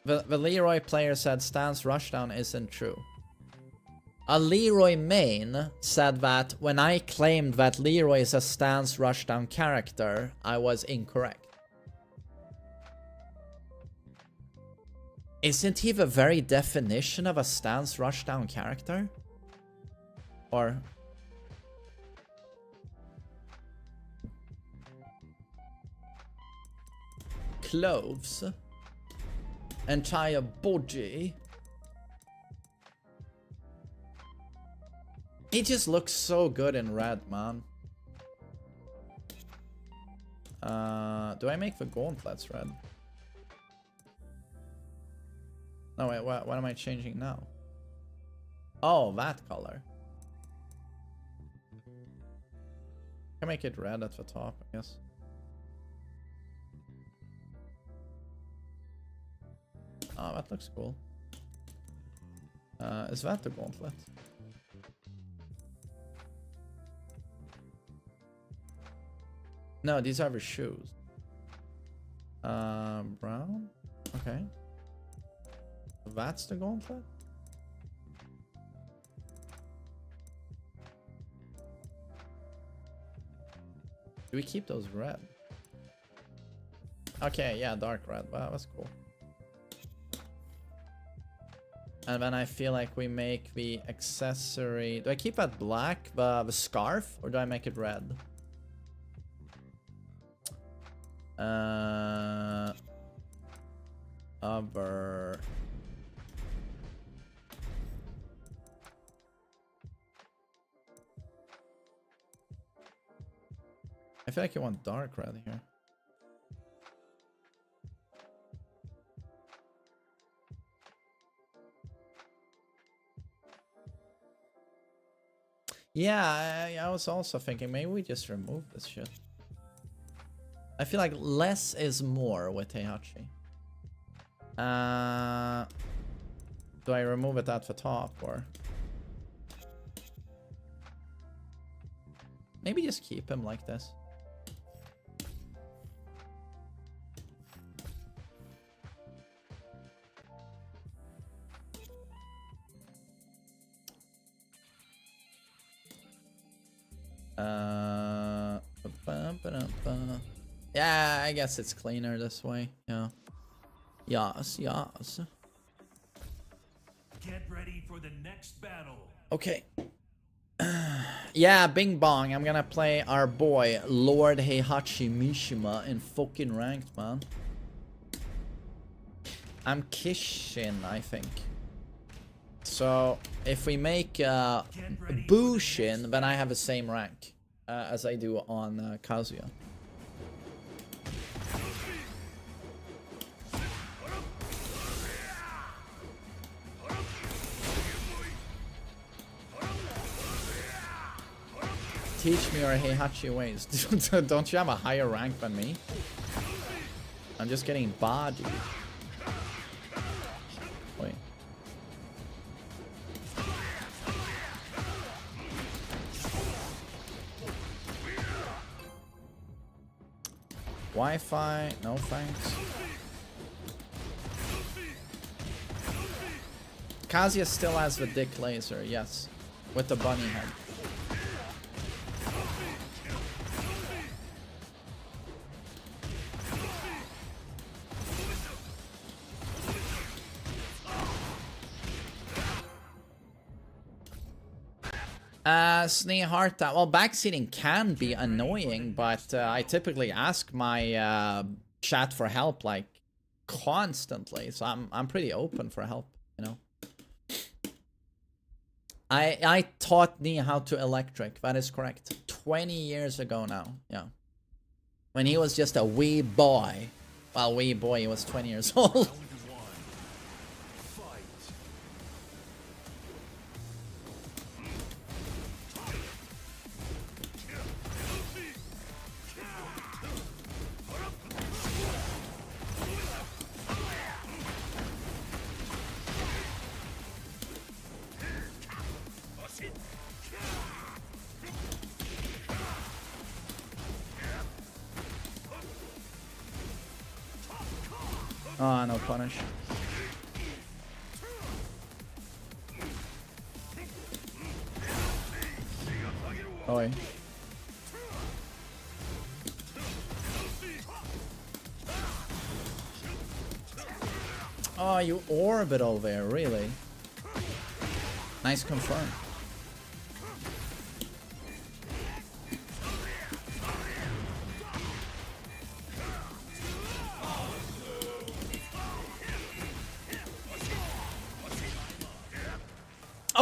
The Leroy player said stance rushdown isn't true. A Leroy main said that when I claimed that Leroy is a stance rushdown character, I was incorrect. Isn't he the very definition of a stance rushdown character? Or... clothes, entire body. He just looks so good in red, man. Do I make the gauntlets red? No, wait, what am I changing now? Oh, that color. I can make it red at the top, I guess. Oh, that looks cool. Is that the gauntlet? No, these are the shoes. Brown? Okay. That's the gauntlet? Do we keep those red? Okay, yeah, dark red. Wow, that's cool. And then I feel like we make the accessory... Do I keep that black, the scarf, or do I make it red? Other... I feel like you want dark red here. Yeah, I was also thinking maybe we just remove this shit. I feel like less is more with Heihachi. Do I remove it at the top or? Maybe just keep him like this. Yeah, I guess it's cleaner this way. Yeah. Yes. Get ready for the next battle. Okay. Yeah, Bing Bong. I'm gonna play our boy, Lord Heihachi Mishima in fucking ranked, man. I'm Kishin, I think. So, if we make Bushin, then I have the same rank as I do on Kazuya. Teach me your Heihachi ways. Don't you have a higher rank than me? I'm just getting bodied. Wait. Wi-Fi, no thanks. Kazuya still has the dick laser, yes. With the bunny head. Sneeharta. Well, backseating can be annoying, but I typically ask my chat for help like constantly, so I'm pretty open for help, you know. I taught Nee how to electric. That is correct. 20 years ago now. Yeah. When he was just a wee boy. Well, wee boy, he was 20 years old. Oh, no punish. Oi. Oh, you orbital there, really? Nice confirm.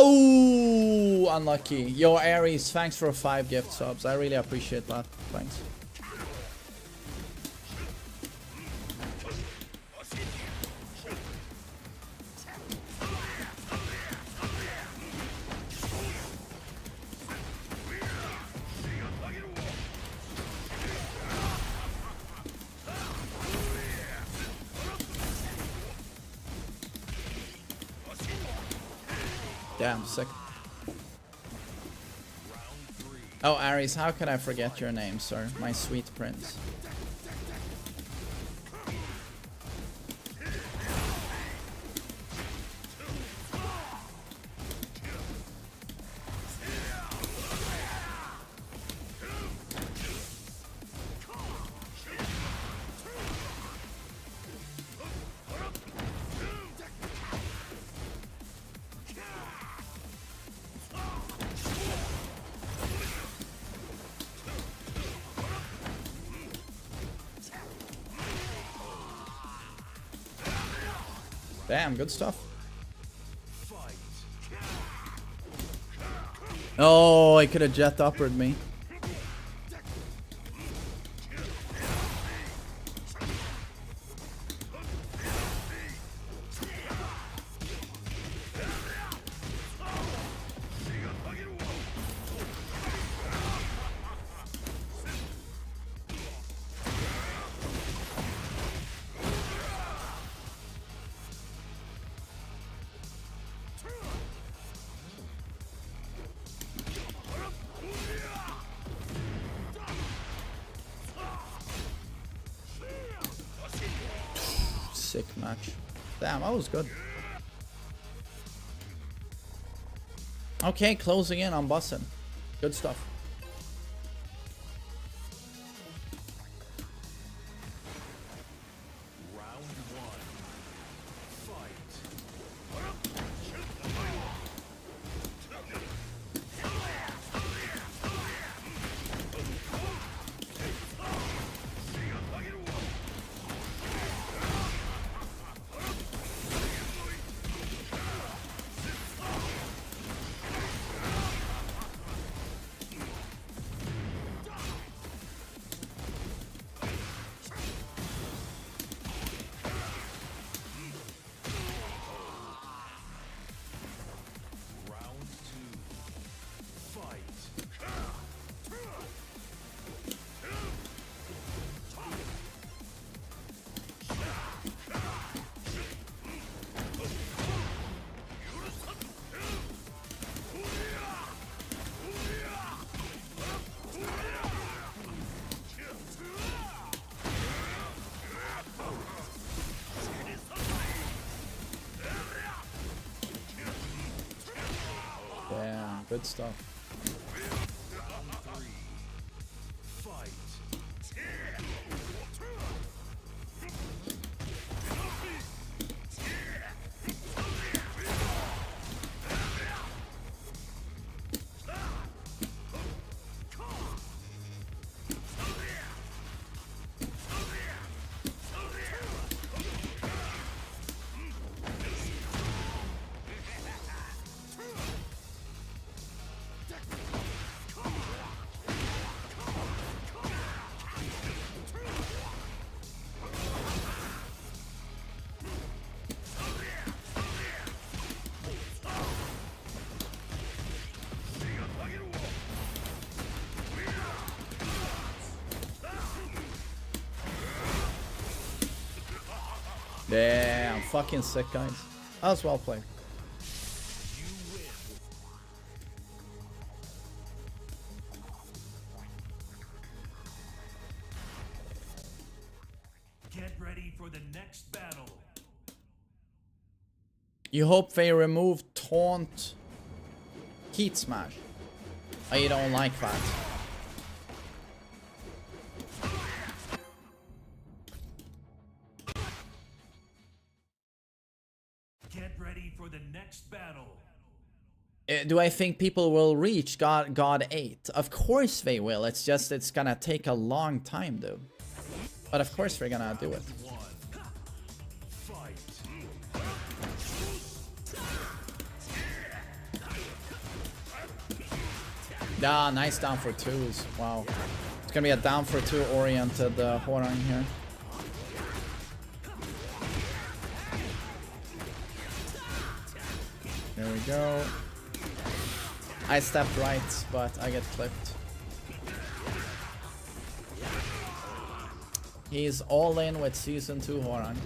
Oh, unlucky. Yo, Aries, thanks for 5 gift subs. I really appreciate that. Thanks. Damn, sick. Oh, Aries, how could I forget your name, sir? My sweet prince. Damn, good stuff. Oh, he could have jet uppered me. Sick match. Damn, that was good. Okay, closing in on Bussin. Good stuff. Yeah, good stuff. Yeah, I'm fucking sick, guys. That was well played. Get ready for the next battle. You hope they remove taunt heat smash. I don't like that. Get ready for the next battle. Do I think people will reach God 8? Of course they will. It's just it's gonna take a long time, dude. But of course they're gonna do it. Yeah, nice down for twos. Wow. It's gonna be a down for two oriented Horang here. There we go. I stepped right, but I get clipped. He's all in with Season 2 Horang.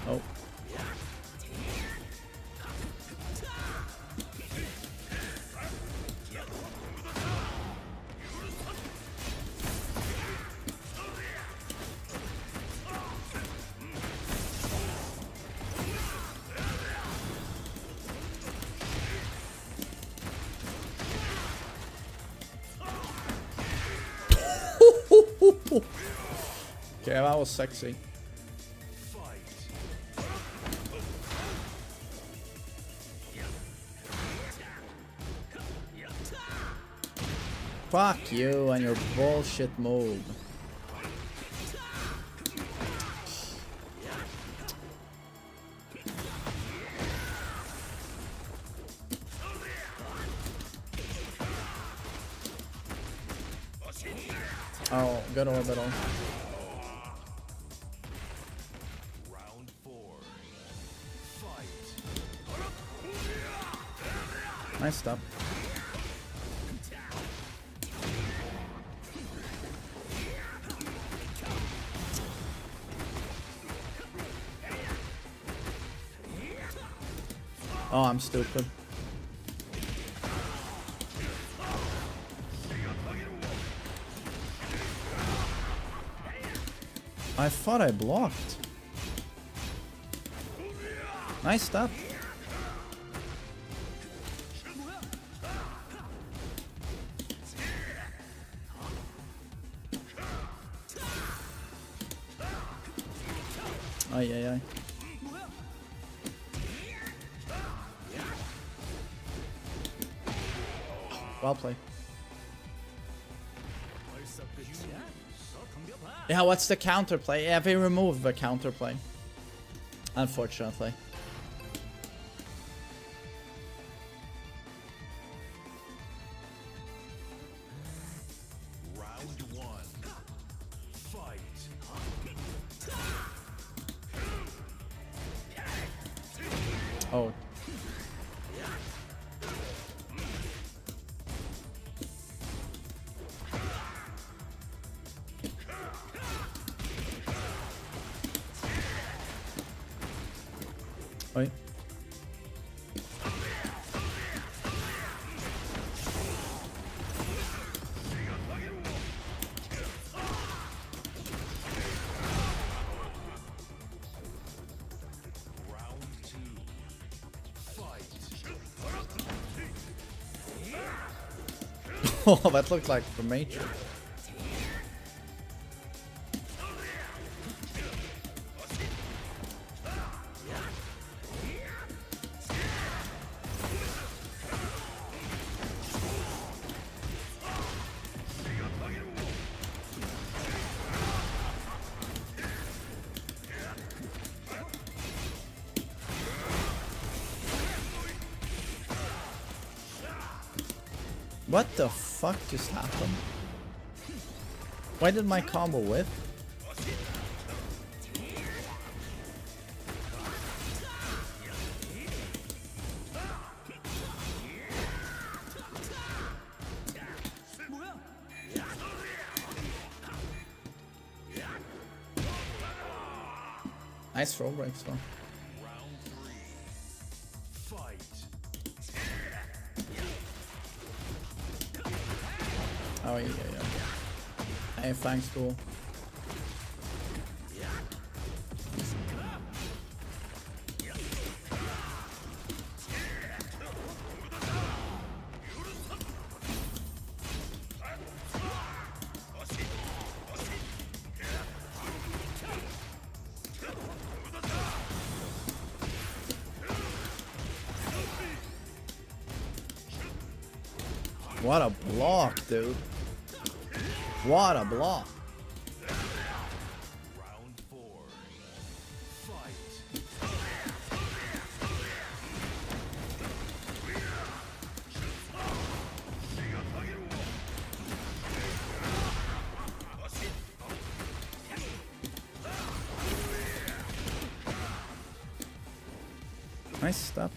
Oh. Okay, that was sexy. Fuck you and your bullshit move. Oh, good orbital. Round 4. Fight. Nice stuff. Oh, I'm stupid. I thought I blocked. Nice stuff. Ay, ay, ay. Well played. Yeah, what's the counterplay? Yeah, they removed the counterplay. Unfortunately. Round 1. Fight. Oh. Oi. Oh, that looked like the Matrix. What the fuck just happened? Why did my combo whip? Nice throw breaks though. Oh yeah, yeah. Hey, thanks, cool. What a block, dude. What a block. Round 4. Fight. Nice stuff.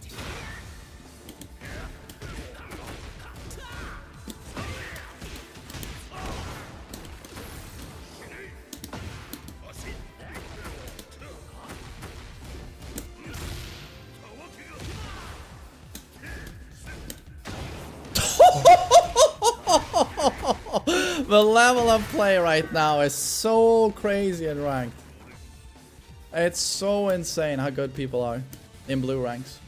The level of play right now is so crazy in ranked. It's so insane how good people are in blue ranks.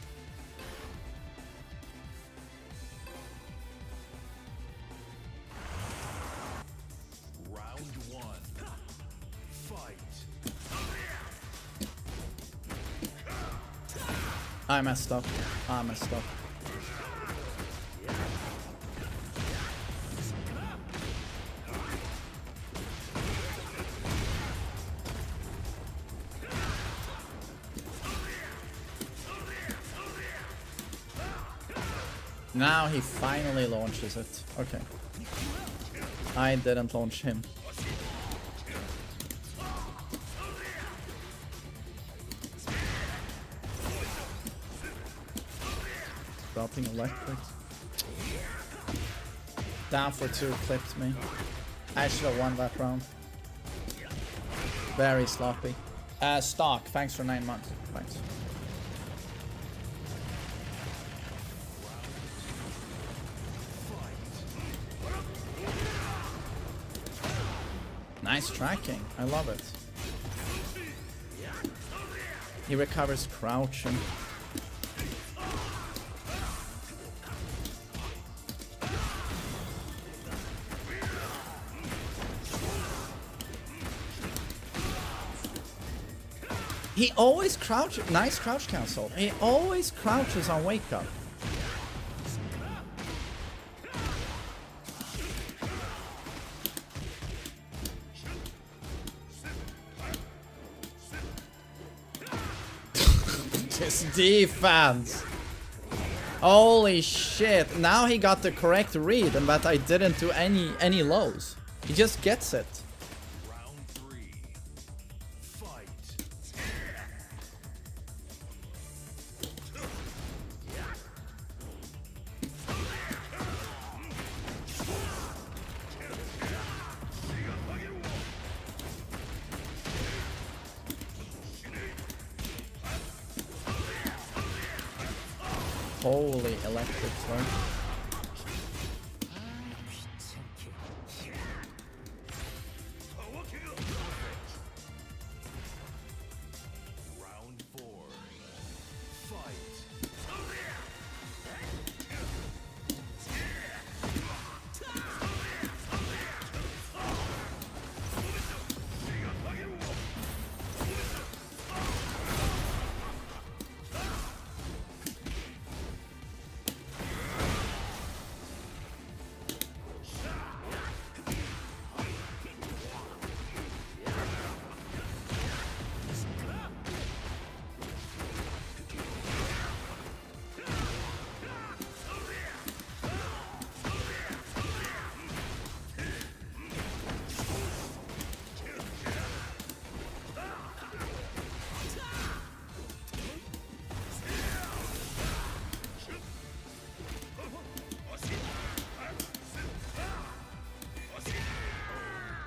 Round 1. Fight. I messed up. I messed up. Now he finally launches it. Okay. I didn't launch him. Dropping electric. Down for 2 clipped me. I should have won that round. Very sloppy. Stock, thanks for 9 months. Thanks. Nice tracking. I love it. He recovers crouching. He always crouches. Nice crouch cancel. He always crouches on wake up. His defense. Holy shit. Now he got the correct read and that I didn't do any lows. He just gets it. Round 3. Fight. Holy electric storm. Round 4. Fight.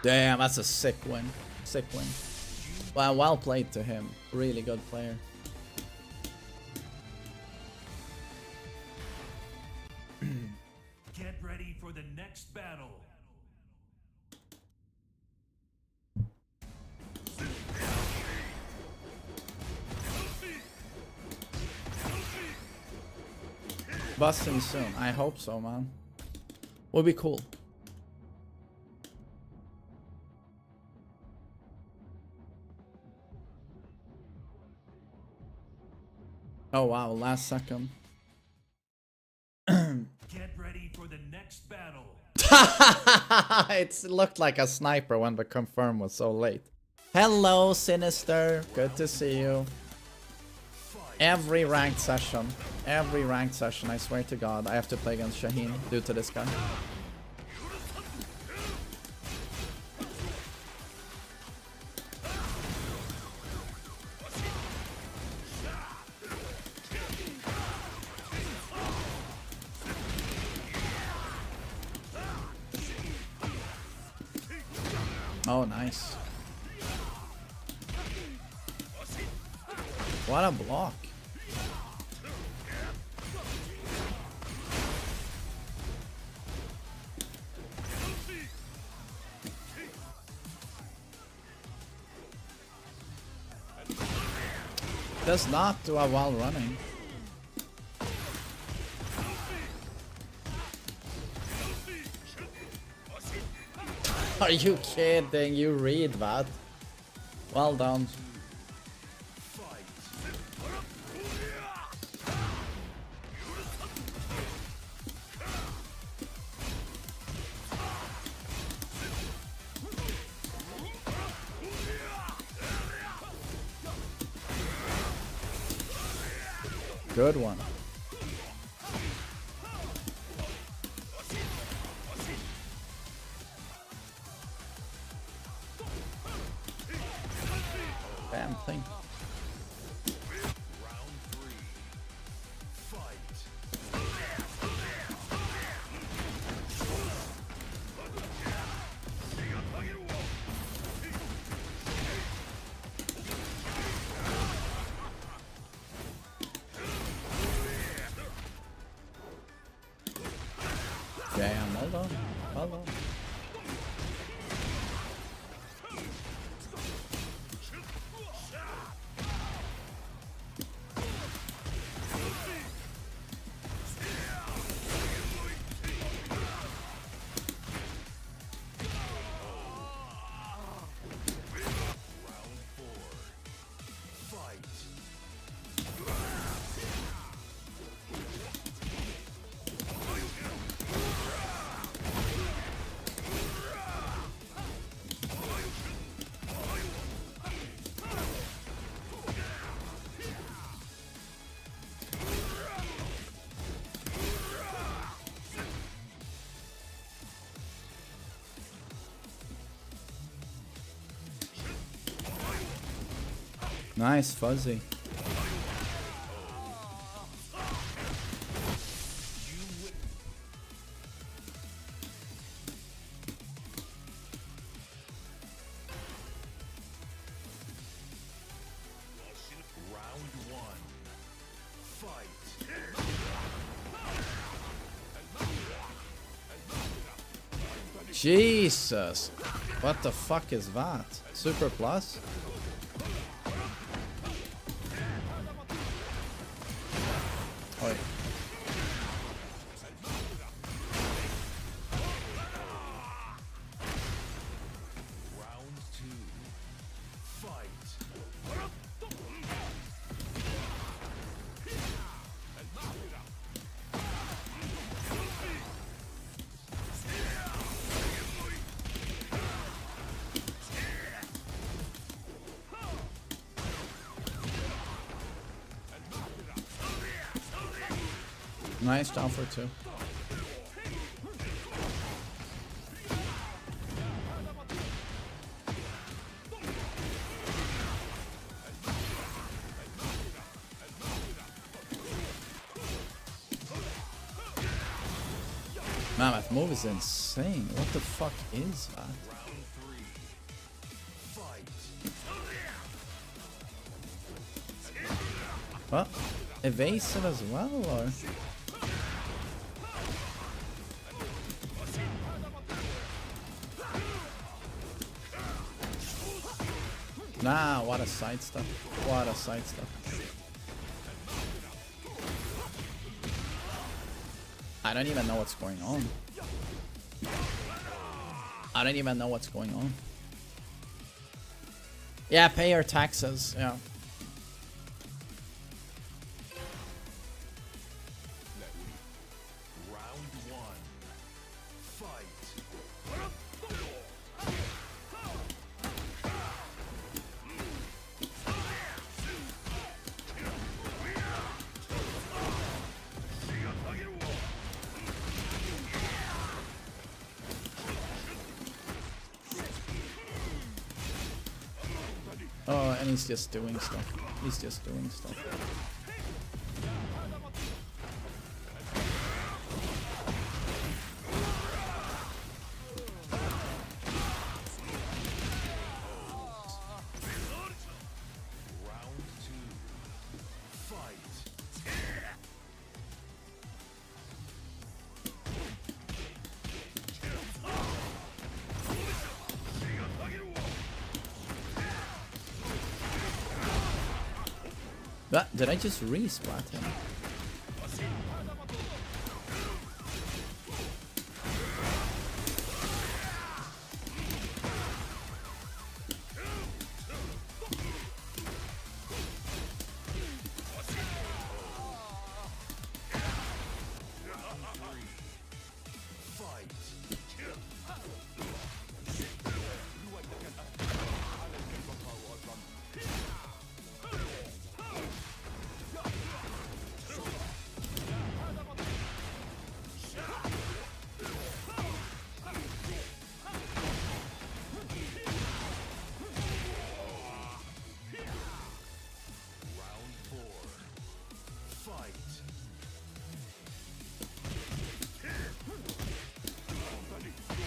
Damn, that's a sick win. Sick win. Well, well played to him. Really good player. Get ready for the next battle. Busting soon. I hope so, man. Would be cool. Oh wow, last second. Get ready for the next battle. It looked like a sniper when the confirm was so late. Hello, Sinister. Good to see you. Every ranked session, I swear to God, I have to play against Shaheen due to this guy. Oh, nice. What a block. Does not do a while running. Are you kidding? You read that? Well done. Good one. Damn thing. Damn, hold on. Hold on. Nice, fuzzy. Jesus! What the fuck is that? Super plus? Oi. Nice down for two. Man, that move is insane. What the fuck is that? What? Evasive as well, or? Nah, what a side stuff. What a side stuff. I don't even know what's going on. I don't even know what's going on. Yeah, pay your taxes. Yeah. Oh, and he's just doing stuff. He's just doing stuff. What? Did I just resplat him?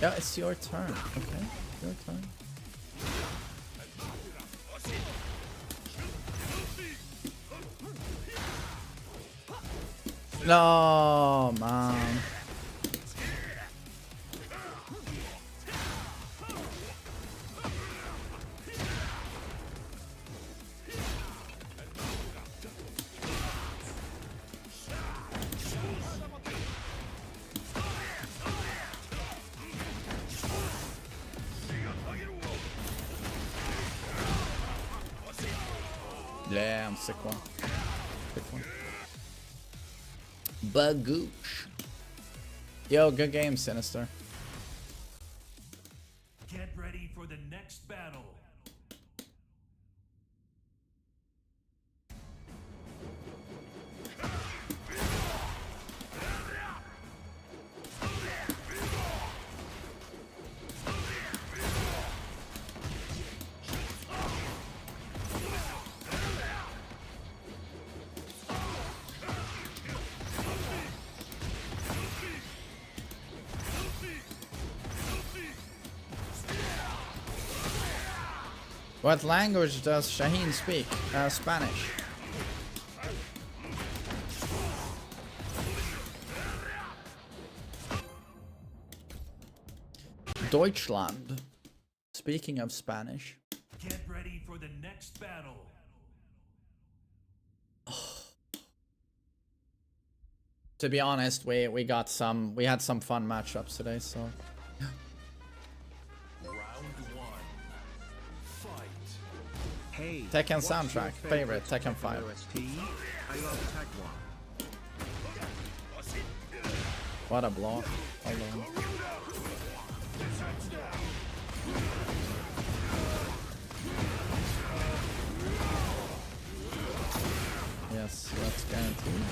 Yeah, it's your turn. Okay, your turn. No, man. Damn, sick one. Sick one. Bagoosh. Yo, good game, Sinister. Get ready for the next battle. What language does Shaheen speak? Spanish. Deutschland. Speaking of Spanish. Get ready for the next battle. To be honest, we had some fun matchups today, so Hey, Tekken what's your soundtrack, favorite Tekken 5. OST? I love Tag 1. What a block. Hold on. Yes, that's guaranteed.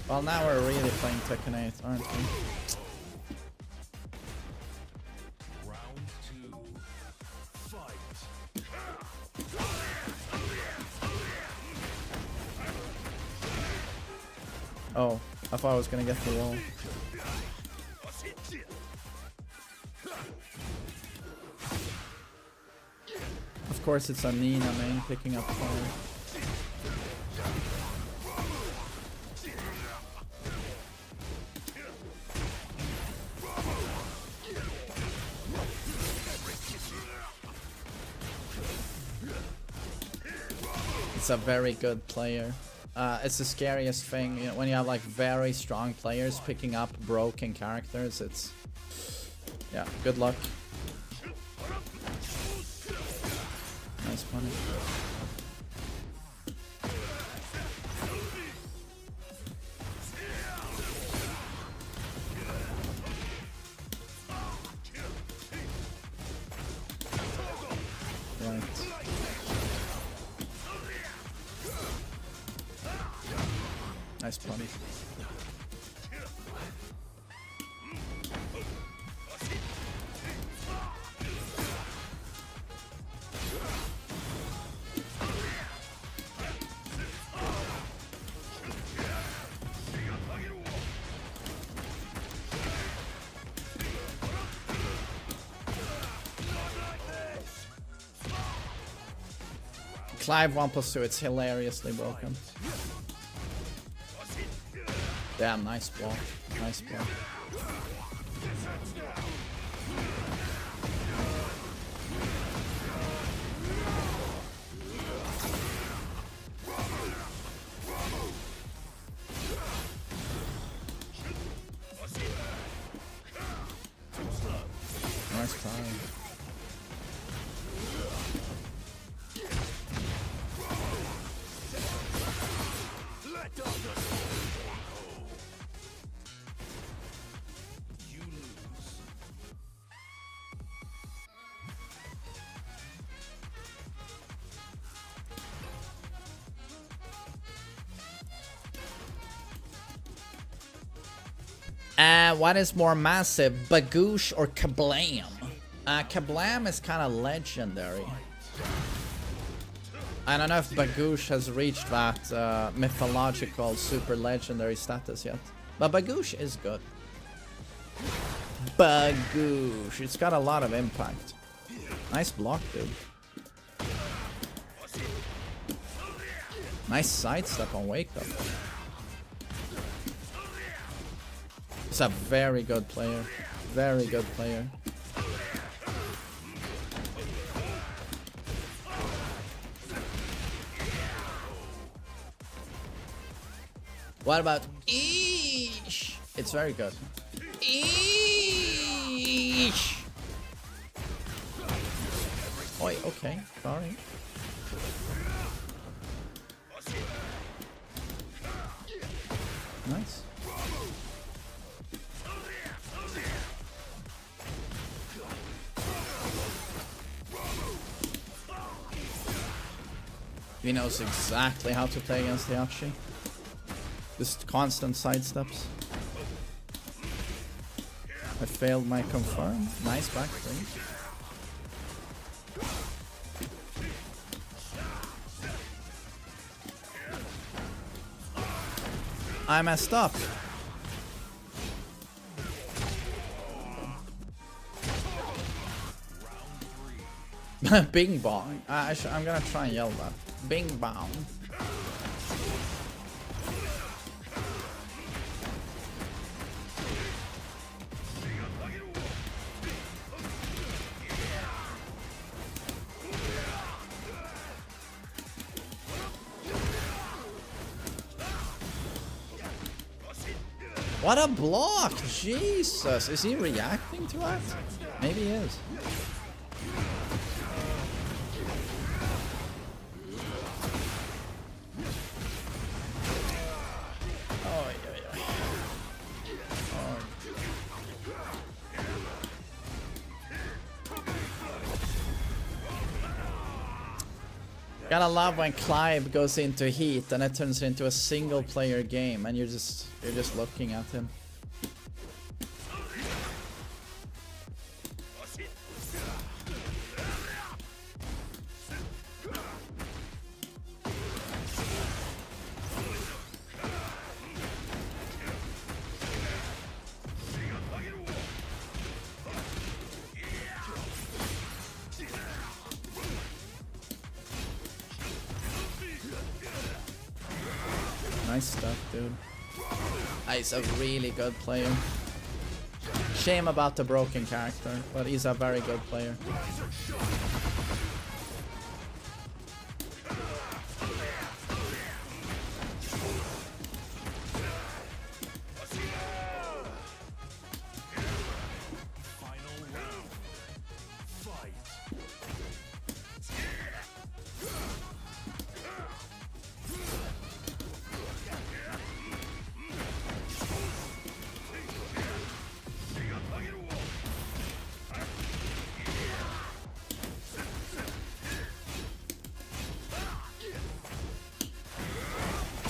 Well, now we're really playing Tekken 8, aren't we? Oh, I thought I was gonna get the wall. Of course it's a Nina main picking up fire. It's a very good player. It's the scariest thing, you know, when you have like very strong players picking up broken characters. It's, yeah, good luck. Nice punish. Right. Nice punish. Clive 1+2, it's hilariously broken. Damn, nice block. Nice block. Nice try. What is more massive, Bagoosh or Kablam? Kablam is kind of legendary. I don't know if Bagoosh has reached that mythological super legendary status yet. But Bagoosh is good. Bagoosh. It's got a lot of impact. Nice block, dude. Nice sidestep on wake up. He's a very good player. Very good player. What about Eesh? It's very good. Eesh. Oi, okay, sorry. Nice. He knows exactly how to play against the Yachi. Just constant sidesteps. I failed my confirm. Nice back three. I messed up. Bing bong. I'm gonna try and yell that. Bing bong. What a block! Jesus! Is he reacting to that? Maybe he is. Gotta love when Clive goes into heat and it turns into a single player game and you're just looking at him. Nice stuff, dude. He's a really good player. Shame about the broken character, but he's a very good player.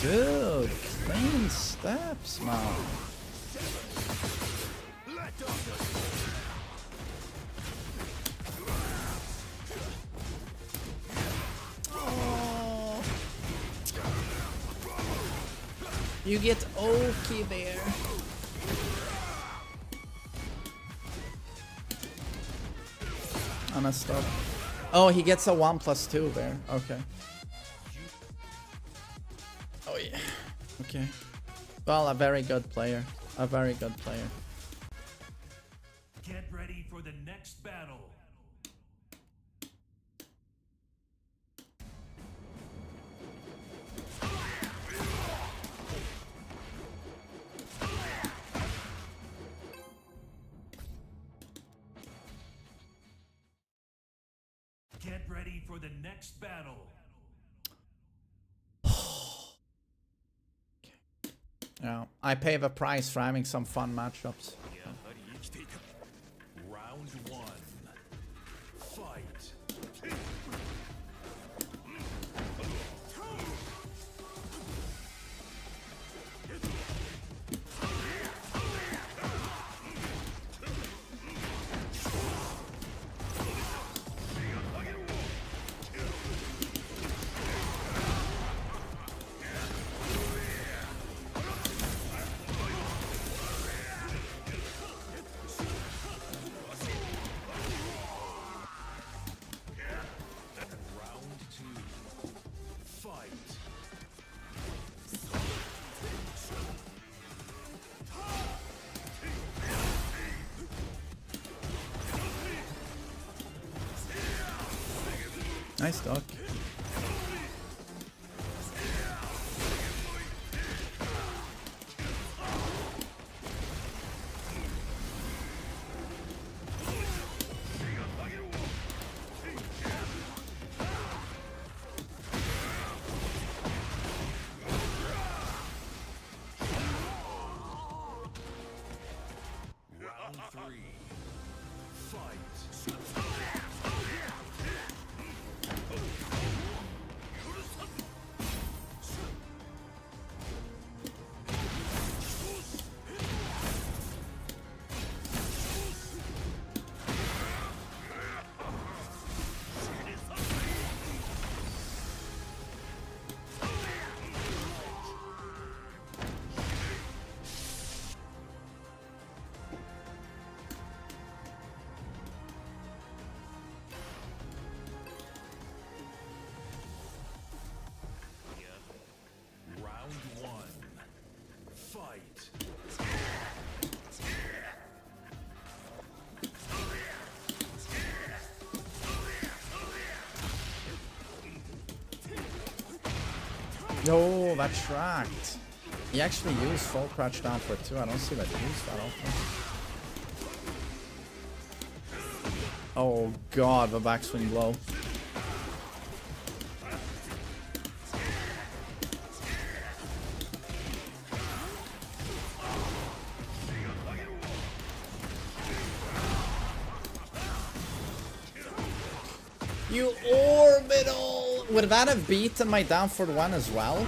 Dude, clean steps, man. Oh. You get Oki there. I messed up. Oh, he gets a 1+2 there. Okay. Oh yeah. Okay. Well, a very good player. A very good player. Get ready for the next battle. Get ready for the next battle. Yeah, I pay the price for having some fun matchups. Round 1. Fight. Nice dog. Round 3. Fight. Round 1. Fight. Yo, that tracked. He actually used full crouch down for 2. I don't see that used that often. Oh god, the backswing blow. You orbital! Would that have beaten my down for 1 as well?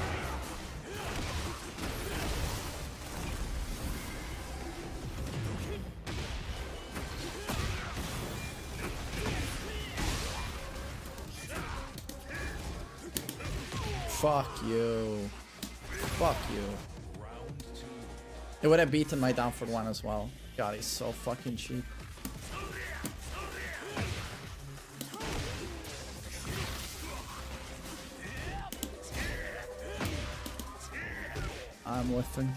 Fuck you. Fuck you. It would have beaten my down for 1 as well. God, he's so fucking cheap. I'm with him.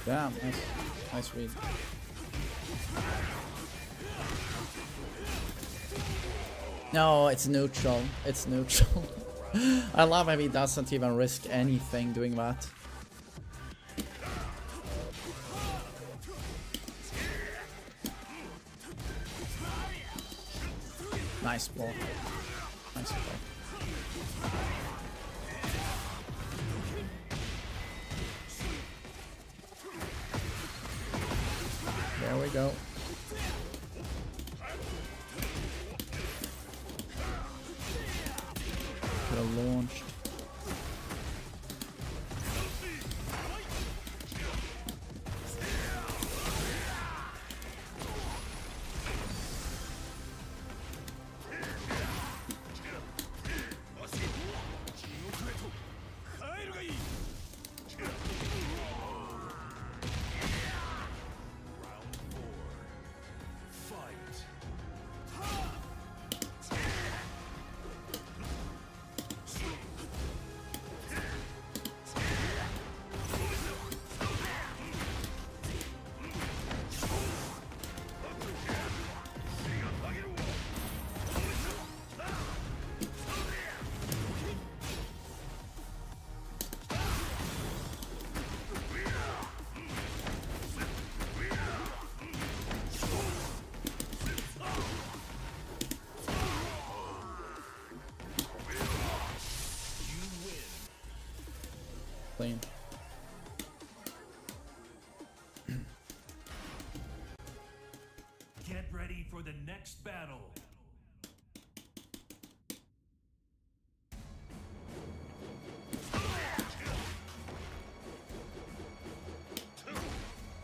Damn, nice read. No, it's neutral. It's neutral. I love how he doesn't even risk anything doing that. Nice ball. Nice ball. There we go. Could have launched. Clean. Get ready for the next battle.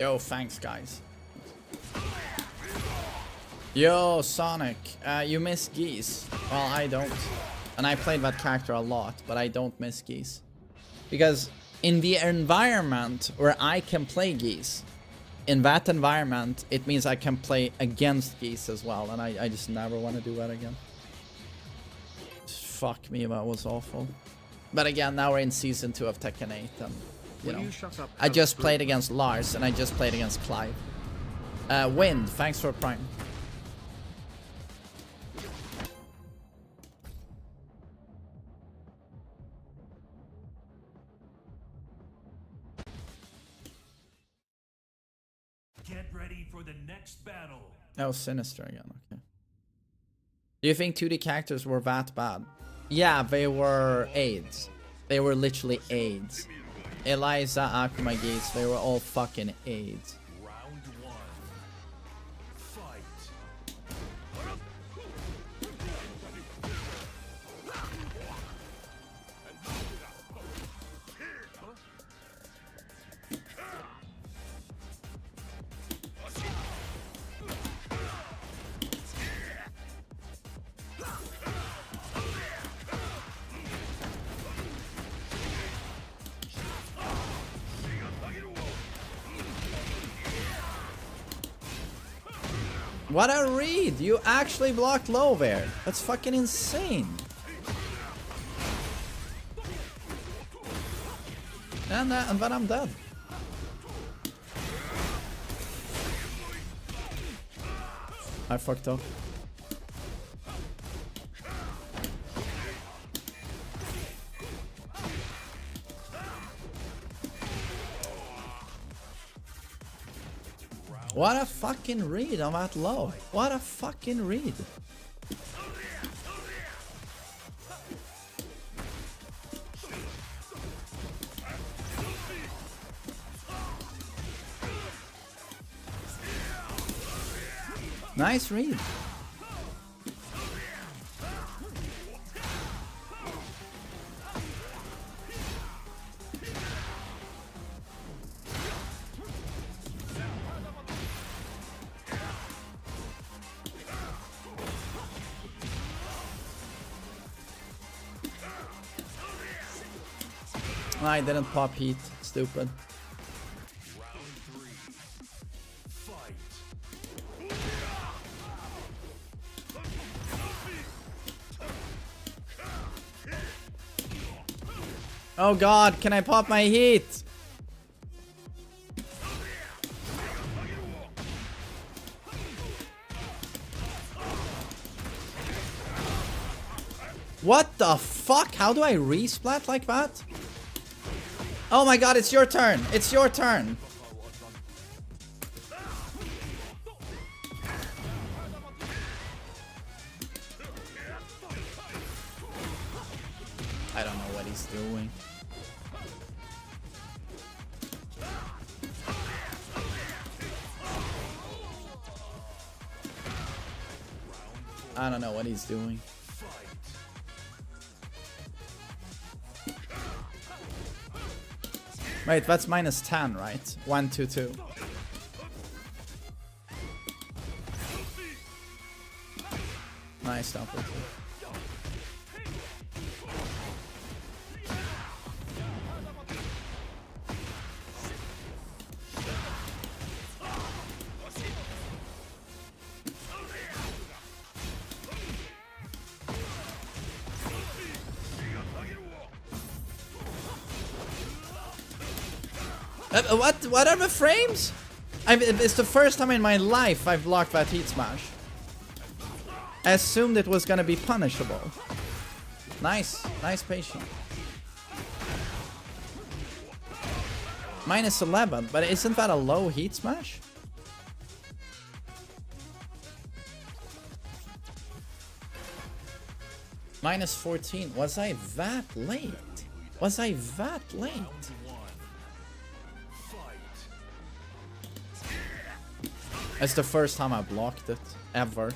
Yo, thanks guys. Yo, Sonic, you miss geese. Well, I don't. And I played that character a lot, but I don't miss geese. Because in the environment where I can play geese, in that environment, it means I can play against geese as well. And I just never want to do that again. Fuck me, that was awful. But again, now we're in season 2 of Tekken 8. And, you know, I just played against Lars and I just played against Clive. Wind, thanks for Prime. Get ready for the next battle. Oh, Sinister again, okay. Do you think 2D characters were that bad? Yeah, they were AIDS. They were literally AIDS. Eliza, Akuma, Gates, they were all fucking AIDS. Round 1. Fight. What a read! You actually blocked low there. That's fucking insane. And then I'm dead. I fucked up. What a fucking read on that low. What a fucking read. Nice read. I didn't pop heat. Stupid. Oh god, can I pop my heat? What the fuck? How do I resplat like that? Oh my god, it's your turn. It's your turn. I don't know what he's doing. I don't know what he's doing. Wait, that's minus 10, right? 1, 2, 2. Nice double two. What are the frames? It's the first time in my life I've blocked that heat smash. I assumed it was gonna be punishable. Nice, nice patient. Minus 11, but isn't that a low heat smash? Minus 14. Was I that late? Was I that late? It's the first time I blocked it, ever.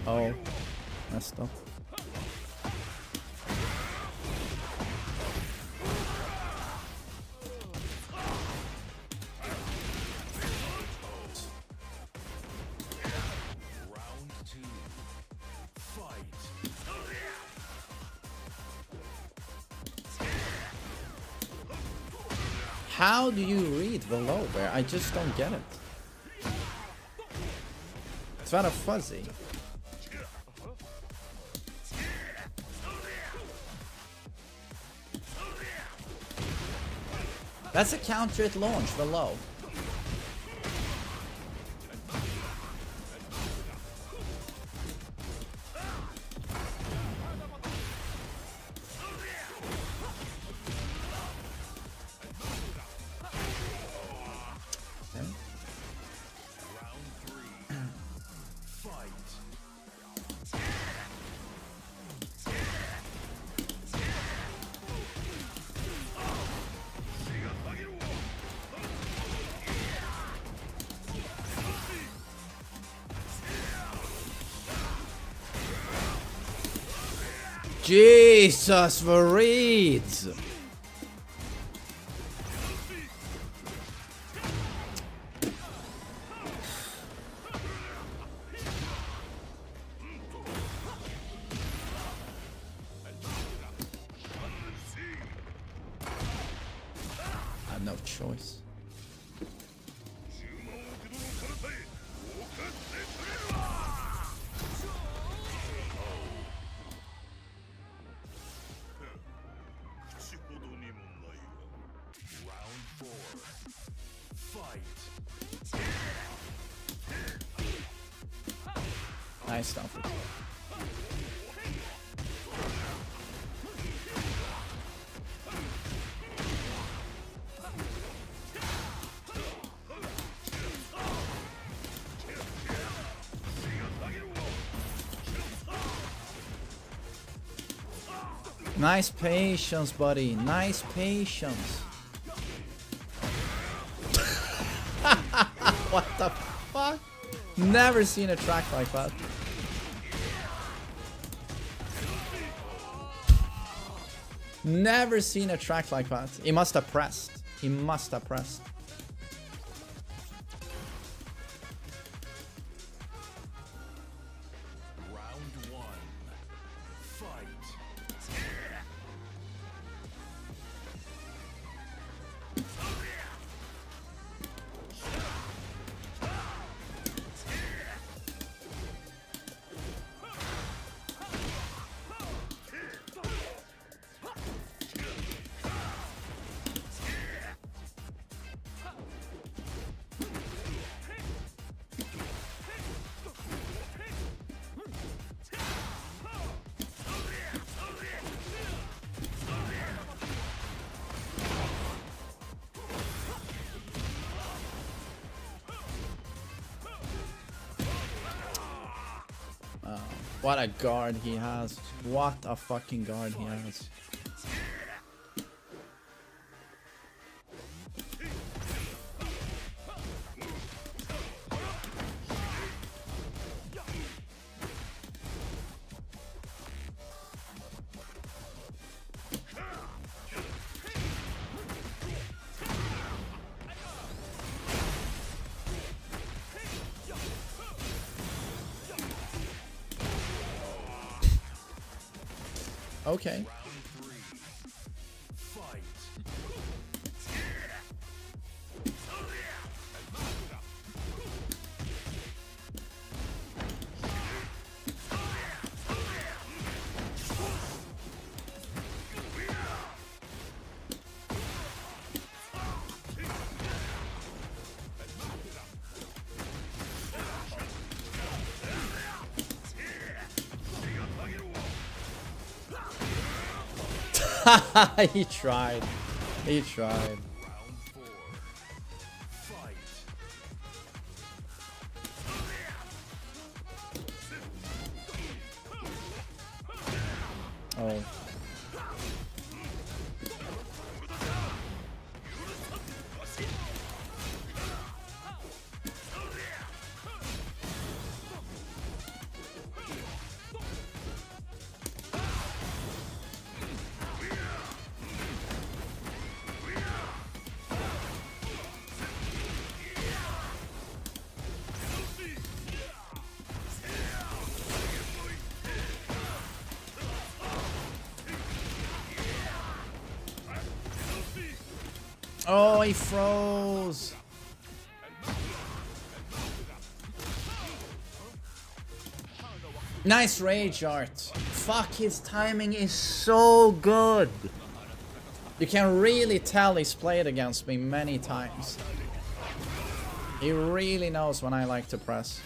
Oh, messed up. How do you read the low there? I just don't get it. It's not a fuzzy. That's a counter at launch, the low. Jesus, the reads! I have no choice. Nice stuff. Nice patience, buddy. Nice patience. What the fuck? Never seen a track like that. Never seen a track like that. He must have pressed. He must have pressed. Round one. Fight. What a guard he has. What a fucking guard he has. Okay. Round three. Fight. He tried. He tried. Round four. Fight. Oh. Oh, he froze. Nice rage art. Fuck, his timing is so good. You can really tell he's played against me many times. He really knows when I like to press.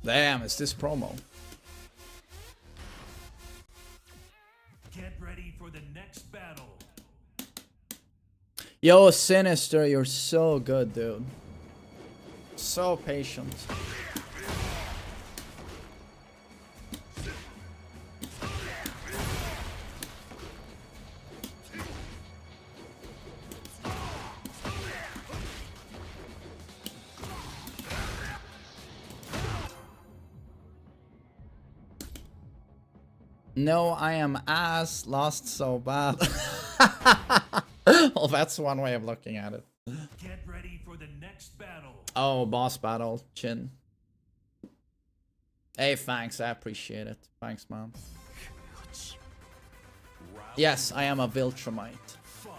Damn, it's this promo. Get ready for the next battle. Yo, Sinister, you're so good, dude. So patient. No, I am ass, lost so bad. Well, that's one way of looking at it. Get ready for the next battle. Oh, boss battle, Chin. Hey, thanks, I appreciate it. Thanks, man. Yes, I am a Viltrumite. Fight.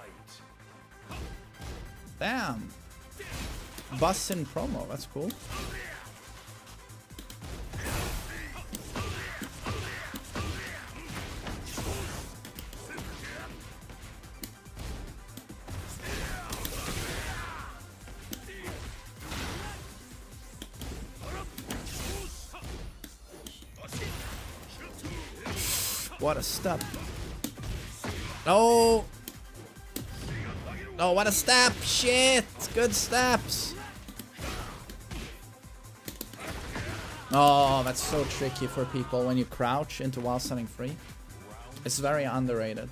Damn. Bussin' promo, that's cool. What a step. No. No, what a step. Shit. Good steps. Oh, that's so tricky for people when you crouch into while setting free. It's very underrated.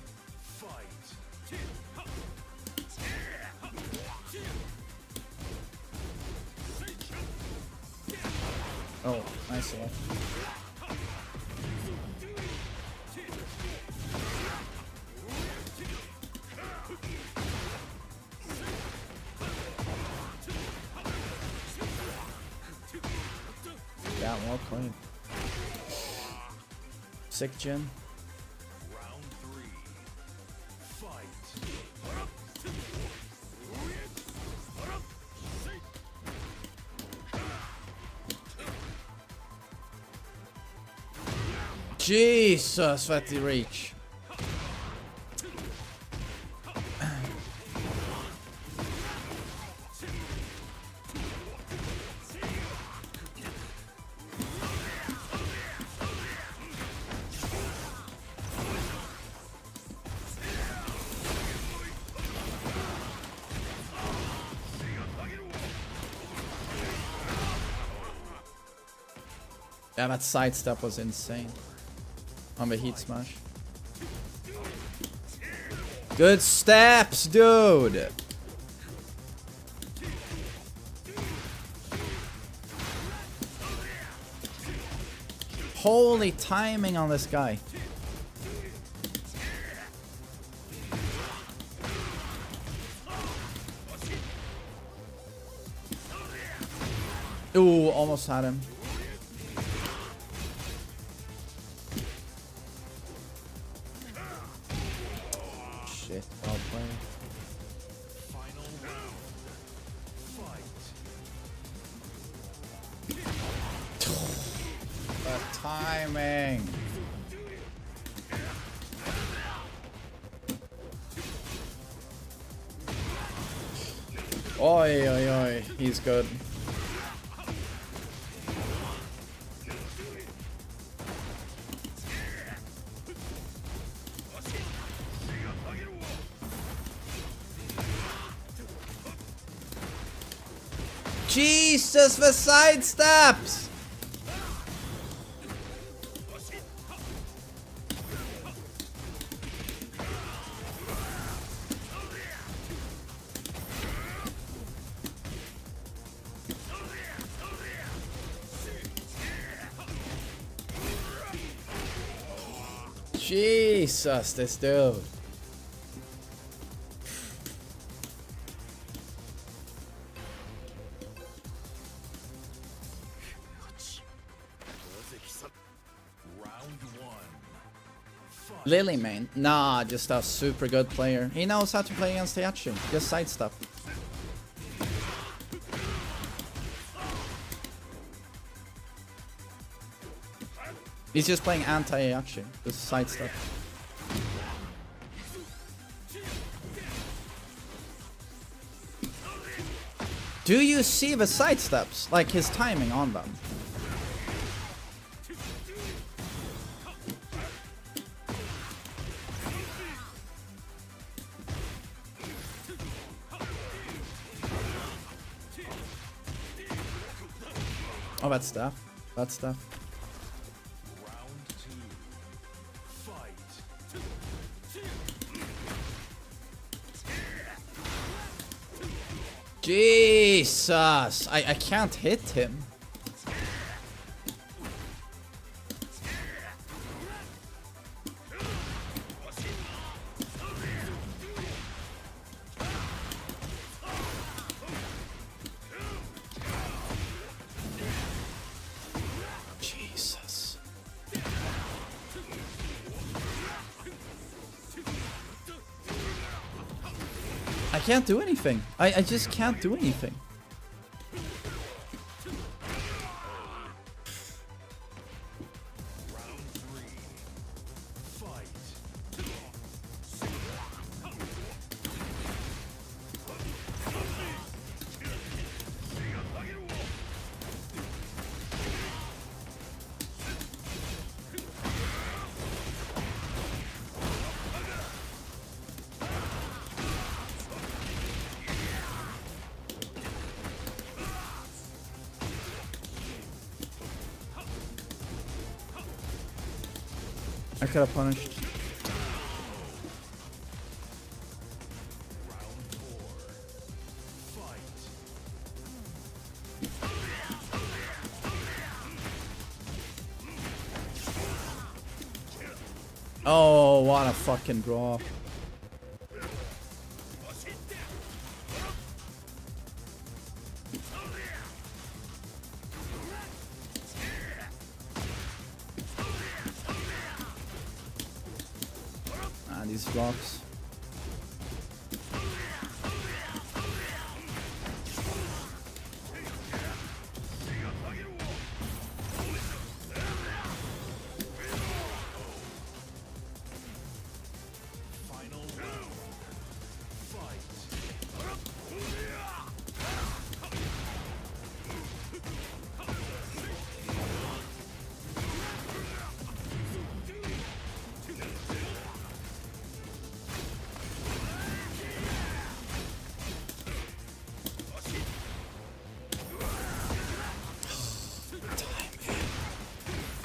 Oh, nice one. Yeah, well clean. Sick Jin. Round 3. Fight. Jesus, what the reach. Yeah, that sidestep was insane. On the heat smash. Good steps, dude! Holy timing on this guy. Ooh, almost had him. Shit, well played. Final round. Fight. The timing. Oi, oi, oi. He's good. Jesus, the side steps! Jesus, this dude. Round 1. Fight. Lily main? Nah, just a super good player. He knows how to play against Heihachi. Just side stuff. He's just playing anti-Heihachi. Just side stuff. Do you see the side steps? Like his timing on them. Oh, that's stuff. That's stuff. Round 2. Fight. Jesus! I can't hit him. Jesus. I can't do anything. I just can't do anything. Round 3. Fight. I could have punished. Oh, what a fucking draw. Ah, these blocks.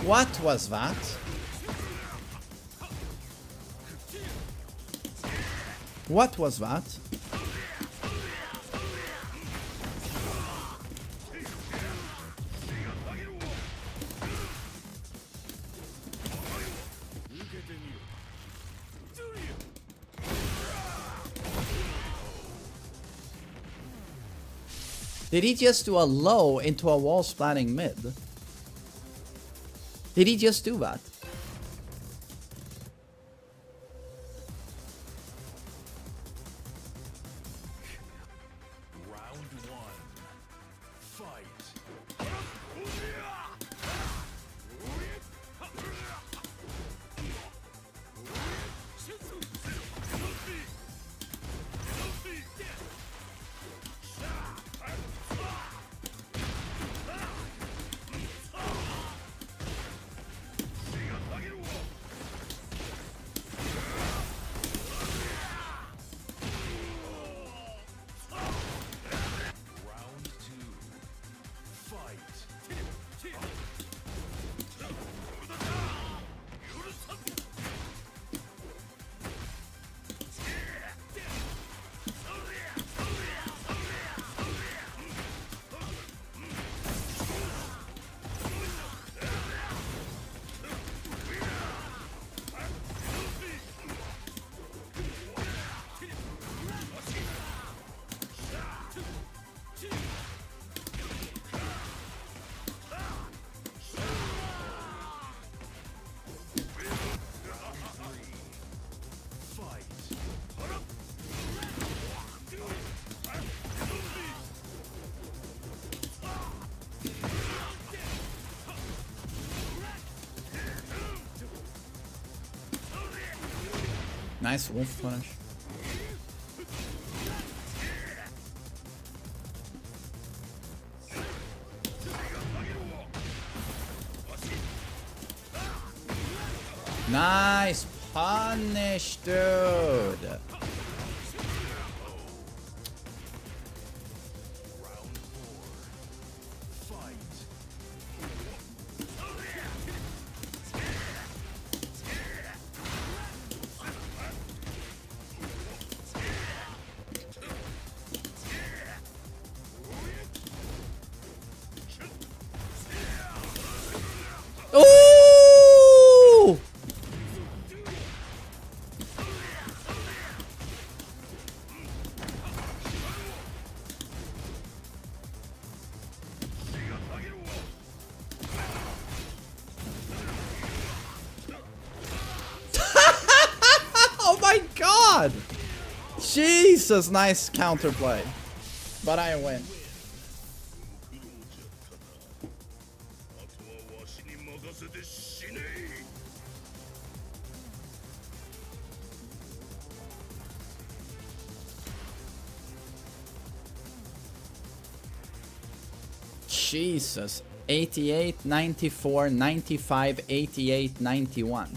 What was that? What was that? Did he just do a low into a wall splatting mid? Did he just do that? Round one. Fight. Round two. Fight. Nice wolf punish. Nice punish, dude. Ooh! Oh my god! Jesus, nice counterplay. But I win. Jesus. 88, 94, 95, 88, 91.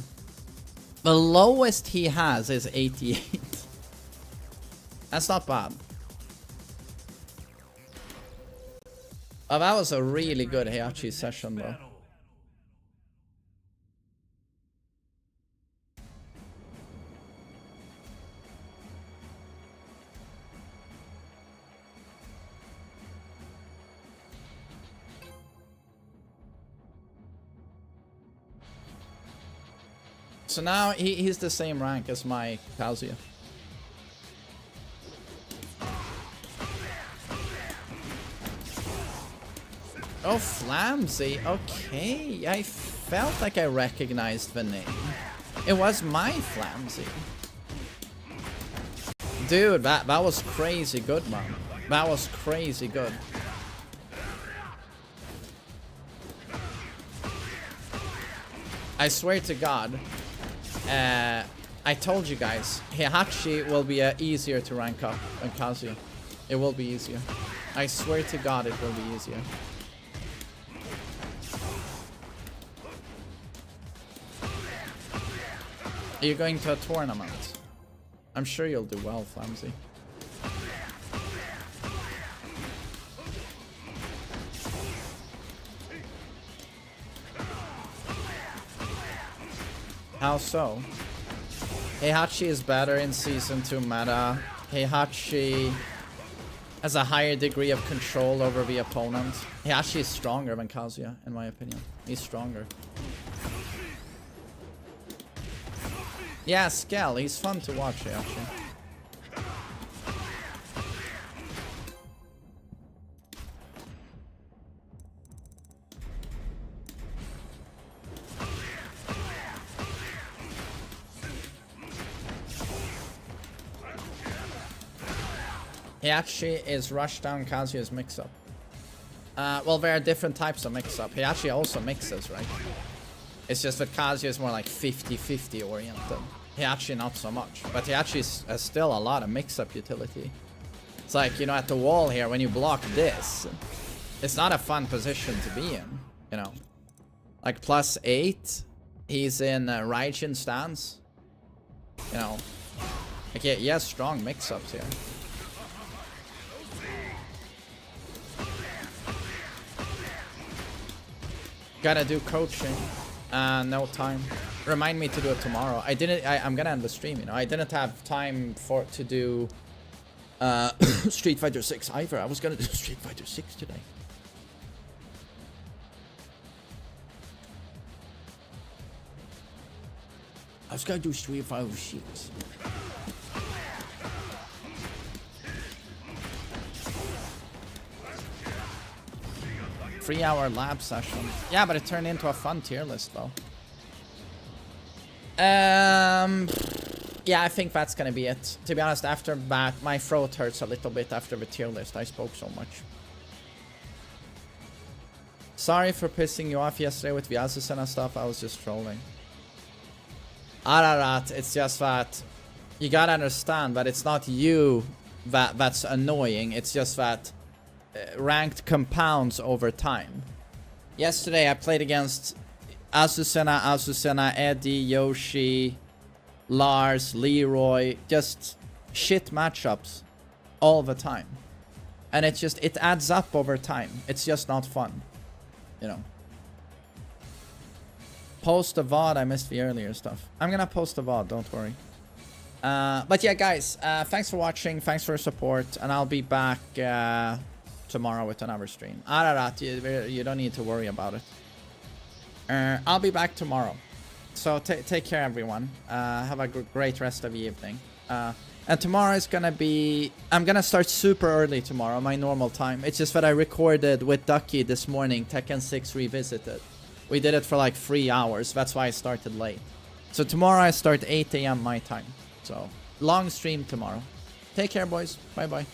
The lowest he has is 88. That's not bad. Oh, that was a really good Heihachi session though. So now he's the same rank as my Kazuya. Oh, Flamsy. Okay, I felt like I recognized the name. It was my Flamsy. Dude, that was crazy good, man. That was crazy good. I swear to God, I told you guys, Heihachi will be easier to rank up than Kazuya. It will be easier. I swear to God, it will be easier. Are you going to a tournament? I'm sure you'll do well, Flamsy. How so? Heihachi is better in Season 2 meta. Heihachi has a higher degree of control over the opponent. Heihachi is stronger than Kazuya, in my opinion. He's stronger. Yeah, Skell, he's fun to watch, Heihachi. Heihachi is rush down, Kazuya's mix up. Well, there are different types of mix up. Heihachi also mixes, right? It's just that Kazuya is more like 50-50 oriented. Heihachi not so much. But Heihachi has still a lot of mix up utility. It's like, you know, at the wall here, when you block this, it's not a fun position to be in, you know. Like +8, he's in Raijin stance. You know, like he has strong mix ups here. Gotta do coaching. No time. Remind me to do it tomorrow. I'm gonna end the stream, you know. I didn't have time to do Street Fighter 6 either. I was gonna do Street Fighter 6 today. I was gonna do Street Fighter 6. Three-hour lab session. Yeah, but it turned into a fun tier list, though. Yeah, I think that's gonna be it. To be honest, after that, my throat hurts a little bit after the tier list. I spoke so much. Sorry for pissing you off yesterday with the Azusen and stuff. I was just trolling. Ararat, it's just that you gotta understand that it's not you that's annoying. It's just that ranked compounds over time. Yesterday I played against Azucena, Eddie, Yoshi, Lars, Leroy, just shit matchups all the time. And it adds up over time. It's just not fun, you know. Post a VOD, I missed the earlier stuff. I'm gonna post a VOD, don't worry. But yeah, guys, thanks for watching, thanks for your support, and I'll be back tomorrow with another stream. Ararat, you don't need to worry about it. I'll be back tomorrow. So take care, everyone. Have a great rest of the evening. And tomorrow is gonna be... I'm gonna start super early tomorrow, my normal time. It's just that I recorded with Ducky this morning, Tekken 6 Revisited. We did it for like 3 hours. That's why I started late. So tomorrow I start 8 AM my time. So long stream tomorrow. Take care, boys. Bye-bye.